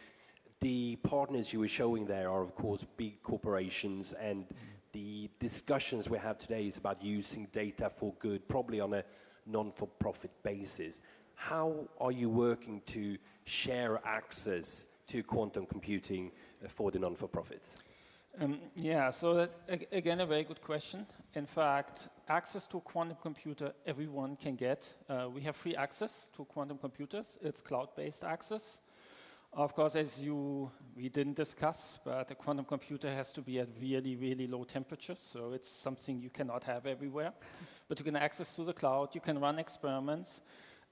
the partners you were showing there are, of course, big corporations, and the discussions we have today is about using data for good, probably on a non-for-profit basis. How are you working to share access to quantum computing for the non-for-profits? Yeah, so that, again, a very good question. In fact, access to a quantum computer, everyone can get. We have free access to quantum computers. It's cloud-based access. Of course, we didn't discuss, but a quantum computer has to be at really, really low temperatures, so it's something you cannot have everywhere. But you can access to the cloud, you can run experiments.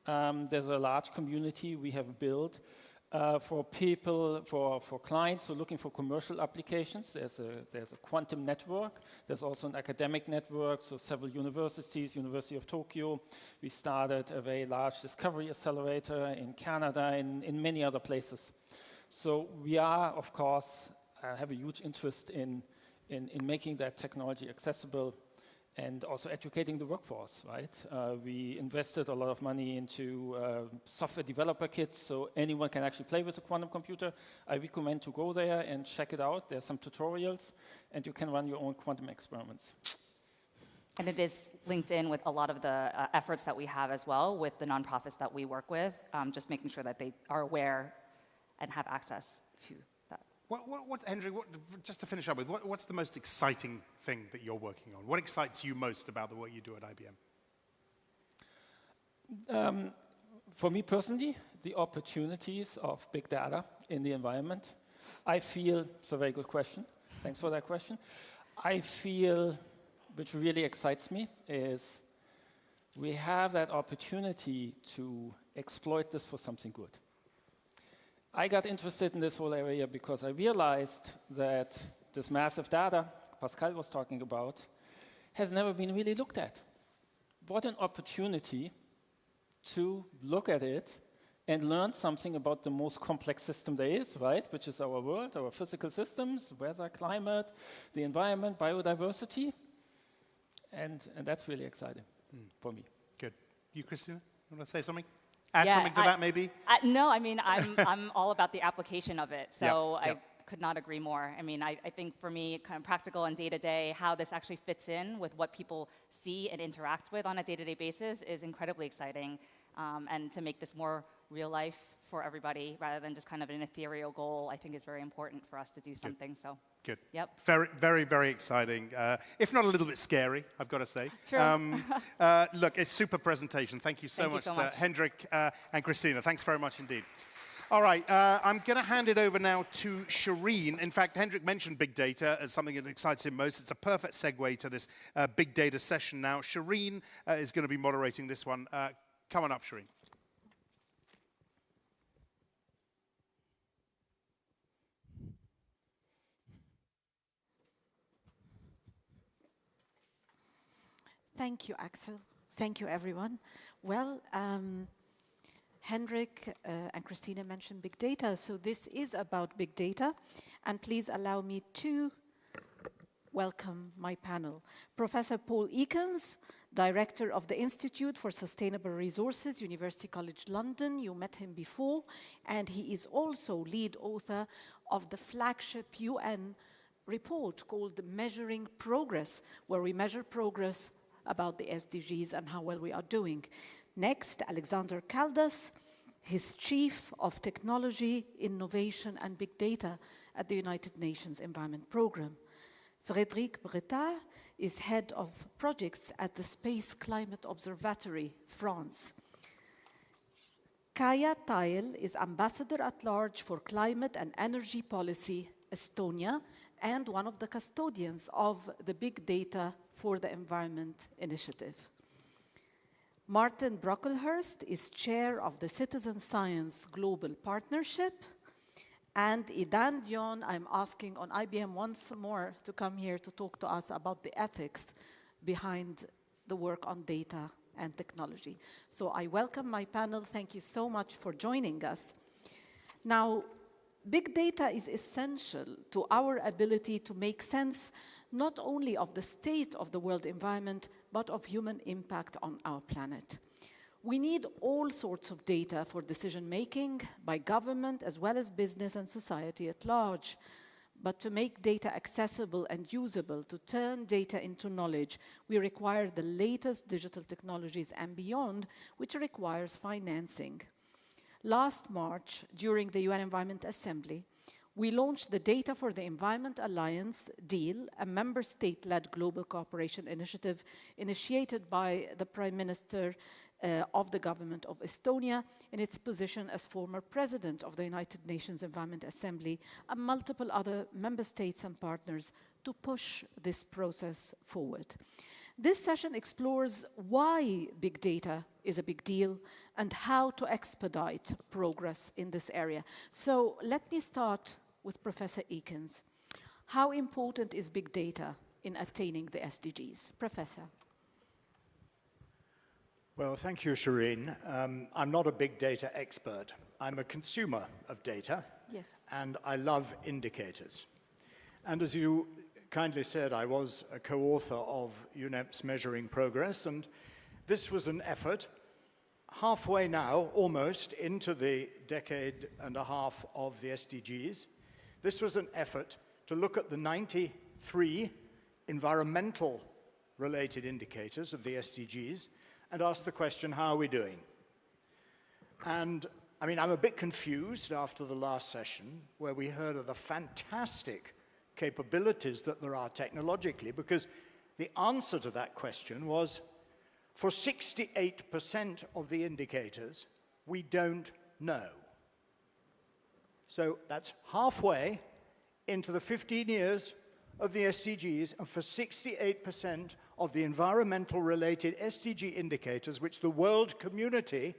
There's a large community we have built for people, for clients who are looking for commercial applications. There's a quantum network. There's also an academic network, so several universities, University of Tokyo. We started a very large discovery accelerator in Canada, in many other places. So we are, of course, have a huge interest in making that technology accessible. and also educating the workforce, right? We invested a lot of money into software developer kits, so anyone can actually play with a quantum computer. I recommend to go there and check it out. There's some tutorials, and you can run your own quantum experiments. And it is linked in with a lot of the efforts that we have as well with the nonprofits that we work with, just making sure that they are aware and have access to that. Hendrik, just to finish up with, what's the most exciting thing that you're working on? What excites you most about the work you do at IBM? For me personally, the opportunities of big data in the environment. I feel, it's a very good question. Thanks for that question. I feel, which really excites me, is we have that opportunity to exploit this for something good. I got interested in this whole area because I realized that this massive data Pascal was talking about has never been really looked at. What an opportunity to look at it and learn something about the most complex system there is, right? Which is our world, our physical systems, weather, climate, the environment, biodiversity. And that's really exciting for me. Good. You, Christina, you want to say something? Add something to that, maybe? No, I mean, I'm all about the application of it. So yeah. I could not agree more. I mean, I think for me, kind of practical and day-to-day, how this actually fits in with what people see and interact with on a day-to-day basis is incredibly exciting. And to make this more real life for everybody, rather than just kind of an ethereal goal, I think is very important for us to do something. So. Good. Yep. Very, very, very exciting. If not a little bit scary, I've got to say. True. Look, it's a super presentation. Thank you so much to Hendrik and Christina. Thanks very much indeed. All right, I'm going to hand it over now to Shireen. In fact, Hendrik mentioned big data as something that excites him most. It's a perfect segue to this big data session now. Shireen is going to be moderating this one. Come on up, Shireen. Thank you, Axel. Thank you, everyone. Well, Hendrik and Christina mentioned big data, so this is about big data. And please allow me to welcome my panel. Professor Paul Ekins, Director of the Institute for Sustainable Resources, University College London. You met him before. And he is also lead author of the flagship UN report called Measuring Progress, where we measure progress about the SDGs and how well we are doing. Next, Alexander Caldas, his Chief of Technology, Innovation and Big Data at the United Nations Environment Programme. Frédéric Bretat is Head of Projects at the Space Climate Observatory, France. Kaya Tayel is Ambassador at Large for Climate and Energy Policy, Estonia, and one of the custodians of the Big Data for the Environment Initiative. Martin Brocklehurst is Chair of the Citizen Science Global Partnership. And Idan Dion, I'm asking on IBM once more to come here to talk to us about the ethics behind the work on data and technology. So I welcome my panel. Thank you so much for joining us. Now, big data is essential to our ability to make sense not only of the state of the world environment, but of human impact on our planet. We need all sorts of data for decision-making by government as well as business and society at large. But to make data accessible and usable, to turn data into knowledge, we require the latest digital technologies and beyond, which requires financing. Last March, during the UN Environment Assembly, we launched the Data for the Environment Alliance, DEAL, a member state-led global cooperation initiative initiated by the Prime Minister of the government of Estonia in its position as former president of the United Nations Environment Assembly and multiple other member states and partners to push this process forward. This session explores why big data is a big deal and how to expedite progress in this area. So let me start with Professor Ekins. How important is big data in attaining the SDGs? Professor. Well, thank you, Shireen. I'm not a big data expert. I'm a consumer of data, yes, and I love indicators. And as you kindly said, I was a co-author of UNEP's Measuring Progress, and this was an effort halfway now, almost, into the decade and a half of the SDGs. This was an effort to look at the 93 environmental-related indicators of the SDGs and ask the question, how are we doing? And, I mean, I'm a bit confused after the last session, where we heard of the fantastic capabilities that there are technologically, because the answer to that question was, for 68% of the indicators, we don't know. So that's halfway into the 15 years of the SDGs, and for 68% of the environmental-related SDG indicators, which the world community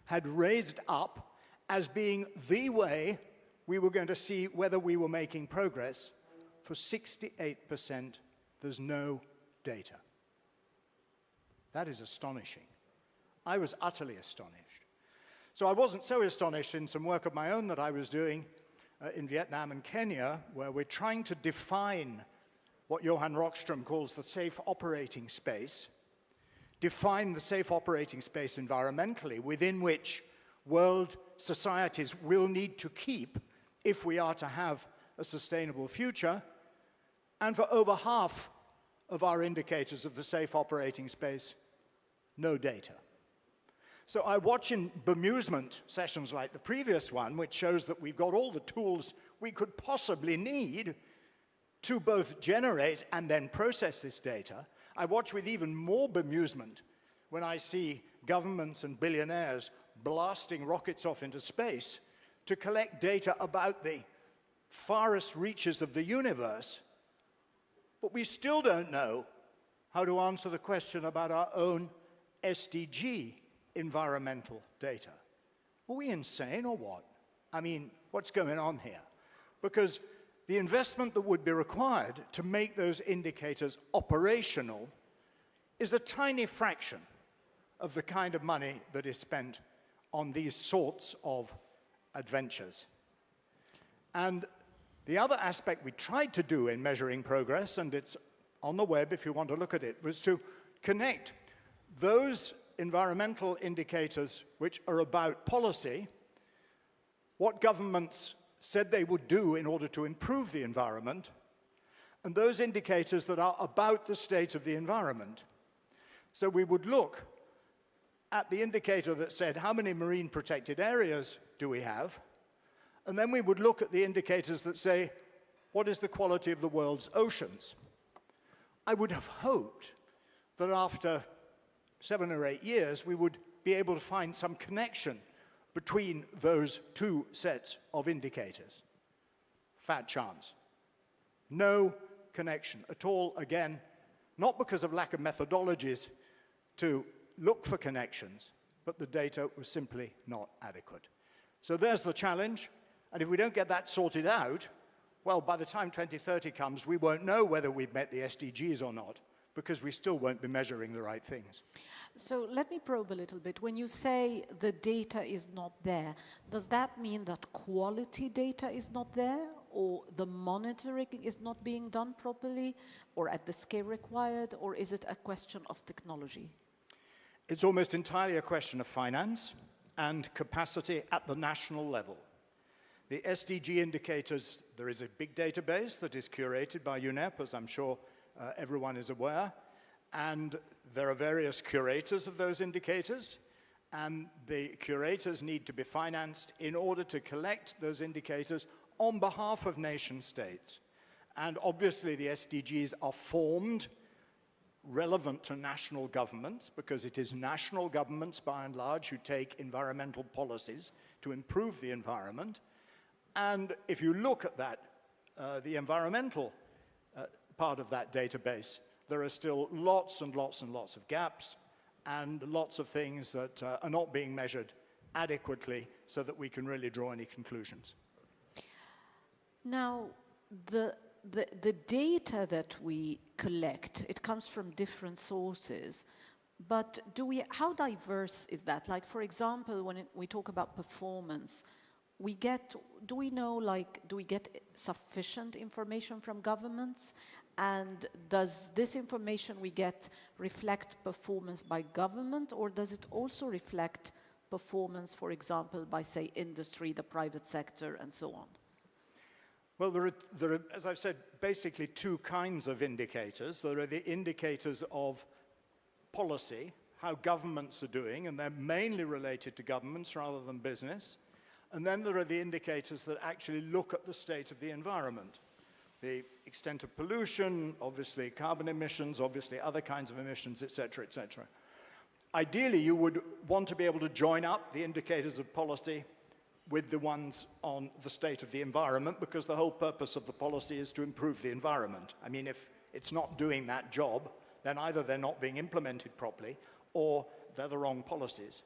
had raised up as being the way we were going to see whether we were making progress, for 68%, there's no data. That is astonishing. I was utterly astonished. So I wasn't so astonished in some work of my own that I was doing in Vietnam and Kenya, where we're trying to define what Johan Rockstrom calls the safe operating space, define the safe operating space environmentally within which world societies will need to keep if we are to have a sustainable future. And for over half of our indicators of the safe operating space, no data. So I watch in bemusement sessions like the previous one, which shows that we've got all the tools we could possibly need to both generate and then process this data. I watch with even more bemusement when I see governments and billionaires blasting rockets off into space to collect data about the farthest reaches of the universe. But we still don't know how to answer the question about our own SDG environmental data. Are we insane or what? I mean, what's going on here? Because the investment that would be required to make those indicators operational is a tiny fraction of the kind of money that is spent on these sorts of adventures. And the other aspect we tried to do in measuring progress, and it's on the web if you want to look at it, was to connect those environmental indicators which are about policy, what governments said they would do in order to improve the environment, and those indicators that are about the state of the environment. So we would look at the indicator that said, how many marine protected areas do we have? And then we would look at the indicators that say, what is the quality of the world's oceans? I would have hoped that after 7 or 8 years, we would be able to find some connection between those two sets of indicators. Fat chance. No connection at all, again, not because of lack of methodologies to look for connections, but the data was simply not adequate. So there's the challenge. And if we don't get that sorted out, well, by the time 2030 comes, we won't know whether we've met the SDGs or not, because we still won't be measuring the right things. So let me probe a little bit. When you say the data is not there, does that mean that quality data is not there, or the monitoring is not being done properly, or at the scale required, or is it a question of technology? It's almost entirely a question of finance and capacity at the national level. The SDG indicators, there is a big database that is curated by UNEP, as I'm sure everyone is aware, and there are various curators of those indicators, and the curators need to be financed in order to collect those indicators on behalf of nation states. And obviously the SDGs are formed relevant to national governments, because it is national governments by and large who take environmental policies to improve the environment. And if you look at that, the environmental part of that database, there are still lots and lots and lots of gaps and lots of things that are not being measured adequately so that we can really draw any conclusions. Now, the data that we collect, it comes from different sources, but how diverse is that? Like, for example, when we talk about performance, do we get sufficient information from governments? And does this information we get reflect performance by government, or does it also reflect performance, for example, by, say, industry, the private sector, and so on? Well, there are, as I've said, basically two kinds of indicators. There are the indicators of policy, how governments are doing, and they're mainly related to governments rather than business. And then there are the indicators that actually look at the state of the environment. The extent of pollution, obviously carbon emissions, obviously other kinds of emissions, et cetera, et cetera. Ideally, you would want to be able to join up the indicators of policy with the ones on the state of the environment, because the whole purpose of the policy is to improve the environment. I mean, if it's not doing that job, then either they're not being implemented properly or they're the wrong policies.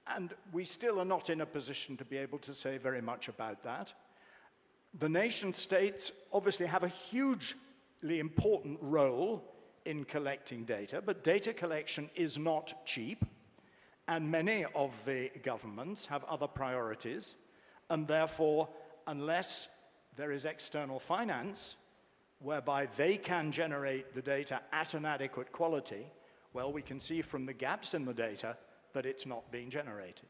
And we still are not in a position to be able to say very much about that. The nation states obviously have a hugely important role in collecting data, but data collection is not cheap. And many of the governments have other priorities, and therefore, unless there is external finance whereby they can generate the data at an adequate quality, well, we can see from the gaps in the data that it's not being generated.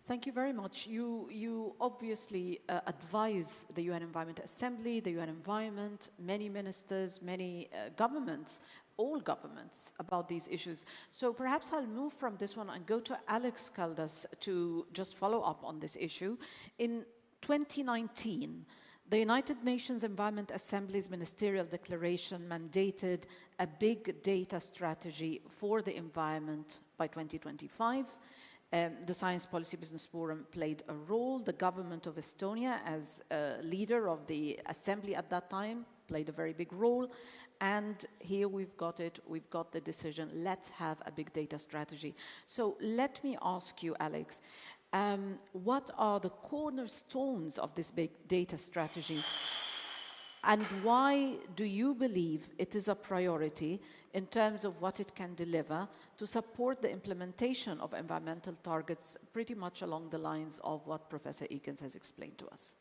Thank you very much. You obviously advise the UN Environment Assembly, the UN Environment, many ministers, many governments, all governments, about these issues. So perhaps I'll move from this one and go to Alex Caldas to just follow up on this issue. In 2019, the United Nations Environment Assembly's ministerial declaration mandated a big data strategy for the environment by 2025. The Science Policy Business Forum played a role. The government of Estonia, as a leader of the assembly at that time, played a very big role. And here we've got it, we've got the decision, let's have a big data strategy. So let me ask you, Alex, what are the cornerstones of this big data strategy? And why do you believe it is a priority in terms of what it can deliver to support the implementation of environmental targets pretty much along the lines of what Professor Ekins has explained to us?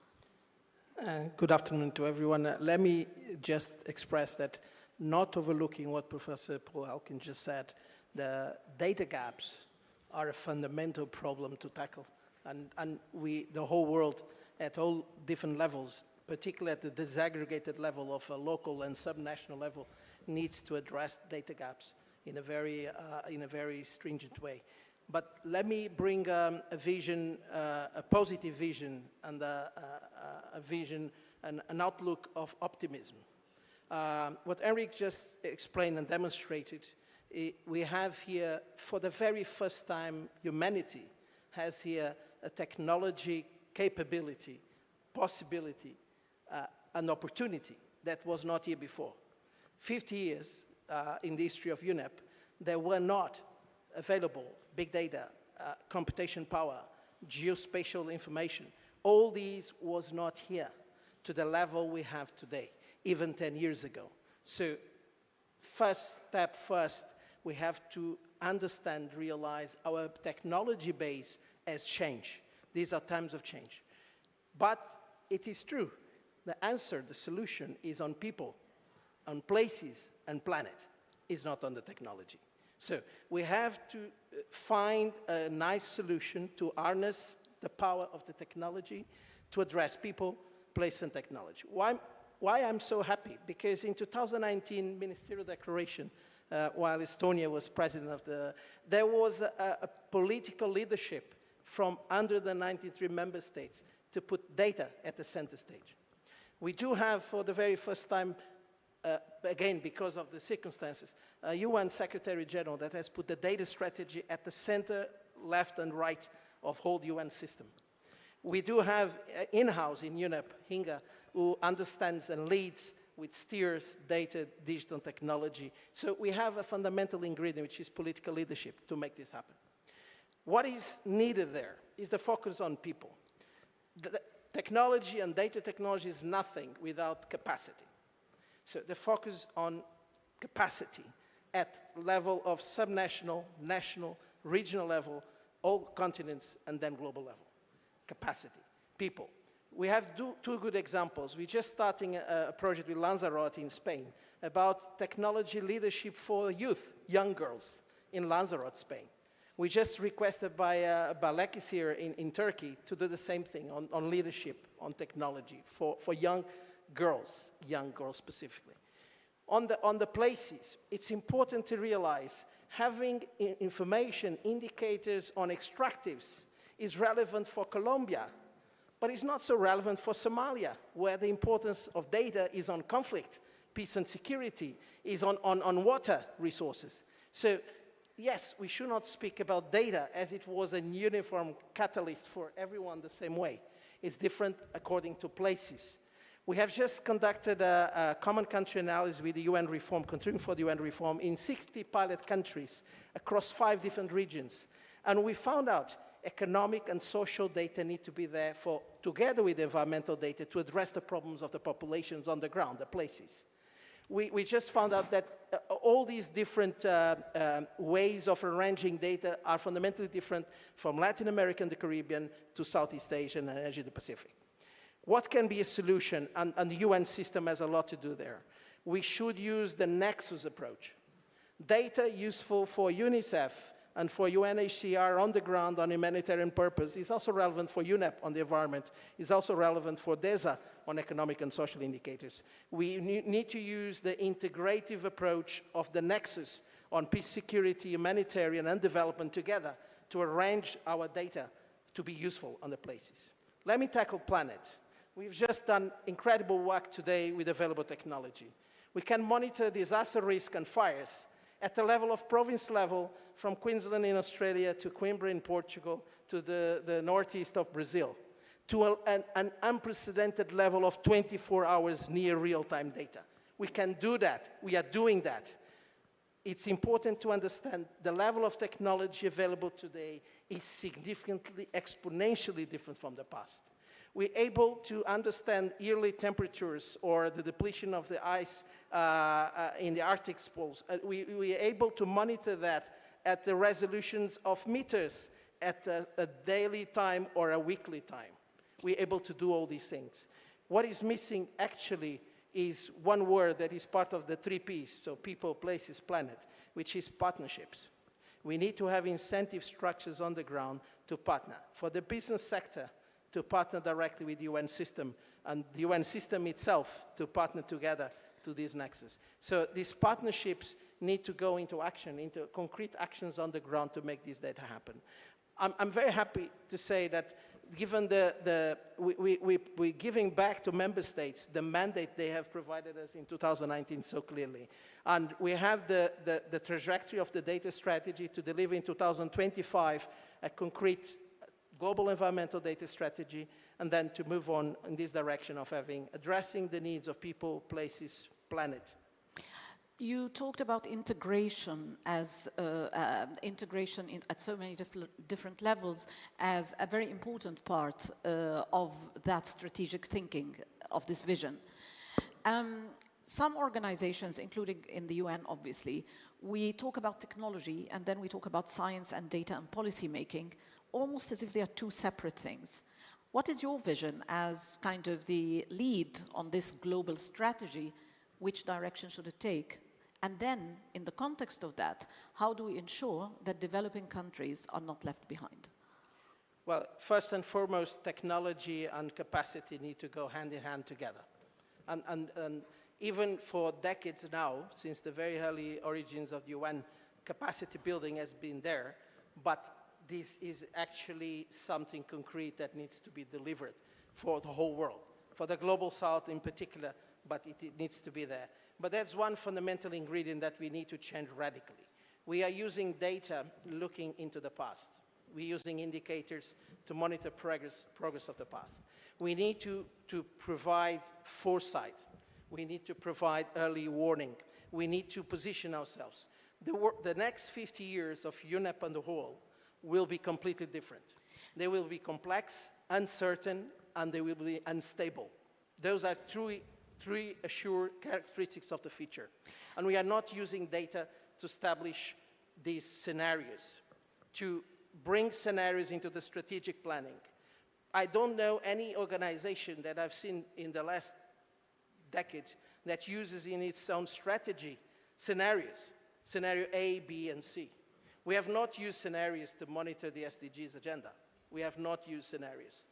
Good afternoon to everyone. Let me just express that, not overlooking what Professor Paul Elkin just said, the data gaps are a fundamental problem to tackle. And the whole world, at all different levels, particularly at the disaggregated level of a local and subnational level, needs to address data gaps in a very stringent way. But let me bring a vision, a positive vision, and a vision, an outlook of optimism. What Eric just explained and demonstrated, we have here, for the very first time, humanity has here a technology capability, possibility, an opportunity that was not here before. 50 years in the history of UNEP, there were not available big data, computation power, geospatial information. All these was not here to the level we have today, even 10 years ago. So first step first, we have to understand, realize our technology base has changed. These are times of change. But it is true, the answer, the solution is on people, on places and planet, is not on the technology. So we have to find a nice solution to harness the power of the technology to address people, place, and technology. Why I'm so happy? Because in 2019 ministerial declaration, while Estonia was president of there was a political leadership from under the 93 member states to put data at the center stage. We do have, for the very first time, again, because of the circumstances, a UN Secretary General that has put the data strategy at the center, left, and right of whole UN system. We do have in-house in UNEP, UNGA, who understands and leads with steers data, digital technology. So we have a fundamental ingredient, which is political leadership, to make this happen. What is needed there is the focus on people. The technology and data technology is nothing without capacity. So the focus on capacity at level of subnational, national, regional level, all continents, and then global level. Capacity, people. We have two good examples. We're just starting a project with Lanzarote in Spain, about technology leadership for youth, young girls, in Lanzarote, Spain. We just requested by Balekis here in Turkey to do the same thing on leadership, on technology, for young girls specifically. On the places, it's important to realize having information, indicators on extractives is relevant for Colombia, but it's not so relevant for Somalia, where the importance of data is on conflict, peace and security, is on water resources. So yes, we should not speak about data as it was a uniform catalyst for everyone the same way. It's different according to places. We have just conducted a common country analysis with the UN reform, contributing for the UN reform, in 60 pilot countries across 5 different regions. And we found out economic and social data need to be there together with environmental data to address the problems of the populations on the ground, the places. We just found out that all these different ways of arranging data are fundamentally different from Latin America and the Caribbean to Southeast Asia and Asia Pacific. What can be a solution? And the UN system has a lot to do there. We should use the nexus approach. Data useful for UNICEF and for UNHCR on the ground on humanitarian purpose is also relevant for UNEP on the environment, is also relevant for DESA on economic and social indicators. We need to use the integrative approach of the nexus on peace, security, humanitarian, and development together to arrange our data to be useful on the places. Let me tackle planet. We've just done incredible work today with available technology. We can monitor disaster risk and fires at the level of province level, from Queensland in Australia to Coimbra in Portugal to the northeast of Brazil, to an unprecedented level of 24 hours near real-time data. We can do that. We are doing that. It's important to understand the level of technology available today is significantly, exponentially different from the past. We're able to understand yearly temperatures or the depletion of the ice in the Arctic poles. We're able to monitor that at the resolutions of meters at a daily time or a weekly time. We're able to do all these things. What is missing actually is one word that is part of the 3 Ps, so people, places, planet, which is partnerships. We need to have incentive structures on the ground to partner. For the business sector, to partner directly with the UN system, and the UN system itself to partner together to these nexus. So these partnerships need to go into action, into concrete actions on the ground to make this data happen. I'm very happy to say that given we're giving back to member states the mandate they have provided us in 2019 so clearly. And we have the trajectory of the data strategy to deliver in 2025 a concrete global environmental data strategy, and then to move on in this direction of addressing the needs of people, places, planet. You talked about integration as integration at so many different levels as a very important part of that strategic thinking of this vision. Some organizations, including in the UN, obviously, we talk about technology and then we talk about science and data and policy making, almost as if they are 2 separate things. What is your vision as kind of the lead on this global strategy? Which direction should it take? And then, in the context of that, how do we ensure that developing countries are not left behind? Well, first and foremost, technology and capacity need to go hand in hand together. And even for decades now, since the very early origins of the UN, capacity building has been there, but this is actually something concrete that needs to be delivered for the whole world, for the global south in particular, but it needs to be there. But that's one fundamental ingredient that we need to change radically. We are using data looking into the past. We're using indicators to monitor progress of the past. We need to provide foresight. We need to provide early warning. We need to position ourselves. The next 50 years of UNEP and the whole will be completely different. They will be complex, uncertain, and they will be unstable. Those are three assured characteristics of the future. And we are not using data to establish these scenarios, to bring scenarios into the strategic planning. I don't know any organization that I've seen in the last decade that uses in its own strategy scenarios, scenario A, B, and C. We have not used scenarios to monitor the SDGs agenda. We have not used scenarios.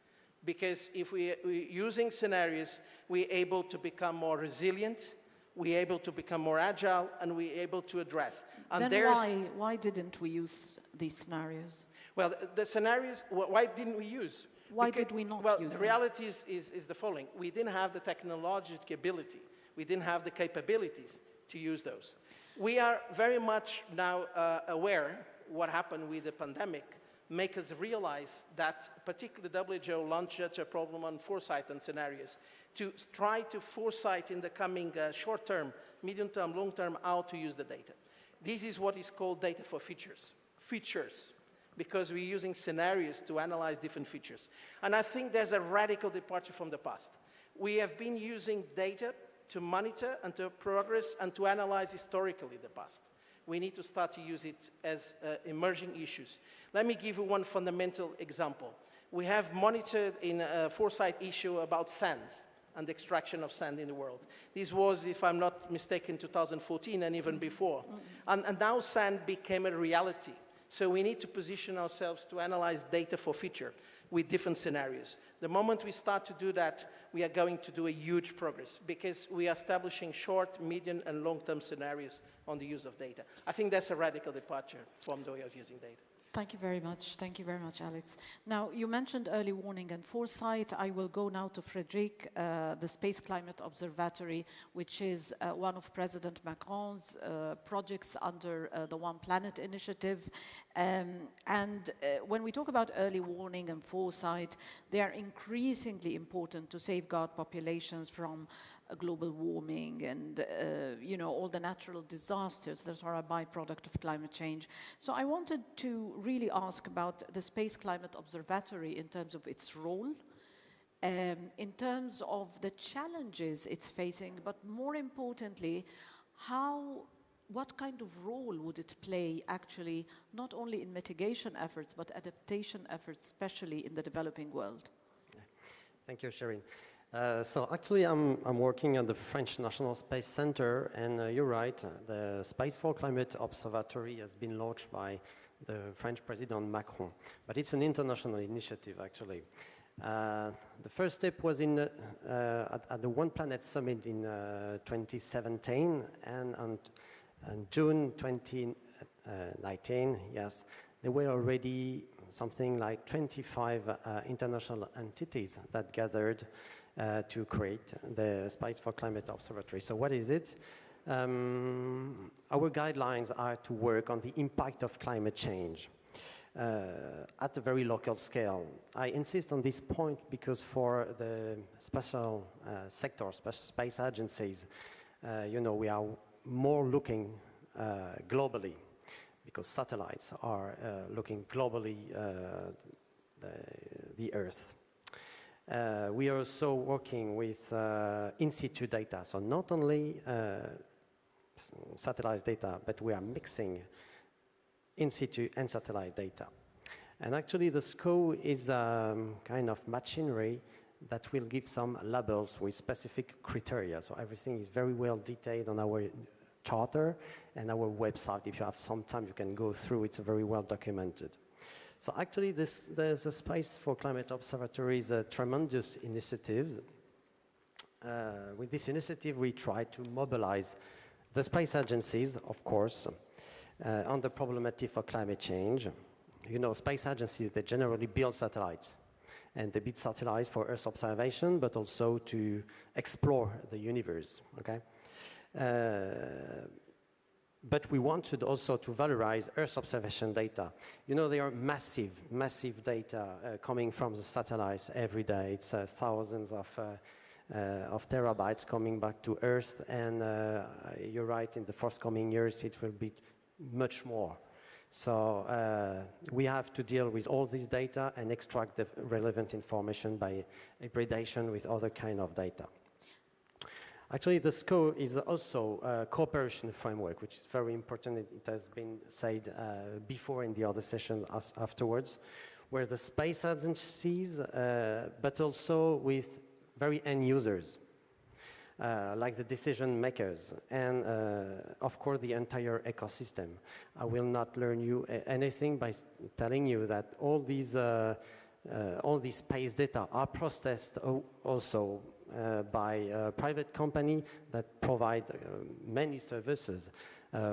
Because if we're using scenarios, we're able to become more resilient, we're able to become more agile, and we're able to address. And then why didn't we use these scenarios? Well, the scenarios, why didn't we use? Why did we not use them? Well, the reality is the following. We didn't have the technological ability. We didn't have the capabilities to use those. We are very much now aware what happened with the pandemic make us realize that particularly WHO launched such a problem on foresight and scenarios to try to foresight in the coming short term, medium term, long term, how to use the data. This is what is called data for features. Features, because we're using scenarios to analyze different features. And I think there's a radical departure from the past. We have been using data to monitor and to progress and to analyze historically the past. We need to start to use it as emerging issues. Let me give you one fundamental example. We have monitored in a foresight issue about sand and the extraction of sand in the world. This was, if I'm not mistaken, 2014 and even before. And now sand became a reality. So we need to position ourselves to analyze data for future with different scenarios. The moment we start to do that, we are going to do a huge progress because we are establishing short, medium, and long-term scenarios on the use of data. I think that's a radical departure from the way of using data. Thank you very much. Thank you very much, Alex. Now, you mentioned early warning and foresight. I will go now to Frédéric, the Space Climate Observatory, which is one of President Macron's projects under the One Planet initiative. When we talk about early warning and foresight, they are increasingly important to safeguard populations from global warming and you know, all the natural disasters that are a byproduct of climate change. So I wanted to really ask about the Space Climate Observatory in terms of its role, in terms of the challenges it's facing, but more importantly, what kind of role would it play actually, not only in mitigation efforts, but adaptation efforts, especially in the developing world? Thank you, Shireen. So actually, I'm working at the French National Space Center, and you're right, the Space for Climate Observatory has been launched by the French President Macron, but it's an international initiative, actually. The first step was at the One Planet Summit in 2017, and on June 2019, yes, there were already something like 25 international entities that gathered to create the Space for Climate Observatory. So what is it? Our guidelines are to work on the impact of climate change at a very local scale. I insist on this point because for the special sectors, special space agencies, you know, we are more looking globally because satellites are looking globally the Earth. We are also working with in situ data, so not only satellite data, but we are mixing in situ and satellite data. And actually the SCO is a kind of machinery that will give some labels with specific criteria. So everything is very well detailed on our charter and our website. If you have some time, you can go through. It's very well documented. So actually, the Space for Climate Observatory is a tremendous initiative. With this initiative, we try to mobilize the space agencies, of course, on the problematic for climate change. You know, space agencies, they generally build satellites. And they build satellites for Earth observation, but also to explore the universe, okay? But we wanted also to valorize Earth observation data. You know, there are massive data coming from the satellites every day. It's thousands of terabytes coming back to Earth, and you're right, in the forthcoming years it will be much more. So we have to deal with all this data and extract the relevant information by hybridization with other kind of data. Actually, the SCO is also a cooperation framework, which is very important. It has been said before in the other sessions afterwards, where the space agencies, but also with very end users. like the decision makers, and of course the entire ecosystem. I will not learn you anything by telling you that all these space data are processed also by private companies that provide many services,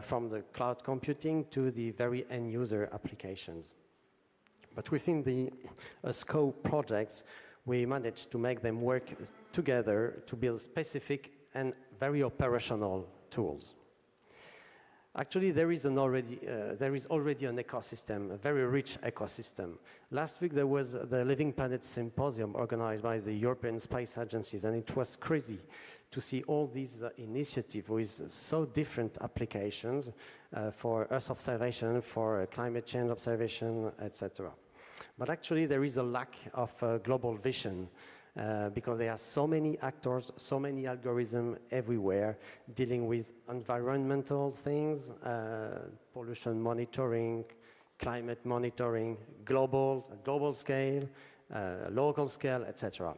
from the cloud computing to the very end user applications. But within the scope projects, we managed to make them work together to build specific and very operational tools. Actually, there is already an ecosystem, a very rich ecosystem. Last week there was the Living Planet Symposium organized by the European Space Agencies, and it was crazy to see all these initiatives with so different applications for Earth observation, for climate change observation, etc. But actually there is a lack of global vision because there are so many actors, so many algorithms everywhere dealing with environmental things, pollution monitoring, climate monitoring, global scale, local scale, etc.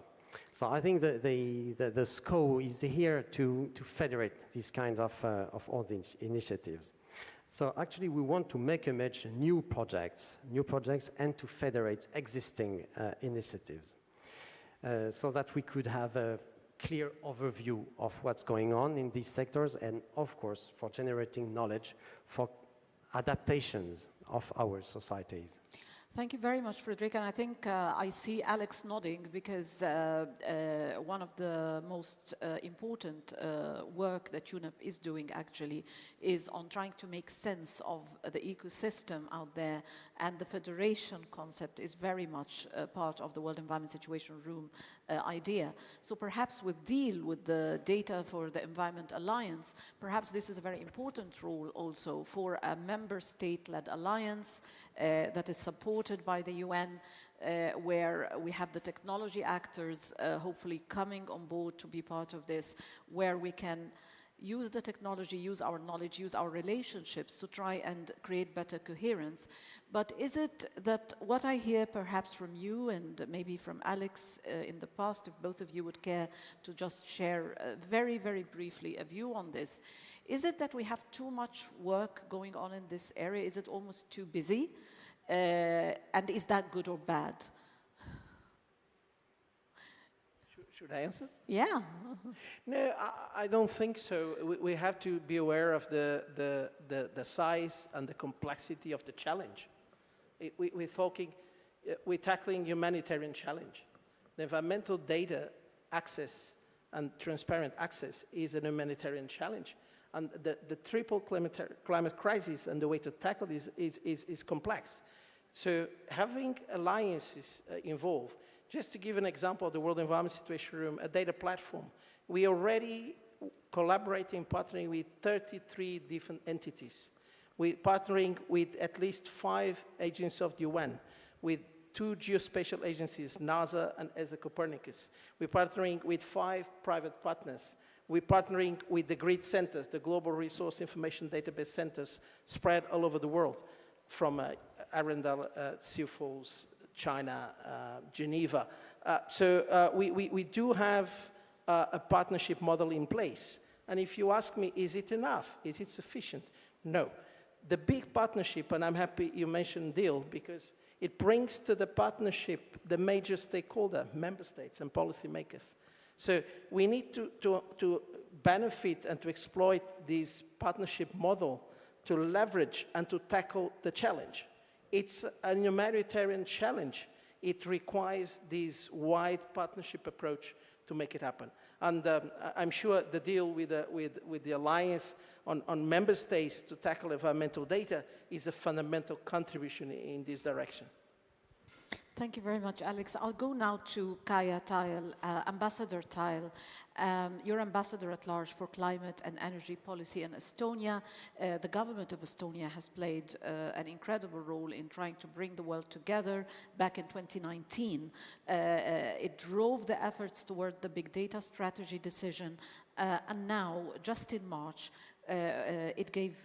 So I think that the SCO is here to federate these kinds of all these initiatives. So actually we want to make emerge new projects and to federate existing initiatives. So that we could have a clear overview of what's going on in these sectors, and of course for generating knowledge for adaptations of our societies. Thank you very much, Frederica. And I think I see Alex nodding because one of the most important work that UNEP is doing actually is on trying to make sense of the ecosystem out there, and the federation concept is very much part of the World Environment Situation Room idea. So perhaps with deal with the data for the Environment Alliance, perhaps this is a very important role also for a member state-led alliance that is supported by the UN, where we have the technology actors hopefully coming on board to be part of this, where we can use the technology, use our knowledge, use our relationships to try and create better coherence. But is it that what I hear perhaps from you and maybe from Alex in the past, if both of you would care to just share very, very briefly a view on this, is it that we have too much work going on in this area? Is it almost too busy? And is that good or bad? Should I answer? Yeah. No, I don't think so. We have to be aware of the size and the complexity of the challenge. We're tackling humanitarian challenge. The environmental data access and transparent access is an humanitarian challenge. And the triple climate crisis and the way to tackle this is complex. So having alliances involved, just to give an example of the World Environment Situation Room, a data platform, we already collaborating, partnering with 33 different entities. We're partnering with at least 5 agencies of the UN, with 2 geospatial agencies, NASA and ESA Copernicus. We're partnering with 5 private partners. We're partnering with the grid centers, the global resource information database centers spread all over the world, from Arendelle, Sioux Falls, China, Geneva. So we do have a partnership model in place. And if you ask me, is it enough? Is it sufficient? No. The big partnership, and I'm happy you mentioned DEAL, because it brings to the partnership the major stakeholder, member states and policymakers. So we need to benefit and to exploit this partnership model to leverage and to tackle the challenge. It's a humanitarian challenge. It requires this wide partnership approach to make it happen. And I'm sure the deal with the Alliance on member states to tackle environmental data is a fundamental contribution in this direction. Thank you very much, Alex. I'll go now to Kaya Tile, Ambassador Tile. You're Ambassador at Large for Climate and Energy Policy in Estonia. The government of Estonia has played an incredible role in trying to bring the world together. Back in 2019, it drove the efforts toward the big data strategy decision. And now, just in March, it gave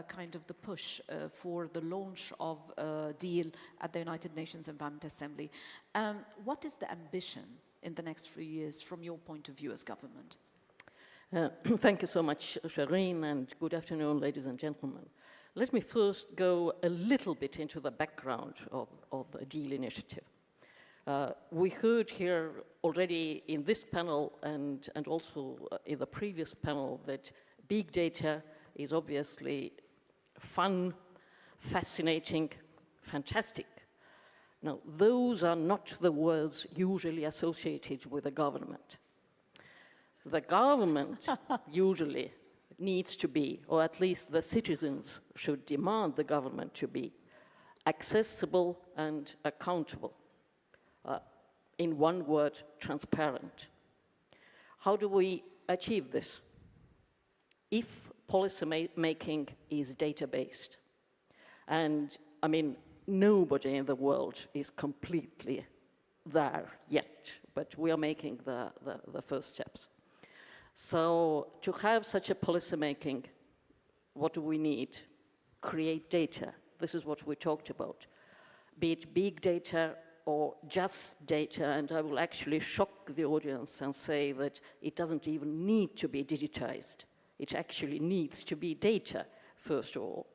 kind of the push for the launch of a deal at the United Nations Environment Assembly. What is the ambition in the next few years from your point of view as government? Thank you so much, Shireen, and good afternoon, ladies and gentlemen. Let me first go a little bit into the background of the DEAL initiative. We heard here already in this panel and also in the previous panel that big data is obviously fun, fascinating, fantastic. Now, those are not the words usually associated with the government. The government usually needs to be, or at least the citizens should demand the government to be, accessible and accountable. In one word, transparent. How do we achieve this? If policy making is data-based, and I mean, nobody in the world is completely there yet, but we are making the first steps. So to have such a policy making, what do we need? Create data. This is what we talked about. Be it big data or just data, and I will actually shock the audience and say that it doesn't even need to be digitized. It actually needs to be data, first of all.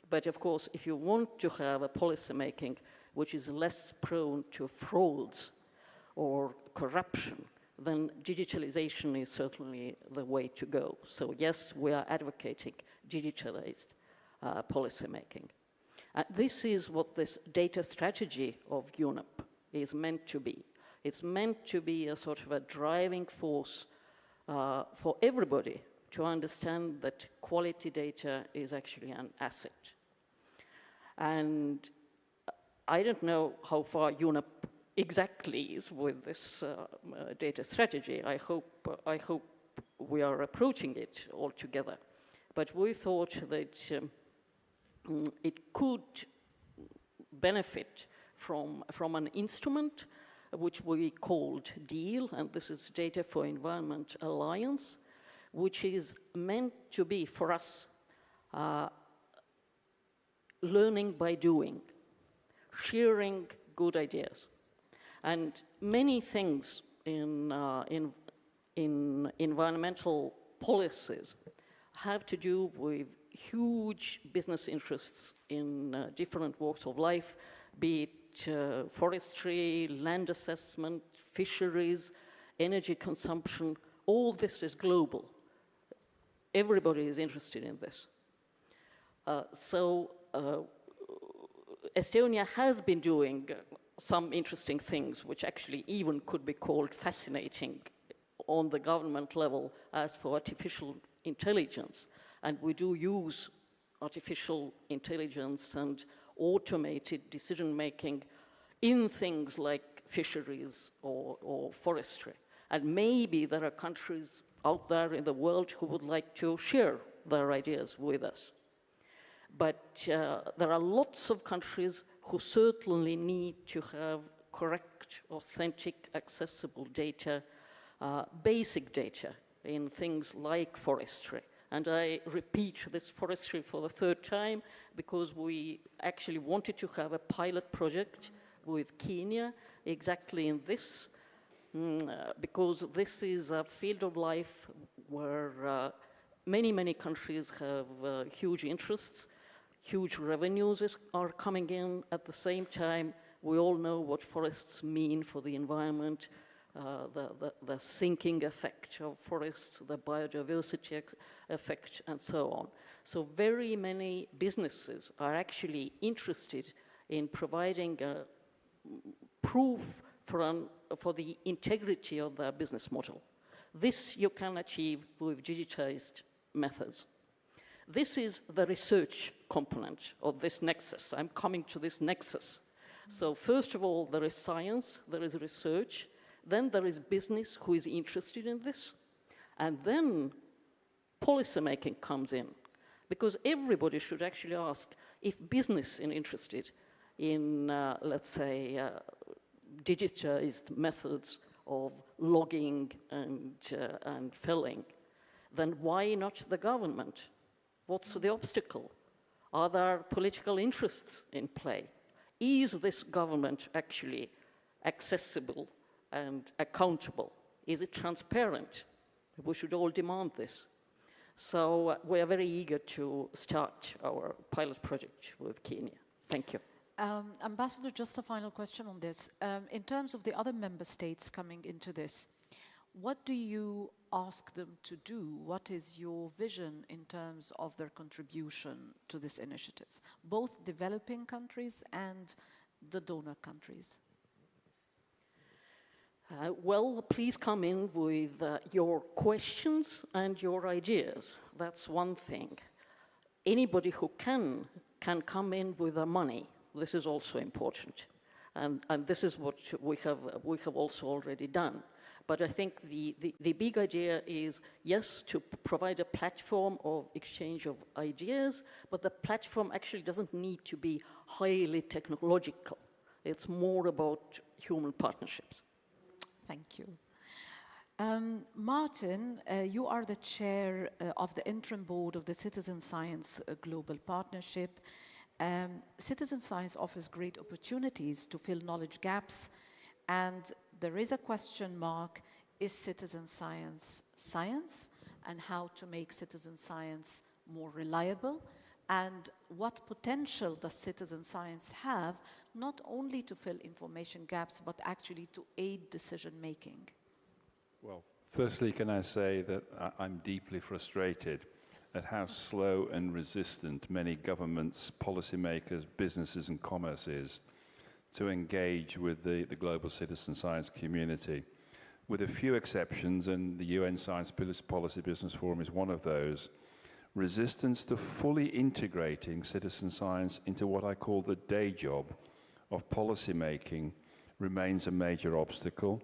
But of course, if you want to have a policy making which is less prone to frauds or corruption, then digitalization is certainly the way to go. So yes, we are advocating digitalized policy making. This is what this data strategy of UNEP is meant to be. It's meant to be a sort of a driving force for everybody to understand that quality data is actually an asset. And I don't know how far UNEP exactly is with this data strategy. I hope we are approaching it all together. But we thought that it could benefit from an instrument which we called DEAL, and this is Data for Environment Alliance, which is meant to be for us learning by doing, sharing good ideas. And many things in environmental policies have to do with huge business interests in different walks of life, be it forestry, land assessment, fisheries, energy consumption. All this is global. Everybody is interested in this. Estonia has been doing some interesting things, which actually even could be called fascinating on the government level as for artificial intelligence. And we do use artificial intelligence and automated decision-making in things like fisheries or forestry. And maybe there are countries out there in the world who would like to share their ideas with us. But there are lots of countries who certainly need to have correct, authentic, accessible data, basic data in things like forestry. And I repeat this forestry for the third time because we actually wanted to have a pilot project with Kenya exactly in this, because this is a field of life where many countries have huge interests, huge revenues are coming in. At the same time, we all know what forests mean for the environment, the sinking effect of forests, the biodiversity effect, and so on. So very many businesses are actually interested in providing proof for the integrity of their business model. This you can achieve with digitized methods. This is the research component of this nexus. I'm coming to this nexus. So first of all, there is science, there is research, then there is business who is interested in this, and then policy making comes in. Because everybody should actually ask if business is interested in, let's say, digitized methods of logging and felling, then why not the government? What's the obstacle? Are there political interests in play? Is this government actually accessible and accountable? Is it transparent? We should all demand this. So we are very eager to start our pilot project with Kenya. Thank you. Ambassador, just a final question on this. In terms of the other member states coming into this, what do you ask them to do? What is your vision in terms of their contribution to this initiative, both developing countries and the donor countries? Well, please come in with your questions and your ideas. That's one thing. Anybody who can come in with the money. This is also important. And this is what we have also already done. But I think the big idea is, yes, to provide a platform of exchange of ideas, but the platform actually doesn't need to be highly technological. It's more about human partnerships. Thank you. Martin, you are the chair of the interim board of the Citizen Science Global Partnership. Citizen science offers great opportunities to fill knowledge gaps, and there is a question mark: is citizen science science, and how to make citizen science more reliable? And what potential does citizen science have, not only to fill information gaps, but actually to aid decision making? Well, firstly, can I say that I'm deeply frustrated at how slow and resistant many governments, policymakers, businesses and commerce is to engage with the global citizen science community. With a few exceptions, and the UN Science Policy Business Forum is one of those, resistance to fully integrating citizen science into what I call the day job of policy making remains a major obstacle.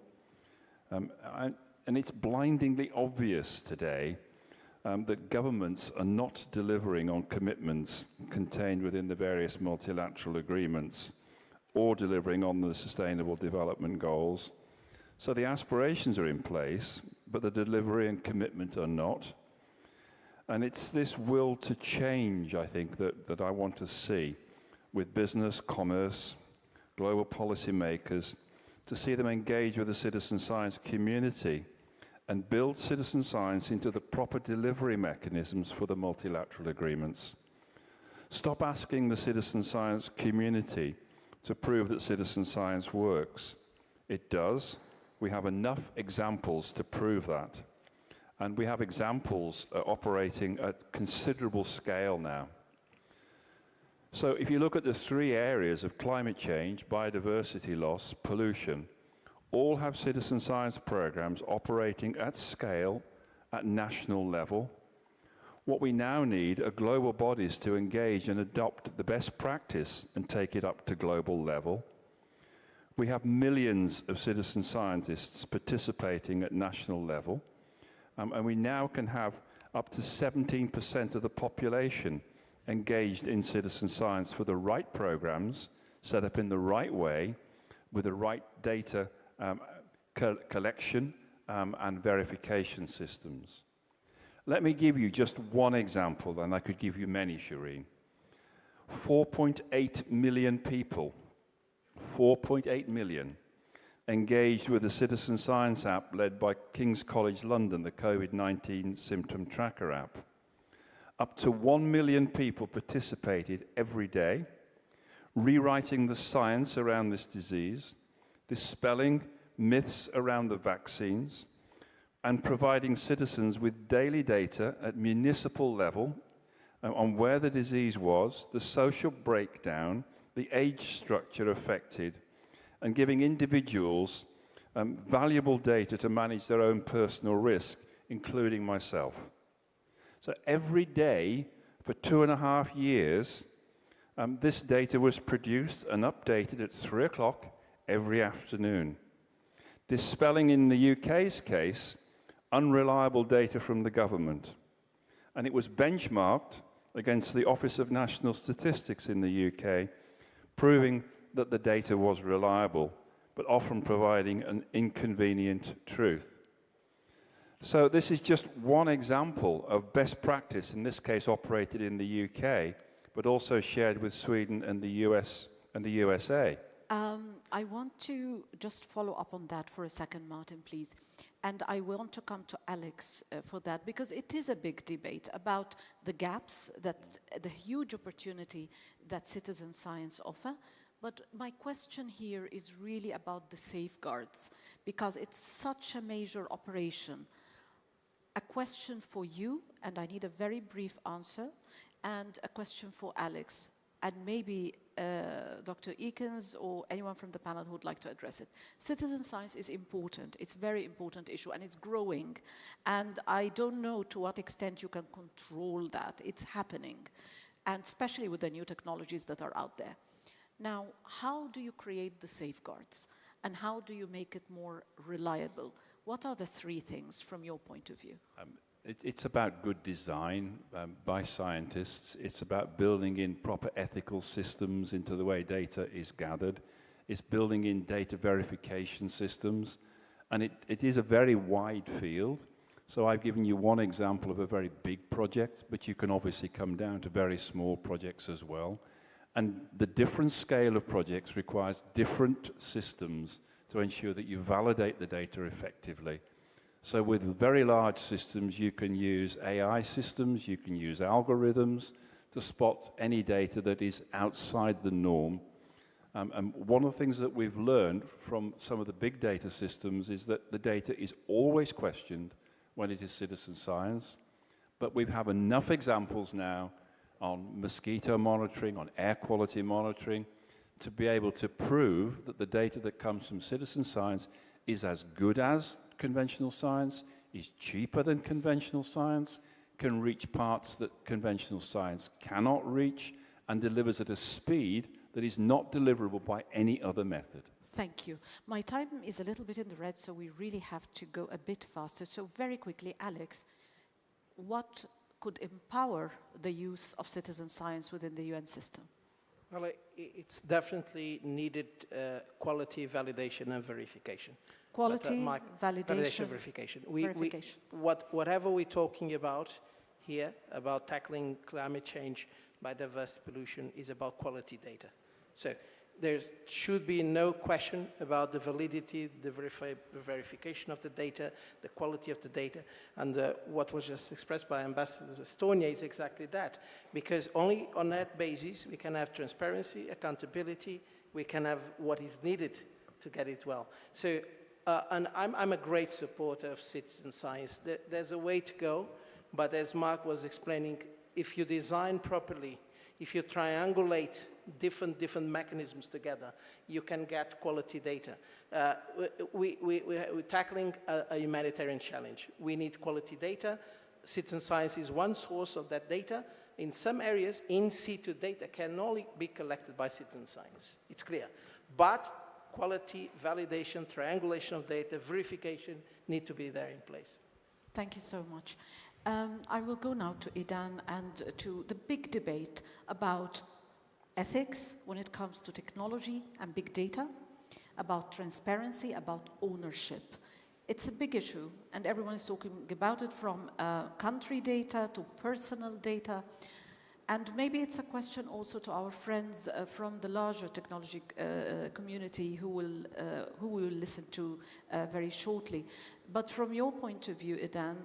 And it's blindingly obvious today that governments are not delivering on commitments contained within the various multilateral agreements or delivering on the Sustainable Development Goals. So the aspirations are in place, but the delivery and commitment are not. And it's this will to change, I think, that I want to see with business, commerce, global policymakers, to see them engage with the citizen science community and build citizen science into the proper delivery mechanisms for the multilateral agreements. Stop asking the citizen science community to prove that citizen science works. It does. We have enough examples to prove that. And we have examples operating at considerable scale now. So if you look at the three areas of climate change, biodiversity loss, pollution, all have citizen science programs operating at scale, at national level. What we now need are global bodies to engage and adopt the best practice and take it up to global level. We have millions of citizen scientists participating at national level. And we now can have up to 17% of the population engaged in citizen science for the right programs, set up in the right way, with the right data collection and verification systems. Let me give you just one example, and I could give you many, Shireen. 4.8 million people, 4.8 million, engaged with a citizen science app led by King's College London, the COVID-19 symptom tracker app. Up to 1 million people participated every day, rewriting the science around this disease, dispelling myths around the vaccines, and providing citizens with daily data at municipal level on where the disease was, the social breakdown, the age structure affected, and giving individuals valuable data to manage their own personal risk, including myself. So every day for 2.5 years, this data was produced and updated at 3 o'clock every afternoon, dispelling, in the UK's case, unreliable data from the government. And it was benchmarked against the Office of National Statistics in the UK, proving that the data was reliable, but often providing an inconvenient truth. So this is just one example of best practice, in this case operated in the UK, but also shared with Sweden and the US and the USA. I want to just follow up on that for a second, Martin, please. And I want to come to Alex for that, because it is a big debate about the gaps, the huge opportunity that citizen science offer. But my question here is really about the safeguards, because it's such a major operation. A question for you, and I need a very brief answer, and a question for Alex, and maybe Dr. Eakins or anyone from the panel who would like to address it. Citizen science is important. It's a very important issue, and it's growing. And I don't know to what extent you can control that. It's happening, and especially with the new technologies that are out there. Now, how do you create the safeguards, and how do you make it more reliable? What are the three things from your point of view? It's about good design by scientists. It's about building in proper ethical systems into the way data is gathered. It's building in data verification systems. And it is a very wide field. So I've given you one example of a very big project, but you can obviously come down to very small projects as well. And the different scale of projects requires different systems to ensure that you validate the data effectively. So with very large systems, you can use AI systems, you can use algorithms to spot any data that is outside the norm. And one of the things that we've learned from some of the big data systems is that the data is always questioned when it is citizen science. But we have enough examples now on mosquito monitoring, on air quality monitoring, to be able to prove that the data that comes from citizen science is as good as conventional science, is cheaper than conventional science, can reach parts that conventional science cannot reach, and delivers at a speed that is not deliverable by any other method. Thank you. My time is a little bit in the red, so we really have to go a bit faster. So very quickly, Alex, what could empower the use of citizen science within the UN system? Well, it's definitely needed quality validation and verification. Quality, validation, verification. verification. Whatever we're talking about here, about tackling climate change, biodiversity pollution, is about quality data. So there should be no question about the validity, the verification of the data, the quality of the data, and what was just expressed by Ambassador Estonia is exactly that. Because only on that basis we can have transparency, accountability, we can have what is needed to get it well. So, and I'm a great supporter of citizen science. There's a way to go, but as Mark was explaining, if you design properly, if you triangulate different mechanisms together, you can get quality data. We're tackling a humanitarian challenge. We need quality data. Citizen science is one source of that data. In some areas, in situ data can only be collected by citizen science. It's clear. But quality, validation, triangulation of data, verification need to be there in place. Thank you so much. I will go now to Idan and to the big debate about ethics when it comes to technology and big data, about transparency, about ownership. It's a big issue, and everyone is talking about it from country data to personal data. And maybe it's a question also to our friends from the larger technology community who we will listen to very shortly. But from your point of view, Idan,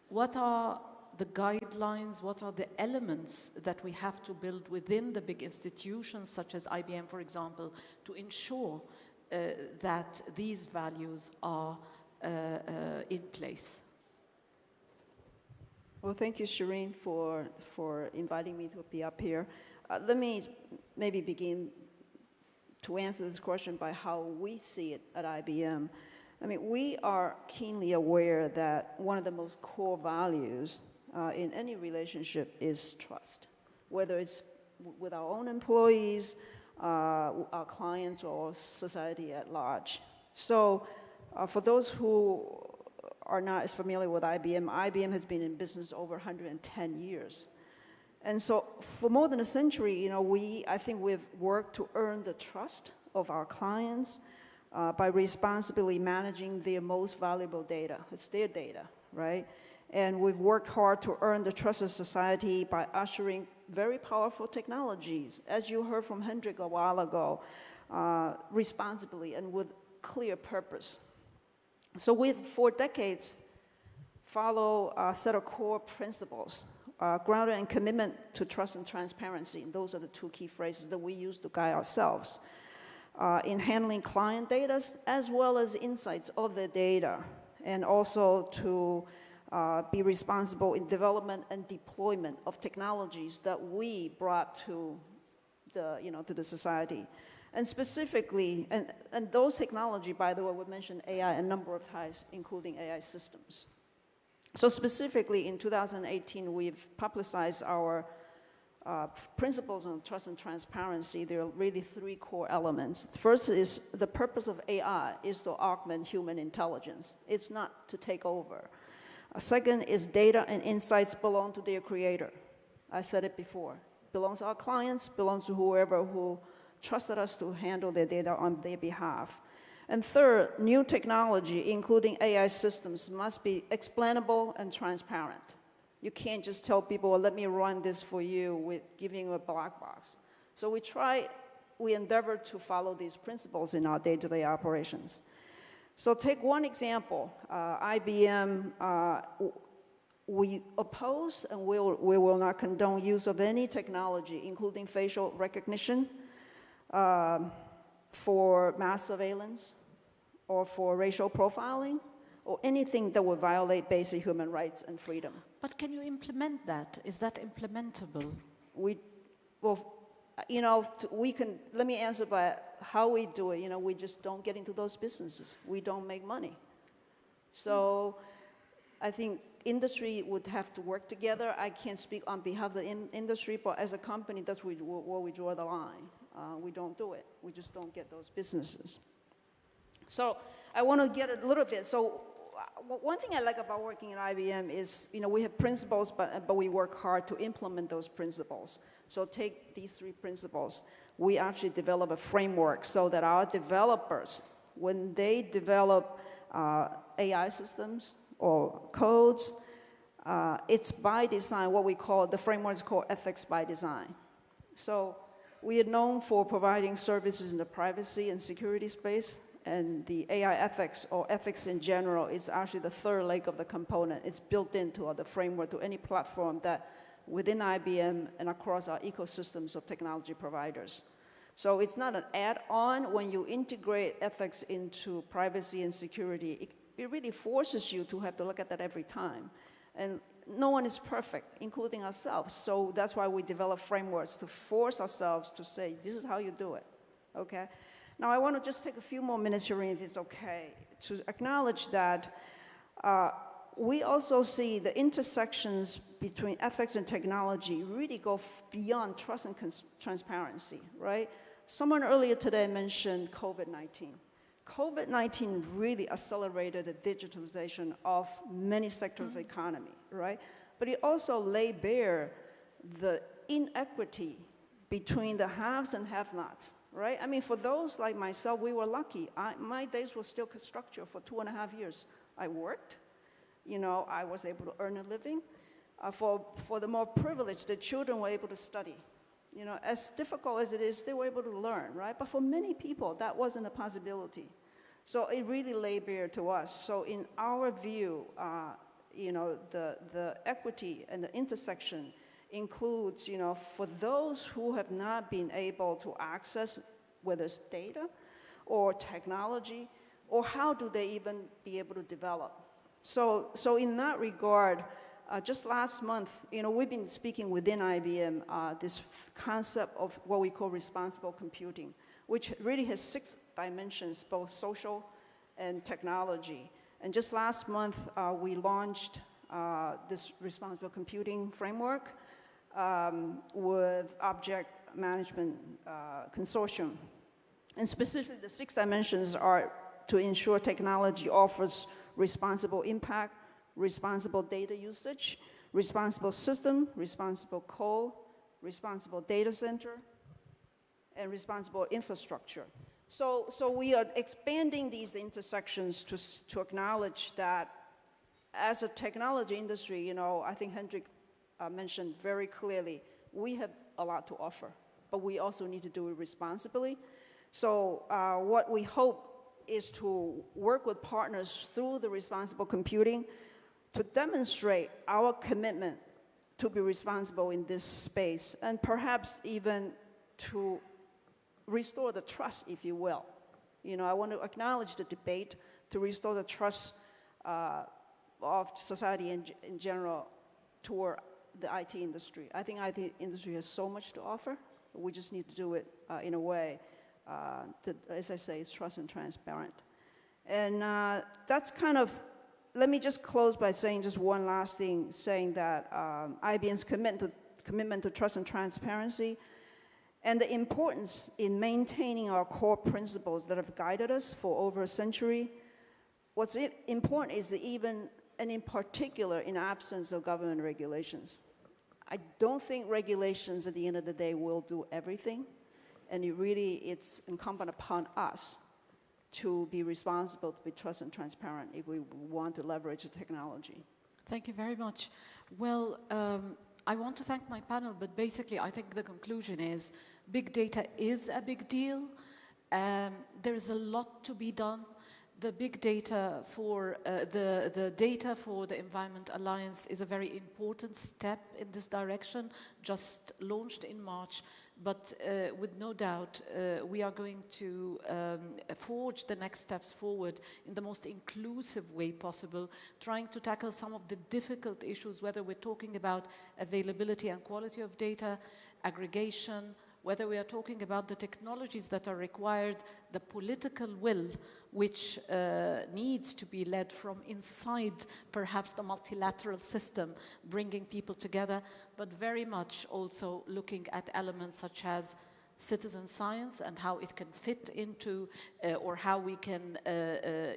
what are the guidelines, what are the elements that we have to build within the big institutions, such as IBM, for example, to ensure that these values are in place? Well, thank you, Shireen, for inviting me to be up here. Let me maybe begin to answer this question by how we see it at IBM. I mean, we are keenly aware that one of the most core values in any relationship is trust, whether it's with our own employees, our clients, or society at large. So for those who are not as familiar with IBM, IBM has been in business over 110 years. And so for more than a century, you know, I think we've worked to earn the trust of our clients by responsibly managing their most valuable data. It's their data, right? And we've worked hard to earn the trust of society by ushering very powerful technologies. As you heard from Hendrik a while ago, responsibly and with clear purpose. So we've, for decades, follow a set of core principles grounded in commitment to trust and transparency. And those are the two key phrases that we use to guide ourselves in handling client data as well as insights of the data, and also to be responsible in development and deployment of technologies that we brought to the, to the society. And specifically, and those technology, by the way, we mentioned AI a number of times, including AI systems. So specifically in 2018, we've publicized our principles on trust and transparency. There are really three core elements. First is the purpose of AI is to augment human intelligence. It's not to take over. Second is data and insights belong to their creator. I said it before. Belongs to our clients, belongs to whoever who trusted us to handle their data on their behalf. And third, new technology, including AI systems, must be explainable and transparent. You can't just tell people, well, let me run this for you with giving you a black box. So we endeavor to follow these principles in our day-to-day operations. So take one example, IBM, we oppose and we will not condone use of any technology, including facial recognition, for mass surveillance, or for racial profiling, or anything that would violate basic human rights and freedom. But can you implement that? Is that implementable? Let me answer by how we do it. We just don't get into those businesses. We don't make money. So I think industry would have to work together. I can't speak on behalf of the industry, but as a company, that's where we draw the line. We don't do it. We just don't get those businesses. So I want to get a little bit. So one thing I like about working at IBM is, we have principles, but we work hard to implement those principles. So take these three principles. We actually develop a framework so that our developers, when they develop AI systems or codes, it's by design, what we call, the framework is called ethics by design. So we are known for providing services in the privacy and security space, and the AI ethics, or ethics in general, is actually the third leg of the component. It's built into the framework to any platform that within IBM and across our ecosystems of technology providers. So it's not an add-on. When you integrate ethics into privacy and security, it really forces you to have to look at that every time. And no one is perfect, including ourselves. So that's why we develop frameworks to force ourselves to say, this is how you do it, okay? Now I want to just take a few more minutes, Shireen, if it's okay, to acknowledge that we also see the intersections between ethics and technology really go beyond trust and transparency, right? Someone earlier today mentioned COVID-19. COVID-19 really accelerated the digitalization of many sectors of the economy, right? But it also laid bare the inequity between the haves and have-nots, right? I mean, for those like myself, we were lucky. My days were still structured for 2.5 years. I worked, I was able to earn a living. For the more privileged, the children were able to study. As difficult as it is, they were able to learn, right? But for many people, that wasn't a possibility. So it really lay bare to us. So in our view, the equity and the intersection includes, for those who have not been able to access, whether it's data or technology, or how do they even be able to develop? So in that regard, just last month, we've been speaking within IBM this concept of what we call responsible computing, which really has 6 dimensions, both social and technology. And just last month, we launched this responsible computing framework with Object Management Consortium. And specifically, the 6 dimensions are to ensure technology offers responsible impact, responsible data usage, responsible system, responsible code, responsible data center, and responsible infrastructure. So we are expanding these intersections to acknowledge that as a technology industry, I think Hendrik mentioned very clearly, we have a lot to offer, but we also need to do it responsibly. So what we hope is to work with partners through the responsible computing to demonstrate our commitment to be responsible in this space, and perhaps even to restore the trust, if you will. You know, I want to acknowledge the debate to restore the trust of society in general toward the IT industry. I think IT industry has so much to offer. We just need to do it in a way that, as I say, is trust and transparent. And that's kind of, let me just close by saying just one last thing, saying that IBM's commitment to trust and transparency and the importance in maintaining our core principles that have guided us for over a century. What's important is that even, and in particular, in absence of government regulations. I don't think regulations at the end of the day will do everything, and it's incumbent upon us to be responsible, to be trust and transparent if we want to leverage the technology. Thank you very much. Well, I want to thank my panel, but basically I think the conclusion is big data is a big deal. There is a lot to be done. The big data for the data for the Environment Alliance is a very important step in this direction, just launched in March. But with no doubt, we are going to forge the next steps forward in the most inclusive way possible, trying to tackle some of the difficult issues, whether we're talking about availability and quality of data, aggregation, whether we are talking about the technologies that are required, the political will, which needs to be led from inside, perhaps the multilateral system, bringing people together, but very much also looking at elements such as citizen science and how it can fit into, or how we can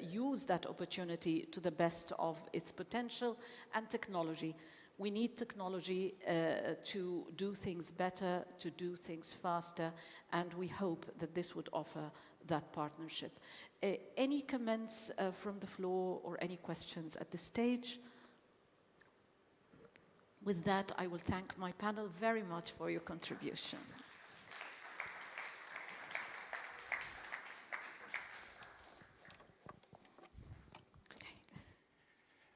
use that opportunity to the best of its potential, and technology. We need technology to do things better, to do things faster, and we hope that this would offer that partnership. Any comments from the floor or any questions at this stage? With that, I will thank my panel very much for your contribution.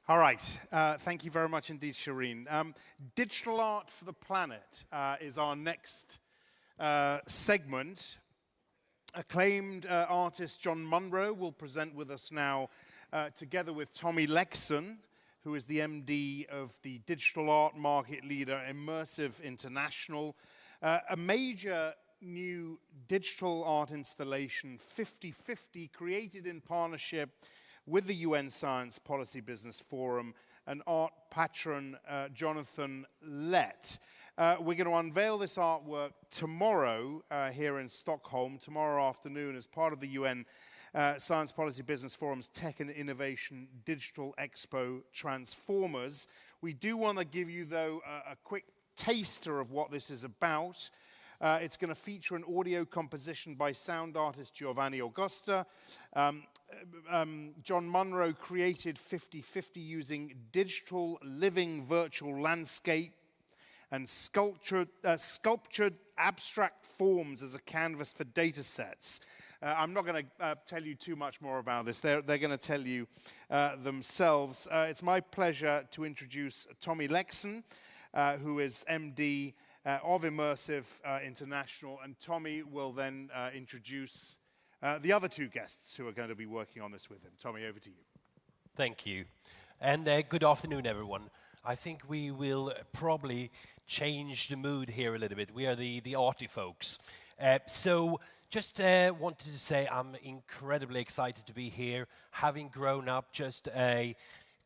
All right, thank you very much indeed, Shireen. Digital Art for the Planet is our next segment. Acclaimed artist John Munro will present with us now, together with Tommy Lexon, who is the MD of the digital art market leader, Immersive International, a major new digital art installation, 50/50, created in partnership with the UN Science Policy Business Forum and art patron Jonathan Lett. We're going to unveil this artwork tomorrow here in Stockholm, tomorrow afternoon, as part of the UN Science Policy Business Forum's Tech and Innovation Digital Expo Transformers. We do want to give you, though, a quick taster of what this is about. It's going to feature an audio composition by sound artist Giovanni Augusta. John Munro created 50/50 using digital living virtual landscape and sculptured abstract forms as a canvas for data sets. I'm not going to tell you too much more about this. They're going to tell you themselves. It's my pleasure to introduce Tommy Lexon, who is MD of Immersive International, and Tommy will then introduce the other two guests who are going to be working on this with him. Tommy, over to you. Thank you. And good afternoon, everyone. I think we will probably change the mood here a little bit. We are the arty folks. So just wanted to say I'm incredibly excited to be here. Having grown up just a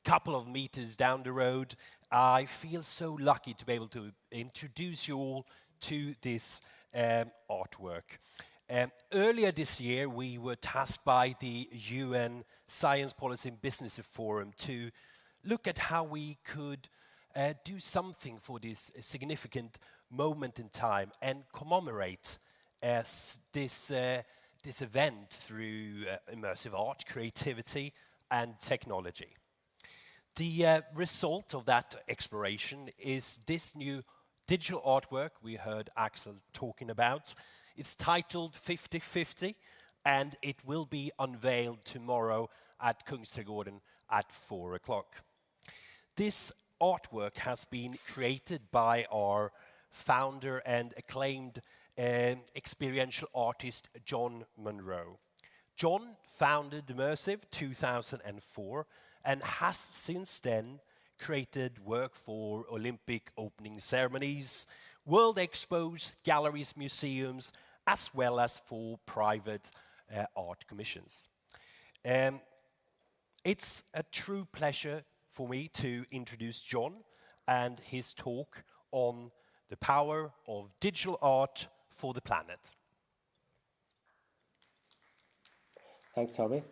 couple of meters down the road, I feel so lucky to be able to introduce you all to this artwork. Earlier this year, we were tasked by the UN Science Policy and Business Forum to look at how we could do something for this significant moment in time and commemorate this event through immersive art, creativity, and technology. The result of that exploration is this new digital artwork we heard Axel talking about. It's titled 50/50, and it will be unveiled tomorrow at Kungsträdgården at 4 o'clock. This artwork has been created by our founder and acclaimed experiential artist, John Monroe. John founded Immersive 2004 and has since then created work for Olympic opening ceremonies, world expos, galleries, museums, as well as for private art commissions. It's a true pleasure for me to introduce John and his talk on the power of digital art for the planet. Thanks, Tommy.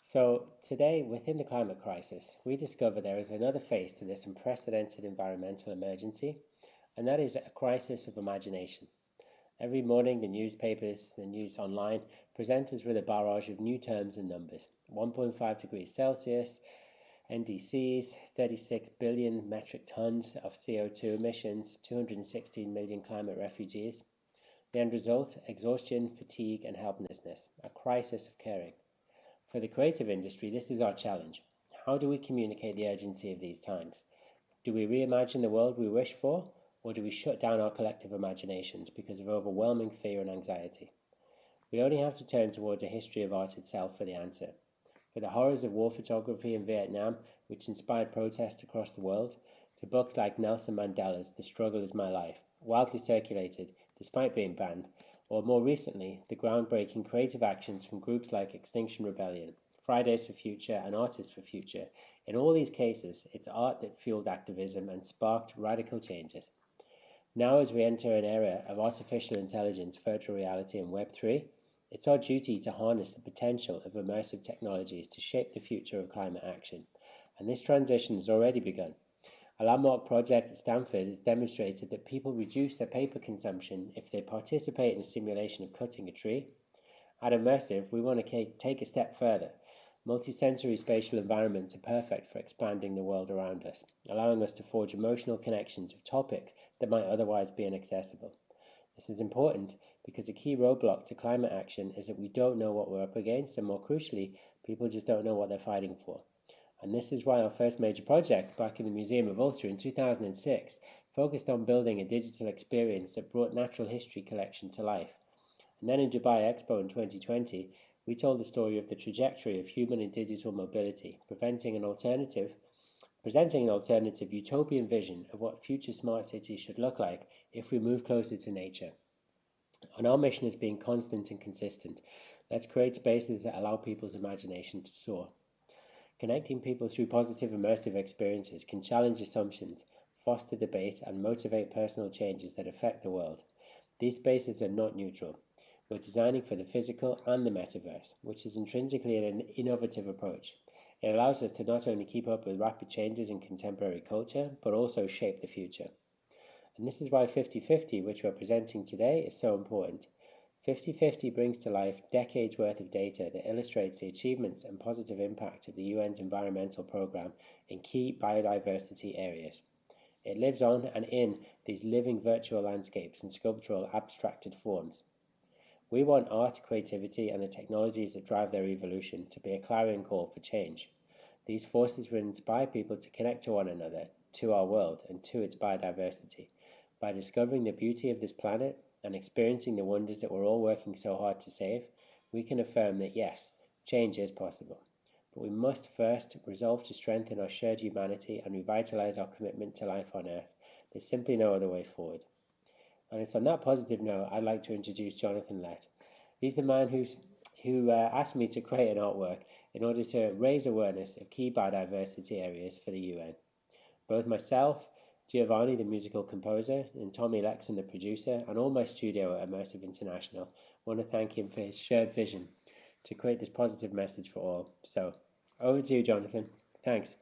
So today, within the climate crisis, we discover there is another phase to this unprecedented environmental emergency, and that is a crisis of imagination. Every morning, the newspapers, the news online, present us with a barrage of new terms and numbers. 1.5 degrees Celsius, NDCs, 36 billion metric tons of CO2 emissions, 216 million climate refugees. The end result, exhaustion, fatigue, and helplessness, a crisis of caring. For the creative industry, this is our challenge. How do we communicate the urgency of these times? Do we reimagine the world we wish for, or do we shut down our collective imaginations because of overwhelming fear and anxiety? We only have to turn towards a history of art itself for the answer. For the horrors of war photography in Vietnam, which inspired protests across the world, to books like Nelson Mandela's The Struggle is My Life, widely circulated despite being banned, or more recently, the groundbreaking creative actions from groups like Extinction Rebellion, Fridays for Future, and Artists for Future. In all these cases, it's art that fueled activism and sparked radical changes. Now, as we enter an era of artificial intelligence, virtual reality, and Web3, it's our duty to harness the potential of immersive technologies to shape the future of climate action. And this transition has already begun. A landmark project at Stanford has demonstrated that people reduce their paper consumption if they participate in a simulation of cutting a tree. At Immersive, we want to take a step further. Multisensory spatial environments are perfect for expanding the world around us, allowing us to forge emotional connections with topics that might otherwise be inaccessible. This is important because a key roadblock to climate action is that we don't know what we're up against, and more crucially, people just don't know what they're fighting for. And this is why our first major project back in the Museum of Ulster in 2006 focused on building a digital experience that brought natural history collection to life. And then in Dubai Expo in 2020, we told the story of the trajectory of human and digital mobility, presenting an alternative utopian vision of what future smart cities should look like if we move closer to nature. And our mission is being constant and consistent. Let's create spaces that allow people's imagination to soar. Connecting people through positive immersive experiences can challenge assumptions, foster debate, and motivate personal changes that affect the world. These spaces are not neutral. We're designing for the physical and the metaverse, which is intrinsically an innovative approach. It allows us to not only keep up with rapid changes in contemporary culture, but also shape the future. And this is why 50/50, which we're presenting today, is so important. 50/50 brings to life decades worth of data that illustrates the achievements and positive impact of the UN's environmental programme in key biodiversity areas. It lives on and in these living virtual landscapes and sculptural abstracted forms. We want art, creativity, and the technologies that drive their evolution to be a clarion call for change. These forces will inspire people to connect to one another, to our world, and to its biodiversity. By discovering the beauty of this planet and experiencing the wonders that we're all working so hard to save, we can affirm that yes, change is possible. But we must first resolve to strengthen our shared humanity and revitalize our commitment to life on Earth. There's simply no other way forward. And it's on that positive note I'd like to introduce Jonathan Lett. He's the man who asked me to create an artwork in order to raise awareness of key biodiversity areas for the UN. Both myself, Giovanni, the musical composer, and Tommy Lexon, the producer, and all my studio at Immersive International, want to thank him for his shared vision to create this positive message for all. So, over to you, Jonathan. Thanks.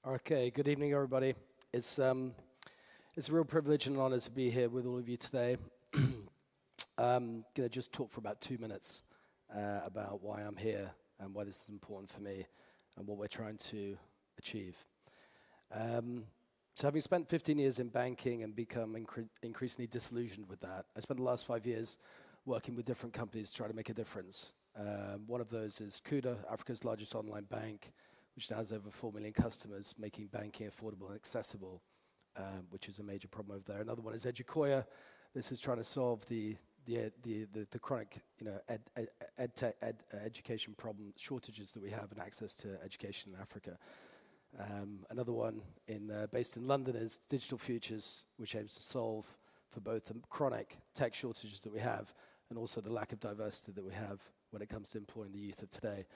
Okay, good evening, everybody. It's a real privilege and an honor to be here with all of you today. I'm going to just talk for about 2 minutes about why I'm here and why this is important for me. and what we're trying to achieve. So having spent 15 years in banking and become increasingly disillusioned with that, I spent the last 5 years working with different companies to try to make a difference. One of those is Kuda, Africa's largest online bank, which now has over 4 million customers, making banking affordable and accessible, which is a major problem over there. Another one is Educoya. This is trying to solve the chronic, education problem shortages that we have in access to education in Africa. Another one based in London is Digital Futures, which aims to solve for both the chronic tech shortages that we have and also the lack of diversity that we have when it comes to employing the youth of today.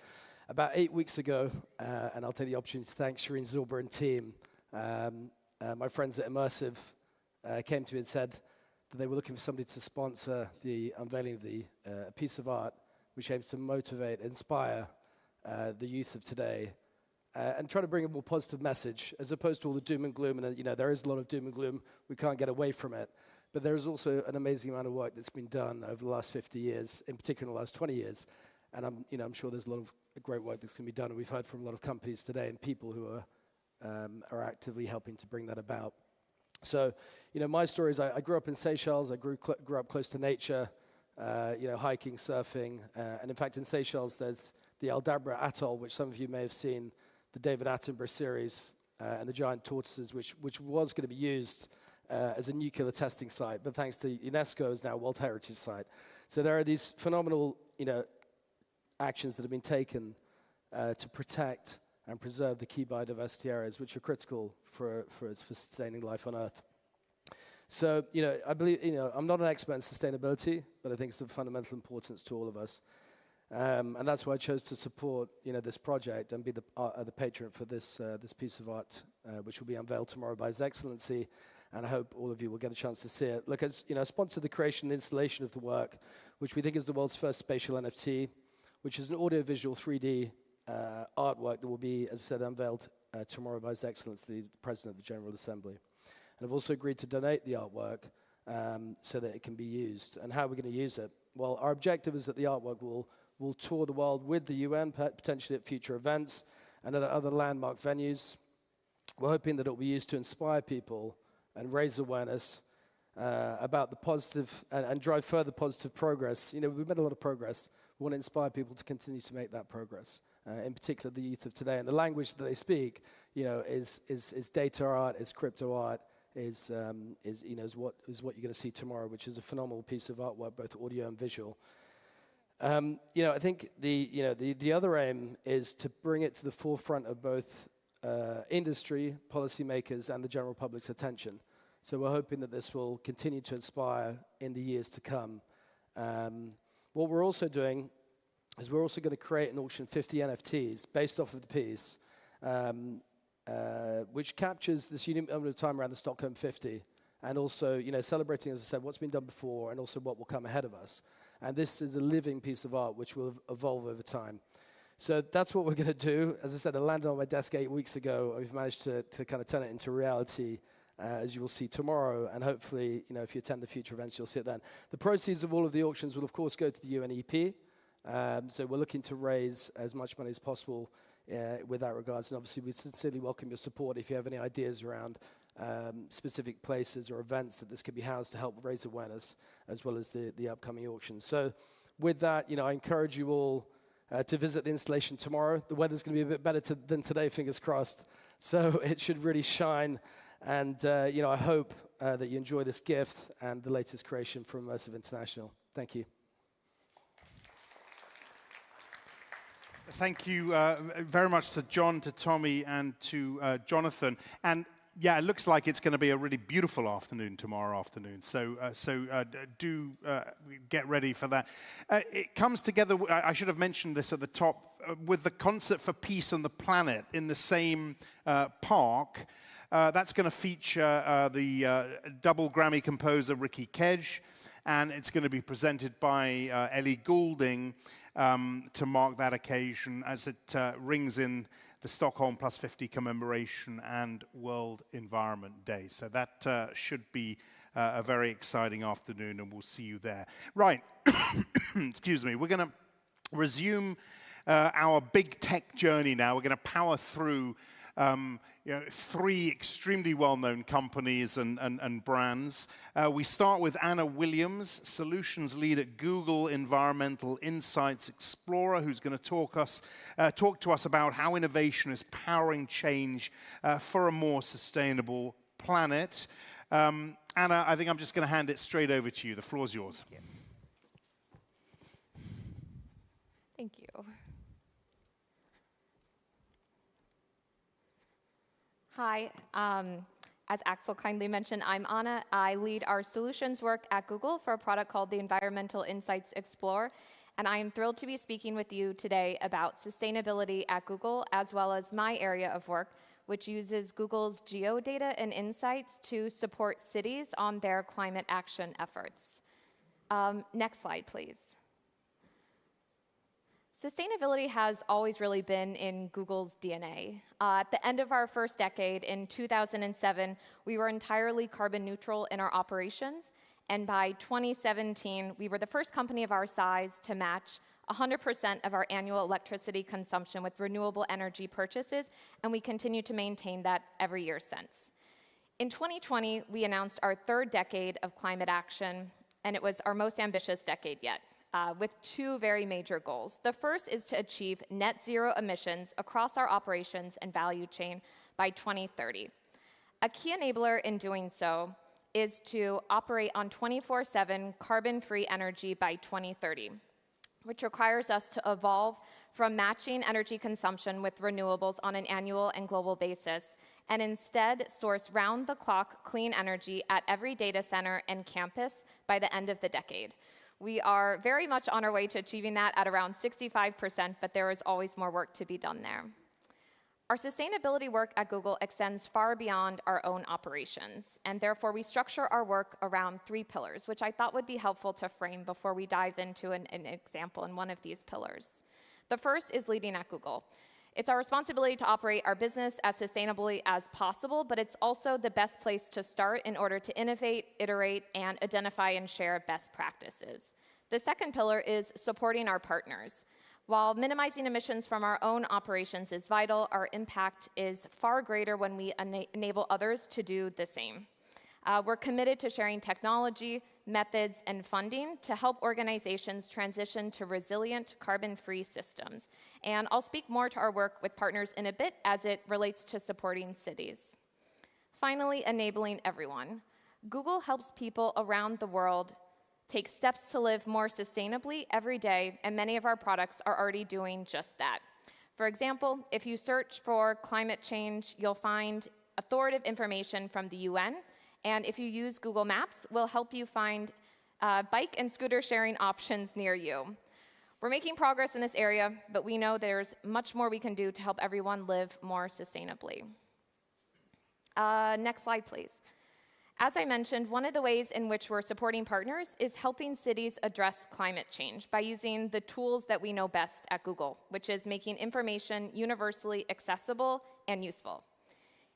About 8 weeks ago, and I'll take the opportunity to thank Shireen, Zorba and team, my friends at Immersive came to me and said that they were looking for somebody to sponsor the unveiling of the piece of art which aims to motivate, inspire the youth of today and try to bring a more positive message as opposed to all the doom and gloom. And there is a lot of doom and gloom. We can't get away from it. But there is also an amazing amount of work that's been done over the last 50 years, in particular in the last 20 years. And I'm sure there's a lot of great work that's going to be done. And we've heard from a lot of companies today and people who are actively helping to bring that about. So, my story is I grew up in Seychelles. I grew up close to nature, hiking, surfing. And in fact, in Seychelles, there's the Aldabra Atoll, which some of you may have seen, the David Attenborough series, and the giant tortoises, which was going to be used as a nuclear testing site, but thanks to UNESCO is now a World Heritage Site. So there are these phenomenal, actions that have been taken to protect and preserve the key biodiversity areas, which are critical for sustaining life on Earth. So, I believe, I'm not an expert in sustainability, but I think it's of fundamental importance to all of us. And that's why I chose to support, this project and be the patron for this piece of art, which will be unveiled tomorrow by His Excellency. And I hope all of you will get a chance to see it. Look, as sponsored the creation and installation of the work, which we think is the world's first spatial NFT, which is an audiovisual 3D artwork that will be, as I said, unveiled tomorrow by His Excellency, the President of the General Assembly. And I've also agreed to donate the artwork so that it can be used. And how are we going to use it? Well, our objective is that the artwork will tour the world with the UN, potentially at future events and at other landmark venues. We're hoping that it will be used to inspire people and raise awareness about the positive and drive further positive progress. We've made a lot of progress. We want to inspire people to continue to make that progress, in particular the youth of today. And the language that they speak, is data art, is crypto art, is what you're going to see tomorrow, which is a phenomenal piece of artwork, both audio and visual. I think the other aim is to bring it to the forefront of both industry, policymakers, and the general public's attention. So we're hoping that this will continue to inspire in the years to come. What we're also doing is we're also going to create and auction 50 NFTs based off of the piece, which captures this unique moment of time around the Stockholm 50, and also, celebrating, as I said, what's been done before and also what will come ahead of us. And this is a living piece of art which will evolve over time. So that's what we're going to do. As I said, it landed on my desk 8 weeks ago. We've managed to kind of turn it into reality, as you will see tomorrow. And hopefully, if you attend the future events, you'll see it then. The proceeds of all of the auctions will, of course, go to the UNEP. So we're looking to raise as much money as possible with that regards. And obviously, we sincerely welcome your support if you have any ideas around specific places or events that this could be housed to help raise awareness, as well as the upcoming auctions. So with that, I encourage you all to visit the installation tomorrow. The weather's going to be a bit better than today, fingers crossed. So it should really shine. And, I hope that you enjoy this gift and the latest creation from Immersive International. Thank you. Thank you very much to John, to Tommy, and to Jonathan. And yeah, it looks like it's going to be a really beautiful afternoon tomorrow afternoon. So do get ready for that. It comes together, I should have mentioned this at the top, with the Concert for Peace and the Planet in the same park. That's going to feature the double Grammy composer Ricky Kedge, and it's going to be presented by Ellie Goulding to mark that occasion as it rings in the Stockholm Plus 50 commemoration and World Environment Day. So that should be a very exciting afternoon, and we'll see you there. Right, excuse me, we're going to resume our big tech journey now. We're going to power through 3 extremely well-known companies and brands. We start with Anna Williams, Solutions Lead at Google Environmental Insights Explorer, who's going to talk to us about how innovation is powering change for a more sustainable planet. Anna, I think I'm just going to hand it straight over to you. The floor's yours. Thank you. Hi, as Axel kindly mentioned, I'm Anna. I lead our solutions work at Google for a product called the Environmental Insights Explorer, and I am thrilled to be speaking with you today about sustainability at Google, as well as my area of work, which uses Google's geodata and insights to support cities on their climate action efforts. Next slide, please. Sustainability has always really been in Google's DNA. At the end of our first decade, in 2007, we were entirely carbon neutral in our operations, and by 2017, we were the first company of our size to match 100% of our annual electricity consumption with renewable energy purchases, and we continue to maintain that every year since. In 2020, we announced our 3rd decade of climate action, and it was our most ambitious decade yet. With 2 very major goals. The first is to achieve net zero emissions across our operations and value chain by 2030. A key enabler in doing so is to operate on 24/7 carbon-free energy by 2030, which requires us to evolve from matching energy consumption with renewables on an annual and global basis, and instead source round-the-clock clean energy at every data center and campus by the end of the decade. We are very much on our way to achieving that at around 65%, but there is always more work to be done there. Our sustainability work at Google extends far beyond our own operations, and therefore we structure our work around 3 pillars, which I thought would be helpful to frame before we dive into an example in one of these pillars. The first is leading at Google. It's our responsibility to operate our business as sustainably as possible, but it's also the best place to start in order to innovate, iterate, and identify and share best practices. The second pillar is supporting our partners. While minimizing emissions from our own operations is vital, our impact is far greater when we enable others to do the same. We're committed to sharing technology, methods, and funding to help organizations transition to resilient, carbon-free systems. And I'll speak more to our work with partners in a bit as it relates to supporting cities. Finally, enabling everyone. Google helps people around the world take steps to live more sustainably every day, and many of our products are already doing just that. For example, if you search for climate change, you'll find authoritative information from the UN, and if you use Google Maps, we'll help you find bike and scooter sharing options near you. We're making progress in this area, but we know there's much more we can do to help everyone live more sustainably. Next slide, please. As I mentioned, one of the ways in which we're supporting partners is helping cities address climate change by using the tools that we know best at Google, which is making information universally accessible and useful.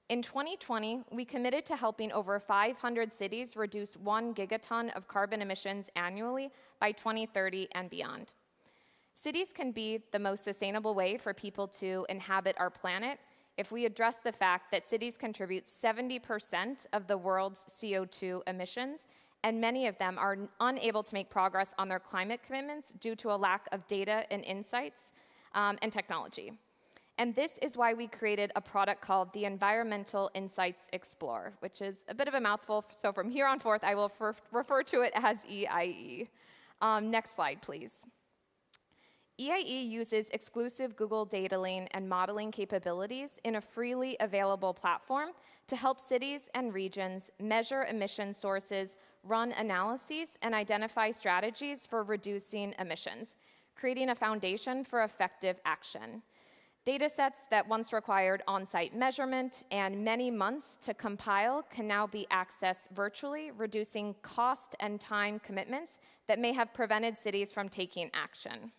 In 2020, we committed to helping over 500 cities reduce 1 gigaton of carbon emissions annually by 2030 and beyond. Cities can be the most sustainable way for people to inhabit our planet if we address the fact that cities contribute 70% of the world's CO2 emissions, and many of them are unable to make progress on their climate commitments due to a lack of data and insights and technology. And this is why we created a product called the Environmental Insights Explorer, which is a bit of a mouthful, so from here on forth, I will refer to it as EIE. Next slide, please. EIE uses exclusive Google data lane and modeling capabilities in a freely available platform to help cities and regions measure emission sources, run analyses, and identify strategies for reducing emissions, creating a foundation for effective action. Data sets that once required on-site measurement and many months to compile can now be accessed virtually, reducing cost and time commitments that may have prevented cities from taking action.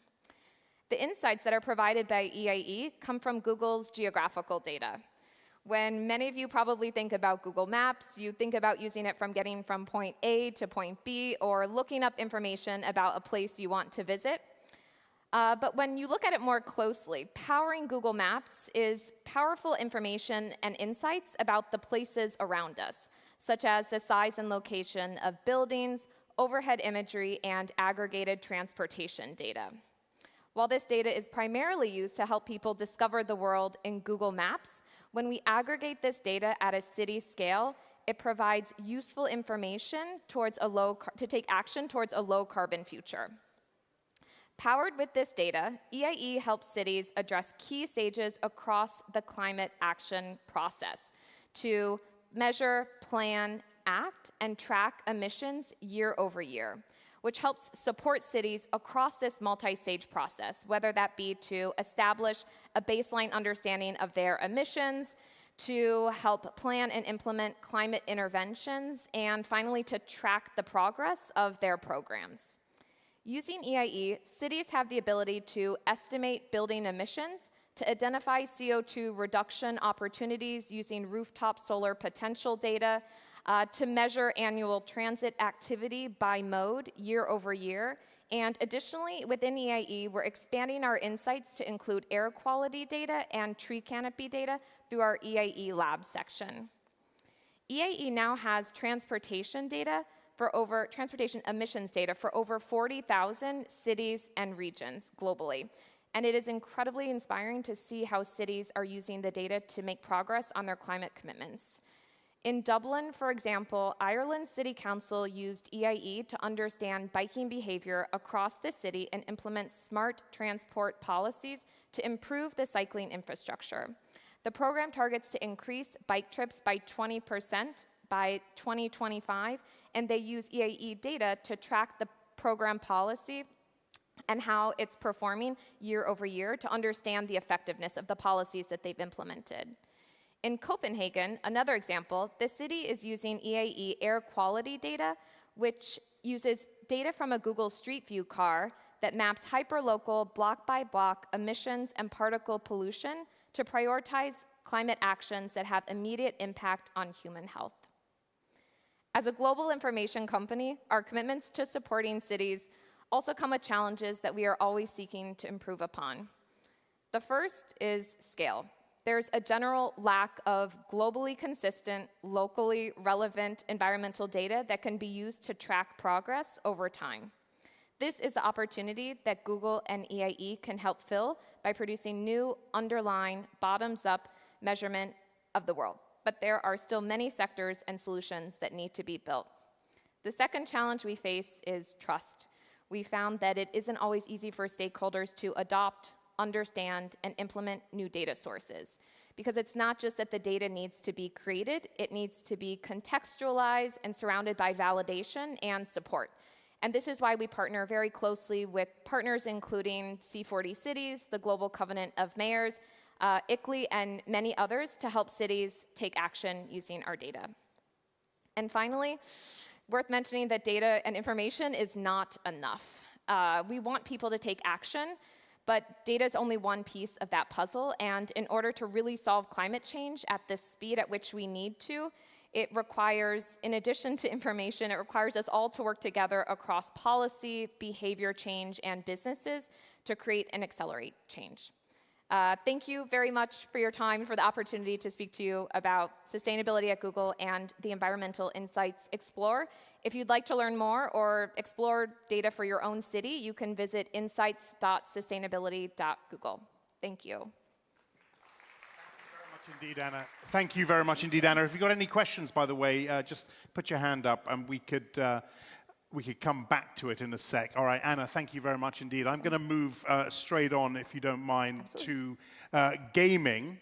The insights that are provided by EIE come from Google's geographical data. When many of you probably think about Google Maps, you think about using it from getting from point A to point B or looking up information about a place you want to visit. But when you look at it more closely, powering Google Maps is powerful information and insights about the places around us, such as the size and location of buildings, overhead imagery, and aggregated transportation data. While this data is primarily used to help people discover the world in Google Maps, when we aggregate this data at a city scale, it provides useful information to take action towards a low-carbon future. Powered with this data, EIE helps cities address key stages across the climate action process to measure, plan, act, and track emissions year over year, which helps support cities across this multi-stage process, whether that be to establish a baseline understanding of their emissions, to help plan and implement climate interventions, and finally to track the progress of their programs. Using EIE, cities have the ability to estimate building emissions, to identify CO2 reduction opportunities using rooftop solar potential data, to measure annual transit activity by mode year over year. And additionally, within EIE, we're expanding our insights to include air quality data and tree canopy data through our EIE lab section. EIE now has transportation emissions data for over 40,000 cities and regions globally. And it is incredibly inspiring to see how cities are using the data to make progress on their climate commitments. In Dublin, for example, Ireland's City Council used EIE to understand biking behavior across the city and implement smart transport policies to improve the cycling infrastructure. The program targets to increase bike trips by 20% by 2025, and they use EIE data to track the program policy and how it's performing year over year to understand the effectiveness of the policies that they've implemented. In Copenhagen, another example, the city is using EIE air quality data, which uses data from a Google Street View car that maps hyperlocal, block-by-block emissions and particle pollution to prioritize climate actions that have immediate impact on human health. As a global information company, our commitments to supporting cities also come with challenges that we are always seeking to improve upon. The first is scale. There's a general lack of globally consistent, locally relevant environmental data that can be used to track progress over time. This is the opportunity that Google and EIE can help fill by producing new underlying bottoms-up measurement of the world. But there are still many sectors and solutions that need to be built. The second challenge we face is trust. We found that it isn't always easy for stakeholders to adopt, understand, and implement new data sources. Because it's not just that the data needs to be created, it needs to be contextualized and surrounded by validation and support. And this is why we partner very closely with partners including C40 Cities, the Global Covenant of Mayors, ICLEI, and many others to help cities take action using our data. And finally, worth mentioning that data and information is not enough. We want people to take action, but data is only one piece of that puzzle, and in order to really solve climate change at the speed at which we need to, it requires, in addition to information, it requires us all to work together across policy, behavior change, and businesses to create and accelerate change. Thank you very much for your time, for the opportunity to speak to you about sustainability at Google and the Environmental Insights Explorer. If you'd like to learn more or explore data for your own city, you can visit insights.sustainability.google. Thank you. Indeed, Anna. Thank you very much indeed, Anna. If you've got any questions, by the way, just put your hand up and we could come back to it in a sec. All right, Anna, thank you very much indeed. I'm going to move straight on, if you don't mind, to gaming.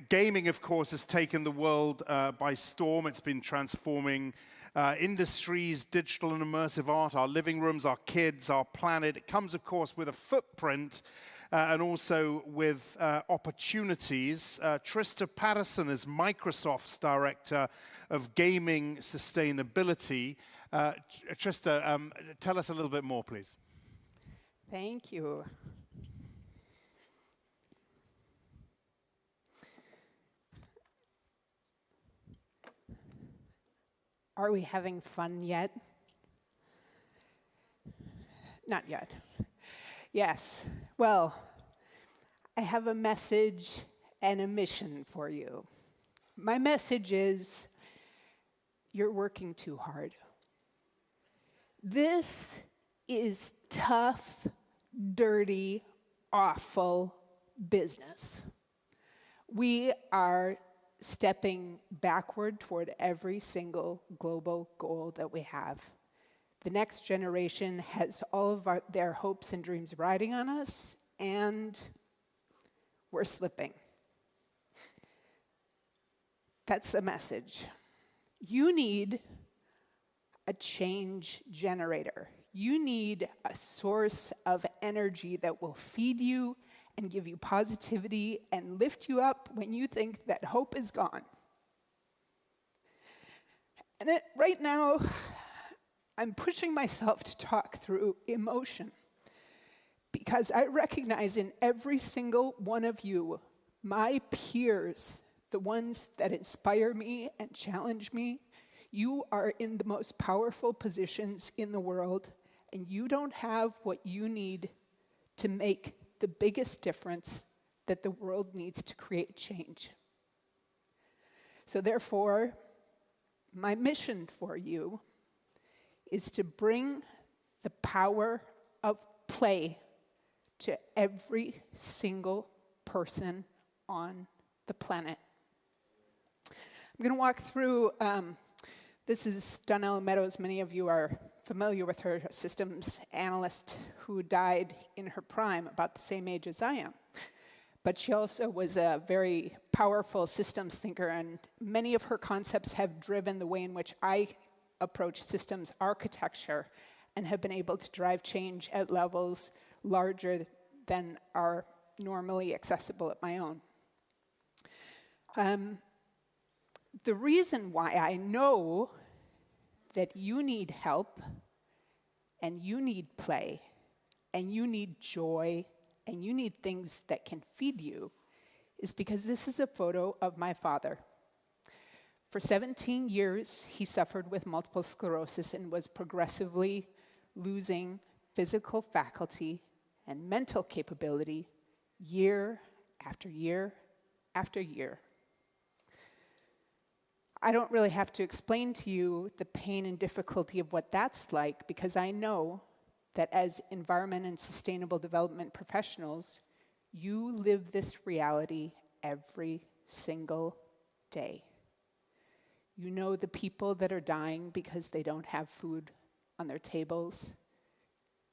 Gaming, of course, has taken the world by storm. It's been transforming industries, digital and immersive art, our living rooms, our kids, our planet. It comes, of course, with a footprint and also with opportunities. Trista Patterson is Microsoft's Director of Gaming Sustainability. Trista, tell us a little bit more, please. Thank you. Are we having fun yet? Not yet. Yes. Well, I have a message and a mission for you. My message is, you're working too hard. This is tough, dirty, awful business. We are stepping backward toward every single global goal that we have. The next generation has all of their hopes and dreams riding on us, and we're slipping. That's the message. You need a change generator. You need a source of energy that will feed you and give you positivity and lift you up when you think that hope is gone. And right now, I'm pushing myself to talk through emotion, because I recognize in every single one of you, my peers, the ones that inspire me and challenge me, you are in the most powerful positions in the world, and you don't have what you need to make the biggest difference that the world needs to create change. So therefore, my mission for you is to bring the power of play to every single person on the planet. I'm going to walk through, this is Donnell Meadows. Many of you are familiar with her, a systems analyst who died in her prime, about the same age as I am. But she also was a very powerful systems thinker, and many of her concepts have driven the way in which I approach systems architecture and have been able to drive change at levels larger than are normally accessible at my own. The reason why I know that you need help, and you need play, and you need joy, and you need things that can feed you, is because this is a photo of my father. For 17 years, he suffered with multiple sclerosis and was progressively losing physical faculty and mental capability year after year after year. I don't really have to explain to you the pain and difficulty of what that's like, because I know that as environment and sustainable development professionals, you live this reality every single day. You know the people that are dying because they don't have food on their tables.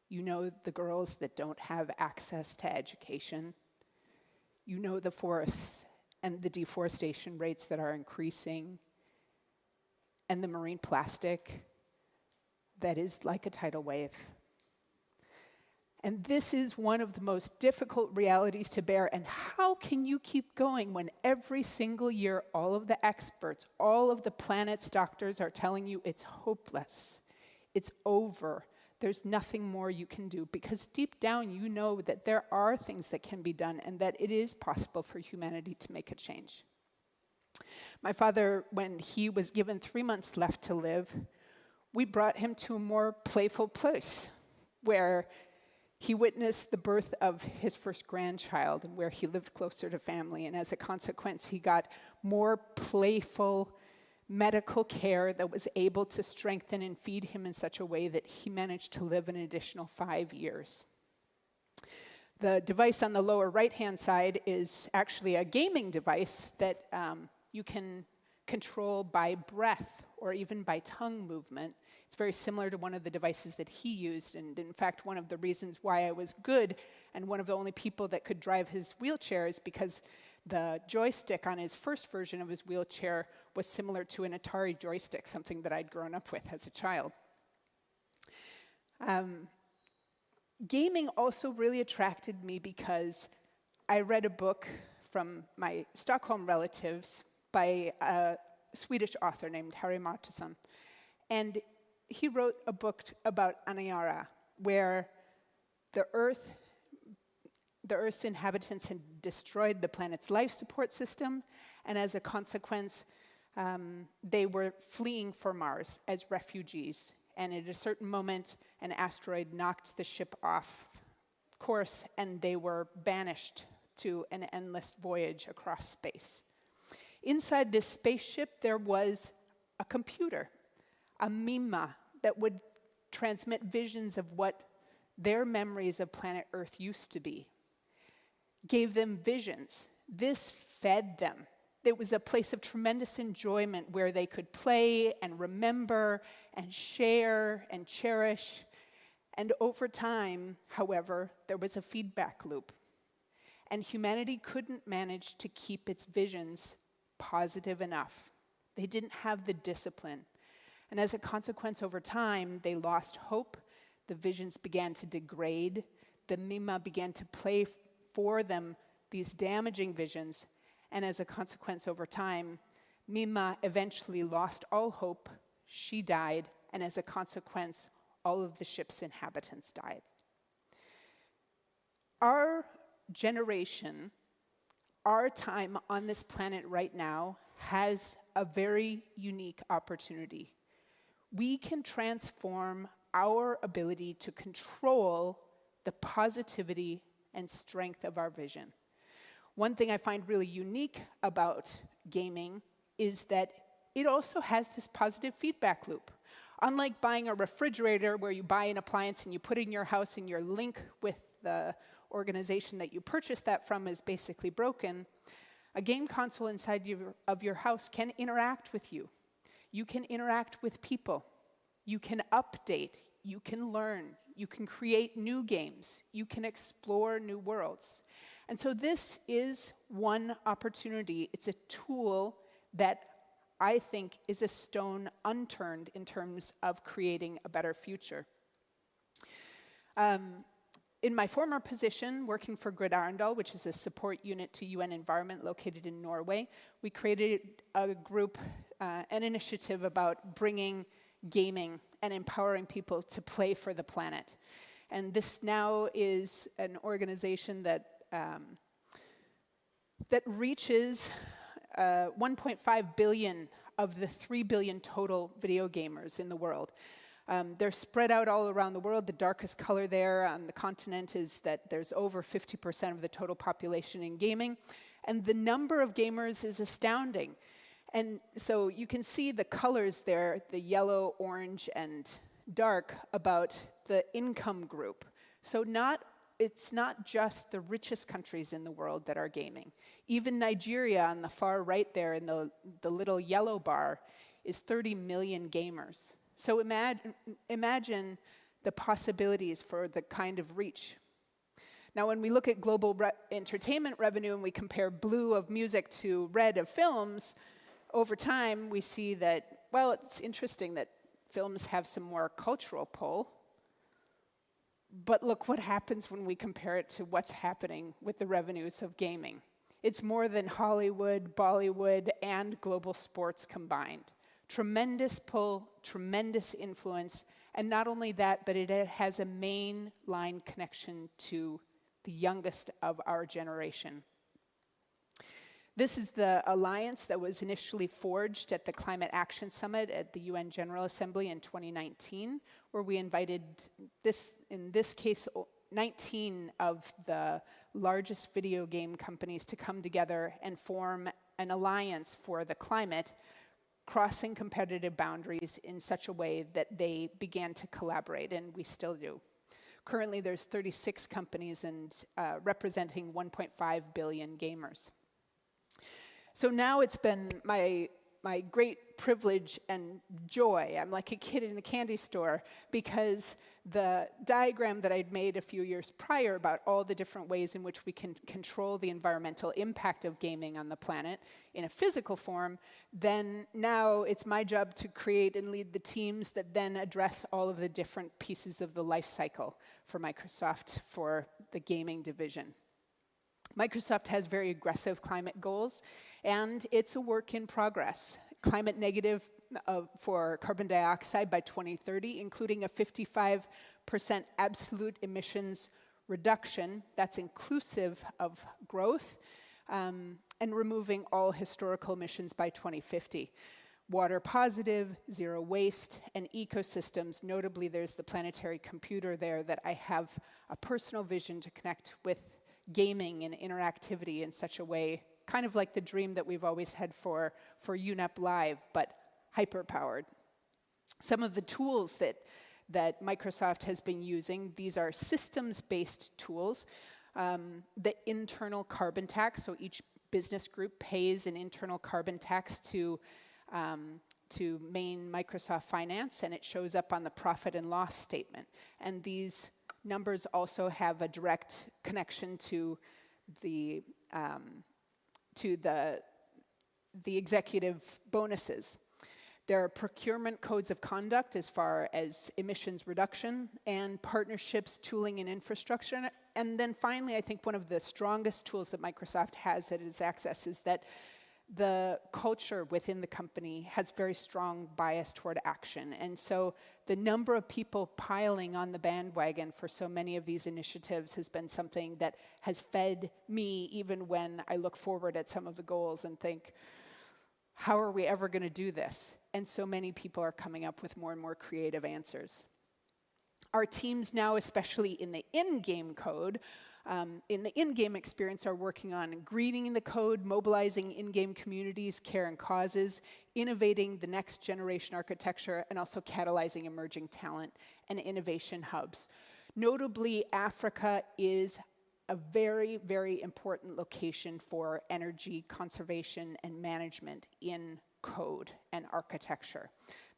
You know the girls that don't have access to education. You know the forests and the deforestation rates that are increasing, and the marine plastic that is like a tidal wave. And this is one of the most difficult realities to bear. And how can you keep going when every single year all of the experts, all of the planet's doctors are telling you it's hopeless, it's over, there's nothing more you can do? Because deep down you know that there are things that can be done and that it is possible for humanity to make a change. My father, when he was given 3 months left to live, we brought him to a more playful place where he witnessed the birth of his first grandchild and where he lived closer to family. And as a consequence, he got more playful medical care that was able to strengthen and feed him in such a way that he managed to live an additional 5 years. The device on the lower right-hand side is actually a gaming device that you can control by breath or even by tongue movement. It's very similar to one of the devices that he used, and in fact, one of the reasons why I was good and one of the only people that could drive his wheelchair is because the joystick on his first version of his wheelchair was similar to an Atari joystick, something that I'd grown up with as a child. Gaming also really attracted me because I read a book from my Stockholm relatives by a Swedish author named Harry Martinsson. And he wrote a book about Aniara, where the Earth's inhabitants had destroyed the planet's life support system, and as a consequence, they were fleeing for Mars as refugees. And at a certain moment, an asteroid knocked the ship off course, and they were banished to an endless voyage across space. Inside this spaceship, there was a computer, a MIMA, that would transmit visions of what their memories of planet Earth used to be, gave them visions. This fed them. It was a place of tremendous enjoyment where they could play and remember and share and cherish. And over time, however, there was a feedback loop. And humanity couldn't manage to keep its visions positive enough. They didn't have the discipline. And as a consequence, over time, they lost hope. The visions began to degrade. The MIMA began to play for them these damaging visions. And as a consequence, over time, MIMA eventually lost all hope. She died. And as a consequence, all of the ship's inhabitants died. Our generation, our time on this planet right now, has a very unique opportunity. We can transform our ability to control the positivity and strength of our vision. One thing I find really unique about gaming is that it also has this positive feedback loop. Unlike buying a refrigerator where you buy an appliance and you put it in your house and your link with the organization that you purchased that from is basically broken, a game console inside of your house can interact with you. You can interact with people. You can update. You can learn. You can create new games. You can explore new worlds. And so this is one opportunity. It's a tool that I think is a stone unturned in terms of creating a better future. In my former position, working for Grid Arendal, which is a support unit to UN Environment located in Norway, we created a group, an initiative about bringing gaming and empowering people to play for the planet. And this now is an organization that that reaches 1.5 billion of the 3 billion total video gamers in the world. They're spread out all around the world. The darkest color there on the continent is that there's over 50% of the total population in gaming. And the number of gamers is astounding. And so you can see the colors there, the yellow, orange, and dark, about the income group. So it's not just the richest countries in the world that are gaming. Even Nigeria on the far right there in the little yellow bar is 30 million gamers. So imagine the possibilities for the kind of reach. Now, when we look at global entertainment revenue and we compare blue of music to red of films, over time we see that, well, it's interesting that films have some more cultural pull. But look what happens when we compare it to what's happening with the revenues of gaming. It's more than Hollywood, Bollywood, and global sports combined. Tremendous pull, tremendous influence, and not only that, but it has a main line connection to the youngest of our generation. This is the alliance that was initially forged at the Climate Action Summit at the UN General Assembly in 2019, where we invited, in this case, 19 of the largest video game companies to come together and form an alliance for the climate, crossing competitive boundaries in such a way that they began to collaborate, and we still do. Currently, there's 36 companies and representing 1.5 billion gamers. So now it's been my great privilege and joy. I'm like a kid in a candy store, because the diagram that I'd made a few years prior about all the different ways in which we can control the environmental impact of gaming on the planet in a physical form, then now it's my job to create and lead the teams that then address all of the different pieces of the life cycle for Microsoft for the gaming division. Microsoft has very aggressive climate goals, and it's a work in progress. Climate negative for carbon dioxide by 2030, including a 55% absolute emissions reduction that's inclusive of growth, and removing all historical emissions by 2050. water positive, zero waste, and ecosystems. Notably, there's the Planetary computer there that I have a personal vision to connect with gaming and interactivity in such a way, kind of like the dream that we've always had for UNEP Live, but hyper-powered. Some of the tools that Microsoft has been using, these are systems-based tools. The internal carbon tax, so each business group pays an internal carbon tax to main Microsoft Finance, and it shows up on the profit and loss statement. And these numbers also have a direct connection to the executive bonuses. There are procurement codes of conduct as far as emissions reduction and partnerships, tooling, and infrastructure. And then finally, I think one of the strongest tools that Microsoft has at its access is that the culture within the company has very strong bias toward action. And so the number of people piling on the bandwagon for so many of these initiatives has been something that has fed me even when I look forward at some of the goals and think, how are we ever going to do this? And so many people are coming up with more and more creative answers. Our teams now, especially in the in-game code, in the in-game experience, are working on greening the code, mobilizing in-game communities, care and causes, innovating the next generation architecture, and also catalyzing emerging talent and innovation hubs. Notably, Africa is a very, very important location for energy conservation and management in code and architecture.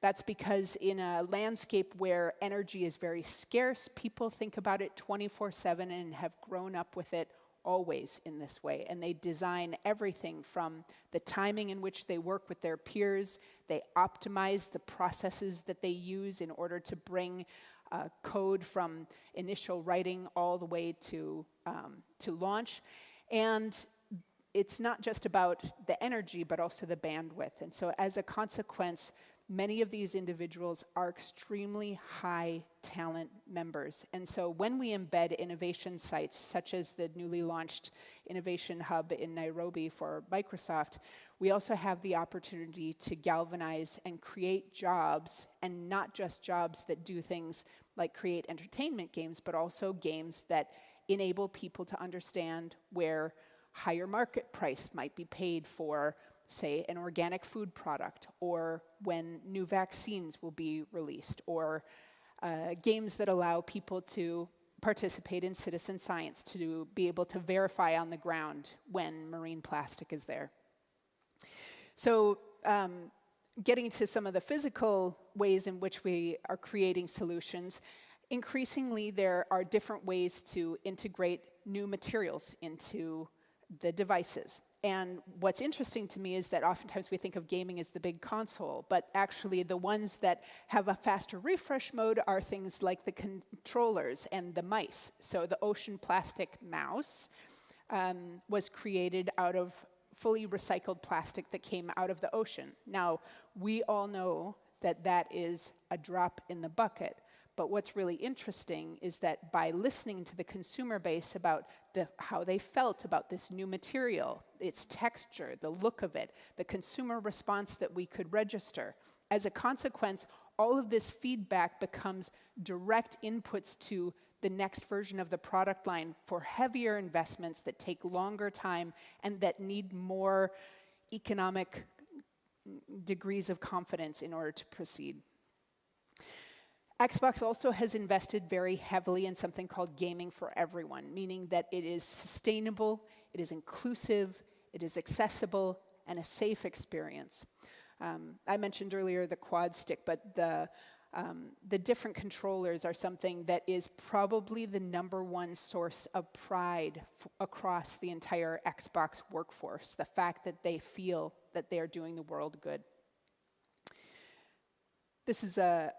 That's because in a landscape where energy is very scarce, people think about it 24/7 and have grown up with it always in this way. And they design everything from the timing in which they work with their peers, they optimize the processes that they use in order to bring code from initial writing all the way to launch. And it's not just about the energy, but also the bandwidth. And so as a consequence, many of these individuals are extremely high talent members. And so when we embed innovation sites, such as the newly launched Innovation Hub in Nairobi for Microsoft, we also have the opportunity to galvanize and create jobs, and not just jobs that do things like create entertainment games, but also games that enable people to understand where higher market price might be paid for, say, an organic food product, or when new vaccines will be released, or games that allow people to participate in citizen science, to be able to verify on the ground when marine plastic is there. So getting to some of the physical ways in which we are creating solutions, increasingly there are different ways to integrate new materials into the devices. And what's interesting to me is that oftentimes we think of gaming as the big console, but actually the ones that have a faster refresh mode are things like the controllers and the mice. So the ocean plastic mouse was created out of fully recycled plastic that came out of the ocean. Now, we all know that that is a drop in the bucket. But what's really interesting is that by listening to the consumer base about how they felt about this new material, its texture, the look of it, the consumer response that we could register, as a consequence, all of this feedback becomes direct inputs to the next version of the product line for heavier investments that take longer time and that need more economic degrees of confidence in order to proceed. Xbox also has invested very heavily in something called gaming for everyone, meaning that it is sustainable, it is inclusive, it is accessible, and a safe experience. I mentioned earlier the quad stick, but the different controllers are something that is probably the #1 source of pride across the entire Xbox workforce, the fact that they feel that they are doing the world good. This is a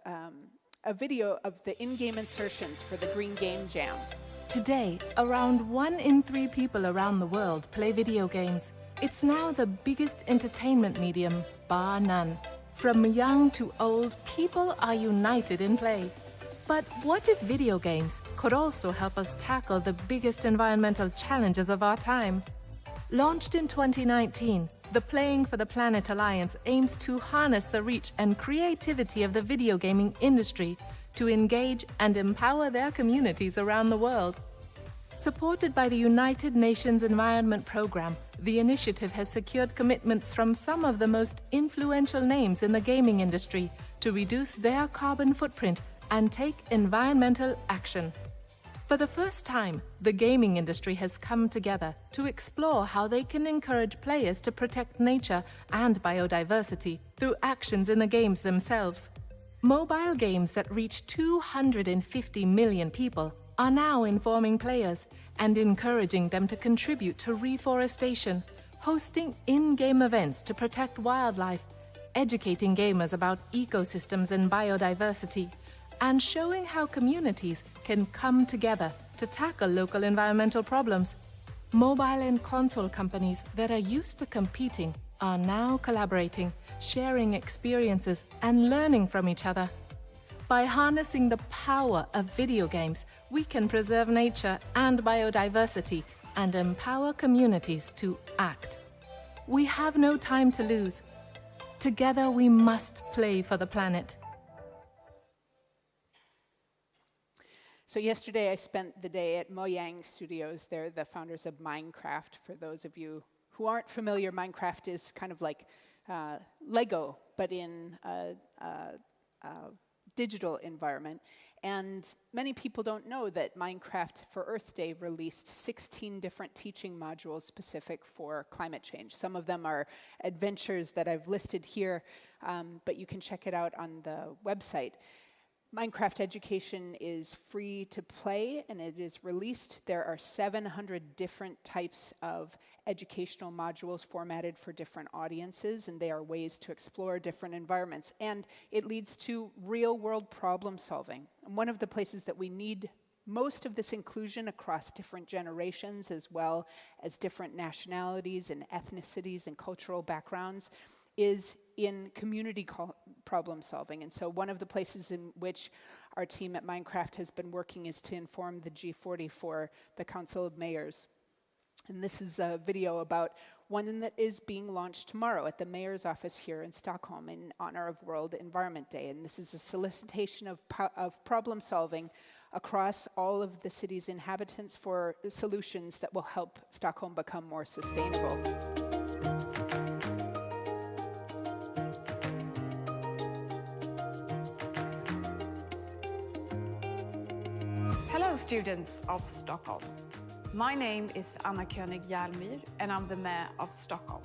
video of the in-game insertions for the Green Game Jam. Today, around 1 in 3 people around the world play video games. It's now the biggest entertainment medium, bar none. From young to old, people are united in play. But what if video games could also help us tackle the biggest environmental challenges of our time? Launched in 2019, the Playing for the Planet Alliance aims to harness the reach and creativity of the video gaming industry to engage and empower their communities around the world. Supported by the United Nations Environment Programme, the initiative has secured commitments from some of the most influential names in the gaming industry to reduce their carbon footprint and take environmental action. For the first time, the gaming industry has come together to explore how they can encourage players to protect nature and biodiversity through actions in the games themselves. Mobile games that reach 250 million people are now informing players and encouraging them to contribute to reforestation, hosting in-game events to protect wildlife, educating gamers about ecosystems and biodiversity, and showing how communities can come together to tackle local environmental problems. Mobile and console companies that are used to competing are now collaborating, sharing experiences, and learning from each other. By harnessing the power of video games, we can preserve nature and biodiversity and empower communities to act. We have no time to lose. Together we must play for the planet. So yesterday I spent the day at Mojang Studios. They're the founders of Minecraft. For those of you who aren't familiar, Minecraft is kind of like Lego, but in a digital environment. And many people don't know that Minecraft for Earth Day released 16 different teaching modules specific for climate change. Some of them are adventures that I've listed here, but you can check it out on the website. Minecraft education is free to play and it is released. There are 700 different types of educational modules formatted for different audiences, and they are ways to explore different environments. And it leads to real-world problem solving. And one of the places that we need most of this inclusion across different generations as well as different nationalities and ethnicities and cultural backgrounds is in community problem solving. And so one of the places in which our team at Minecraft has been working is to inform the G40 for the Council of Mayors. And this is a video about one that is being launched tomorrow at the mayor's office here in Stockholm in honor of World Environment Day. And this is a solicitation of problem solving across all of the city's inhabitants for solutions that will help Stockholm become more sustainable. Hello, students of Stockholm. My name is Anna König Järlmyr, and I'm the mayor of Stockholm.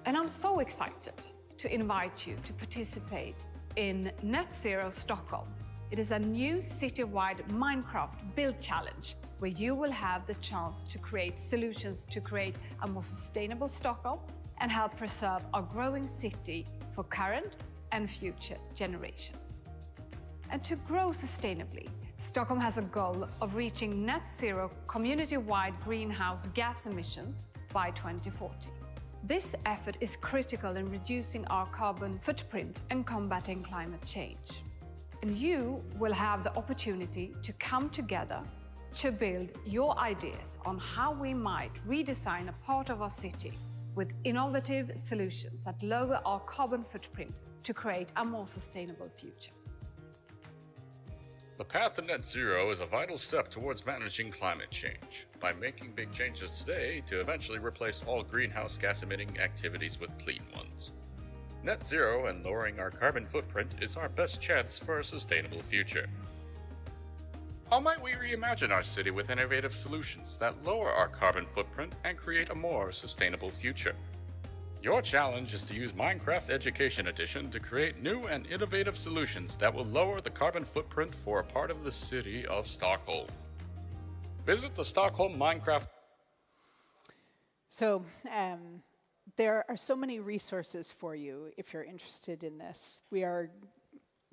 And I'm so excited to invite you to participate in Net Zero Stockholm. It is a new city-wide Minecraft build challenge where you will have the chance to create solutions to create a more sustainable Stockholm and help preserve our growing city for current and future generations. And to grow sustainably, Stockholm has a goal of reaching net zero community-wide greenhouse gas emissions by 2040. This effort is critical in reducing our carbon footprint and combating climate change. And you will have the opportunity to come together to build your ideas on how we might redesign a part of our city with innovative solutions that lower our carbon footprint to create a more sustainable future. The path to net zero is a vital step towards managing climate change by making big changes today to eventually replace all greenhouse gas emitting activities with clean ones. Net zero and lowering our carbon footprint is our best chance for a sustainable future. How might we reimagine our city with innovative solutions that lower our carbon footprint and create a more sustainable future? Your challenge is to use Minecraft Education Edition to create new and innovative solutions that will lower the carbon footprint for a part of the city of Stockholm. Visit the Stockholm Minecraft. So there are so many resources for you if you're interested in this. We are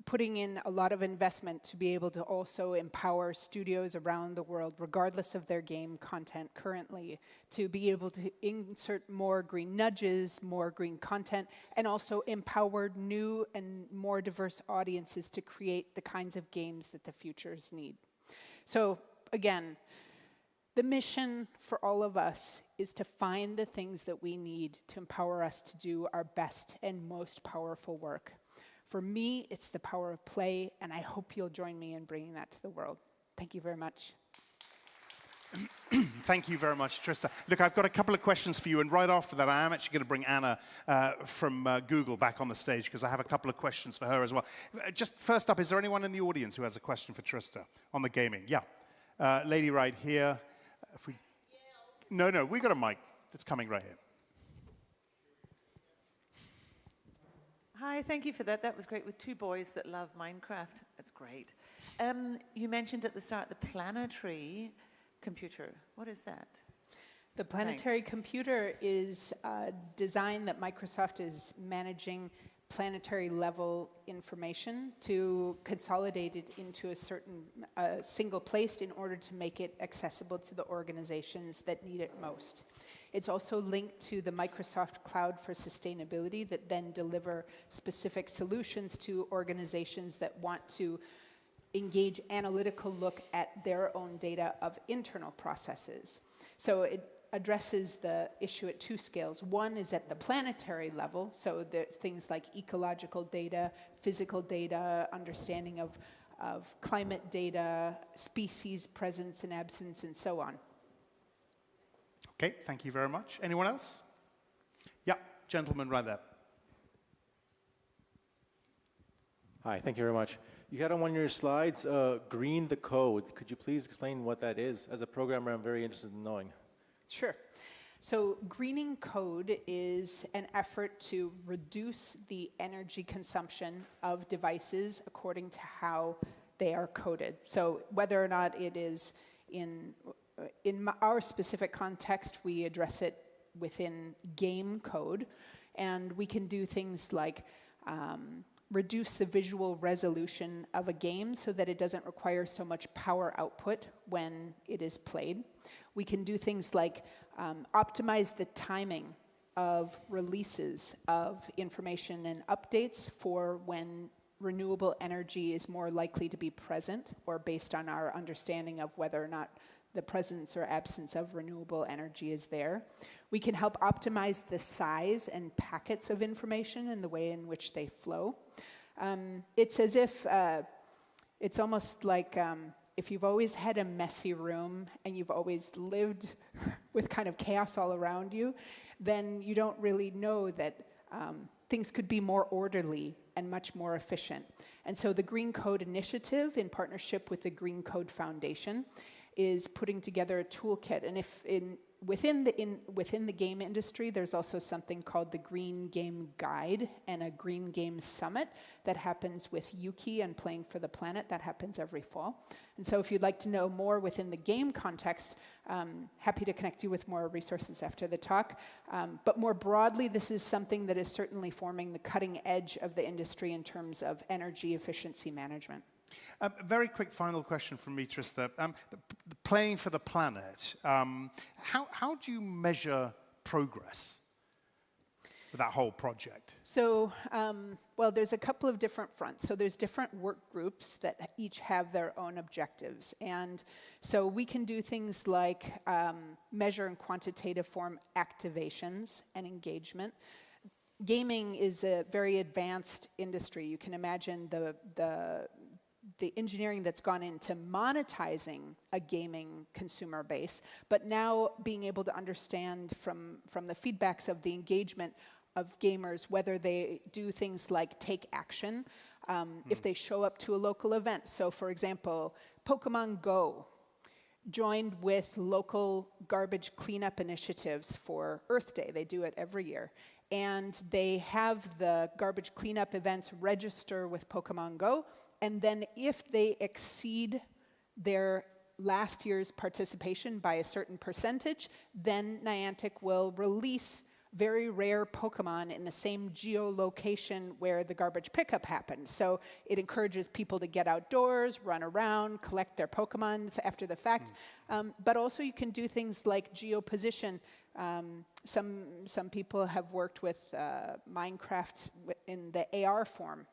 putting in a lot of investment to be able to also empower studios around the world, regardless of their game content currently, to be able to insert more green nudges, more green content, and also empower new and more diverse audiences to create the kinds of games that the futures need. So again, The mission for all of us is to find the things that we need to empower us to do our best and most powerful work. For me, it's the power of play, and I hope you'll join me in bringing that to the world. Thank you very much. Thank you very much, Trista. Look, I've got a couple of questions for you, and right after that, I am actually going to bring Anna from Google back on the stage, because I have a couple of questions for her as well. Just first up, is there anyone in the audience who has a question for Trista on the gaming? Yeah. Lady right here. No, we got a mic that's coming right here. Hi, thank you for that. That was great, with two boys that love Minecraft. That's great. You mentioned at the start the Planetary computer. What is that? The Planetary computer is a design that Microsoft is managing planetary level information to consolidate it into a certain single place in order to make it accessible to the organizations that need it most. It's also linked to the Microsoft Cloud for Sustainability that then deliver specific solutions to organizations that want to engage analytical look at their own data of internal processes. So it addresses the issue at two scales. One is at the planetary level, so there's things like ecological data, physical data, understanding of climate data, species presence and absence, and so on. Okay, thank you very much. Anyone else? Yeah, gentleman right there. Hi, thank you very much. You had on one of your slides, green the code. Could you please explain what that is? As a programmer, I'm very interested in knowing. Sure. So greening code is an effort to reduce the energy consumption of devices according to how they are coded. So whether or not it is in our specific context, we address it within game code, and we can do things like reduce the visual resolution of a game so that it doesn't require so much power output when it is played. We can do things like optimize the timing of releases of information and updates for when renewable energy is more likely to be present, or based on our understanding of whether or not the presence or absence of renewable energy is there. We can help optimize the size and packets of information and the way in which they flow. It's as if, it's almost like if you've always had a messy room and you've always lived with kind of chaos all around you, then you don't really know that things could be more orderly and much more efficient. And so the Green Code Initiative, in partnership with the Green Code Foundation, is putting together a toolkit. And if within the game industry, there's also something called the Green Game Guide and a Green Game Summit that happens with Yuki and Playing for the Planet. That happens every fall. And so if you'd like to know more within the game context, happy to connect you with more resources after the talk. But more broadly, this is something that is certainly forming the cutting edge of the industry in terms of energy efficiency management. Very quick final question from me, Trista. Playing for the Planet, how do you measure progress with that whole project? So, well, there's a couple of different fronts. So there's different work groups that each have their own objectives. And so we can do things like measure in quantitative form activations and engagement. Gaming is a very advanced industry. You can imagine the engineering that's gone into monetizing a gaming consumer base, but now being able to understand from the feedbacks of the engagement of gamers whether they do things like take action, if they show up to a local event. So for example, Pokemon Go joined with local garbage cleanup initiatives for Earth Day. They do it every year. And they have the garbage cleanup events register with Pokemon Go, and then if they exceed their last year's participation by a certain percentage, then Niantic will release very rare Pokemon in the same geolocation where the garbage pickup happened. So it encourages people to get outdoors, run around, collect their Pokemon after the fact. But also you can do things like geoposition Some people have worked with Minecraft in the AR form,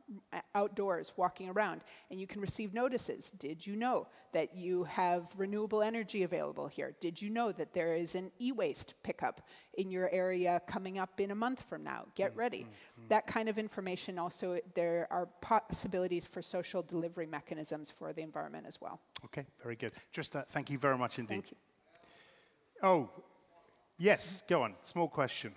outdoors, walking around, and you can receive notices. Did you know that you have renewable energy available here? Did you know that there is an e-waste pickup in your area coming up in a month from now? Get ready. That kind of information also, there are possibilities for social delivery mechanisms for the environment as well. Okay, very good. Trista, thank you very much indeed. Thank you. Oh, yes, go on. Small question.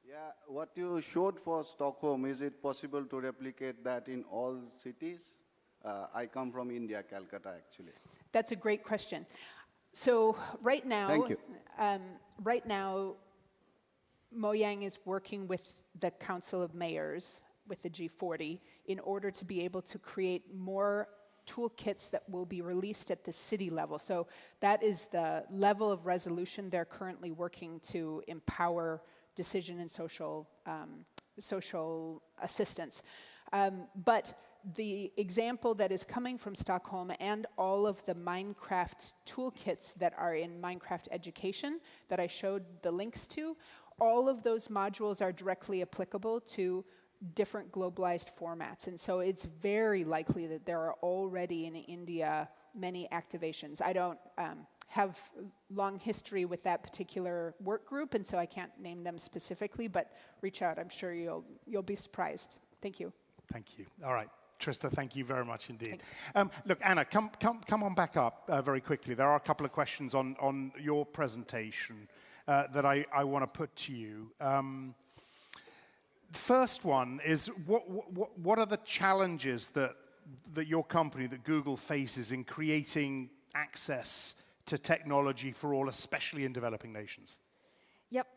Yeah, what you showed for Stockholm, is it possible to replicate that in all cities? I come from India, Calcutta, actually. That's a great question. So right now, Thank you. Right now, Moyang is working with the Council of Mayors, with the G40, in order to be able to create more toolkits that will be released at the city level. So that is the level of resolution they're currently working to empower decision and social assistance. But the example that is coming from Stockholm and all of the Minecraft toolkits that are in Minecraft education that I showed the links to, all of those modules are directly applicable to different globalized formats. And so it's very likely that there are already in India many activations. I don't have long history with that particular work group, and so I can't name them specifically, but reach out. I'm sure you'll be surprised. Thank you. Thank you. All right. Trista, thank you very much indeed. Look, Anna, come on back up very quickly. There are a couple of questions on your presentation that I want to put to you. First one is, what are the challenges that your company, that Google, faces in creating access to technology for all, especially in developing nations? Yep.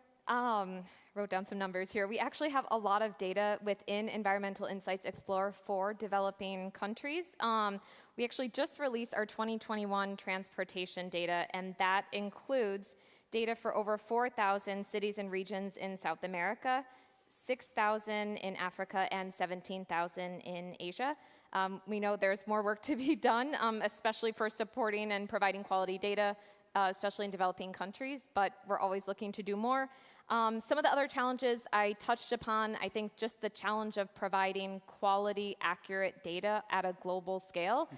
Wrote down some numbers here. We actually have a lot of data within Environmental Insights Explorer for developing countries. We actually just released our 2021 transportation data, and that includes data for over 4,000 cities and regions in South America, 6,000 in Africa, and 17,000 in Asia. We know there's more work to be done, especially for supporting and providing quality data, especially in developing countries, but we're always looking to do more. Some of the other challenges I touched upon, I think just the challenge of providing quality, accurate data at a global scale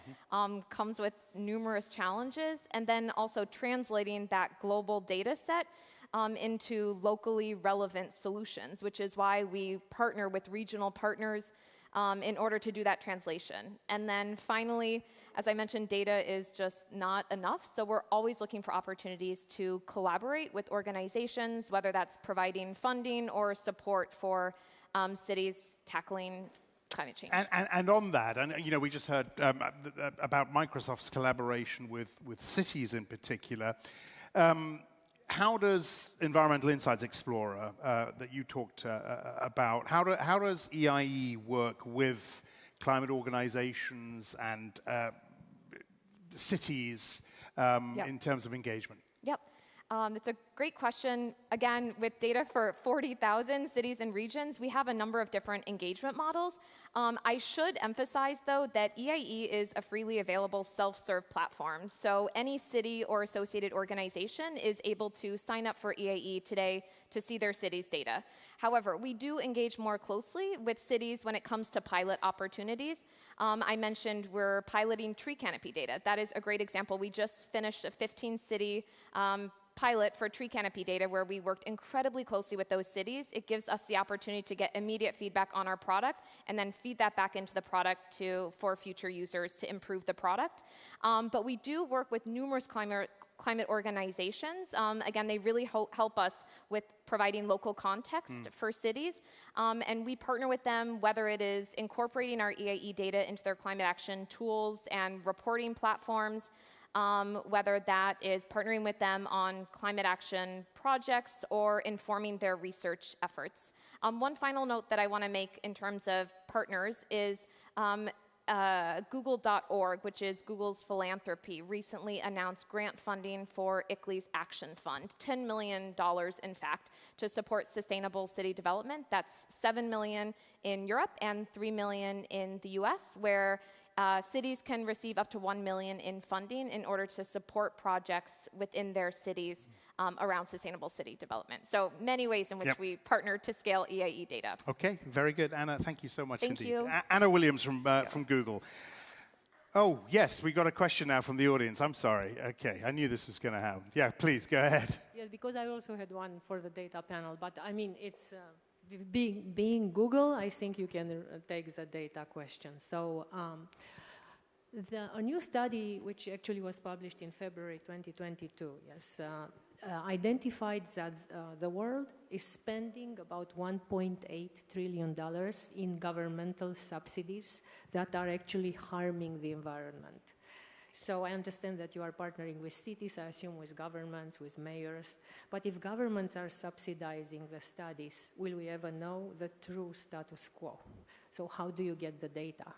comes with numerous challenges, and then also translating that global data set into locally relevant solutions, which is why we partner with regional partners in order to do that translation. And then finally, as I mentioned, data is just not enough, so we're always looking for opportunities to collaborate with organizations, whether that's providing funding or support for cities tackling climate change. And on that, and you know, we just heard about Microsoft's collaboration with cities in particular. How does Environmental Insights Explorer, that you talked about, how does EIE work with climate organizations and cities in terms of engagement? Yep. It's a great question. Again, with data for 40,000 cities and regions, we have a number of different engagement models. I should emphasize, though, that EIE is a freely available self-serve platform. So any city or associated organization is able to sign up for EIE today to see their city's data. However, we do engage more closely with cities when it comes to pilot opportunities. I mentioned we're piloting tree canopy data. That is a great example. We just finished a 15-city pilot for tree canopy data where we worked incredibly closely with those cities. It gives us the opportunity to get immediate feedback on our product and then feed that back into the product for future users to improve the product. But we do work with numerous climate organizations. Again, they really help us with providing local context for cities. And we partner with them, whether it is incorporating our EIE data into their climate action tools and reporting platforms, whether that is partnering with them on climate action projects or informing their research efforts. One final note that I want to make in terms of partners is Google.org, which is Google's philanthropy, recently announced grant funding for ICLEI's Action Fund, $10 million, in fact, to support sustainable city development. That's $7 million in Europe and $3 million in the US, where cities can receive up to $1 million in funding in order to support projects within their cities around sustainable city development. So many ways in which we partner to scale EIE data. Okay, very good. Anna, thank you so much Thank indeed. you. Anna Williams from Google. Oh, yes, we got a question now from the audience. I'm sorry. Okay, I knew this was going to happen. Yeah, please, go ahead. Yes, because I also had one for the data panel, but I mean, it's being Google, I think you can take the data question. So a new study, which actually was published in February 2022, yes, identified that the world is spending about $1.8 trillion in governmental subsidies that are actually harming the environment. So I understand that you are partnering with cities, I assume with governments, with mayors. But if governments are subsidizing the studies, will we ever know the true status quo? So how do you get the data?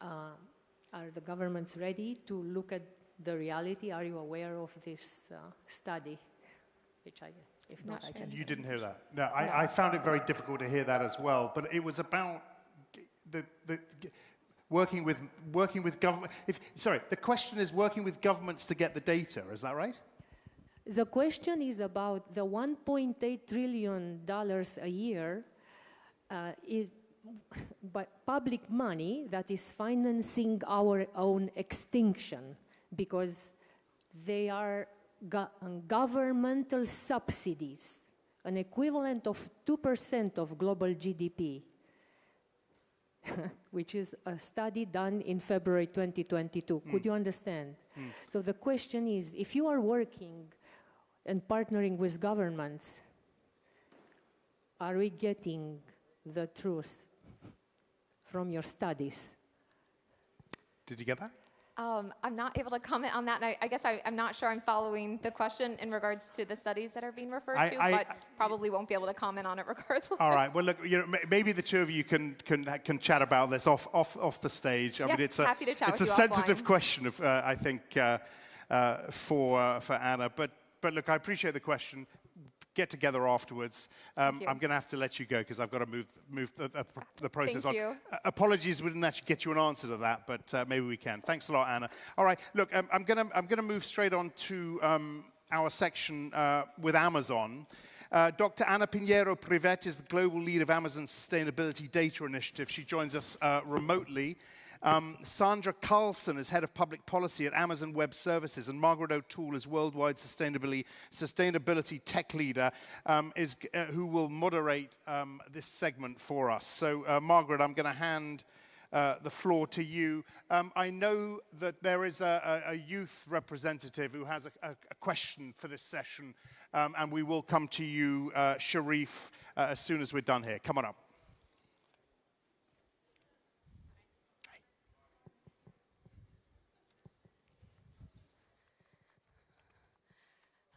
Are the governments ready to look at the reality? Are you aware of this study? Which if not, I can You didn't hear that? No, I found it very difficult to hear that as well. But it was about working with government. Sorry, the question is working with governments to get the data. Is that right? The question is about the $1.8 trillion a year, but public money that is financing our own extinction, because they are governmental subsidies, an equivalent of 2% of global GDP, which is a study done in February 2022. Could you understand? So the question is, if you are working and partnering with governments, are we getting the truth from your studies? Did you get that? I'm not able to comment on that, and I guess I'm not sure I'm following the question in regards to the studies that are being referred to, but probably won't be able to comment on it regardless. All right. Well, look, maybe the two of you can chat about this off the stage. I mean, it's happy to chat it's with a you sensitive offline. question, I think, for Anna. But look, I appreciate the question. Get together afterwards. I'm going to have to let you go because I've got to move the process on. Thank you. Apologies, we didn't actually get you an answer to that, but maybe we can. Thanks a lot, Anna. All right, look, I'm going to move straight on to our section with Amazon. Dr. Ana Pinheiro Privet is the global lead of Amazon's Sustainability Data Initiative. She joins us remotely. Sandra Carlson is head of public policy at Amazon Web Services, and Margaret O'Toole is worldwide sustainability tech leader, who will moderate this segment for us. So, Margaret, I'm going to hand the floor to you. I know that there is a youth representative who has a question for this session, and we will come to you, Sharif, as soon as we're done here. Come on up.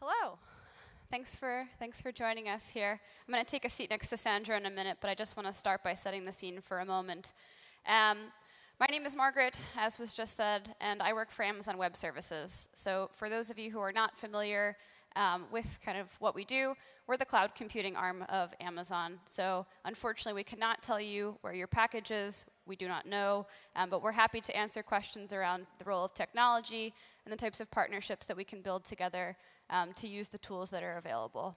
Hello. Thanks for joining us here. I'm going to take a seat next to Sandra in a minute, but I just want to start by setting the scene for a moment. My name is Margaret, as was just said, and I work for Amazon Web Services. So for those of you who are not familiar with kind of what we do, we're the cloud computing arm of Amazon. So unfortunately, we cannot tell you where your package is. We do not know, but we're happy to answer questions around the role of technology and the types of partnerships that we can build together to use the tools that are available.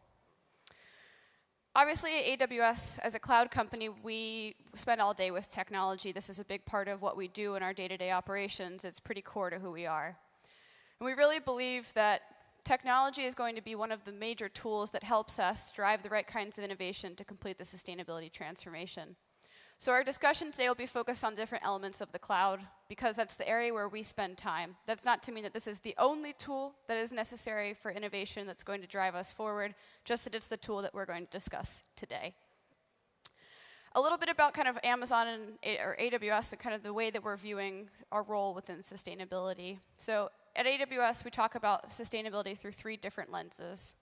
Obviously, at AWS, as a cloud company, we spend all day with technology. This is a big part of what we do in our day-to-day operations. It's pretty core to who we are. And we really believe that technology is going to be one of the major tools that helps us drive the right kinds of innovation to complete the sustainability transformation. So our discussion today will be focused on different elements of the cloud because that's the area where we spend time. That's not to mean that this is the only tool that is necessary for innovation that's going to drive us forward, just that it's the tool that we're going to discuss today. A little bit about kind of Amazon or AWS and kind of the way that we're viewing our role within sustainability. So at AWS, we talk about sustainability through 3 different lenses.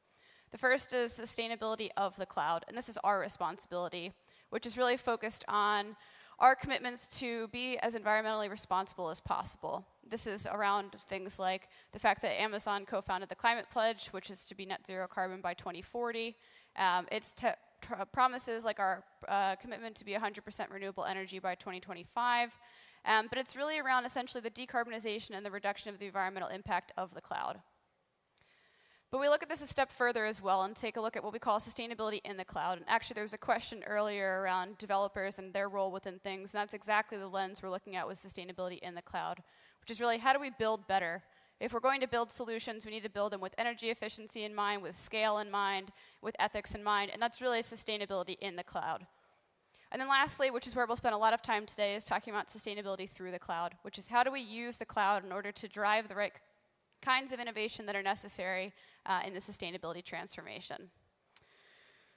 The first is sustainability of the cloud, and this is our responsibility, which is really focused on our commitments to be as environmentally responsible as possible. This is around things like the fact that Amazon co-founded the Climate Pledge, which is to be net zero carbon by 2040. It's promises like our commitment to be 100% renewable energy by 2025. But it's really around essentially the decarbonization and the reduction of the environmental impact of the cloud. But we look at this a step further as well and take a look at what we call sustainability in the cloud. And actually, there was a question earlier around developers and their role within things. And that's exactly the lens we're looking at with sustainability in the cloud, which is really how do we build better? If we're going to build solutions, we need to build them with energy efficiency in mind, with scale in mind, with ethics in mind. And that's really sustainability in the cloud. And then lastly, which is where we'll spend a lot of time today, is talking about sustainability through the cloud, which is how do we use the cloud in order to drive the right kinds of innovation that are necessary in the sustainability transformation.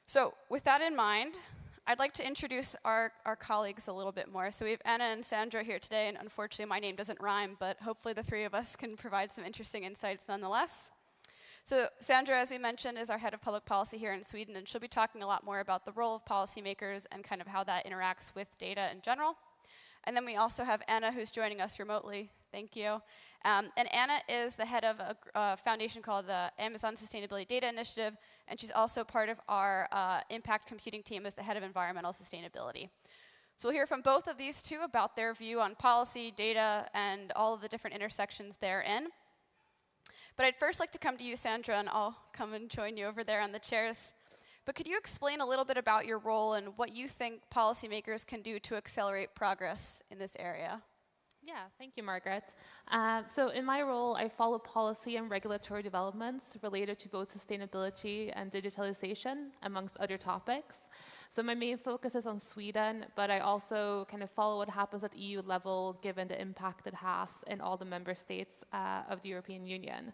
So with that in mind, I'd like to introduce our colleagues a little bit more. So we have Anna and Sandra here today, and unfortunately my name doesn't rhyme, but hopefully the three of us can provide some interesting insights nonetheless. So Sandra, as we mentioned, is our head of public policy here in Sweden, and she'll be talking a lot more about the role of policymakers and kind of how that interacts with data in general. And then we also have Anna, who's joining us remotely. Thank you. And Anna is the head of a foundation called the Amazon Sustainability Data Initiative, and she's also part of our impact computing team as the head of environmental sustainability. So we'll hear from both of these two about their view on policy, data, and all of the different intersections therein. But I'd first like to come to you, Sandra, and I'll come and join you over there on the chairs. But could you explain a little bit about your role and what you think policymakers can do to accelerate progress in this area? Yeah, thank you, Margaret. So in my role, I follow policy and regulatory developments related to both sustainability and digitalization, amongst other topics. So my main focus is on Sweden, but I also kind of follow what happens at EU level, given the impact it has in all the member states of the European Union.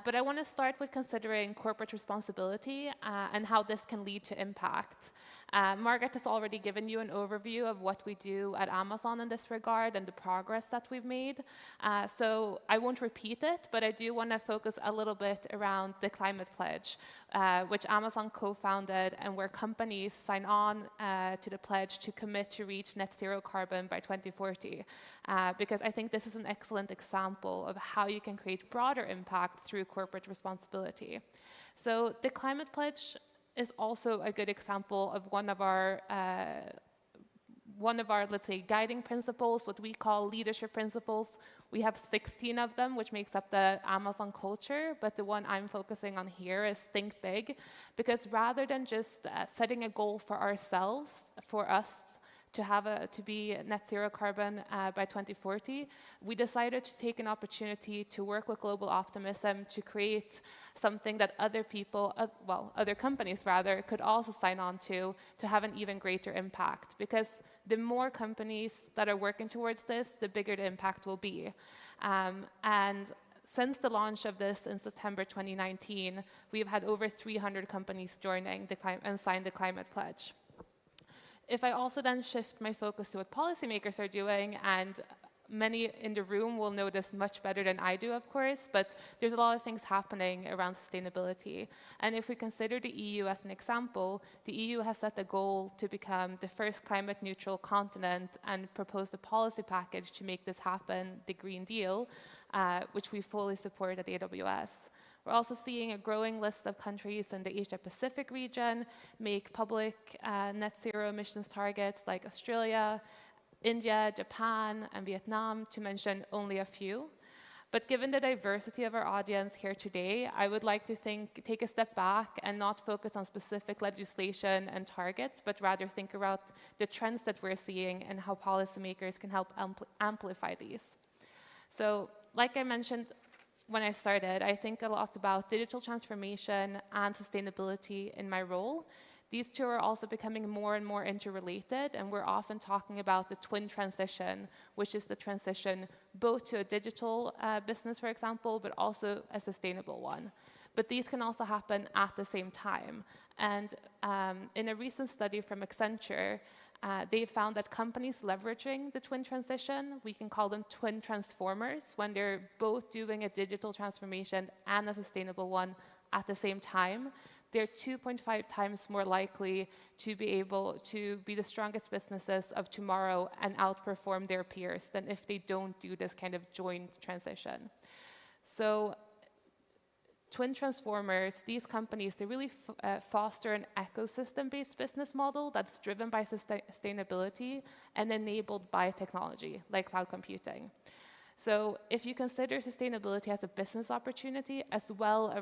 But I want to start with considering corporate responsibility and how this can lead to impact. Margaret has already given you an overview of what we do at Amazon in this regard and the progress that we've made. So I won't repeat it, but I do want to focus a little bit around the climate pledge, which Amazon co-founded, and where companies sign on to the pledge to commit to reach net zero carbon by 2040. Because I think this is an excellent example of how you can create broader impact through corporate responsibility. So the climate pledge is also a good example of one of our, let's say, guiding principles, what we call leadership principles. We have 16 of them, which makes up the Amazon culture, but the one I'm focusing on here is think big, because rather than just setting a goal for ourselves, for us to be net zero carbon by 2040, we decided to take an opportunity to work with global optimism to create something that other people, other companies rather, could also sign on to have an even greater impact. Because the more companies that are working towards this, the bigger the impact will be. And since the launch of this in September 2019, we've had over 300 companies joining and sign the climate pledge. If I also then shift my focus to what policymakers are doing, and many in the room will know this much better than I do, of course, but there's a lot of things happening around sustainability. And if we consider the EU as an example, the EU has set a goal to become the first climate neutral continent and proposed a policy package to make this happen, the Green Deal, which we fully support at AWS. We're also seeing a growing list of countries in the Asia-Pacific region make public net zero emissions targets, like Australia, India, Japan, and Vietnam, to mention only a few. But given the diversity of our audience here today, I would like to take a step back and not focus on specific legislation and targets, but rather think about the trends that we're seeing and how policymakers can help amplify these. So, like I mentioned when I started, I think a lot about digital transformation and sustainability in my role. These two are also becoming more and more interrelated, and we're often talking about the twin transition, which is the transition both to a digital business, for example, but also a sustainable one. But these can also happen at the same time. And in a recent study from Accenture, they found that companies leveraging the twin transition, we can call them twin transformers, when they're both doing a digital transformation and a sustainable one at the same time, they're 2.5 times more likely to be able to be the strongest businesses of tomorrow and outperform their peers than if they don't do this kind of joint transition. So twin transformers, these companies, they really foster an ecosystem-based business model that's driven by sustainability and enabled by technology, like cloud computing. So if you consider sustainability as a business opportunity as well as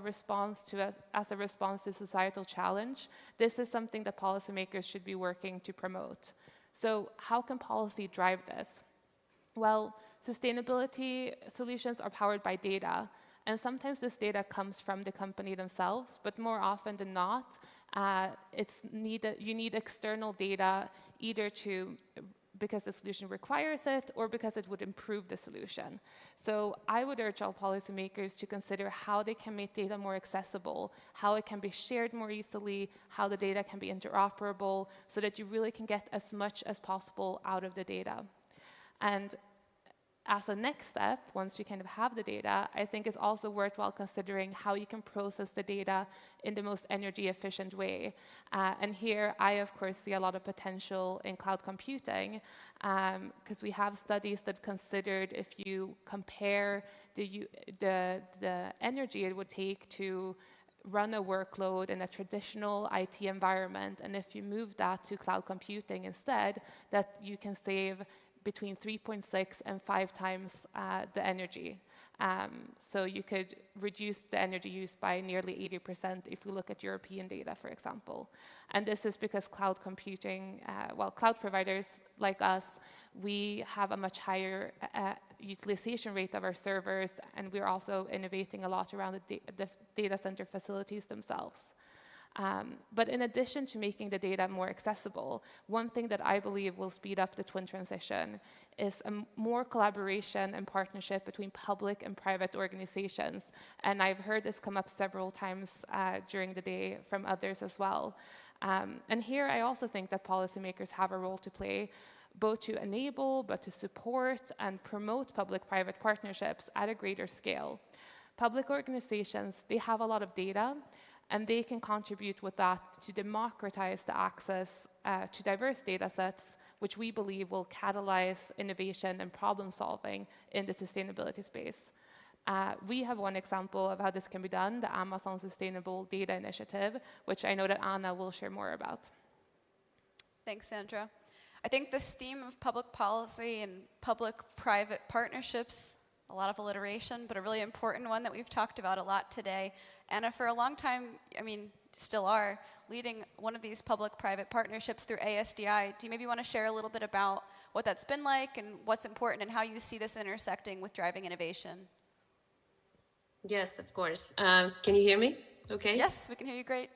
a response to societal challenge, this is something that policymakers should be working to promote. So how can policy drive this? Well, sustainability solutions are powered by data, and sometimes this data comes from the company themselves, but more often than not, you need external data either because the solution requires it or because it would improve the solution. So I would urge all policymakers to consider how they can make data more accessible, how it can be shared more easily, how the data can be interoperable, so that you really can get as much as possible out of the data. And as a next step, once you kind of have the data, I think it's also worthwhile considering how you can process the data in the most energy efficient way. And here I, of course, see a lot of potential in cloud computing, because we have studies that considered if you compare the energy it would take to run a workload in a traditional IT environment, and if you move that to cloud computing instead, that you can save between 3.6 and 5 times the energy. So you could reduce the energy use by nearly 80% if we look at European data, for example. And this is because cloud computing, cloud providers like us, we have a much higher utilization rate of our servers, and we're also innovating a lot around the data center facilities themselves. But in addition to making the data more accessible, one thing that I believe will speed up the twin transition is more collaboration and partnership between public and private organizations. And I've heard this come up several times during the day from others as well. And here I also think that policymakers have a role to play, both to enable, but to support and promote public-private partnerships at a greater scale. Public organizations, they have a lot of data, and they can contribute with that to democratize the access to diverse data sets, which we believe will catalyze innovation and problem solving in the sustainability space. We have one example of how this can be done, the Amazon Sustainable Data Initiative, which I know that Anna will share more about. Thanks, Sandra. I think this theme of public policy and public-private partnerships, a lot of alliteration, but a really important one that we've talked about a lot today. Anna, for a long time, I mean, still are, leading one of these public-private partnerships through ASDI. Do you maybe want to share a little bit about what that's been like and what's important and how you see this intersecting with driving innovation? Yes, of course. Can you hear me? Okay. Yes, we can hear you great.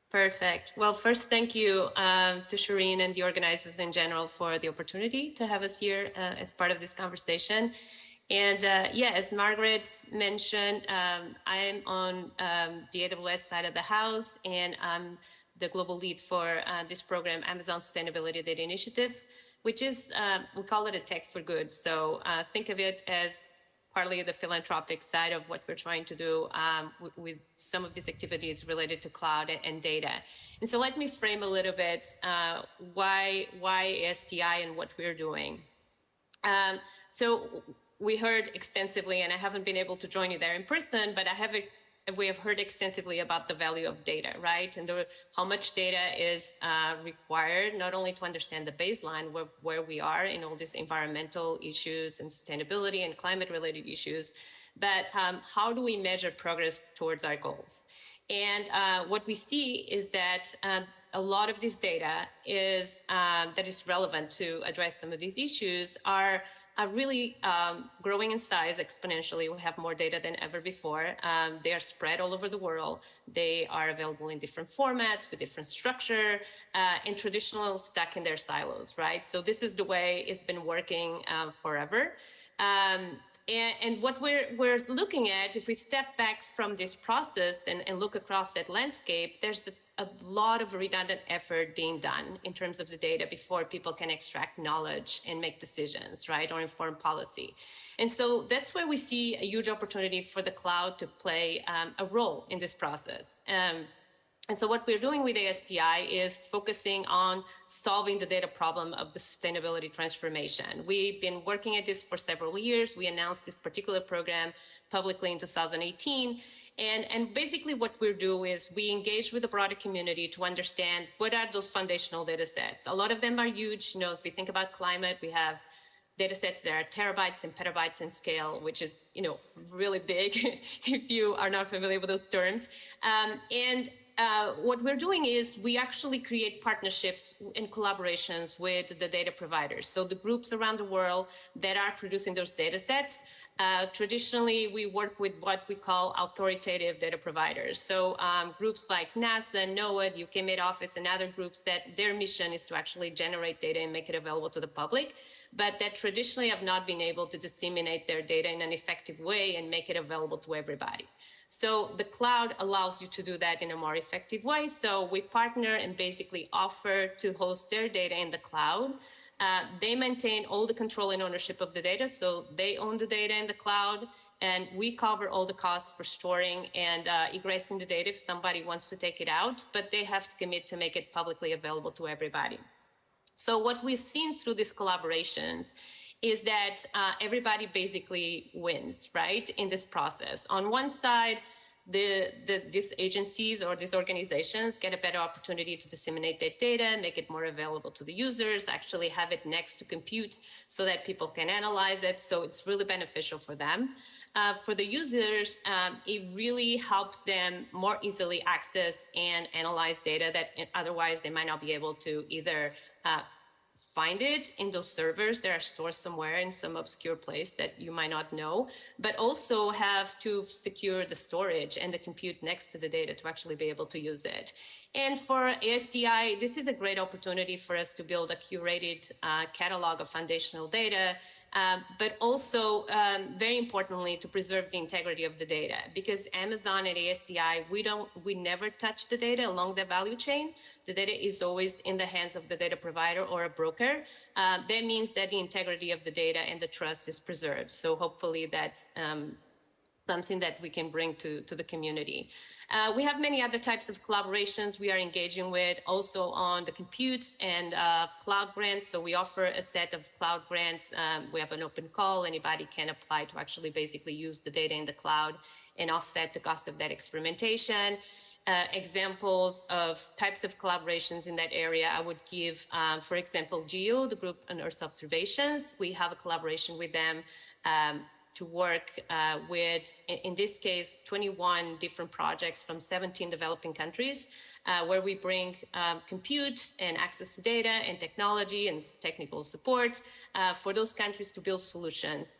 Perfect. Well, first, thank you to Shireen and the organizers in general for the opportunity to have us here as part of this conversation. And yeah, as Margaret mentioned, I'm on the AWS side of the house, and I'm the global lead for this program, Amazon Sustainability Data Initiative, which is, we call it a tech for good. So think of it as partly the philanthropic side of what we're trying to do with some of these activities related to cloud and data. And so let me frame a little bit why ASDI and what we're doing. So we heard extensively, and I haven't been able to join you there in person, but we have heard extensively about the value of data, right? And how much data is required, not only to understand the baseline where we are in all these environmental issues and sustainability and climate-related issues, but how do we measure progress towards our goals? And what we see is that a lot of this data that is relevant to address some of these issues are really growing in size exponentially. We have more data than ever before. They are spread all over the world. They are available in different formats with different structure, and traditional stuck in their silos, right? So this is the way it's been working forever. And what we're looking at, if we step back from this process and look across that landscape, there's a lot of redundant effort being done in terms of the data before people can extract knowledge and make decisions, right, or inform policy. And so that's where we see a huge opportunity for the cloud to play a role in this process. And so what we're doing with ASDI is focusing on solving the data problem of the sustainability transformation. We've been working at this for several years. We announced this particular program publicly in 2018. And basically what we do is we engage with the broader community to understand what are those foundational data sets. A lot of them are huge. You know, if we think about climate, we have data sets that are terabytes and petabytes in scale, which is, really big if you are not familiar with those terms. What we're doing is we actually create partnerships and collaborations with the data providers. So the groups around the world that are producing those data sets, traditionally we work with what we call authoritative data providers. So groups like NASA, NOAA, UK Met Office, and other groups that their mission is to actually generate data and make it available to the public, but that traditionally have not been able to disseminate their data in an effective way and make it available to everybody. So the cloud allows you to do that in a more effective way. So we partner and basically offer to host their data in the cloud. They maintain all the control and ownership of the data. So they own the data in the cloud, and we cover all the costs for storing and egressing the data if somebody wants to take it out, but they have to commit to make it publicly available to everybody. So what we've seen through these collaborations is that everybody basically wins, right, in this process. On one side, these agencies or these organizations get a better opportunity to disseminate their data, make it more available to the users, actually have it next to compute so that people can analyze it. So it's really beneficial for them. For the users, it really helps them more easily access and analyze data that otherwise they might not be able to either find it in those servers that are stored somewhere in some obscure place that you might not know, but also have to secure the storage and the compute next to the data to actually be able to use it. And for ASDI, this is a great opportunity for us to build a curated catalog of foundational data, but also, very importantly, to preserve the integrity of the data. Because Amazon and ASDI, we never touch the data along the value chain. The data is always in the hands of the data provider or a broker. That means that the integrity of the data and the trust is preserved. So hopefully that's something that we can bring to the community. We have many other types of collaborations we are engaging with, also on the compute and cloud grants. So we offer a set of cloud grants. We have an open call. Anybody can apply to actually basically use the data in the cloud and offset the cost of that experimentation. Examples of types of collaborations in that area, I would give, for example, GEO, the Group on Earth Observations. We have a collaboration with them to work with, in this case, 21 different projects from 17 developing countries, where we bring compute and access to data and technology and technical support for those countries to build solutions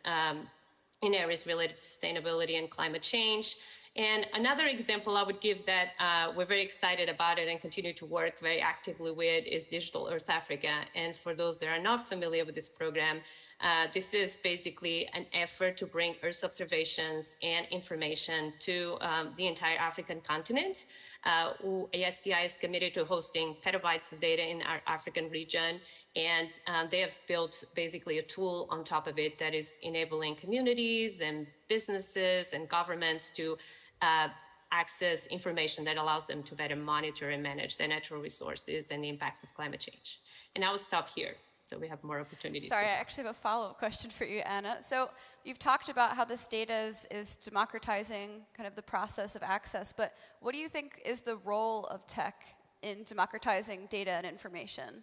in areas related to sustainability and climate change. And another example I would give that we're very excited about it and continue to work very actively with is Digital Earth Africa. And for those that are not familiar with this program, this is basically an effort to bring Earth observations and information to the entire African continent. ASDI is committed to hosting petabytes of data in our African region, and they have built basically a tool on top of it that is enabling communities and businesses and governments to access information that allows them to better monitor and manage their natural resources and the impacts of climate change. And I will stop here, so we have more opportunities. Sorry, I actually have a follow-up question for you, Anna. So you've talked about how this data is democratizing kind of the process of access, but what do you think is the role of tech in democratizing data and information?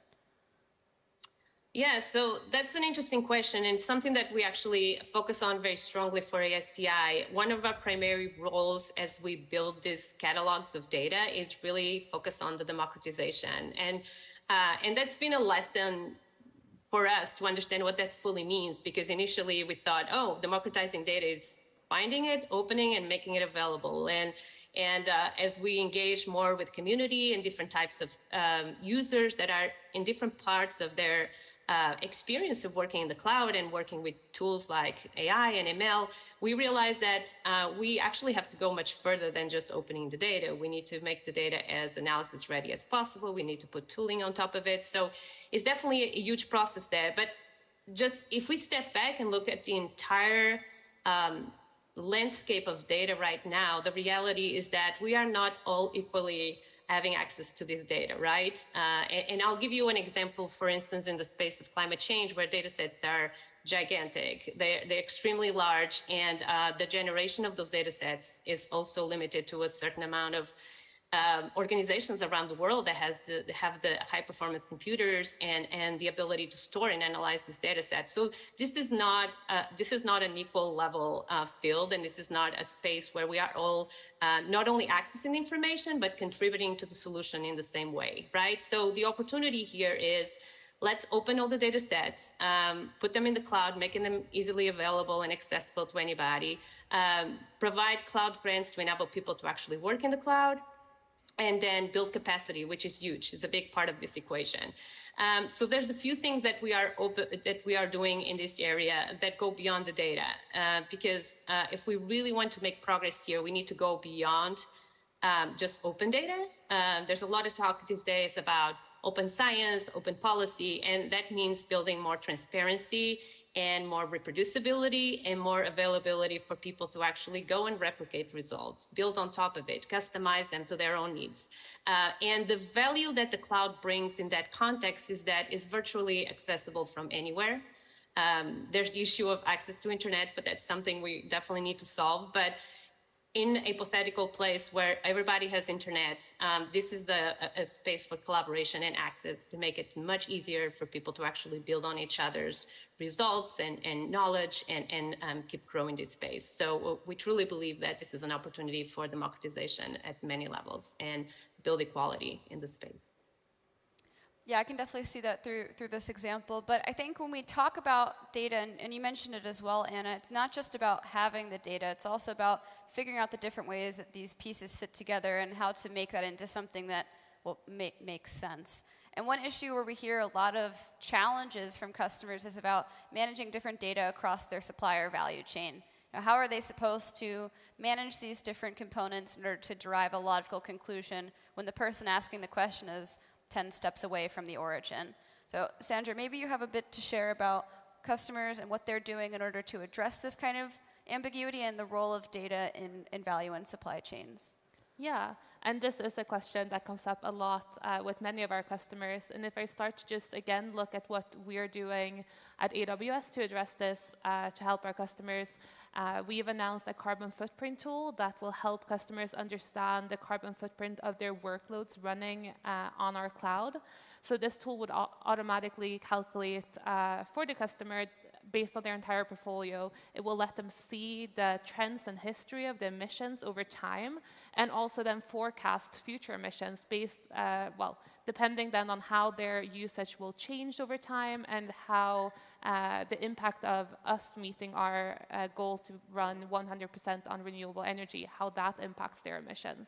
Yeah, so that's an interesting question and something that we actually focus on very strongly for ASDI. One of our primary roles as we build these catalogs of data is really focus on the democratization. And that's been a lesson for us to understand what that fully means, because initially we thought, oh, democratizing data is finding it, opening, and making it available. And as we engage more with community and different types of users that are in different parts of their experience of working in the cloud and working with tools like AI and ML, we realized that we actually have to go much further than just opening the data. We need to make the data as analysis ready as possible. We need to put tooling on top of it. So it's definitely a huge process there. But just if we step back and look at the entire landscape of data right now, the reality is that we are not all equally having access to this data, right? And I'll give you an example, for instance, in the space of climate change, where data sets are gigantic. They're extremely large, and the generation of those data sets is also limited to a certain amount of organizations around the world that have the high performance computers and the ability to store and analyze this data set. So this is not an equal level field, and this is not a space where we are all not only accessing information, but contributing to the solution in the same way, right? So the opportunity here is, let's open all the data sets, put them in the cloud, making them easily available and accessible to anybody, provide cloud grants to enable people to actually work in the cloud, and then build capacity, which is huge. It's a big part of this equation. So there's a few things that we are doing in this area that go beyond the data, because if we really want to make progress here, we need to go beyond just open data. There's a lot of talk these days about open science, open policy, and that means building more transparency and more reproducibility and more availability for people to actually go and replicate results, build on top of it, customize them to their own needs. And the value that the cloud brings in that context is that it's virtually accessible from anywhere. There's the issue of access to internet, but that's something we definitely need to solve. But in a hypothetical place where everybody has internet, this is a space for collaboration and access to make it much easier for people to actually build on each other's results and knowledge and keep growing this space. So we truly believe that this is an opportunity for democratization at many levels and build equality in the space. Yeah, I can definitely see that through this example. But I think when we talk about data, and you mentioned it as well, Anna, it's not just about having the data, it's also about figuring out the different ways that these pieces fit together and how to make that into something that will make sense. And one issue where we hear a lot of challenges from customers is about managing different data across their supplier value chain. Now, how are they supposed to manage these different components in order to derive a logical conclusion when the person asking the question is 10 steps away from the origin? So, Sandra, maybe you have a bit to share about customers and what they're doing in order to address this kind of ambiguity and the role of data in value and supply chains. Yeah, and this is a question that comes up a lot with many of our customers. And if I start to just, again, look at what we're doing at AWS to address this, to help our customers, we've announced a carbon footprint tool that will help customers understand the carbon footprint of their workloads running on our cloud. So this tool would automatically calculate for the customer based on their entire portfolio. It will let them see the trends and history of the emissions over time, and also then forecast future emissions based, depending then on how their usage will change over time and how the impact of us meeting our goal to run 100% on renewable energy, how that impacts their emissions.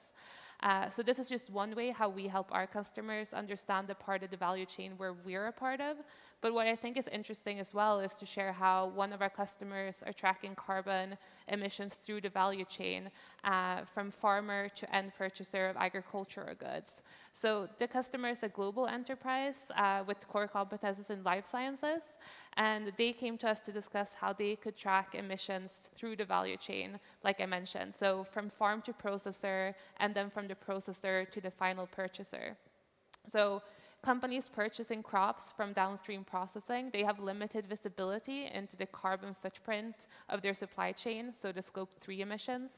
So this is just one way how we help our customers understand the part of the value chain where we're a part of. But what I think is interesting as well is to share how one of our customers are tracking carbon emissions through the value chain from farmer to end purchaser of agricultural goods. So the customer is a global enterprise with core competences in life sciences, and they came to us to discuss how they could track emissions through the value chain, like I mentioned. So from farm to processor, and then from the processor to the final purchaser. So companies purchasing crops from downstream processing, they have limited visibility into the carbon footprint of their supply chain, so the Scope 3 emissions.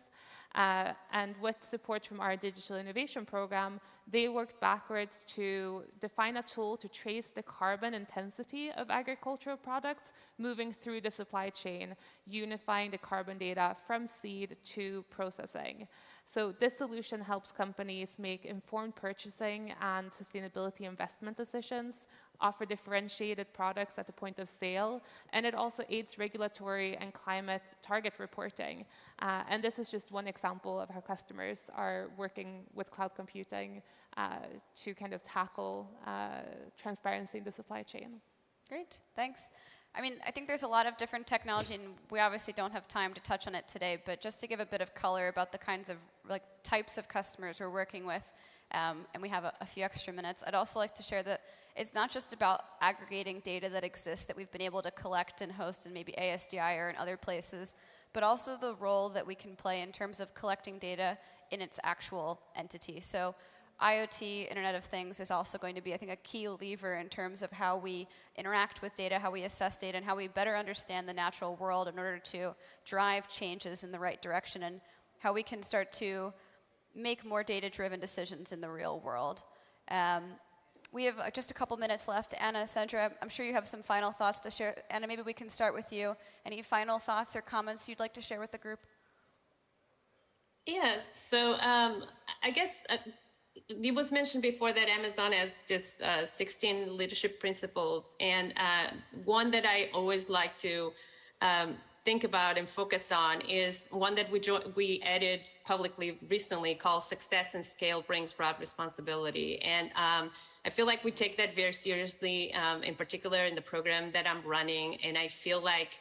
And with support from our digital innovation program, they worked backwards to define a tool to trace the carbon intensity of agricultural products moving through the supply chain, unifying the carbon data from seed to processing. So this solution helps companies make informed purchasing and sustainability investment decisions, offer differentiated products at the point of sale, and it also aids regulatory and climate target reporting. And this is just one example of how customers are working with cloud computing to kind of tackle transparency in the supply chain. Great, thanks. I mean, I think there's a lot of different technology, and we obviously don't have time to touch on it today, but just to give a bit of color about the kinds of types of customers we're working with, and we have a few extra minutes, I'd also like to share that it's not just about aggregating data that exists that we've been able to collect and host in maybe ASDI or in other places, but also the role that we can play in terms of collecting data in its actual entity. So IoT, Internet of Things, is also going to be, I think, a key lever in terms of how we interact with data, how we assess data, and how we better understand the natural world in order to drive changes in the right direction, and how we can start to make more data-driven decisions in the real world. We have just a couple minutes left. Anna, Sandra, I'm sure you have some final thoughts to share. Anna, maybe we can start with you. Any final thoughts or comments you'd like to share with the group? Yes, so I guess it was mentioned before that Amazon has just 16 leadership principles, and one that I always like to think about and focus on is one that we added publicly recently called Success and Scale Brings Broad Responsibility. And I feel like we take that very seriously, in particular in the program that I'm running, and I feel like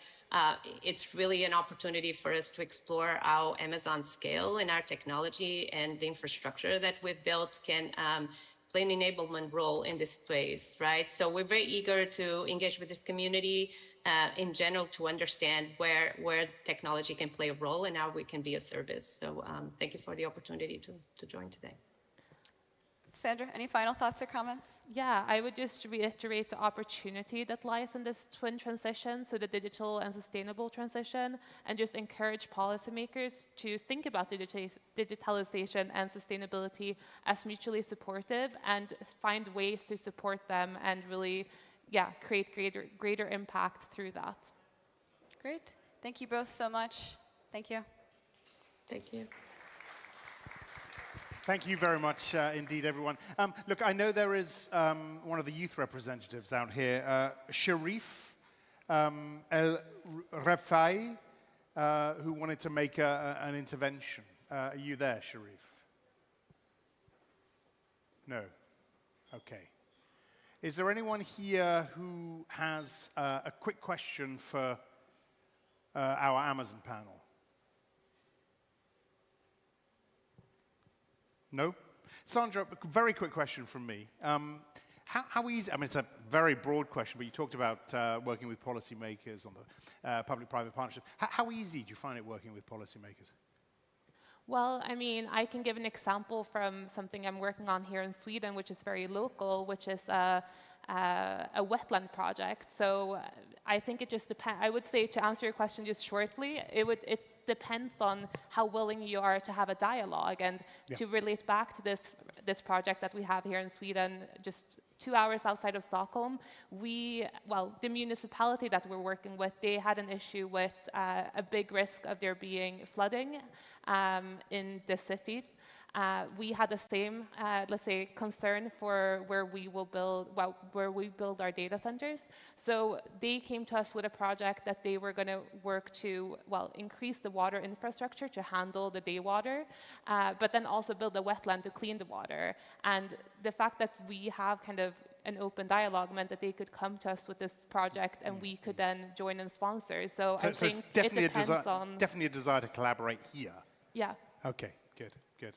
it's really an opportunity for us to explore how Amazon scale and our technology and the infrastructure that we've built can play an enablement role in this space, right? So we're very eager to engage with this community in general to understand where technology can play a role and how we can be a service. So thank you for the opportunity to join today. Sandra, any final thoughts or comments? Yeah, I would just reiterate the opportunity that lies in this twin transition, so the digital and sustainable transition, and just encourage policymakers to think about digitalization and sustainability as mutually supportive and find ways to support them and really, yeah, create greater impact through that. Great. Thank you both so much. Thank you. Thank you. Thank you very much indeed, everyone. Look, I know there is one of the youth representatives out here, Sharif El Rafai, who wanted to make an intervention. Are you there, Sharif? No? Okay. Is there anyone here who has a quick question for our Amazon panel? No? Sandra, very quick question from me. How easy, I mean, it's a very broad question, but you talked about working with policymakers on the public-private partnership. How easy do you find it working with policymakers? Well, I mean, I can give an example from something I'm working on here in Sweden, which is very local, which is a wetland project. So I think it just depends. I would say, to answer your question just shortly, it depends on how willing you are to have a dialogue. And to relate back to this project that we have here in Sweden, just 2 hours outside of Stockholm, the municipality that we're working with, they had an issue with a big risk of there being flooding in the city. We had the same, let's say, concern for where we build our data centers. So they came to us with a project that they were going to work to, increase the water infrastructure to handle the day water, but then also build a wetland to clean the water. And the fact that we have kind of an open dialogue meant that they could come to us with this project and we could then join and sponsor. So I think it depends on... Definitely a desire to collaborate here. Yeah. Okay, good. Good.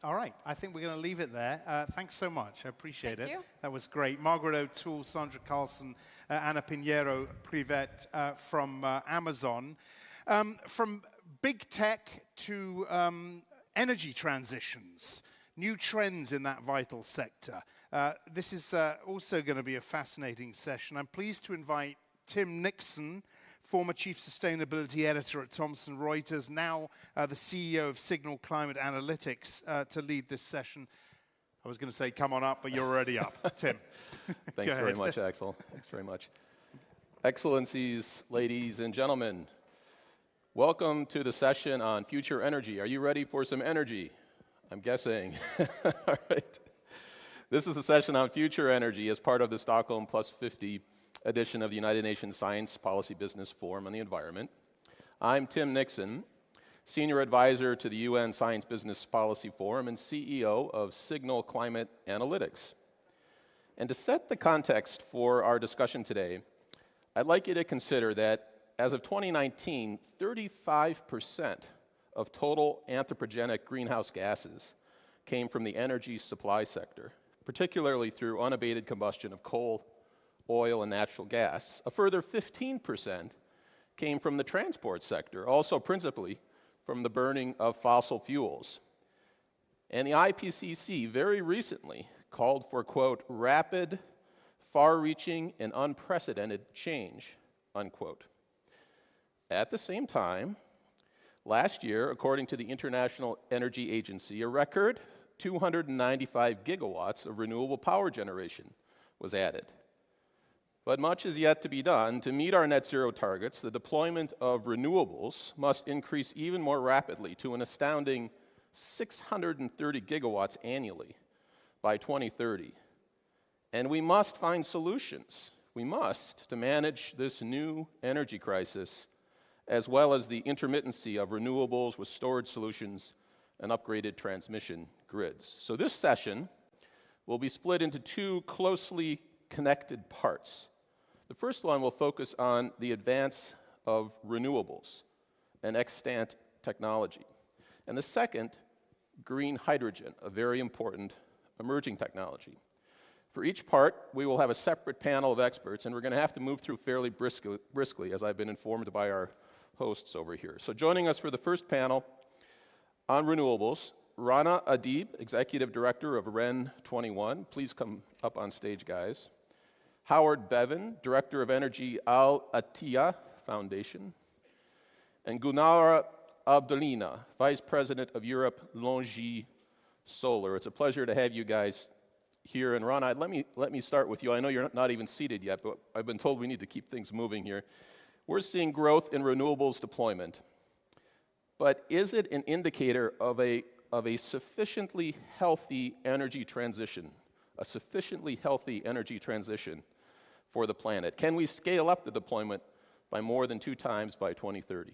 All right, I think we're going to leave it there. Thanks so much. I appreciate it. You. That was great. Margaret O'Toole, Sandra Carlson, Anna Pinheiro Privet from Amazon. From big tech to energy transitions, new trends in that vital sector. This is also going to be a fascinating session. I'm pleased to invite Tim Nixon, former Chief Sustainability Editor at Thomson Reuters, now the CEO of Signal Climate Analytics, to lead this session. I was going to say, come on up, but you're already up. Tim. Thanks very much, Axel. Thanks very much. Excellencies, ladies and gentlemen, welcome to the session on future energy. Are you ready for some energy? I'm guessing. All right. This is a session on future energy as part of the Stockholm Plus 50 edition of the United Nations Science Policy Business Forum on the Environment. I'm Tim Nixon, Senior Advisor to the UN Science Business Policy Forum and CEO of Signal Climate Analytics. And to set the context for our discussion today, I'd like you to consider that as of 2019, 35% of total anthropogenic greenhouse gases came from the energy supply sector, particularly through unabated combustion of coal, oil, and natural gas. A further 15% came from the transport sector, also principally from the burning of fossil fuels. And the IPCC very recently called for, quote, rapid, far-reaching, and unprecedented change, unquote. At the same time, Last year, according to the International Energy Agency, a record 295 gigawatts of renewable power generation was added. But much is yet to be done. To meet our net zero targets, the deployment of renewables must increase even more rapidly to an astounding 630 gigawatts annually by 2030. And we must find solutions. We must to manage this new energy crisis, as well as the intermittency of renewables with storage solutions and upgraded transmission grids. So this session will be split into two closely connected parts. The first one will focus on the advance of renewables and extant technology. And the second, green hydrogen, a very important emerging technology. For each part, we will have a separate panel of experts, and we're going to have to move through fairly briskly, as I've been informed by our hosts over here. So joining us for the first panel on renewables, Rana Adib, Executive Director of REN 21. Please come up on stage, guys. Howard Bevan, Director of Energy Al Attiyah Foundation. And Gunara Abdelina, Vice President of Europe Longi Solar. It's a pleasure to have you guys here. And Rana, let me start with you. I know you're not even seated yet, but I've been told we need to keep things moving here. We're seeing growth in renewables deployment. But is it an indicator of a sufficiently healthy energy transition? A sufficiently healthy energy transition for the planet? Can we scale up the deployment by more than 2 times by 2030?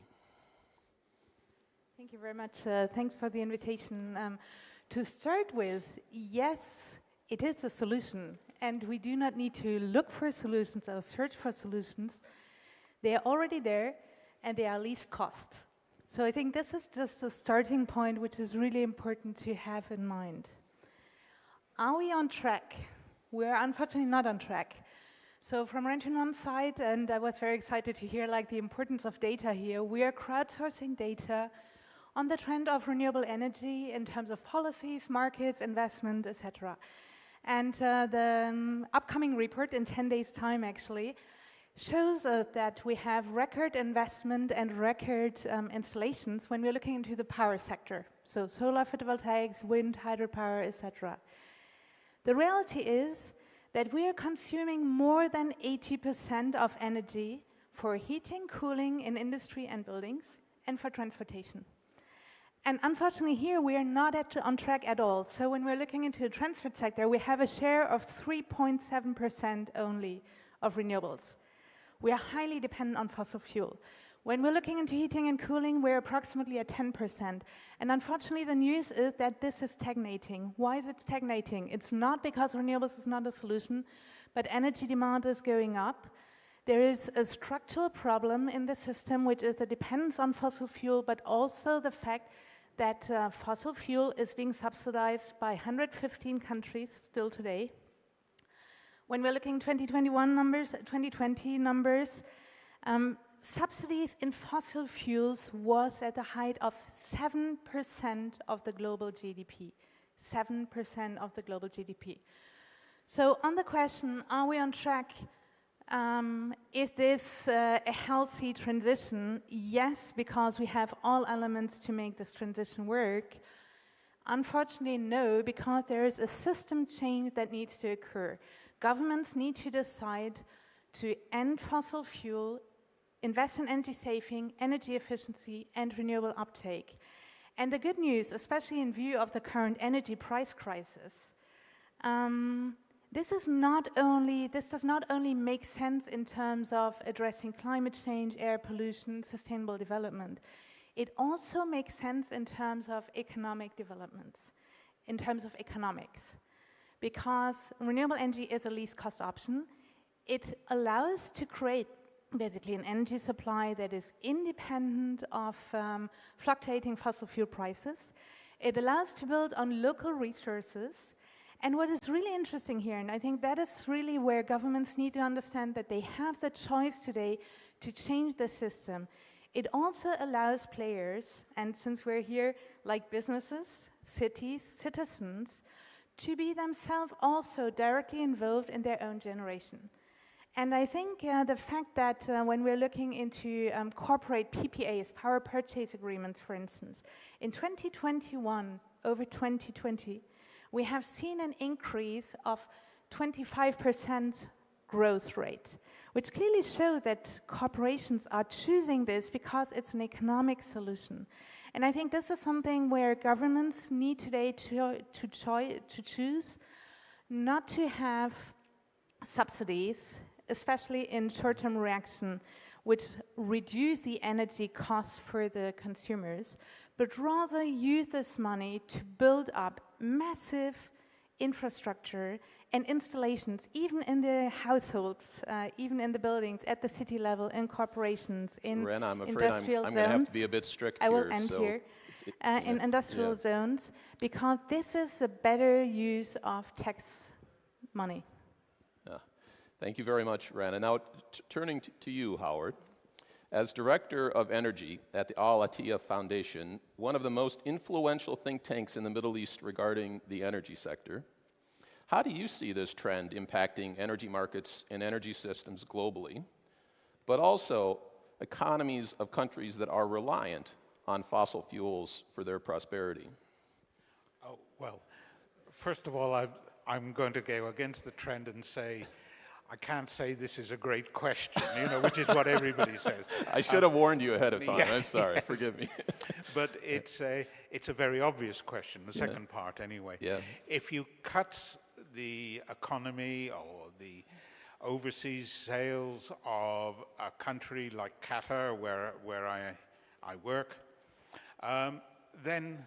Thank you very much. Thanks for the invitation. To start with, yes, it is a solution, and we do not need to look for solutions or search for solutions. They are already there, and they are least cost. So I think this is just a starting point, which is really important to have in mind. Are we on track? We're unfortunately not on track. So from REN 21 side, and I was very excited to hear the importance of data here, we are crowdsourcing data on the trend of renewable energy in terms of policies, markets, investment, etc. And the upcoming report in 10 days' time, actually, shows that we have record investment and record installations when we're looking into the power sector. So solar photovoltaics, wind, hydropower, etc. The reality is that we are consuming more than 80% of energy for heating, cooling in industry and buildings, and for transportation. And unfortunately here we are not on track at all. So when we're looking into the transport sector, we have a share of 3.7% only of renewables. We are highly dependent on fossil fuel. When we're looking into heating and cooling, we're approximately at 10%. And unfortunately, the news is that this is stagnating. Why is it stagnating? It's not because renewables is not a solution, but energy demand is going up. There is a structural problem in the system, which is the dependence on fossil fuel, but also the fact that fossil fuel is being subsidized by 115 countries still today. When we're looking 2021 numbers, 2020 numbers, subsidies in fossil fuels was at the height of 7% of the global GDP. 7% of the global GDP. So on the question, are we on track? Is this a healthy transition? Yes, because we have all elements to make this transition work. Unfortunately, no, because there is a system change that needs to occur. Governments need to decide to end fossil fuel, invest in energy saving, energy efficiency, and renewable uptake. And the good news, especially in view of the current energy price crisis, this does not only make sense in terms of addressing climate change, air pollution, sustainable development. It also makes sense in terms of economic developments, in terms of economics. Because renewable energy is a least cost option, it allows to create basically an energy supply that is independent of fluctuating fossil fuel prices. It allows to build on local resources. And what is really interesting here, and I think that is really where governments need to understand that they have the choice today to change the system. It also allows players, and since we're here, like businesses, cities, citizens, to be themselves also directly involved in their own generation. And I think the fact that when we're looking into corporate PPAs, power purchase agreements, for instance, in 2021 over 2020, we have seen an increase of 25% growth rate, which clearly shows that corporations are choosing this because it's an economic solution. And I think this is something where governments need today to choose not to have subsidies, especially in short-term reaction, which reduce the energy costs for the consumers, but rather use this money to build up massive infrastructure and installations, even in the households, even in the buildings, at the city level, in corporations, in Ren, I'm afraid industrial I'm zones. going to have to be a bit strict I will here, end so here. In industrial zones, because this is a better use of tax money. Thank you very much, Ren. And now turning to you, Howard. As Director of Energy at the Al Attiyah Foundation, one of the most influential think tanks in the Middle East regarding the energy sector, how do you see this trend impacting energy markets and energy systems globally, but also economies of countries that are reliant on fossil fuels for their prosperity? Oh, well, first of all, I'm going to go against the trend and say, I can't say this is a great question, you know, which is what everybody says. I should have warned you ahead of time. Yeah, I'm sorry. yes. Forgive me. But it's a very obvious question, the second part anyway. Yeah. If you cut the economy or the overseas sales of a country like Qatar, where I work, then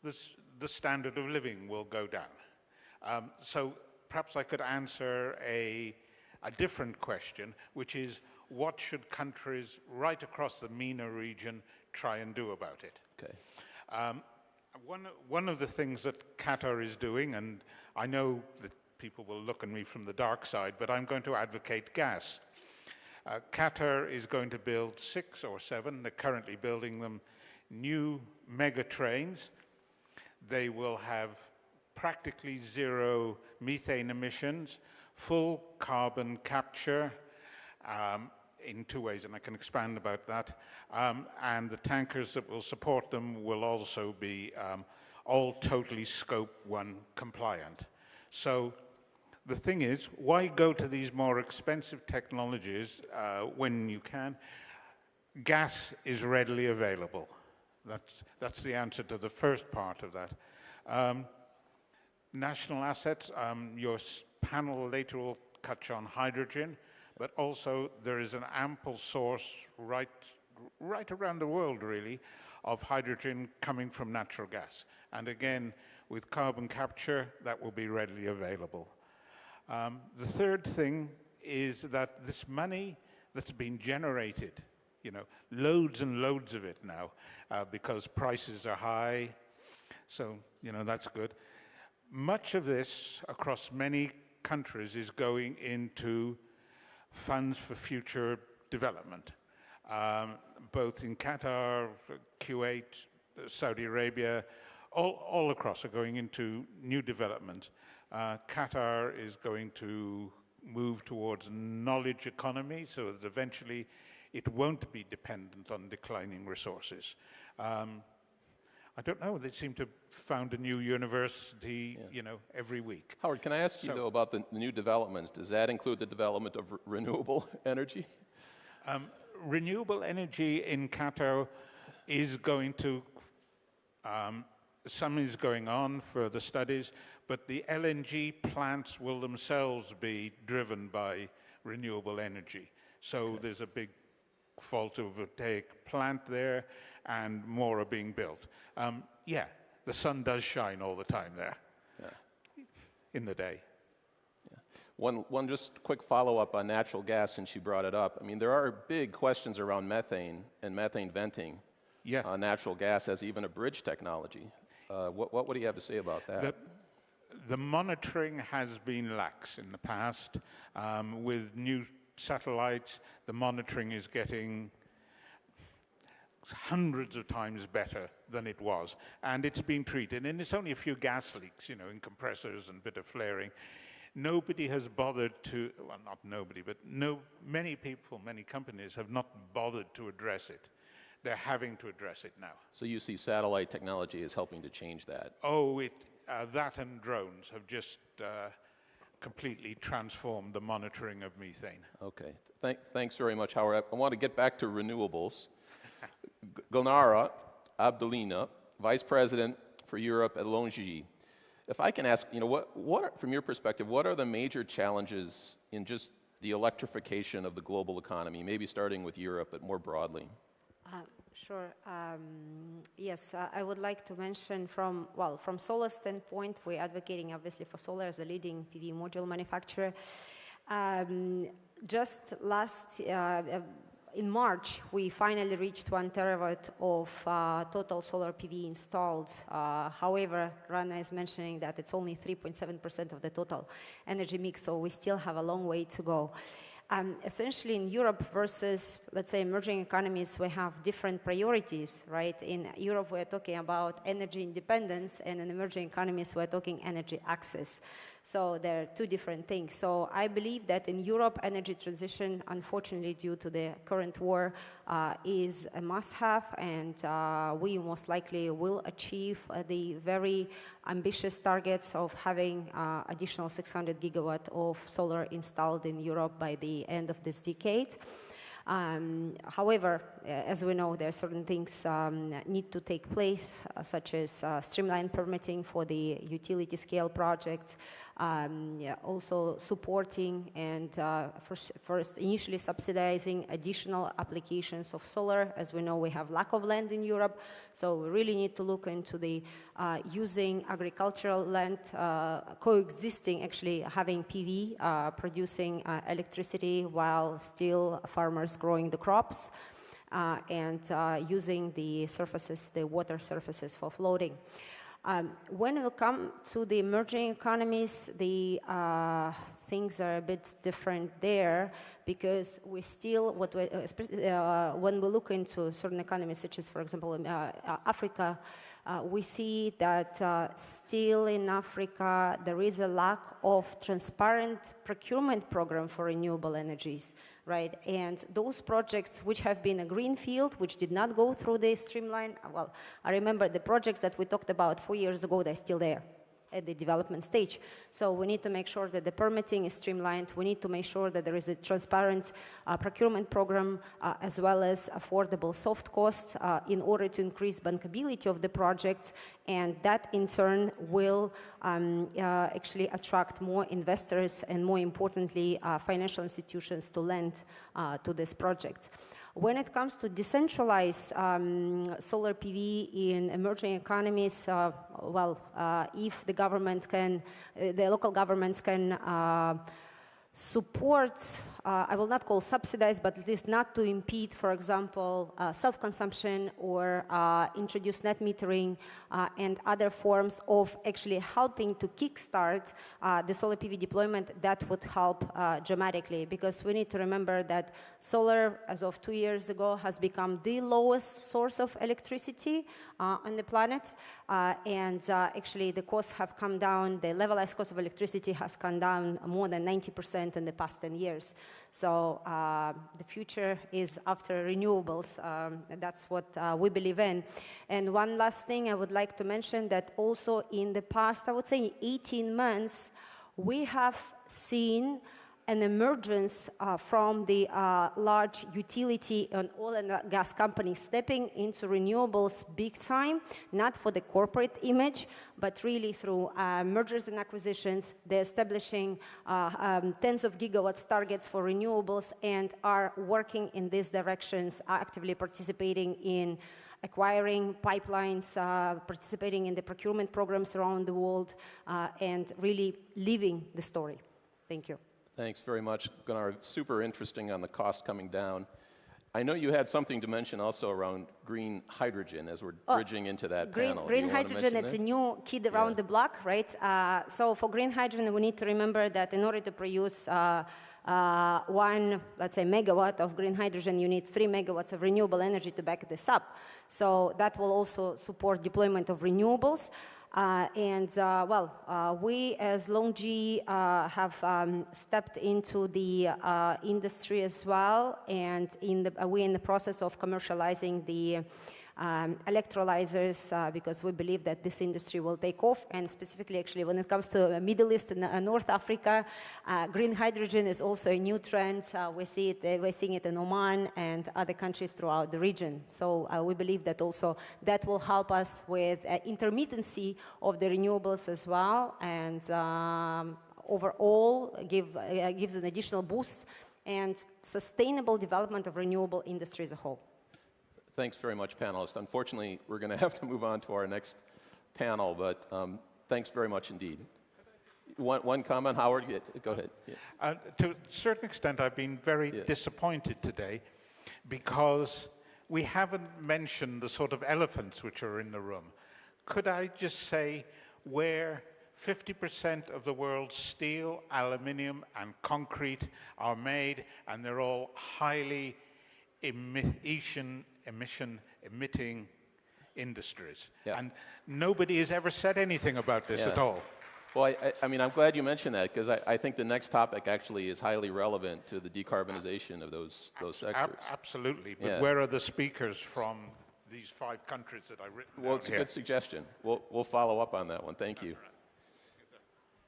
the standard of living will go down. So perhaps I could answer a different question, which is, what should countries right across the MENA region try and do about it? Okay. One of the things that Qatar is doing, and I know that people will look at me from the dark side, but I'm going to advocate gas. Qatar is going to build 6 or 7, they're currently building them, new mega trains. They will have practically zero methane emissions, full carbon capture in 2 ways, and I can expand about that. And the tankers that will support them will also be all totally Scope 1 compliant. So the thing is, why go to these more expensive technologies when you can? Gas is readily available. That's the answer to the first part of that. National assets, your panel later will touch on hydrogen, but also there is an ample source right around the world, really, of hydrogen coming from natural gas. And again, with carbon capture, that will be readily available. The third thing is that this money that's been generated, you know, loads and loads of it now, because prices are high, so, you know, that's good. Much of this, across many countries, is going into funds for future development, both in Qatar, Kuwait, Saudi Arabia, all across are going into new development. Qatar is going to move towards knowledge economy, so that eventually it won't be dependent on declining resources. I don't know, they seem to found a new university, you know, every week. Howard, can I ask you, though, about the new developments? Does that include the development of renewable energy? Renewable energy in Qatar is going to, some is going on for the studies, but the LNG plants will themselves be driven by renewable energy. So there's a big photovoltaic plant there, and more are being built. Yeah, the sun does shine all the time there, in the day. Yeah. One just quick follow-up on natural gas, since you brought it up. I mean, there are big questions around methane and methane venting. Yeah. Natural gas as even a bridge technology. What do you have to say about that? The monitoring has been lax in the past. With new satellites, the monitoring is getting hundreds of times better than it was, and it's been treated, and it's only a few gas leaks, you know, in compressors and a bit of flaring. nobody has bothered to, well, not nobody, but many people, many companies have not bothered to address it. They're having to address it now. So you see satellite technology is helping to change that? Oh, that and drones have just completely transformed the monitoring of methane. Okay. Thanks very much, Howard. I want to get back to renewables. Gulnara Abdelina, Vice President for Europe at UNGA. If I can ask, from your perspective, what are the major challenges in just the electrification of the global economy, maybe starting with Europe, but more broadly? Sure. Yes, I would like to mention from solar standpoint, we're advocating obviously for solar as a leading PV module manufacturer. Just in March, we finally reached 1 terawatt of total solar PV installed. However, Rana is mentioning that it's only 3.7% of the total energy mix, so we still have a long way to go. Essentially, in Europe versus, let's say, emerging economies, we have different priorities, right? In Europe, we're talking about energy independence, and in emerging economies, we're talking energy access. So there are two different things. So I believe that in Europe, energy transition, unfortunately, due to the current war, is a must-have, and we most likely will achieve the very ambitious targets of having additional 600 gigawatt of solar installed in Europe by the end of this decade. However, as we know, there are certain things need to take place, such as streamlined permitting for the utility scale projects, also supporting and first initially subsidizing additional applications of solar. As we know, we have lack of land in Europe, so we really need to look into the using agricultural land, coexisting, actually having PV, producing electricity while still farmers growing the crops, and using the surfaces, the water surfaces for floating. When we come to the emerging economies, the things are a bit different there, because we still, when we look into certain economies, such as, for example, Africa, we see that still in Africa there is a lack of transparent procurement program for renewable energies, right? And those projects which have been a greenfield, which did not go through the streamline, well, I remember the projects that we talked about 4 years ago, they're still there at the development stage. So we need to make sure that the permitting is streamlined. We need to make sure that there is a transparent procurement program, as well as affordable soft costs in order to increase bankability of the project, and that in turn will actually attract more investors and, more importantly, financial institutions to lend to this project. When it comes to decentralized solar PV in emerging economies, if the government can, the local governments can support, I will not call subsidize, but at least not to impede, for example, self-consumption, or introduce net metering and other forms of actually helping to kickstart the solar PV deployment, that would help dramatically, because we need to remember that solar, as of 2 years ago, has become the lowest source of electricity on the planet, and actually the costs have come down. The levelized cost of electricity has come down more than 90% in the past 10 years. So the future is after renewables. That's what we believe in. And one last thing I would like to mention, that also in the past, I would say 18 months, we have seen an emergence from the large utility and oil and gas companies stepping into renewables big time, not for the corporate image, but really through mergers and acquisitions. They're establishing tens of gigawatts targets for renewables and are working in these directions, actively participating in acquiring pipelines, participating in the procurement programs around the world, and really living the story. Thank you. Thanks very much, Gunnar. Super interesting on the cost coming down. I know you had something to mention also around green hydrogen as we're bridging into that panel. Green hydrogen, it's a new kid around the block, right? So for green hydrogen, we need to remember that in order to produce 1, let's say, megawatt of green hydrogen, you need 3 megawatts of renewable energy to back this up. So that will also support deployment of renewables. We as LONGi have stepped into the industry as well, and we're in the process of commercializing the electrolyzers because we believe that this industry will take off, and specifically actually when it comes to Middle East and North Africa, green hydrogen is also a new trend. We're seeing it in Oman and other countries throughout the region. So we believe that also that will help us with intermittency of the renewables as well, and overall gives an additional boost and sustainable development of renewable industry as a whole. Thanks very much, panelists. Unfortunately, we're going to have to move on to our next panel, but thanks very much indeed. One comment, Howard? Yeah, go ahead. Yeah. To a certain extent, I've been very disappointed today because we haven't mentioned the sort of elephants which are in the room. Could I just say where 50% of the world's steel, aluminium, and concrete are made, and they're all highly emitting industries. Yeah. And nobody has ever said anything about this at all. Well, I mean, I'm glad you mentioned that, because I think the next topic actually is highly relevant to the decarbonization of those sectors. Absolutely. But where are the speakers from these 5 countries that I've written down here? Well, it's a good suggestion. We'll follow up on that one. Thank you.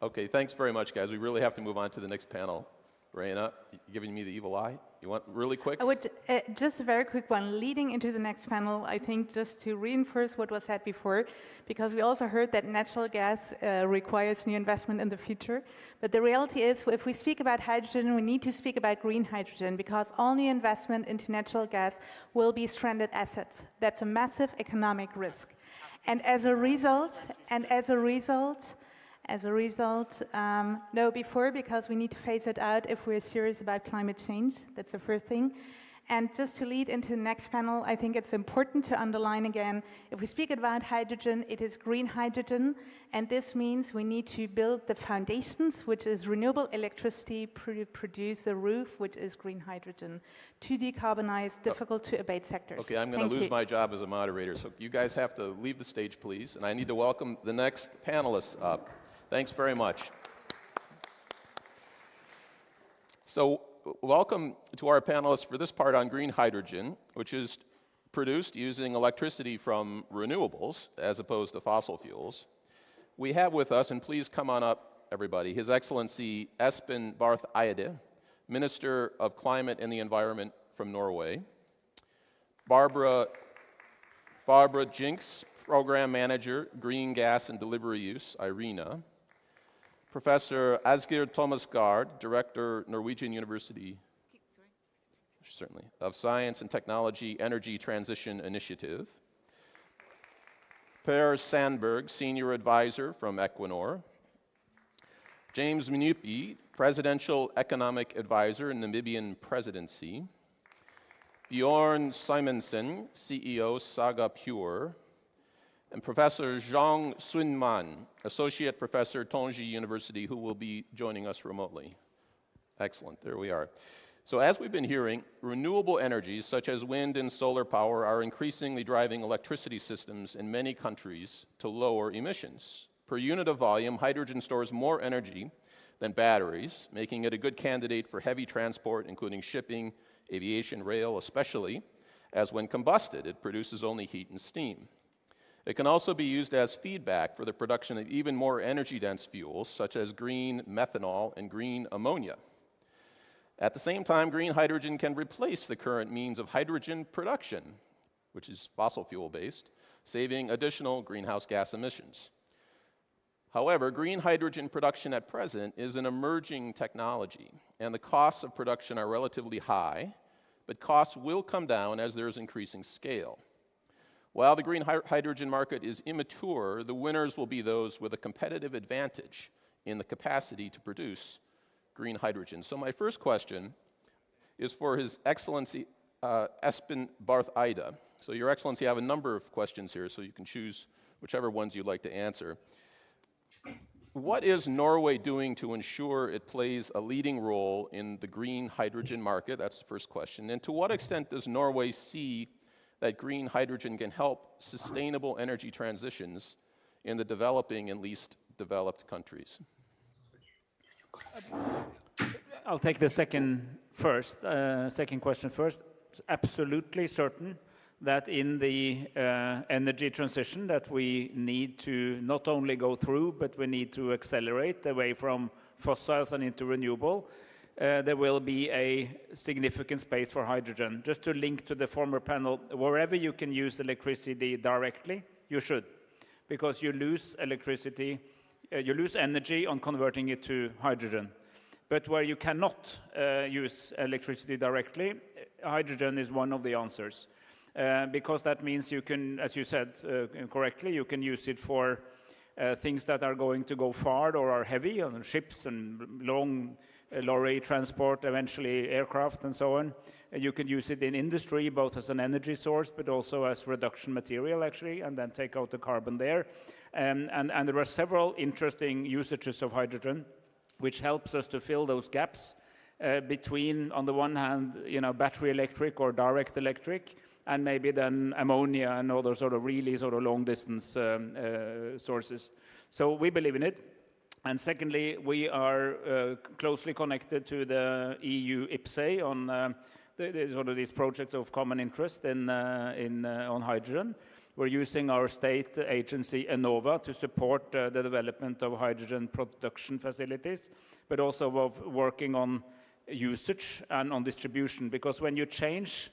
Okay, thanks very much, guys. We really have to move on to the next panel. Raina, giving me the evil eye. You want really quick? I would just a very quick one. Leading into the next panel, I think just to reinforce what was said before, because we also heard that natural gas requires new investment in the future. But the reality is, if we speak about hydrogen, we need to speak about green hydrogen, because all new investment into natural gas will be stranded assets. That's a massive economic risk. And as a result, no before, because we need to phase it out if we're serious about climate change. That's the first thing. And just to lead into the next panel, I think it's important to underline again, if we speak about hydrogen, it is green hydrogen, and this means we need to build the foundations, which is renewable electricity, produce the roof, which is green hydrogen, to decarbonize difficult to abate sectors. Okay, I'm going to lose my job as a moderator, so you guys have to leave the stage, please, and I need to welcome the next panelists up. Thanks very much. So, welcome to our panelists for this part on green hydrogen, which is produced using electricity from renewables as opposed to fossil fuels. We have with us, and please come on up, everybody, His Excellency Espen Barth Eide, Minister of Climate and the Environment from Norway, Barbara Jinks, Program Manager, Green Gas and Delivery Use, IRENA, Professor Asgeir Thomas Gaard, Director, Norwegian University certainly, of Science and Technology Energy Transition Initiative, Per Sandberg, Senior Advisor from Equinor, James Minupi, Presidential Economic Advisor in Namibian Presidency, Bjorn Simonsen, CEO Saga Pure, and Professor Zhang Sunman, Associate Professor, Tongji University, who will be joining us remotely. Excellent, there we are. So as we've been hearing, renewable energies such as wind and solar power are increasingly driving electricity systems in many countries to lower emissions. Per unit of volume, hydrogen stores more energy than batteries, making it a good candidate for heavy transport, including shipping, aviation, rail, especially, as when combusted, it produces only heat and steam. It can also be used as feedback for the production of even more energy-dense fuels, such as green methanol and green ammonia. At the same time, green hydrogen can replace the current means of hydrogen production, which is fossil fuel-based, saving additional greenhouse gas emissions. However, green hydrogen production at present is an emerging technology, and the costs of production are relatively high, but costs will come down as there is increasing scale. While the green hydrogen market is immature, the winners will be those with a competitive advantage in the capacity to produce green hydrogen. So my first question is for His Excellency Espen Barth Eide. So Your Excellency, I have a number of questions here, so you can choose whichever ones you'd like to answer. What is Norway doing to ensure it plays a leading role in the green hydrogen market? That's the first question. And to what extent does Norway see that green hydrogen can help sustainable energy transitions in the developing and least developed countries? I'll take the second question first. It's absolutely certain that in the energy transition that we need to not only go through, but we need to accelerate away from fossils and into renewable. There will be a significant space for hydrogen. Just to link to the former panel, wherever you can use electricity directly, you should, because you lose electricity, you lose energy on converting it to hydrogen. But where you cannot use electricity directly, hydrogen is one of the answers. Because that means you can, as you said correctly, you can use it for things that are going to go far or are heavy, on ships and long lorry transport, eventually aircraft and so on. You can use it in industry, both as an energy source, but also as reduction material, actually, and then take out the carbon there. And there are several interesting usages of hydrogen, which helps us to fill those gaps between, on the one hand, battery electric or direct electric, and maybe then ammonia and other sort of really sort of long-distance sources. So we believe in it. And secondly, we are closely connected to the EU IPCEI on sort of these projects of common interest on hydrogen. We're using our state agency, Enova, to support the development of hydrogen production facilities, but also of working on usage and on distribution. Because when you change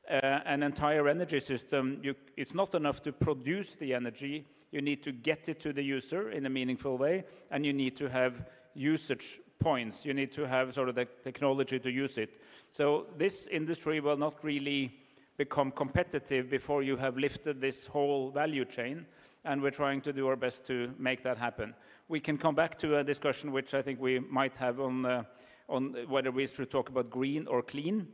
an entire energy system, it's not enough to produce the energy. You need to get it to the user in a meaningful way, and you need to have usage points. You need to have sort of the technology to use it. So this industry will not really become competitive before you have lifted this whole value chain, and we're trying to do our best to make that happen. We can come back to a discussion which I think we might have on whether we should talk about green or clean,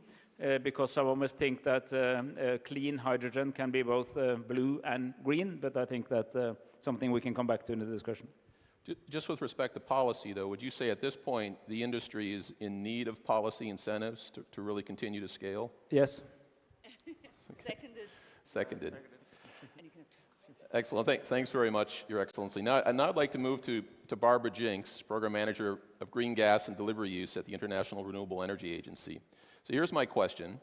because some of us think that clean hydrogen can be both blue and green, but I think that's something we can come back to in the discussion. Just with respect to policy, though, would you say at this point the industry is in need of policy incentives to really continue to scale? Yes. Seconded. Seconded. Excellent. Thanks very much, Your Excellency. Now I'd like to move to Barbara Jinks, Program Manager of Green Gas and Delivery Use at the International Renewable Energy Agency. So here's my question.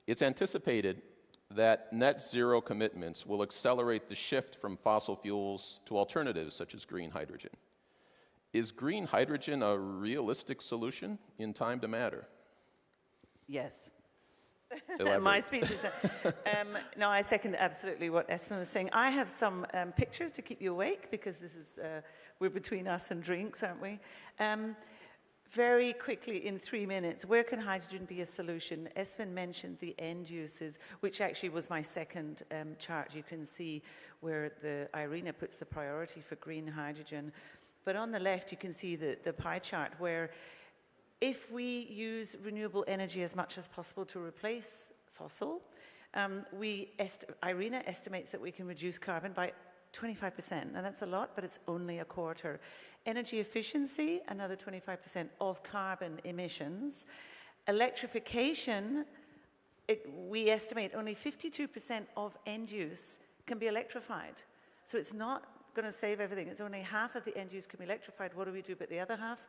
It's anticipated that net zero commitments will accelerate the shift from fossil fuels to alternatives such as green hydrogen. Is green hydrogen a realistic solution in time to matter? Yes. Elaborate. My speech is no, I second absolutely what Espen was saying. I have some pictures to keep you awake, because this is we're between us and drinks, aren't we? Very quickly, in 3 minutes, where can hydrogen be a solution? Espen mentioned the end uses, which actually was my second chart. You can see where the IRENA puts the priority for green hydrogen. But on the left, you can see the pie chart where if we use renewable energy as much as possible to replace fossil, IRENA estimates that we can reduce carbon by 25%. Now that's a lot, but it's only a quarter. Energy efficiency, another 25% of carbon emissions. Electrification, we estimate only 52% of end use can be electrified. So it's not going to save everything. It's only half of the end use can be electrified. What do we do about the other half?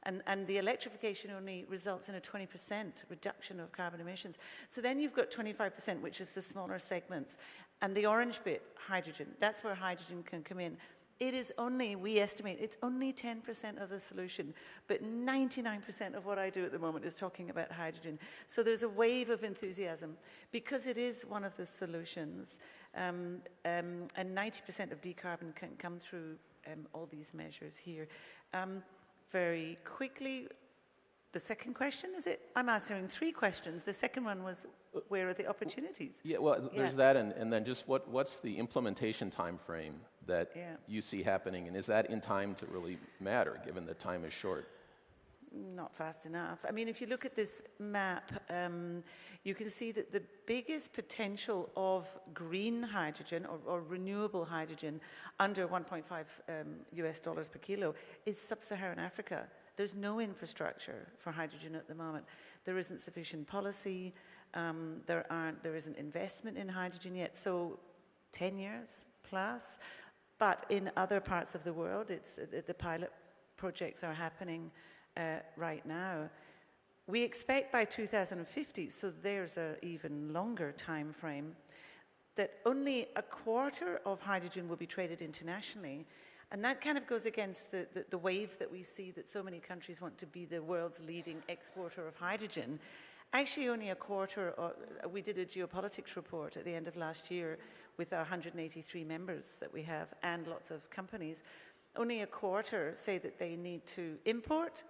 And the electrification only results in a 20% reduction of carbon emissions. So then you've got 25%, which is the smaller segments. And the orange bit, hydrogen, that's where hydrogen can come in. It is only, we estimate, it's only 10% of the solution, but 99% of what I do at the moment is talking about hydrogen. So there's a wave of enthusiasm because it is one of the solutions, and 90% of decarbon can come through all these measures here. Very quickly, the second question, is it? I'm answering 3 questions. The second one was, where are the opportunities? Yeah, well, there's that, and then just what's the implementation time frame that you see happening, and is that in time to really matter, given that time is short? Not fast enough. I mean, if you look at this map, you can see that the biggest potential of green hydrogen or renewable hydrogen under $1.5 US per kilo is sub-Saharan Africa. There's no infrastructure for hydrogen at the moment. There isn't sufficient policy. There isn't investment in hydrogen yet. So 10 years plus. But in other parts of the world, the pilot projects are happening right now. We expect by 2050, so there's an even longer time frame, that only a quarter of hydrogen will be traded internationally. And that kind of goes against the wave that we see that so many countries want to be the world's leading exporter of hydrogen. Actually, only a quarter, we did a geopolitics report at the end of last year with our 183 members that we have and lots of companies. Only a quarter say that they need to import,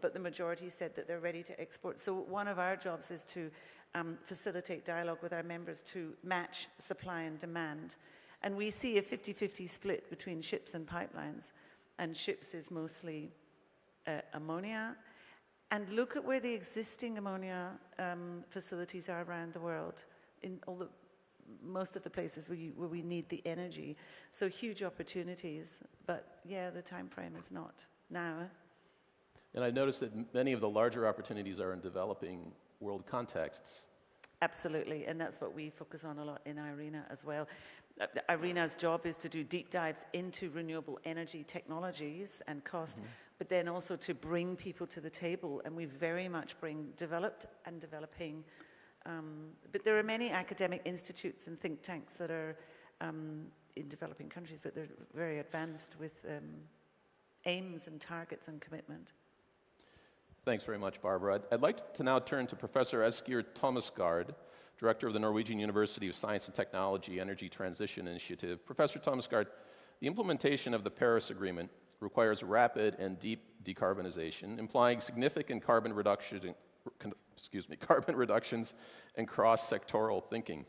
but the majority said that they're ready to export. So one of our jobs is to facilitate dialogue with our members to match supply and demand. And we see a 50-50 split between ships and pipelines. And ships is mostly ammonia. And look at where the existing ammonia facilities are around the world, in most of the places where we need the energy. So huge opportunities, but yeah, the time frame is not now. And I noticed that many of the larger opportunities are in developing world contexts. Absolutely, and that's what we focus on a lot in IRENA as well. IRENA's job is to do deep dives into renewable energy technologies and cost, but then also to bring people to the table, and we very much bring developed and developing. But there are many academic institutes and think tanks that are in developing countries, but they're very advanced with aims and targets and commitment. Thanks very much, Barbara. I'd like to now turn to Professor Eskir Thomasgaard, Director of the Norwegian University of Science and Technology Energy Transition Initiative. Professor Thomasgaard, the implementation of the Paris Agreement requires rapid and deep decarbonization, implying significant carbon reductions and cross-sectoral thinking.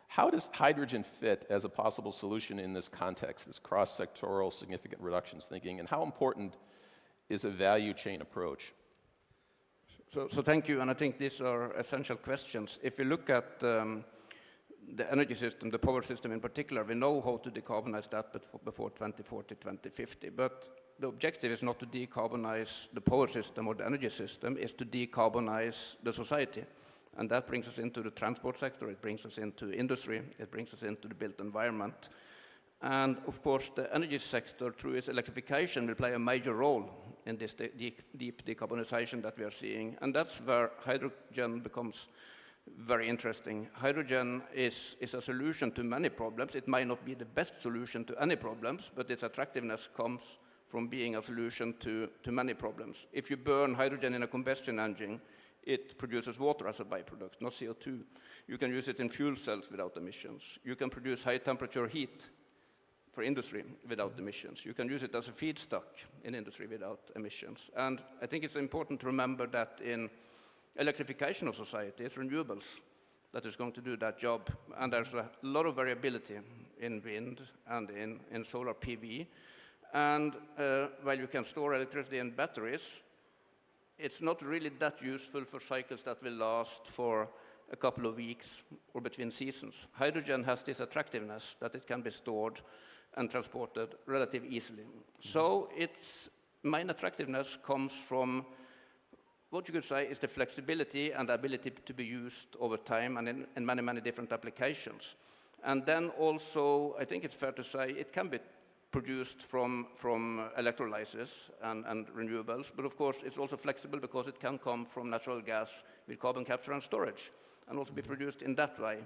How does hydrogen fit as a possible solution in this context, this cross-sectoral significant reductions thinking, and how important is a value chain approach? So thank you, and I think these are essential questions. If you look at the energy system, the power system in particular, we know how to decarbonize that before 2040, 2050, but the objective is not to decarbonize the power system or the energy system, it's to decarbonize the society. And that brings us into the transport sector, it brings us into industry, it brings us into the built environment. And of course, the energy sector, through its electrification, will play a major role in this deep decarbonization that we are seeing. And that's where hydrogen becomes very interesting. Hydrogen is a solution to many problems. It might not be the best solution to any problems, but its attractiveness comes from being a solution to many problems. If you burn hydrogen in a combustion engine, it produces water as a byproduct, not CO2. You can use it in fuel cells without emissions. You can produce high-temperature heat for industry without emissions. You can use it as a feedstock in industry without emissions. And I think it's important to remember that in electrification of society, it's renewables that is going to do that job. And there's a lot of variability in wind and in solar PV. And while you can store electricity in batteries, it's not really that useful for cycles that will last for a couple of weeks or between seasons. Hydrogen has this attractiveness that it can be stored and transported relatively easily. So its main attractiveness comes from what you could say is the flexibility and the ability to be used over time and in many, many different applications. And then also, I think it's fair to say, it can be produced from electrolysis and renewables, but of course it's also flexible because it can come from natural gas with carbon capture and storage and also be produced in that way.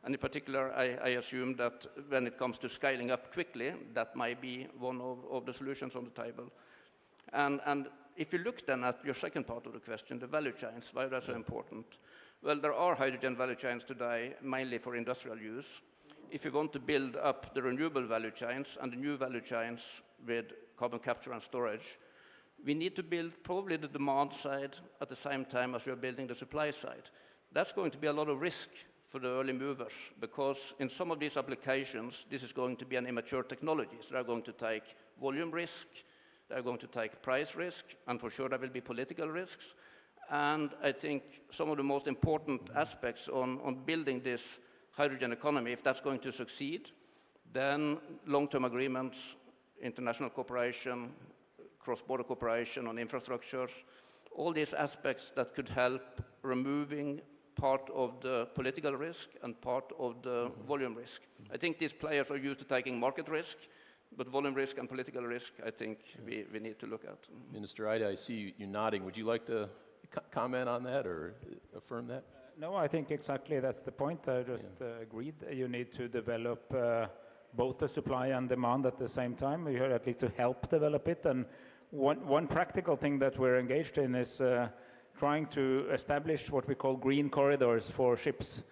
And in particular, I assume that when it comes to scaling up quickly, that might be one of the solutions on the table. And if you look then at your second part of the question, the value chains, why are they so important? Well, there are hydrogen value chains today, mainly for industrial use. If you want to build up the renewable value chains and the new value chains with carbon capture and storage, we need to build probably the demand side at the same time as we are building the supply side. That's going to be a lot of risk for the early movers, because in some of these applications, this is going to be an immature technology. So they're going to take volume risk, they're going to take price risk, and for sure there will be political risks. And I think some of the most important aspects on building this hydrogen economy, if that's going to succeed, then long-term agreements, international cooperation, cross-border cooperation on infrastructures, all these aspects that could help removing part of the political risk and part of the volume risk. I think these players are used to taking market risk. But volume risk and political risk, I think we need to look at. Minister Eide, I see you nodding. Would you like to comment on that or affirm that? No, I think exactly that's the point. I just agreed. You need to develop both the supply and demand at the same time. You have at least to help develop it. And one practical thing that we're engaged in is trying to establish what we call green corridors for ships,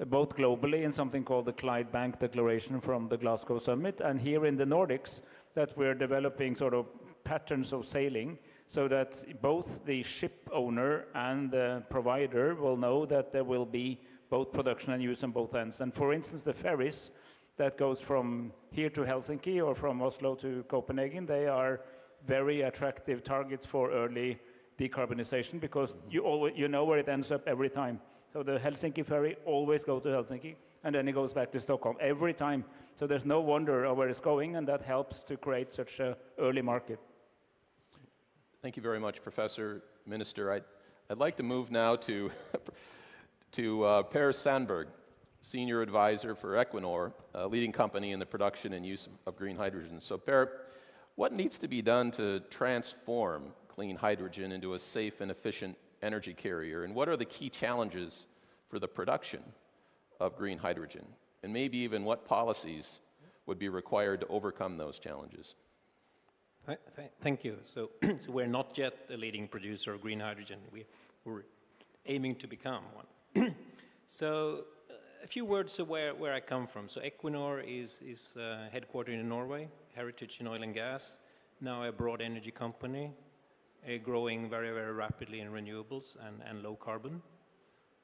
both globally in something called the Clyde Bank Declaration from the Glasgow Summit, and here in the Nordics, that we're developing sort of patterns of sailing so that both the ship owner and the provider will know that there will be both production and use on both ends. And for instance, the ferries that goes from here to Helsinki or from Oslo to Copenhagen, they are very attractive targets for early decarbonization because you know where it ends up every time. So the Helsinki ferry always goes to Helsinki and then it goes back to Stockholm every time. So there's no wonder where it's going, and that helps to create such an early market. Thank you very much, Professor. Minister, I'd like to move now to Per Sandberg, Senior Advisor for Equinor, a leading company in the production and use of green hydrogen. So Per, what needs to be done to transform clean hydrogen into a safe and efficient energy carrier? And what are the key challenges for the production of green hydrogen? And maybe even what policies would be required to overcome those challenges? Thank you. So we're not yet a leading producer of green hydrogen. We're aiming to become one. So a few words of where I come from. So Equinor is headquartered in Norway, heritage in oil and gas, now a broad energy company, growing very, very rapidly in renewables and low carbon.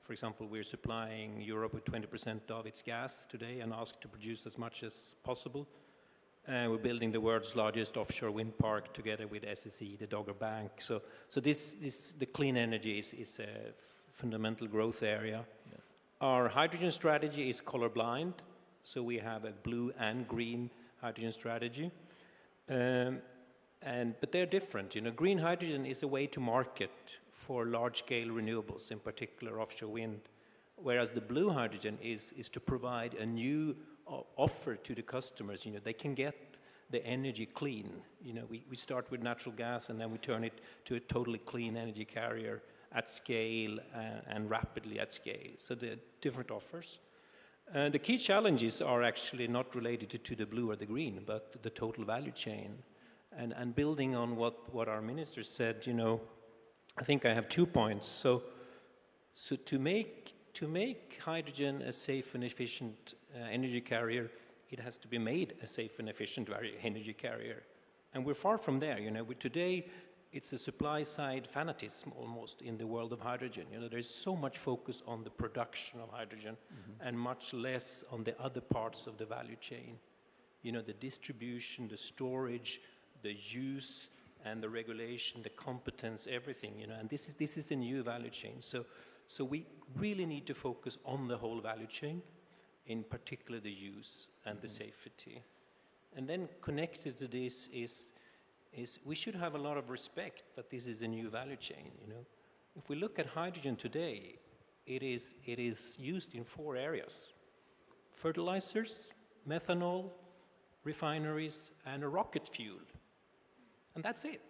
For example, we're supplying Europe with 20% of its gas today and asked to produce as much as possible. We're building the world's largest offshore wind park together with SSE, the Dogger Bank. So the clean energy is a fundamental growth area. Yeah. Our hydrogen strategy is colorblind, so we have a blue and green hydrogen strategy. But they're different. You know, green hydrogen is a way to market for large-scale renewables, in particular offshore wind, whereas the blue hydrogen is to provide a new offer to the customers. You know, they can get the energy clean. You know, we start with natural gas and then we turn it to a totally clean energy carrier at scale and rapidly at scale. So the different offers. The key challenges are actually not related to the blue or the green, but the total value chain. And building on what our minister said, you know, I think I have 2 points. So to make hydrogen a safe and efficient energy carrier, it has to be made a safe and efficient energy carrier. And we're far from there. You know, today it's a supply side fanatism almost in the world of hydrogen. You know, there's so much focus on the production of hydrogen and much less on the other parts of the value chain. You know, the distribution, the storage, the use, and the regulation, the competence, everything. You know, and this is a new value chain. So we really need to focus on the whole value chain, in particular the use and the safety. And then connected to this is we should have a lot of respect that this is a new value chain. You know, if we look at hydrogen today, it is used in 4 areas: fertilizers, methanol, refineries, and a rocket fuel. And that's it.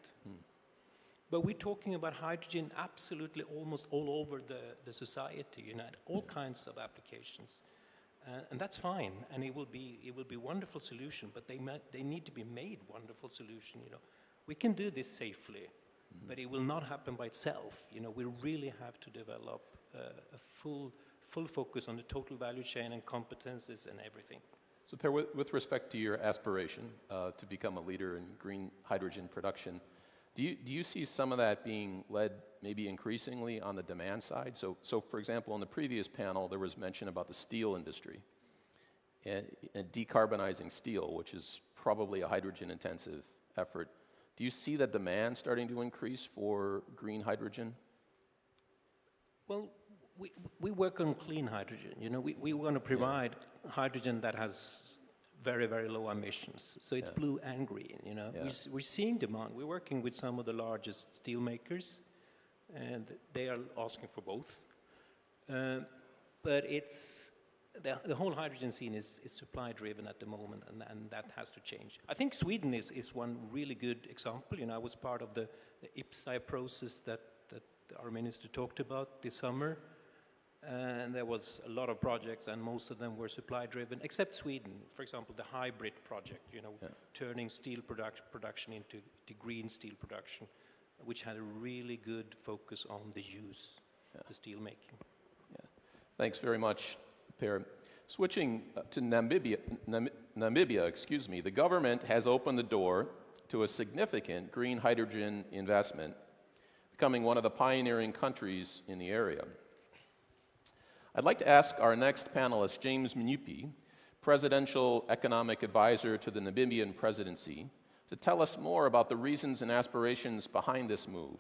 But we're talking about hydrogen absolutely almost all over the society, you know, all kinds of applications. And that's fine, and it will be a wonderful solution, but they need to be made wonderful solution, you know. We can do this safely, but it will not happen by itself. You know, we really have to develop a full focus on the total value chain and competences and everything. So Per, with respect to your aspiration to become a leader in green hydrogen production, do you see some of that being led maybe increasingly on the demand side? So for example, in the previous panel, there was mention about the steel industry and decarbonizing steel, which is probably a hydrogen-intensive effort. Do you see the demand starting to increase for green hydrogen? Well, we work on clean hydrogen. You know, we want to provide hydrogen that has very, very low emissions. So it's blue and green, you know. Yeah. We're seeing demand. We're working with some of the largest steel makers, and they are asking for both. But it's the whole hydrogen scene is supply driven at the moment, and that has to change. I think Sweden is one really good example. You know, I was part of the IPSAI process that our minister talked about this summer, and there was a lot of projects, and most of them were supply driven, except Sweden. For example, the hybrid project, you know, turning steel production into green steel production, which had a really good focus on the use, the steel making. Yeah. Thanks very much, Per. Switching to Namibia, excuse me, the government has opened the door to a significant green hydrogen investment, becoming one of the pioneering countries in the area. I'd like to ask our next panelist, James Mnupi, Presidential Economic Advisor to the Namibian Presidency, to tell us more about the reasons and aspirations behind this move.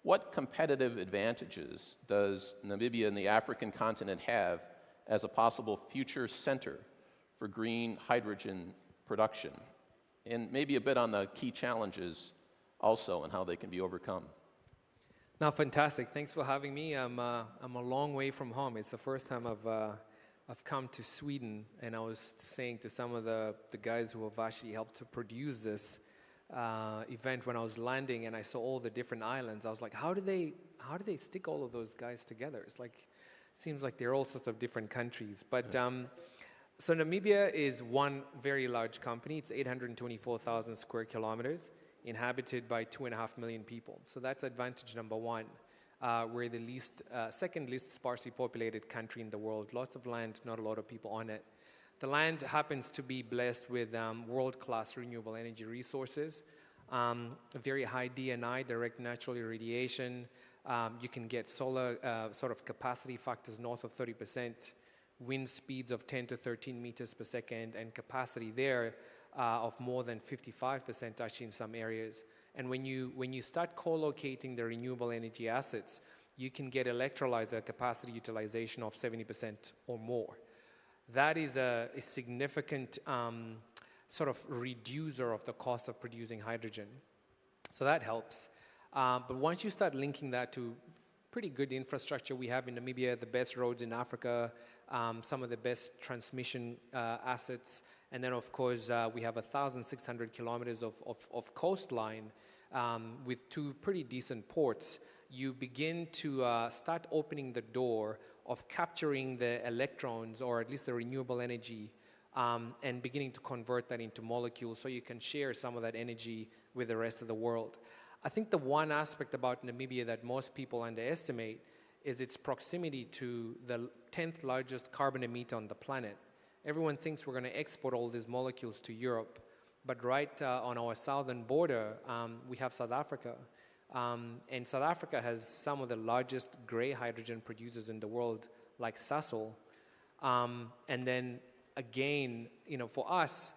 What competitive advantages does Namibia and the African continent have as a possible future center for green hydrogen production? And maybe a bit on the key challenges also and how they can be overcome. No, fantastic. Thanks for having me. I'm a long way from home. It's the first time I've come to Sweden, and I was saying to some of the guys who have actually helped to produce this event when I was landing, and I saw all the different islands. I was like, how do they stick all of those guys together? It's like, seems like they're all sorts of different countries. But so Namibia is one very large company. It's 824,000 square kilometers. Inhabited by 2.5 million people. So that's advantage number one. We're the second least sparsely populated country in the world. Lots of land, not a lot of people on it. The land happens to be blessed with world-class renewable energy resources, a very high DNI, direct natural irradiation. You can get solar sort of capacity factors north of 30%, wind speeds of 10 to 13 meters per second, and capacity there of more than 55% actually in some areas. And when you start co-locating the renewable energy assets, you can get electrolyzer capacity utilization of 70% or more. That is a significant sort of reducer of the cost of producing hydrogen. So that helps. But once you start linking that to pretty good infrastructure we have in Namibia, the best roads in Africa, some of the best transmission assets, and then, of course, we have 1,600 kilometers of coastline with two pretty decent ports. You begin to start opening the door of capturing the electrons, or at least the renewable energy, and beginning to convert that into molecules so you can share some of that energy with the rest of the world. I think the one aspect about Namibia that most people underestimate is its proximity to the 10th largest carbon emitter on the planet. Everyone thinks we're going to export all these molecules to Europe, but right on our southern border, we have South Africa. And South Africa has some of the largest gray hydrogen producers in the world, like Sasol. And then again, you know, for us,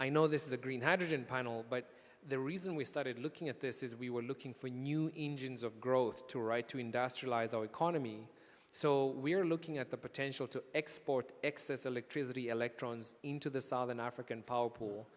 I know this is a green hydrogen panel, but the reason we started looking at this is we were looking for new engines of growth to industrialize our economy. So we're looking at the potential to export excess electricity electrons into the Southern African power pool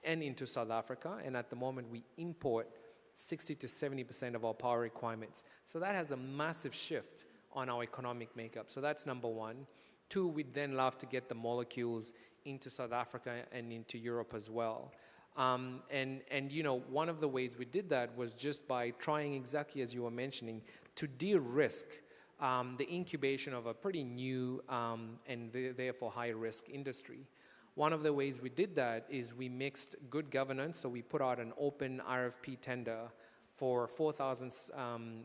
and into South Africa. And at the moment, we import 60 to 70% of our power requirements. So that has a massive shift on our economic makeup. So that's number one. Two, we'd then love to get the molecules into South Africa and into Europe as well. And you know, one of the ways we did that was just by trying, exactly as you were mentioning, to de-risk the incubation of a pretty new and therefore high-risk industry. One of the ways we did that is we mixed good governance, so we put out an open RFP tender for 4,000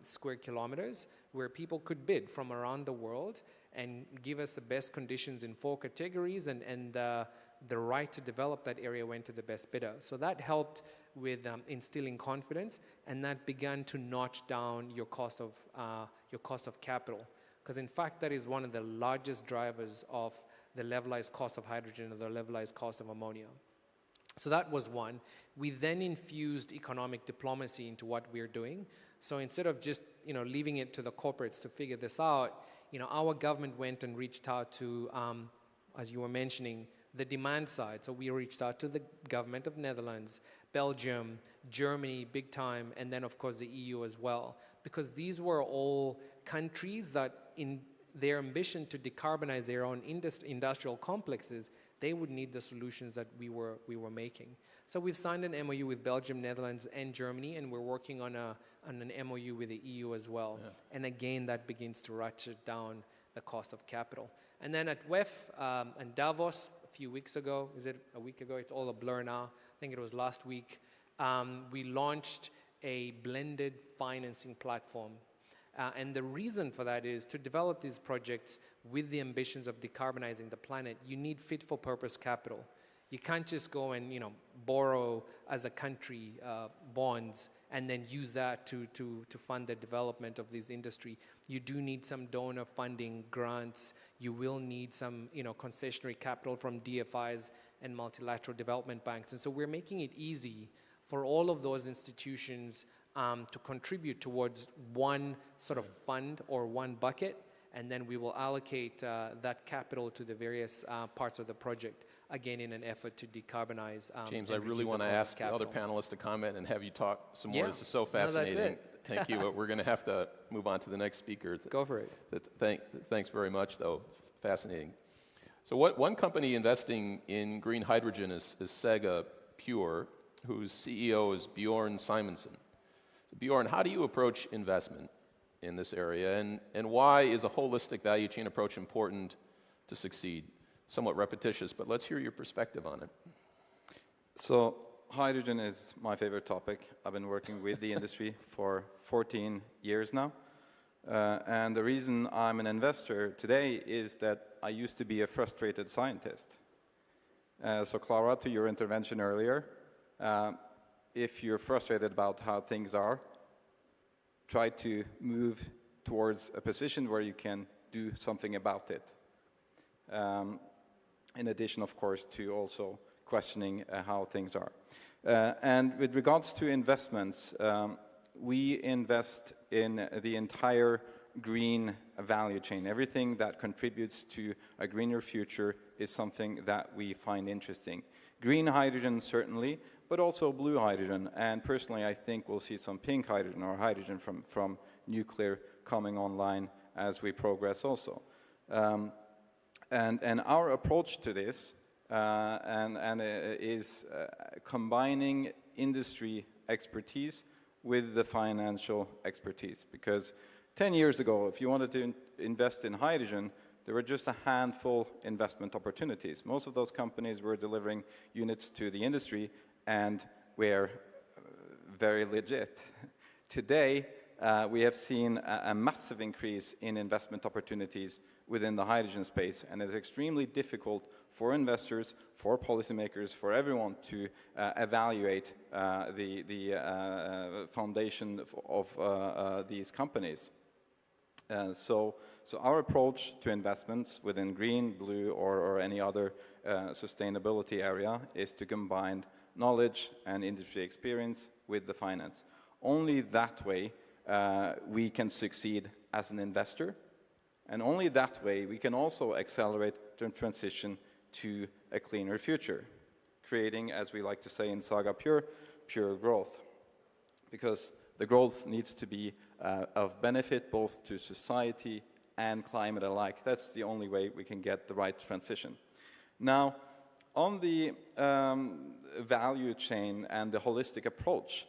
square kilometers where people could bid from around the world and give us the best conditions in 4 categories, and the right to develop that area went to the best bidder. So that helped with instilling confidence, and that began to notch down your cost of capital. Because in fact, that is one of the largest drivers of the levelized cost of hydrogen or the levelized cost of ammonia. So that was one. We then infused economic diplomacy into what we're doing. So instead of just leaving it to the corporates to figure this out, our government went and reached out to, as you were mentioning, the demand side. So we reached out to the government of Netherlands, Belgium, Germany, big time, and then of course the EU as well, because these were all countries that their ambition to decarbonize their own industrial complexes, they would need the solutions that we were making. So we've signed an MOU with Belgium, Netherlands, and Germany, and we're working on an MOU with the EU as well. Yeah. And again, that begins to ratchet down the cost of capital. And then at WEF and Davos a few weeks ago, is it a week ago? It's all a blur now. I think it was last week. We launched a blended financing platform. And the reason for that is to develop these projects with the ambitions of decarbonizing the planet, you need fit-for-purpose capital. You can't just go and borrow as a country bonds and then use that to fund the development of this industry. You do need some donor funding, grants. You will need some concessionary capital from DFIs and multilateral development banks. And so we're making it easy for all of those institutions to contribute towards one sort of fund or one bucket, and then we will allocate that capital to the various parts of the project, again in an effort to decarbonize. James, I really want to ask the other panelists to comment and have you talk some more. This is so fascinating. No, Thank you. We're going to have to move on to the next speaker. Go for it. Thanks very much, though. Fascinating. So one company investing in green hydrogen is Sega Pure, whose CEO is Bjorn Simonsen. So Bjorn, how do you approach investment in this area, and why is a holistic value chain approach important to succeed? Somewhat repetitious, but let's hear your perspective on it. So hydrogen is my favorite topic. I've been working with the industry for 14 years now. And the reason I'm an investor today is that I used to be a frustrated scientist. So Clara, to your intervention earlier, if you're frustrated about how things are, try to move towards a position where you can do something about it. In addition, of course, to also questioning how things are. And with regards to investments, we invest in the entire green value chain. Everything that contributes to a greener future is something that we find interesting. Green hydrogen, certainly, but also blue hydrogen. And personally, I think we'll see some pink hydrogen or hydrogen from nuclear coming online as we progress also. And our approach to this is combining industry expertise with the financial expertise. Because 10 years ago, if you wanted to invest in hydrogen, there were just a handful investment opportunities. Most of those companies were delivering units to the industry and were very legit. Today, we have seen a massive increase in investment opportunities within the hydrogen space, and it's extremely difficult for investors, for policymakers, for everyone to evaluate the foundation of these companies. So our approach to investments within green, blue, or any other sustainability area is to combine knowledge and industry experience with the finance. Only that way we can succeed as an investor, and only that way we can also accelerate the transition to a cleaner future, creating, as we like to say in Saga Pure, pure growth. Because the growth needs to be of benefit both to society and climate alike. That's the only way we can get the right transition. Now, on the value chain and the holistic approach,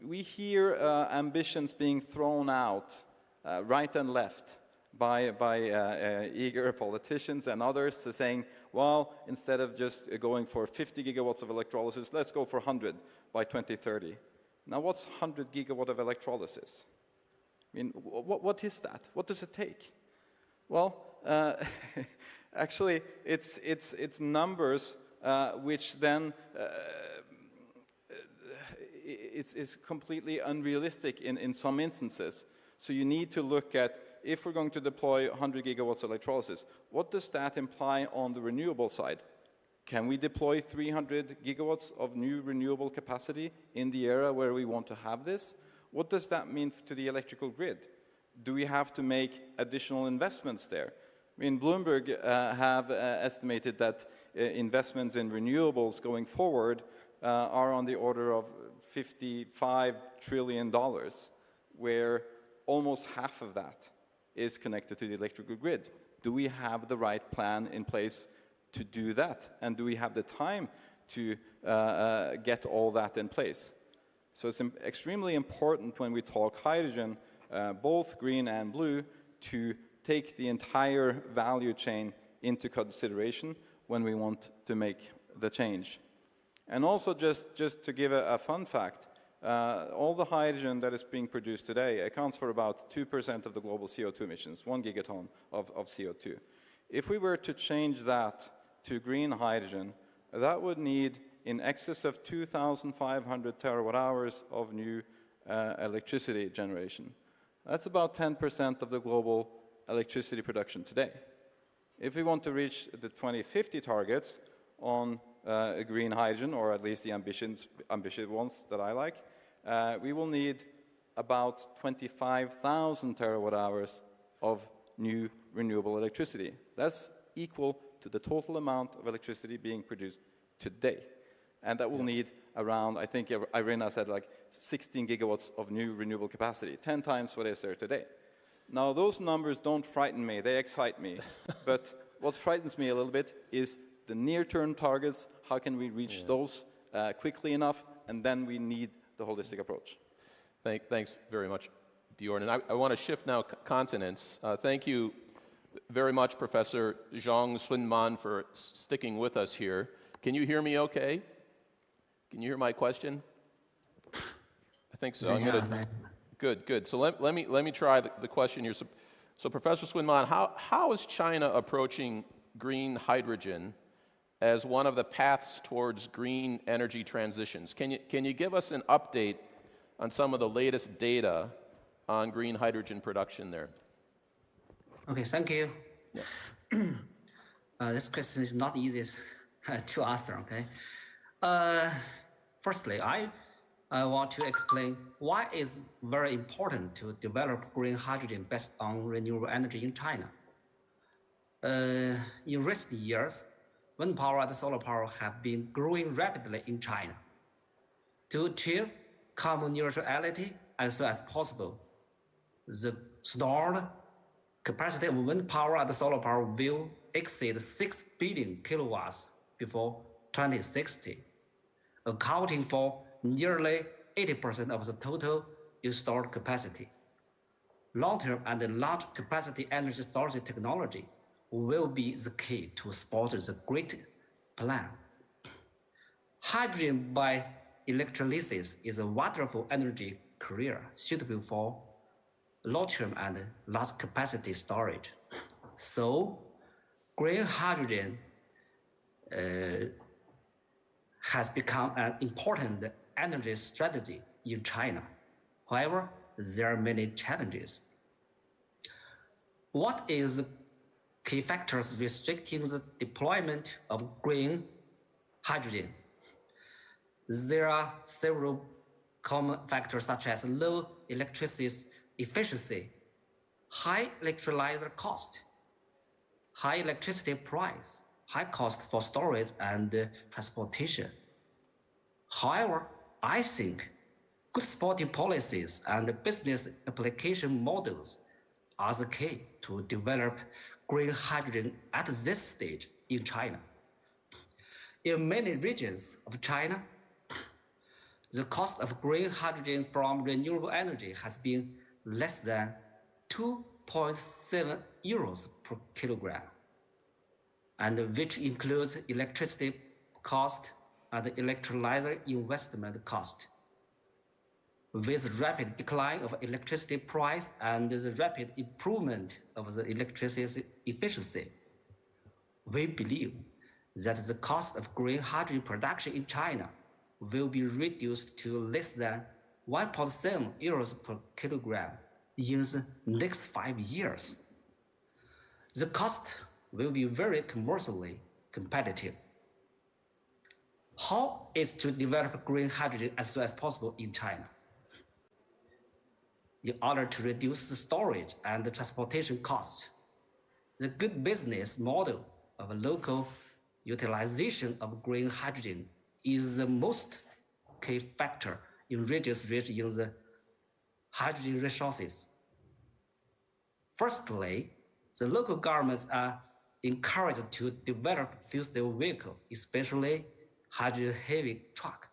we hear ambitions being thrown out right and left by eager politicians and others saying, well, instead of just going for 50 gigawatts of electrolysis, let's go for 100 by 2030. Now, what's 100 gigawatt of electrolysis? I mean, what is that? What does it take? Well, actually, it's numbers which then is completely unrealistic in some instances. So you need to look at, if we're going to deploy 100 gigawatts of electrolysis, what does that imply on the renewable side? Can we deploy 300 gigawatts of new renewable capacity in the area where we want to have this? What does that mean to the electrical grid? Do we have to make additional investments there? I mean, Bloomberg have estimated that investments in renewables going forward are on the order of $55 trillion, where almost half of that is connected to the electrical grid. Do we have the right plan in place to do that? And do we have the time to get all that in place? So it's extremely important when we talk hydrogen, both green and blue, to take the entire value chain into consideration when we want to make the change. And also just to give a fun fact, all the hydrogen that is being produced today accounts for about 2% of the global CO2 emissions, 1 gigaton of CO2. If we were to change that to green hydrogen, that would need in excess of 2,500 terawatt hours of new electricity generation. That's about 10% of the global electricity production today. If we want to reach the 2050 targets on green hydrogen, or at least the ambitious ones that I like, we will need about 25,000 terawatt hours of new renewable electricity. That's equal to the total amount of electricity being produced today. And that will need around, I think Irina said, like 16 gigawatts of new renewable capacity, 10 times what is there today. Now, those numbers don't frighten me, they excite me. But what frightens me a little bit is the near-term targets. How can we reach those quickly enough? And then we need the holistic approach. Thanks very much, Bjorn. And I want to shift now continents. Thank you very much, Professor Zhang Swinman, for sticking with us here. Can you hear me okay? Can you hear my question? I think so. Good. So let me try the question here. So Professor Swinman, how is China approaching green hydrogen as one of the paths towards green energy transitions? Can you give us an update on some of the latest data on green hydrogen production there? Okay, thank you. Yeah. This question is not easy to answer, okay? Firstly, I want to explain why it's very important to develop green hydrogen based on renewable energy in China. In recent years, wind power and solar power have been growing rapidly in China. To achieve carbon neutrality as soon as possible, the stored capacity of wind power and solar power will exceed 6 billion kilowatts before 2060, accounting for nearly 80% of the total installed capacity. Long-term and large capacity energy storage technology will be the key to support the great plan. Hydrogen by electrolysis is a wonderful energy carrier suitable for long-term and large capacity storage. So, green hydrogen has become an important energy strategy in China. However, there are many challenges. What is the key factors restricting the deployment of green hydrogen? There are several common factors such as low electricity efficiency, high electrolyzer cost, high electricity price, high cost for storage and transportation. However, I think good supporting policies and business application models are the key to develop green hydrogen at this stage in China. In many regions of China, the cost of green hydrogen from renewable energy has been less than 2.7 euros per kilogram, and which includes electricity cost and electrolyzer investment cost. With rapid decline of electricity price and the rapid improvement of the electricity efficiency, we believe that the cost of green hydrogen production in China will be reduced to less than 1.7 euros per kilogram in the next 5 years. The cost will be very commercially competitive. How is to develop green hydrogen as soon as possible in China? In order to reduce the storage and the transportation costs, the good business model of a local utilization of green hydrogen is the most key factor in regions rich in the hydrogen resources. Firstly, the local governments are encouraged to develop fuel cell vehicles, especially hydrogen-heavy truck.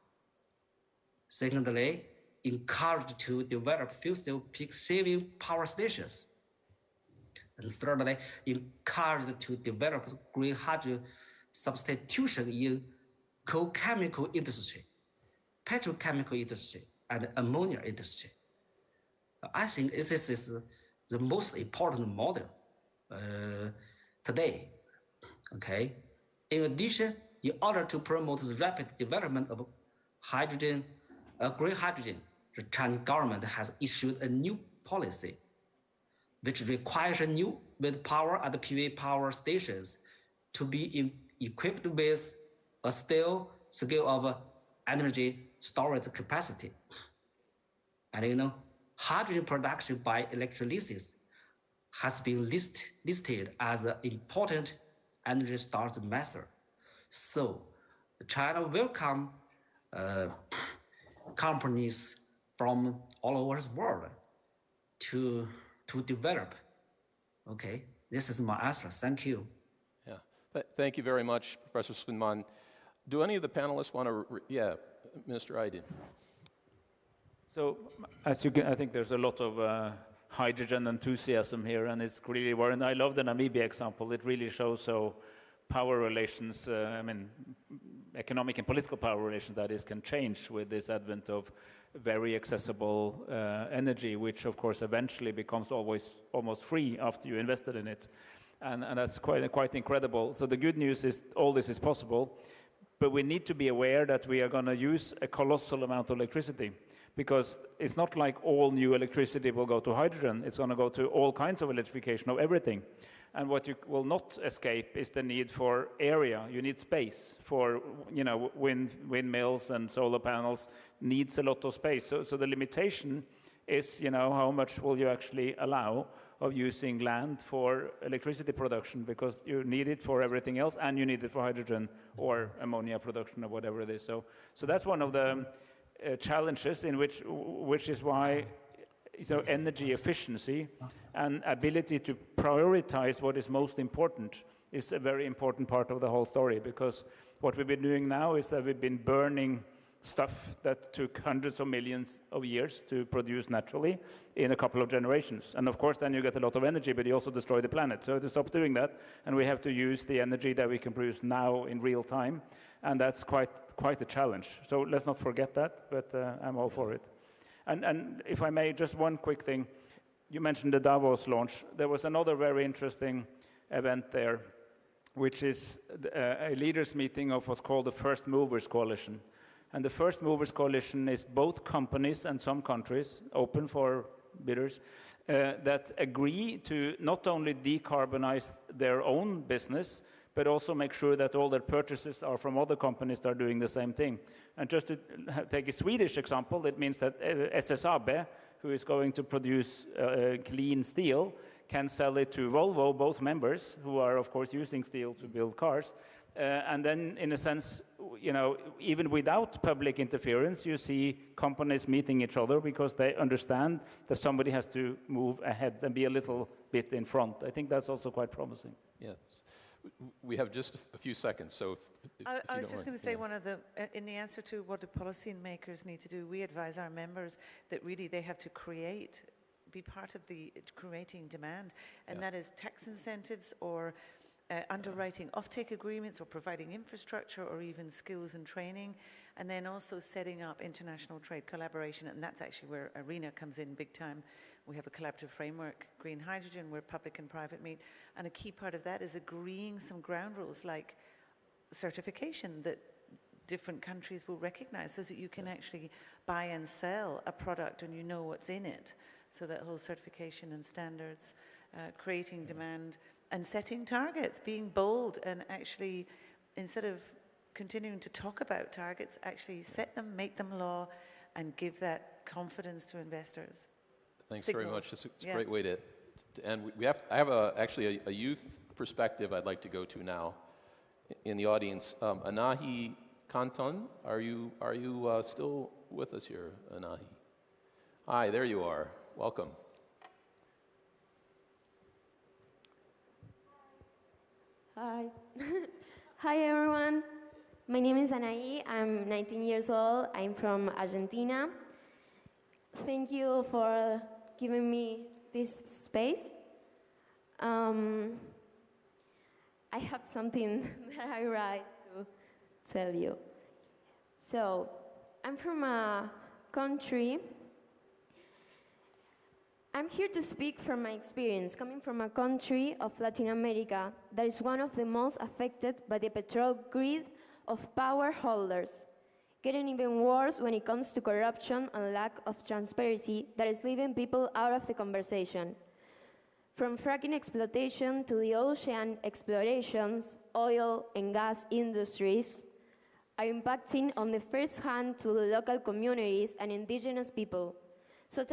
Secondly, encouraged to develop fuel cell peak-saving power stations. And thirdly, encouraged to develop green hydrogen substitution in coal-chemical industry, petrochemical industry, and ammonia industry. I think this is the most important model today. Okay. In addition, in order to promote the rapid development of hydrogen, green hydrogen, the Chinese government has issued a new policy which requires new wind power and PV power stations to be equipped with a scale of energy storage capacity. And you know, hydrogen production by electrolysis has been listed as an important energy storage method. So China welcomes companies from all over the world to develop. Okay, this is my answer. Thank you. Yeah, thank you very much, Professor Svinman. Do any of the panelists want to? Yeah, Minister Aydin. So, as you can, I think there's a lot of hydrogen enthusiasm here, and it's really worrying. I love the Namibia example. It really shows how power relations, I mean, economic and political power relations, that is, can change with this advent of very accessible energy, which, of course, eventually becomes almost free after you invested in it. And that's quite incredible. So the good news is all this is possible, but we need to be aware that we are going to use a colossal amount of electricity, because it's not like all new electricity will go to hydrogen. It's going to go to all kinds of electrification of everything. And what you will not escape is the need for area. You need space for, you know, windmills and solar panels needs a lot of space. So the limitation is, you know, how much will you actually allow of using land for electricity production, because you need it for everything else, and you need it for hydrogen or ammonia production or whatever it is. So that's one of the challenges in which is why, so energy efficiency and ability to prioritize what is most important is a very important part of the whole story, because what we've been doing now is that we've been burning stuff that took hundreds of millions of years to produce naturally in a couple of generations. And of course, then you get a lot of energy, but you also destroy the planet. So to stop doing that, and we have to use the energy that we can produce now in real time, and that's quite a challenge. So let's not forget that, but I'm all for it. And if I may, just one quick thing. You mentioned the Davos launch. There was another very interesting event there, which is a leaders meeting of what's called the First Movers Coalition. And the First Movers Coalition is both companies and some countries, open for bidders, that agree to not only decarbonize their own business, but also make sure that all their purchases are from other companies that are doing the same thing. And just to take a Swedish example, it means that SSAB, who is going to produce clean steel, can sell it to Volvo, both members, who are, of course, using steel to build cars. And then, in a sense, you know, even without public interference, you see companies meeting each other because they understand that somebody has to move ahead and be a little bit in front. I think that's also quite promising. Yes. We have just a few seconds, so if I was just going to say, one of the, in the answer to what the policymakers need to do, we advise our members that really they have to be part of the creating demand, and that is tax incentives or underwriting offtake agreements or providing infrastructure or even skills and training, and then also setting up international trade collaboration, and that's actually where ARENA comes in big time. We have a collaborative framework, green hydrogen, where public and private meet, and a key part of that is agreeing some ground rules like certification that different countries will recognize, so that you can actually buy and sell a product and you know what's in it. So that whole certification and standards, creating demand, and setting targets, being bold, and actually, instead of continuing to talk about targets, actually set them, make them law, and give that confidence to investors. Thanks very much. It's a great way to end. I have actually a youth perspective I'd like to go to now in the audience. Anahi Kanton, are you still with us here, Anahi? Hi, there you are. Welcome. Hi. Hi, everyone. My name is Anaí. I'm 19 years old. I'm from Argentina. Thank you for giving me this space. I have something that I write to tell you. So, I'm from a country. I'm here to speak from my experience, coming from a country of Latin America that is one of the most affected by the petrol greed of power holders, getting even worse when it comes to corruption and lack of transparency that is leaving people out of the conversation. From fracking exploitation to the ocean explorations, oil and gas industries are impacting on the first hand to the local communities and indigenous people, such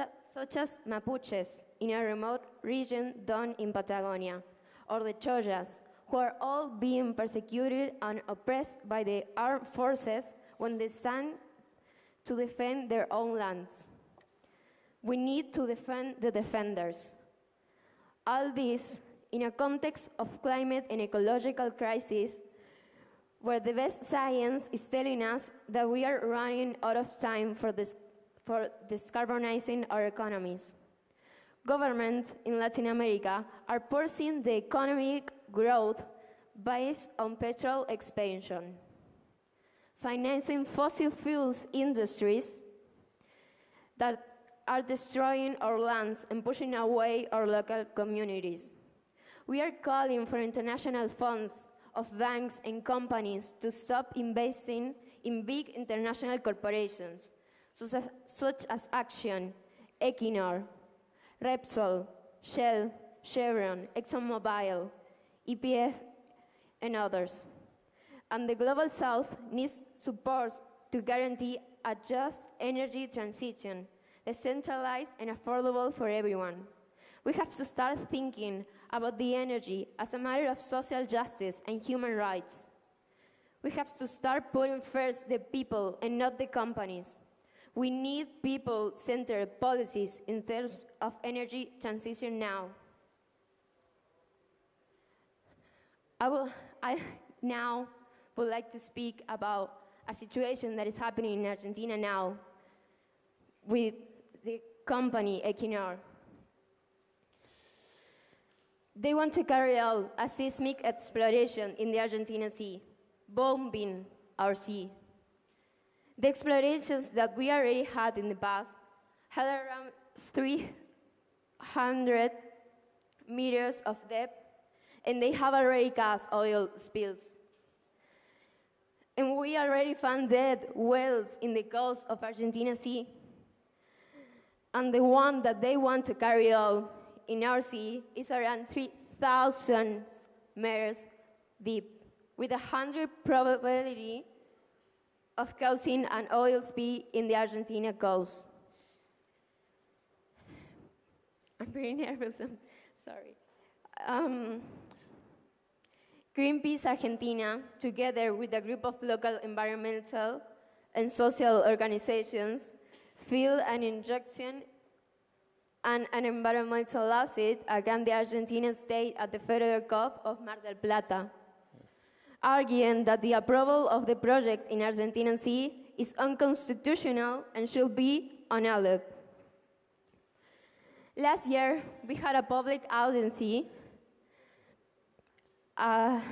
as Mapuches in a remote region down in Patagonia, or the Choyas, who are all being persecuted and oppressed by the armed forces when they stand to defend their own lands. We need to defend the defenders. All this in a context of climate and ecological crisis where the best science is telling us that we are running out of time for decarbonizing our economies. Governments in Latin America are pursuing the economic growth based on petrol expansion, financing fossil fuels industries that are destroying our lands and pushing away our local communities. We are calling for international funds of banks and companies to stop investing in big international corporations, such as Action, Equinor, Repsol, Shell, Chevron, ExxonMobil, EPF, and others. And the Global South needs support to guarantee a just energy transition, decentralized and affordable for everyone. We have to start thinking about the energy as a matter of social justice and human rights. We have to start putting first the people and not the companies. We need people-centered policies in terms of energy transition now. I now would like to speak about a situation that is happening in Argentina now with the company Equinor. They want to carry out a seismic exploration in the Argentine Sea, bombing our sea. The explorations that we already had in the past had around 300 meters of depth, and they have already caused oil spills. And we already found dead whales in the coast of Argentina Sea. And the one that they want to carry out in our sea is around 3,000 meters deep, with 100% probability of causing an oil spill in the Argentina coast. I'm very nervous, I'm sorry. Greenpeace Argentina, together with a group of local environmental and social organizations, feel an injection and an environmental lawsuit against the Argentine state at the Federal Court of Mar del Plata, arguing that the approval of the project in Argentine Sea is unconstitutional and should be annulled. Last year, we had a public audience that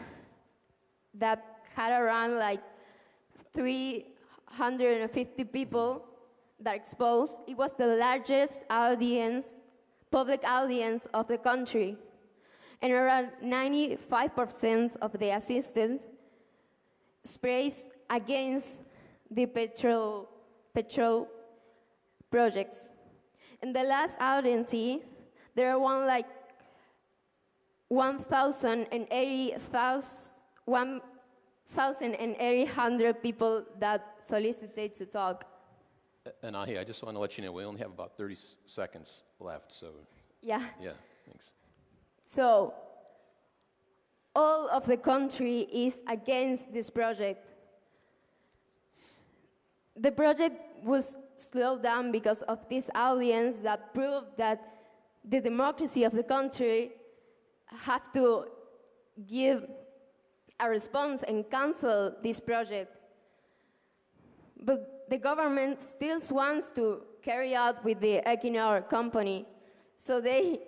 had around like 350 people that exposed. It was the largest audience, public audience of the country. And around 95% of the assistants expressed against the petrol projects. In the last audience, there were like 1,800 people that solicited to talk. And I just want to let you know, we only have about 30 seconds left, so. Yeah. Yeah, thanks. So, all of the country is against this project. The project was slowed down because of this audience that proved that the democracy of the country have to give a response and cancel this project. But the government still wants to carry out with the Equinor company. So they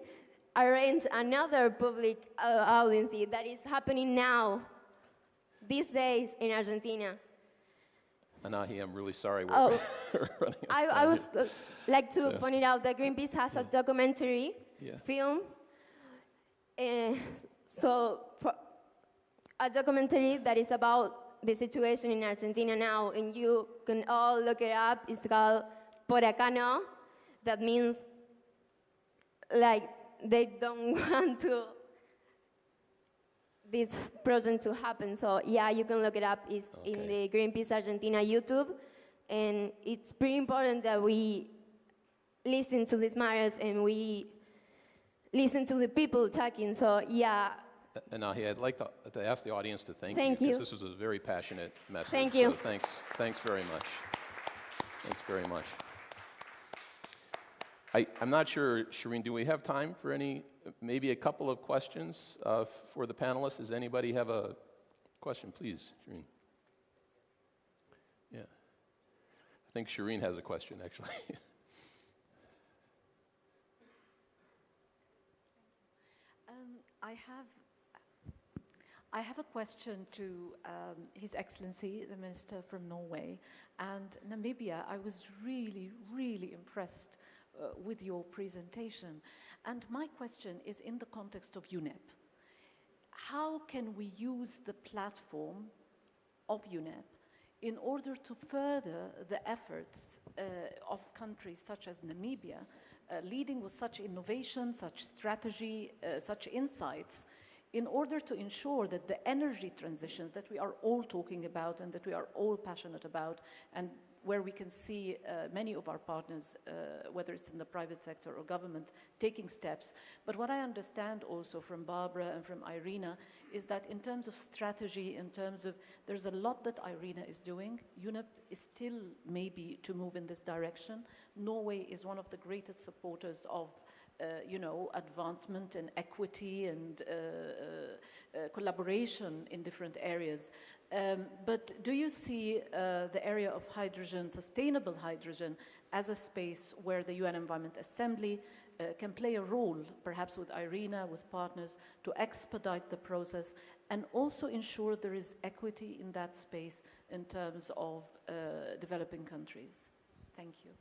arrange another public audience that is happening now, these days in Argentina. Anahi, I'm really sorry we're running out of time. I would like to point it out that Greenpeace has a documentary film. So a documentary that is about the situation in Argentina now, and you can all look it up. It's called Por Acá No. That means like they don't want this project to happen. So yeah, you can look it up. It's in the Greenpeace Argentina YouTube. And it's pretty important that we listen to these matters and we listen to the people talking. So yeah. Anahi, I'd like to ask the audience to thank you. Because this was a very passionate message. Thank you. So thanks very much. Thanks very much. I'm not sure, Shireen, do we have time for maybe a couple of questions for the panelists? Does anybody have a question? Please, Shireen. Yeah. I think Shireen has a question, actually. I have a question to His Excellency, the Minister from Norway, and Namibia. I was really, really impressed with your presentation. And my question is in the context of UNEP. How can we use the platform of UNEP in order to further the efforts of countries such as Namibia, leading with such innovation, such strategy, such insights, in order to ensure that the energy transitions that we are all talking about and that we are all passionate about, and where we can see many of our partners, whether it's in the private sector or government, taking steps. But what I understand also from Barbara and from Irina is that in terms of strategy, in terms of, there's a lot that Irina is doing. UNEP is still maybe to move in this direction. Norway is one of the greatest supporters of advancement and equity and collaboration in different areas. But do you see the area of hydrogen, sustainable hydrogen, as a space where the UN Environment Assembly can play a role, perhaps with Irina, with partners, to expedite the process and also ensure there is equity in that space in terms of developing countries? Thank you.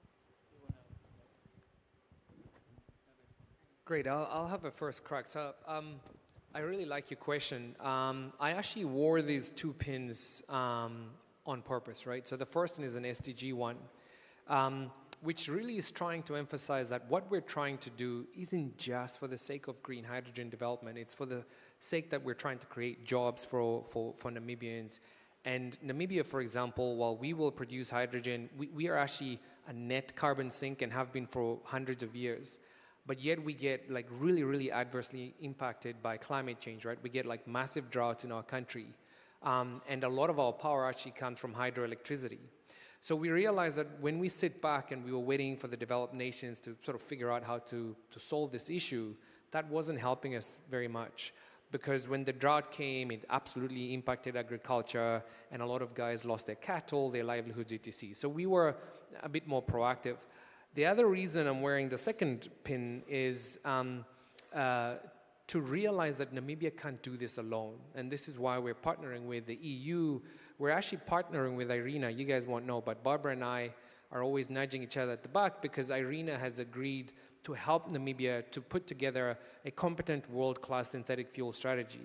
Great, I'll have a first crack. So, I really like your question. I actually wore these two pins on purpose, right? So the first one is an SDG one, which really is trying to emphasize that what we're trying to do isn't just for the sake of green hydrogen development. It's for the sake that we're trying to create jobs for Namibians. And Namibia, for example, while we will produce hydrogen, we are actually a net carbon sink and have been for hundreds of years. But yet we get like really, really adversely impacted by climate change, right? We get like massive droughts in our country. And a lot of our power actually comes from hydroelectricity. So we realized that when we sit back and we were waiting for the developed nations to sort of figure out how to solve this issue, that wasn't helping us very much. Because when the drought came, it absolutely impacted agriculture, and a lot of guys lost their cattle, their livelihoods, etc. So we were a bit more proactive. The other reason I'm wearing the second pin is to realize that Namibia can't do this alone. And this is why we're partnering with the EU. We're actually partnering with Irina. You guys won't know, but Barbara and I are always nudging each other at the back because Irina has agreed to help Namibia to put together a competent world-class synthetic fuel strategy.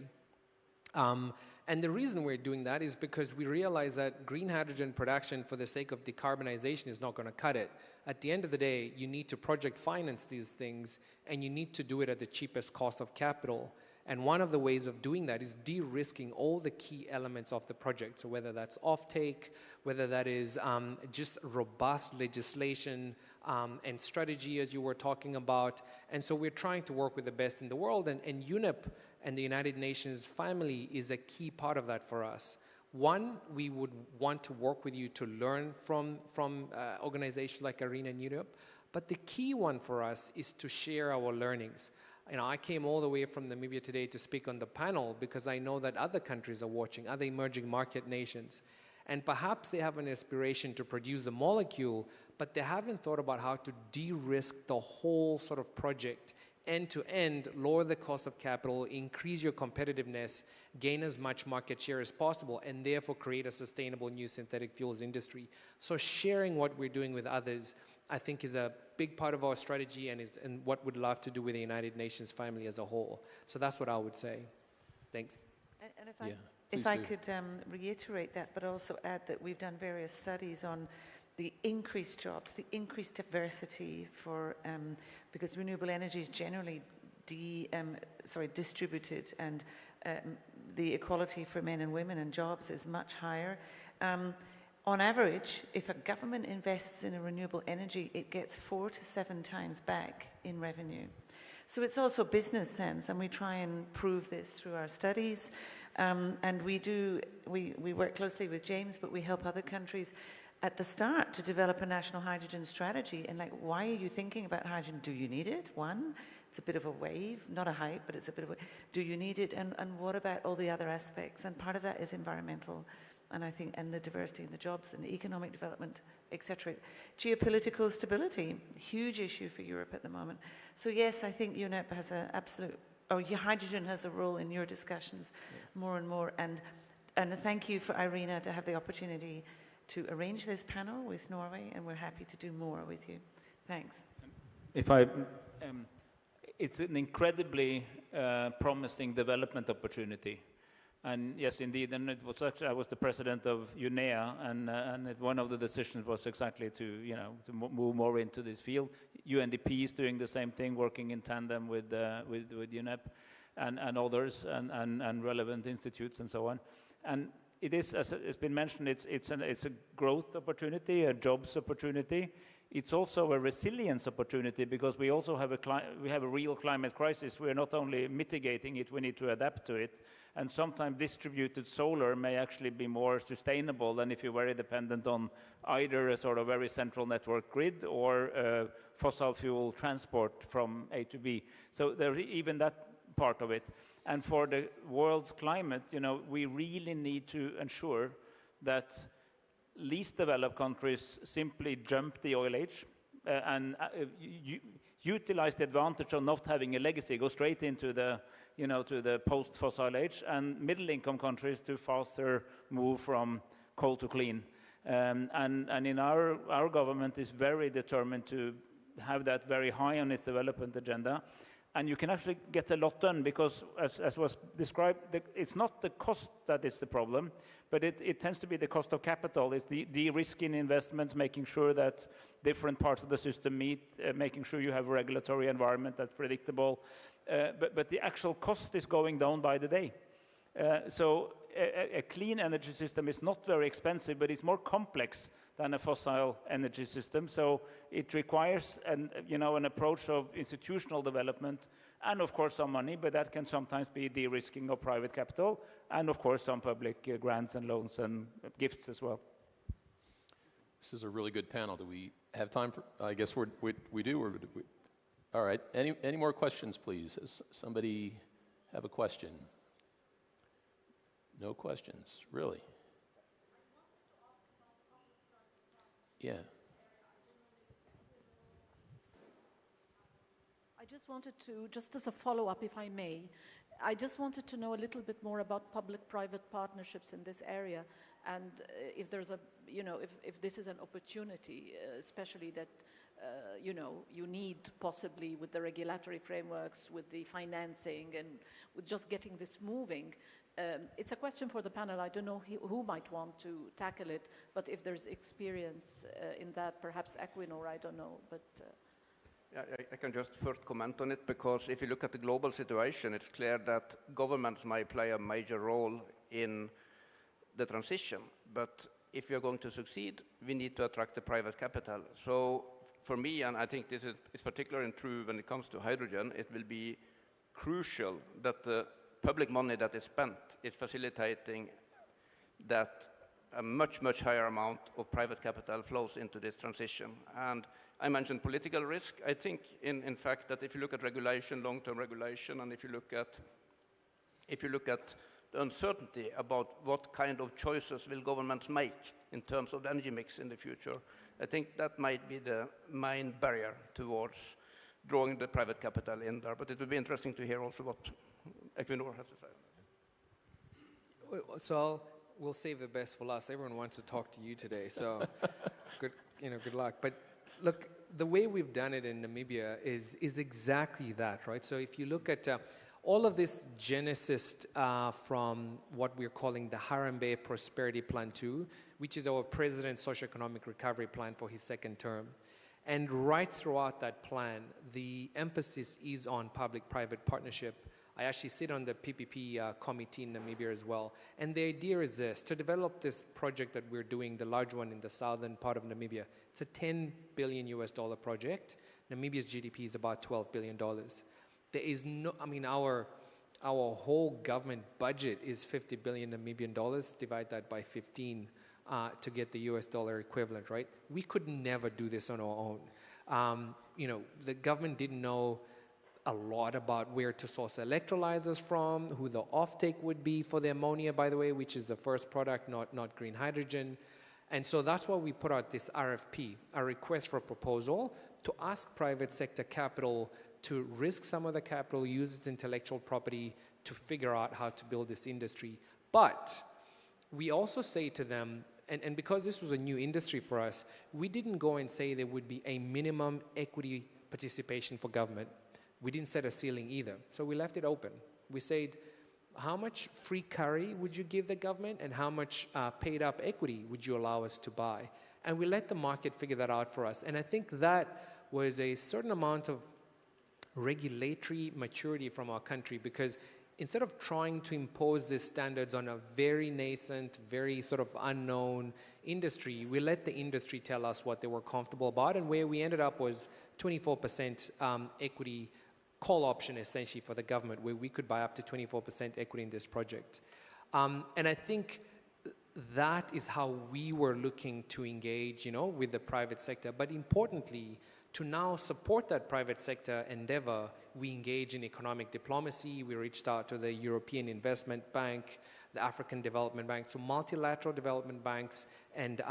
And the reason we're doing that is because we realize that green hydrogen production for the sake of decarbonization is not going to cut it. At the end of the day, you need to project finance these things, and you need to do it at the cheapest cost of capital. And one of the ways of doing that is de-risking all the key elements of the project. So whether that's offtake, whether that is just robust legislation and strategy, as you were talking about. And so we're trying to work with the best in the world, and UNEP and the United Nations family is a key part of that for us. One, we would want to work with you to learn from organizations like Irina and UNEP, but the key one for us is to share our learnings. You know, I came all the way from Namibia today to speak on the panel because I know that other countries are watching, other emerging market nations. And perhaps they have an aspiration to produce the molecule, but they haven't thought about how to de-risk the whole sort of project end to end, lower the cost of capital, increase your competitiveness, gain as much market share as possible, and therefore create a sustainable new synthetic fuels industry. So sharing what we're doing with others, I think, is a big part of our strategy and what we'd love to do with the United Nations family as a whole. So that's what I would say. Thanks. And if I could reiterate that, but also add that we've done various studies on the increased jobs, the increased diversity for, because renewable energy is generally distributed, and the equality for men and women and jobs is much higher. On average, if a government invests in a renewable energy, it gets 4 to 7 times back in revenue. So it's also business sense, and we try and prove this through our studies. And we work closely with James, but we help other countries at the start to develop a national hydrogen strategy. And like, why are you thinking about hydrogen? Do you need it? One, it's a bit of a wave, not a hype, but it's a bit of a, do you need it? And what about all the other aspects? And part of that is environmental, and I think, and the diversity and the jobs and the economic development, etc. Geopolitical stability, huge issue for Europe at the moment. So yes, I think UNEP has an absolute, or hydrogen has a role in your discussions more and more. And thank you for Irina to have the opportunity to arrange this panel with Norway, and we're happy to do more with you. Thanks. If I, it's an incredibly promising development opportunity. And yes, indeed, and it was actually, I was the president of UNEA, and one of the decisions was exactly to, you know, to move more into this field. UNDP is doing the same thing, working in tandem with UNEP and others, and relevant institutes and so on. And it is, as it's been mentioned, it's a growth opportunity, a jobs opportunity. It's also a resilience opportunity, because we also have a real climate crisis. We're not only mitigating it, we need to adapt to it. And sometimes distributed solar may actually be more sustainable than if you're very dependent on either a sort of very central network grid or fossil fuel transport from A to B. So there even that part of it. And for the world's climate, you know, we really need to ensure that least developed countries simply jump the oil age and utilize the advantage of not having a legacy, go straight into the, you know, to the post-fossil age, and middle-income countries to faster move from coal to clean. And in our government is very determined to have that very high on its development agenda. And you can actually get a lot done, because, as was described, it's not the cost that is the problem, but it tends to be the cost of capital. It's the de-risking investments, making sure that different parts of the system meet, making sure you have a regulatory environment that's predictable. But the actual cost is going down by the day. So a clean energy system is not very expensive, but it's more complex than a fossil energy system. So it requires an approach of institutional development, and of course some money, but that can sometimes be de-risking of private capital, and of course some public grants and loans and gifts as well. This is a really good panel. Do we have time for, I guess we do, or do we? All right, any more questions, please? Does somebody have a question? No questions, really? Yeah. I just wanted to, just as a follow-up, if I may, I just wanted to know a little bit more about public-private partnerships in this area, and if there's a, if this is an opportunity, especially that, you need possibly with the regulatory frameworks, with the financing, and with just getting this moving. It's a question for the panel. I don't know who might want to tackle it, but if there's experience in that, perhaps Equinor, I don't know. But I can just first comment on it, because if you look at the global situation, it's clear that governments might play a major role in the transition. But if we are going to succeed, we need to attract the private capital. So for me, and I think this is particularly true when it comes to hydrogen, it will be crucial that the public money that is spent is facilitating that a much, much higher amount of private capital flows into this transition. And I mentioned political risk. I think, in fact, that if you look at regulation, long-term regulation, and if you look at the uncertainty about what kind of choices will governments make in terms of the energy mix in the future, I think that might be the main barrier towards drawing the private capital in there. But it would be interesting to hear also what Equinor has to say. So we'll save the best for last. Everyone wants to talk to you today, so good luck. But look, the way we've done it in Namibia is exactly that, right? So if you look at all of this genesis from what we're calling the Harambee Prosperity Plan 2, which is our president's socioeconomic recovery plan for his second term. And right throughout that plan, the emphasis is on public-private partnership. I actually sit on the PPP committee in Namibia as well. And the idea is this, to develop this project that we're doing, the large one in the southern part of Namibia. It's a $10 billion project. Namibia's GDP is about $12 billion. There is no, I mean, our whole government budget is 50 billion Namibian dollars, divide that by 15 to get the US dollar equivalent, right? We could never do this on our own. The government didn't know a lot about where to source electrolyzers from, who the offtake would be for the ammonia, by the way, which is the first product, not green hydrogen. And so that's why we put out this RFP, a request for proposal, to ask private sector capital to risk some of the capital, use its intellectual property to figure out how to build this industry. But we also say to them, and because this was a new industry for us, we didn't go and say there would be a minimum equity participation for government. We didn't set a ceiling either. So we left it open. We said, how much free curry would you give the government and how much paid up equity would you allow us to buy? And we let the market figure that out for us. And I think that was a certain amount of regulatory maturity from our country, because instead of trying to impose these standards on a very nascent, very sort of unknown industry, we let the industry tell us what they were comfortable about, and where we ended up was 24% equity call option essentially for the government, where we could buy up to 24% equity in this project. And I think that is how we were looking to engage, with the private sector. But importantly, to now support that private sector endeavor, we engage in economic diplomacy. We reached out to the European Investment Bank, the African Development Bank, so multilateral development banks and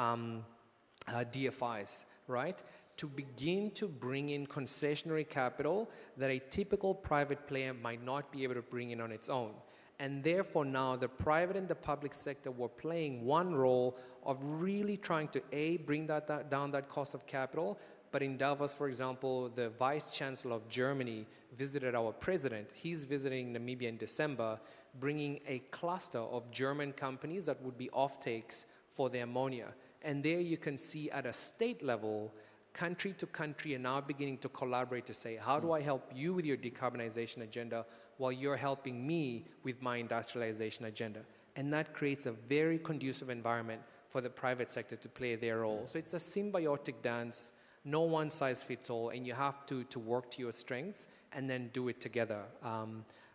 DFIs, right? To begin to bring in concessionary capital that a typical private player might not be able to bring in on its own. And therefore now the private and the public sector were playing one role of really trying to bring down that cost of capital. But in Davos, for example, the Vice Chancellor of Germany visited our president. He's visiting Namibia in December, bringing a cluster of German companies that would be offtakes for the ammonia. And there you can see at a state level, country to country are now beginning to collaborate to say, how do I help you with your decarbonization agenda while you're helping me with my industrialization agenda? And that creates a very conducive environment for the private sector to play their role. So it's a symbiotic dance. No one size fits all, and you have to work to your strengths and then do it together.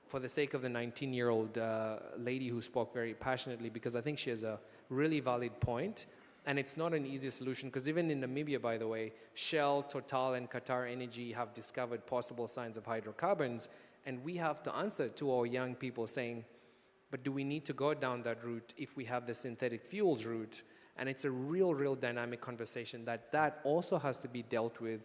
For the sake of the 19-year-old lady who spoke very passionately, because I think she has a really valid point, and it's not an easy solution, because even in Namibia, by the way, Shell, Total, and Qatar Energy have discovered possible signs of hydrocarbons, and we have to answer to our young people saying, but do we need to go down that route if we have the synthetic fuels route? And it's a real dynamic conversation that also has to be dealt with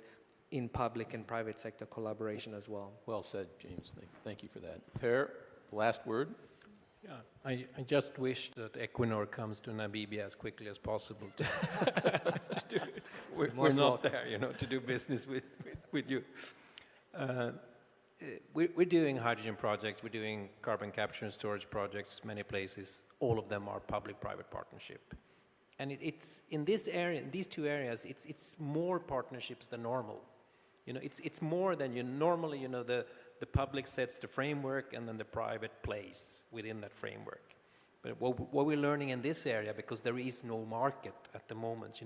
in public and private sector collaboration as well. Well said, James. Thank you for that. Per, last word. Yeah, I just wish that Equinor comes to Namibia as quickly as possible. We're not there, to do business with you. We're doing hydrogen projects. We're doing carbon capture and storage projects many places. All of them are public-private partnership. And it's in this area, in these two areas, it's more partnerships than normal. It's more than normally, the public sets the framework and then the private plays within that framework. But what we're learning in this area, because there is no market at the moment,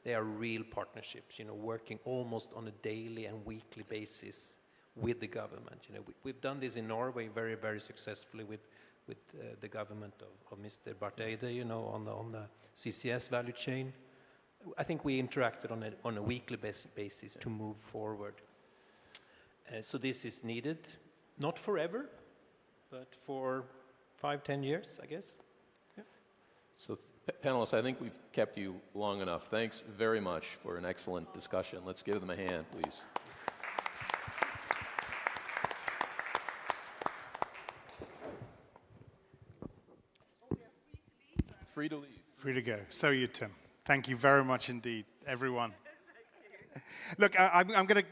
they are real partnerships, working almost on a daily and weekly basis with the government. We've done this in Norway very, very successfully the government of Mr. Bartede, you know, on the CCS value chain. I think we interacted on a weekly basis to move forward. So this is needed, not forever, but for 5-10 years, I guess. Yeah. So panelists, I think we've kept you long enough. Thanks very much for an excellent discussion. Let's give them a hand, please. Free to leave. Free to go. So you, Tim. Thank you very much indeed, everyone. Look, I'm going to,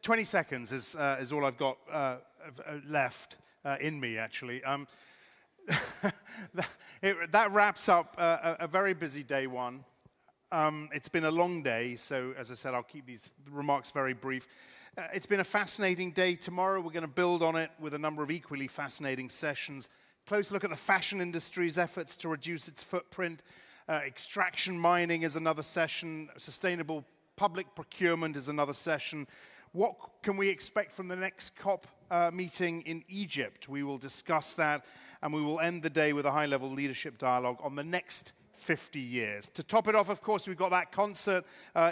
20 seconds is all I've got left in me, actually. That wraps up a very busy day one. It's been a long day, so as I said, I'll keep these remarks very brief. It's been a fascinating day. Tomorrow we're going to build on it with a number of equally fascinating sessions. Close look at the fashion industry's efforts to reduce its footprint. Extraction mining is another session. Sustainable public procurement is another session. What can we expect from the next COP meeting in Egypt? We will discuss that, and we will end the day with a high-level leadership dialogue on the next 50 years. To top it off, of course, we've got that concert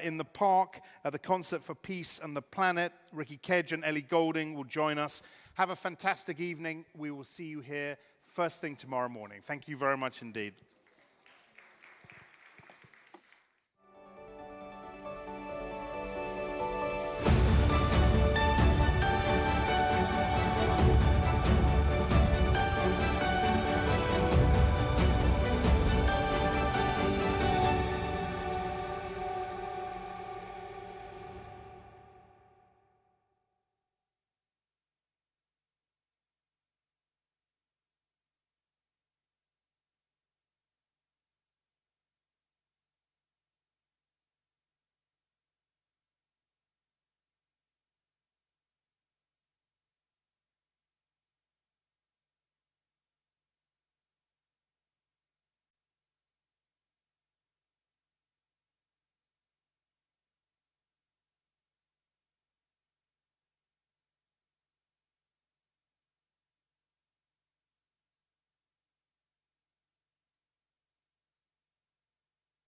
in the park, the Concert for Peace and the Planet. Ricky Kedge and Ellie Golding will join us. Have a fantastic evening. We will see you here first thing tomorrow morning. Thank you very much indeed.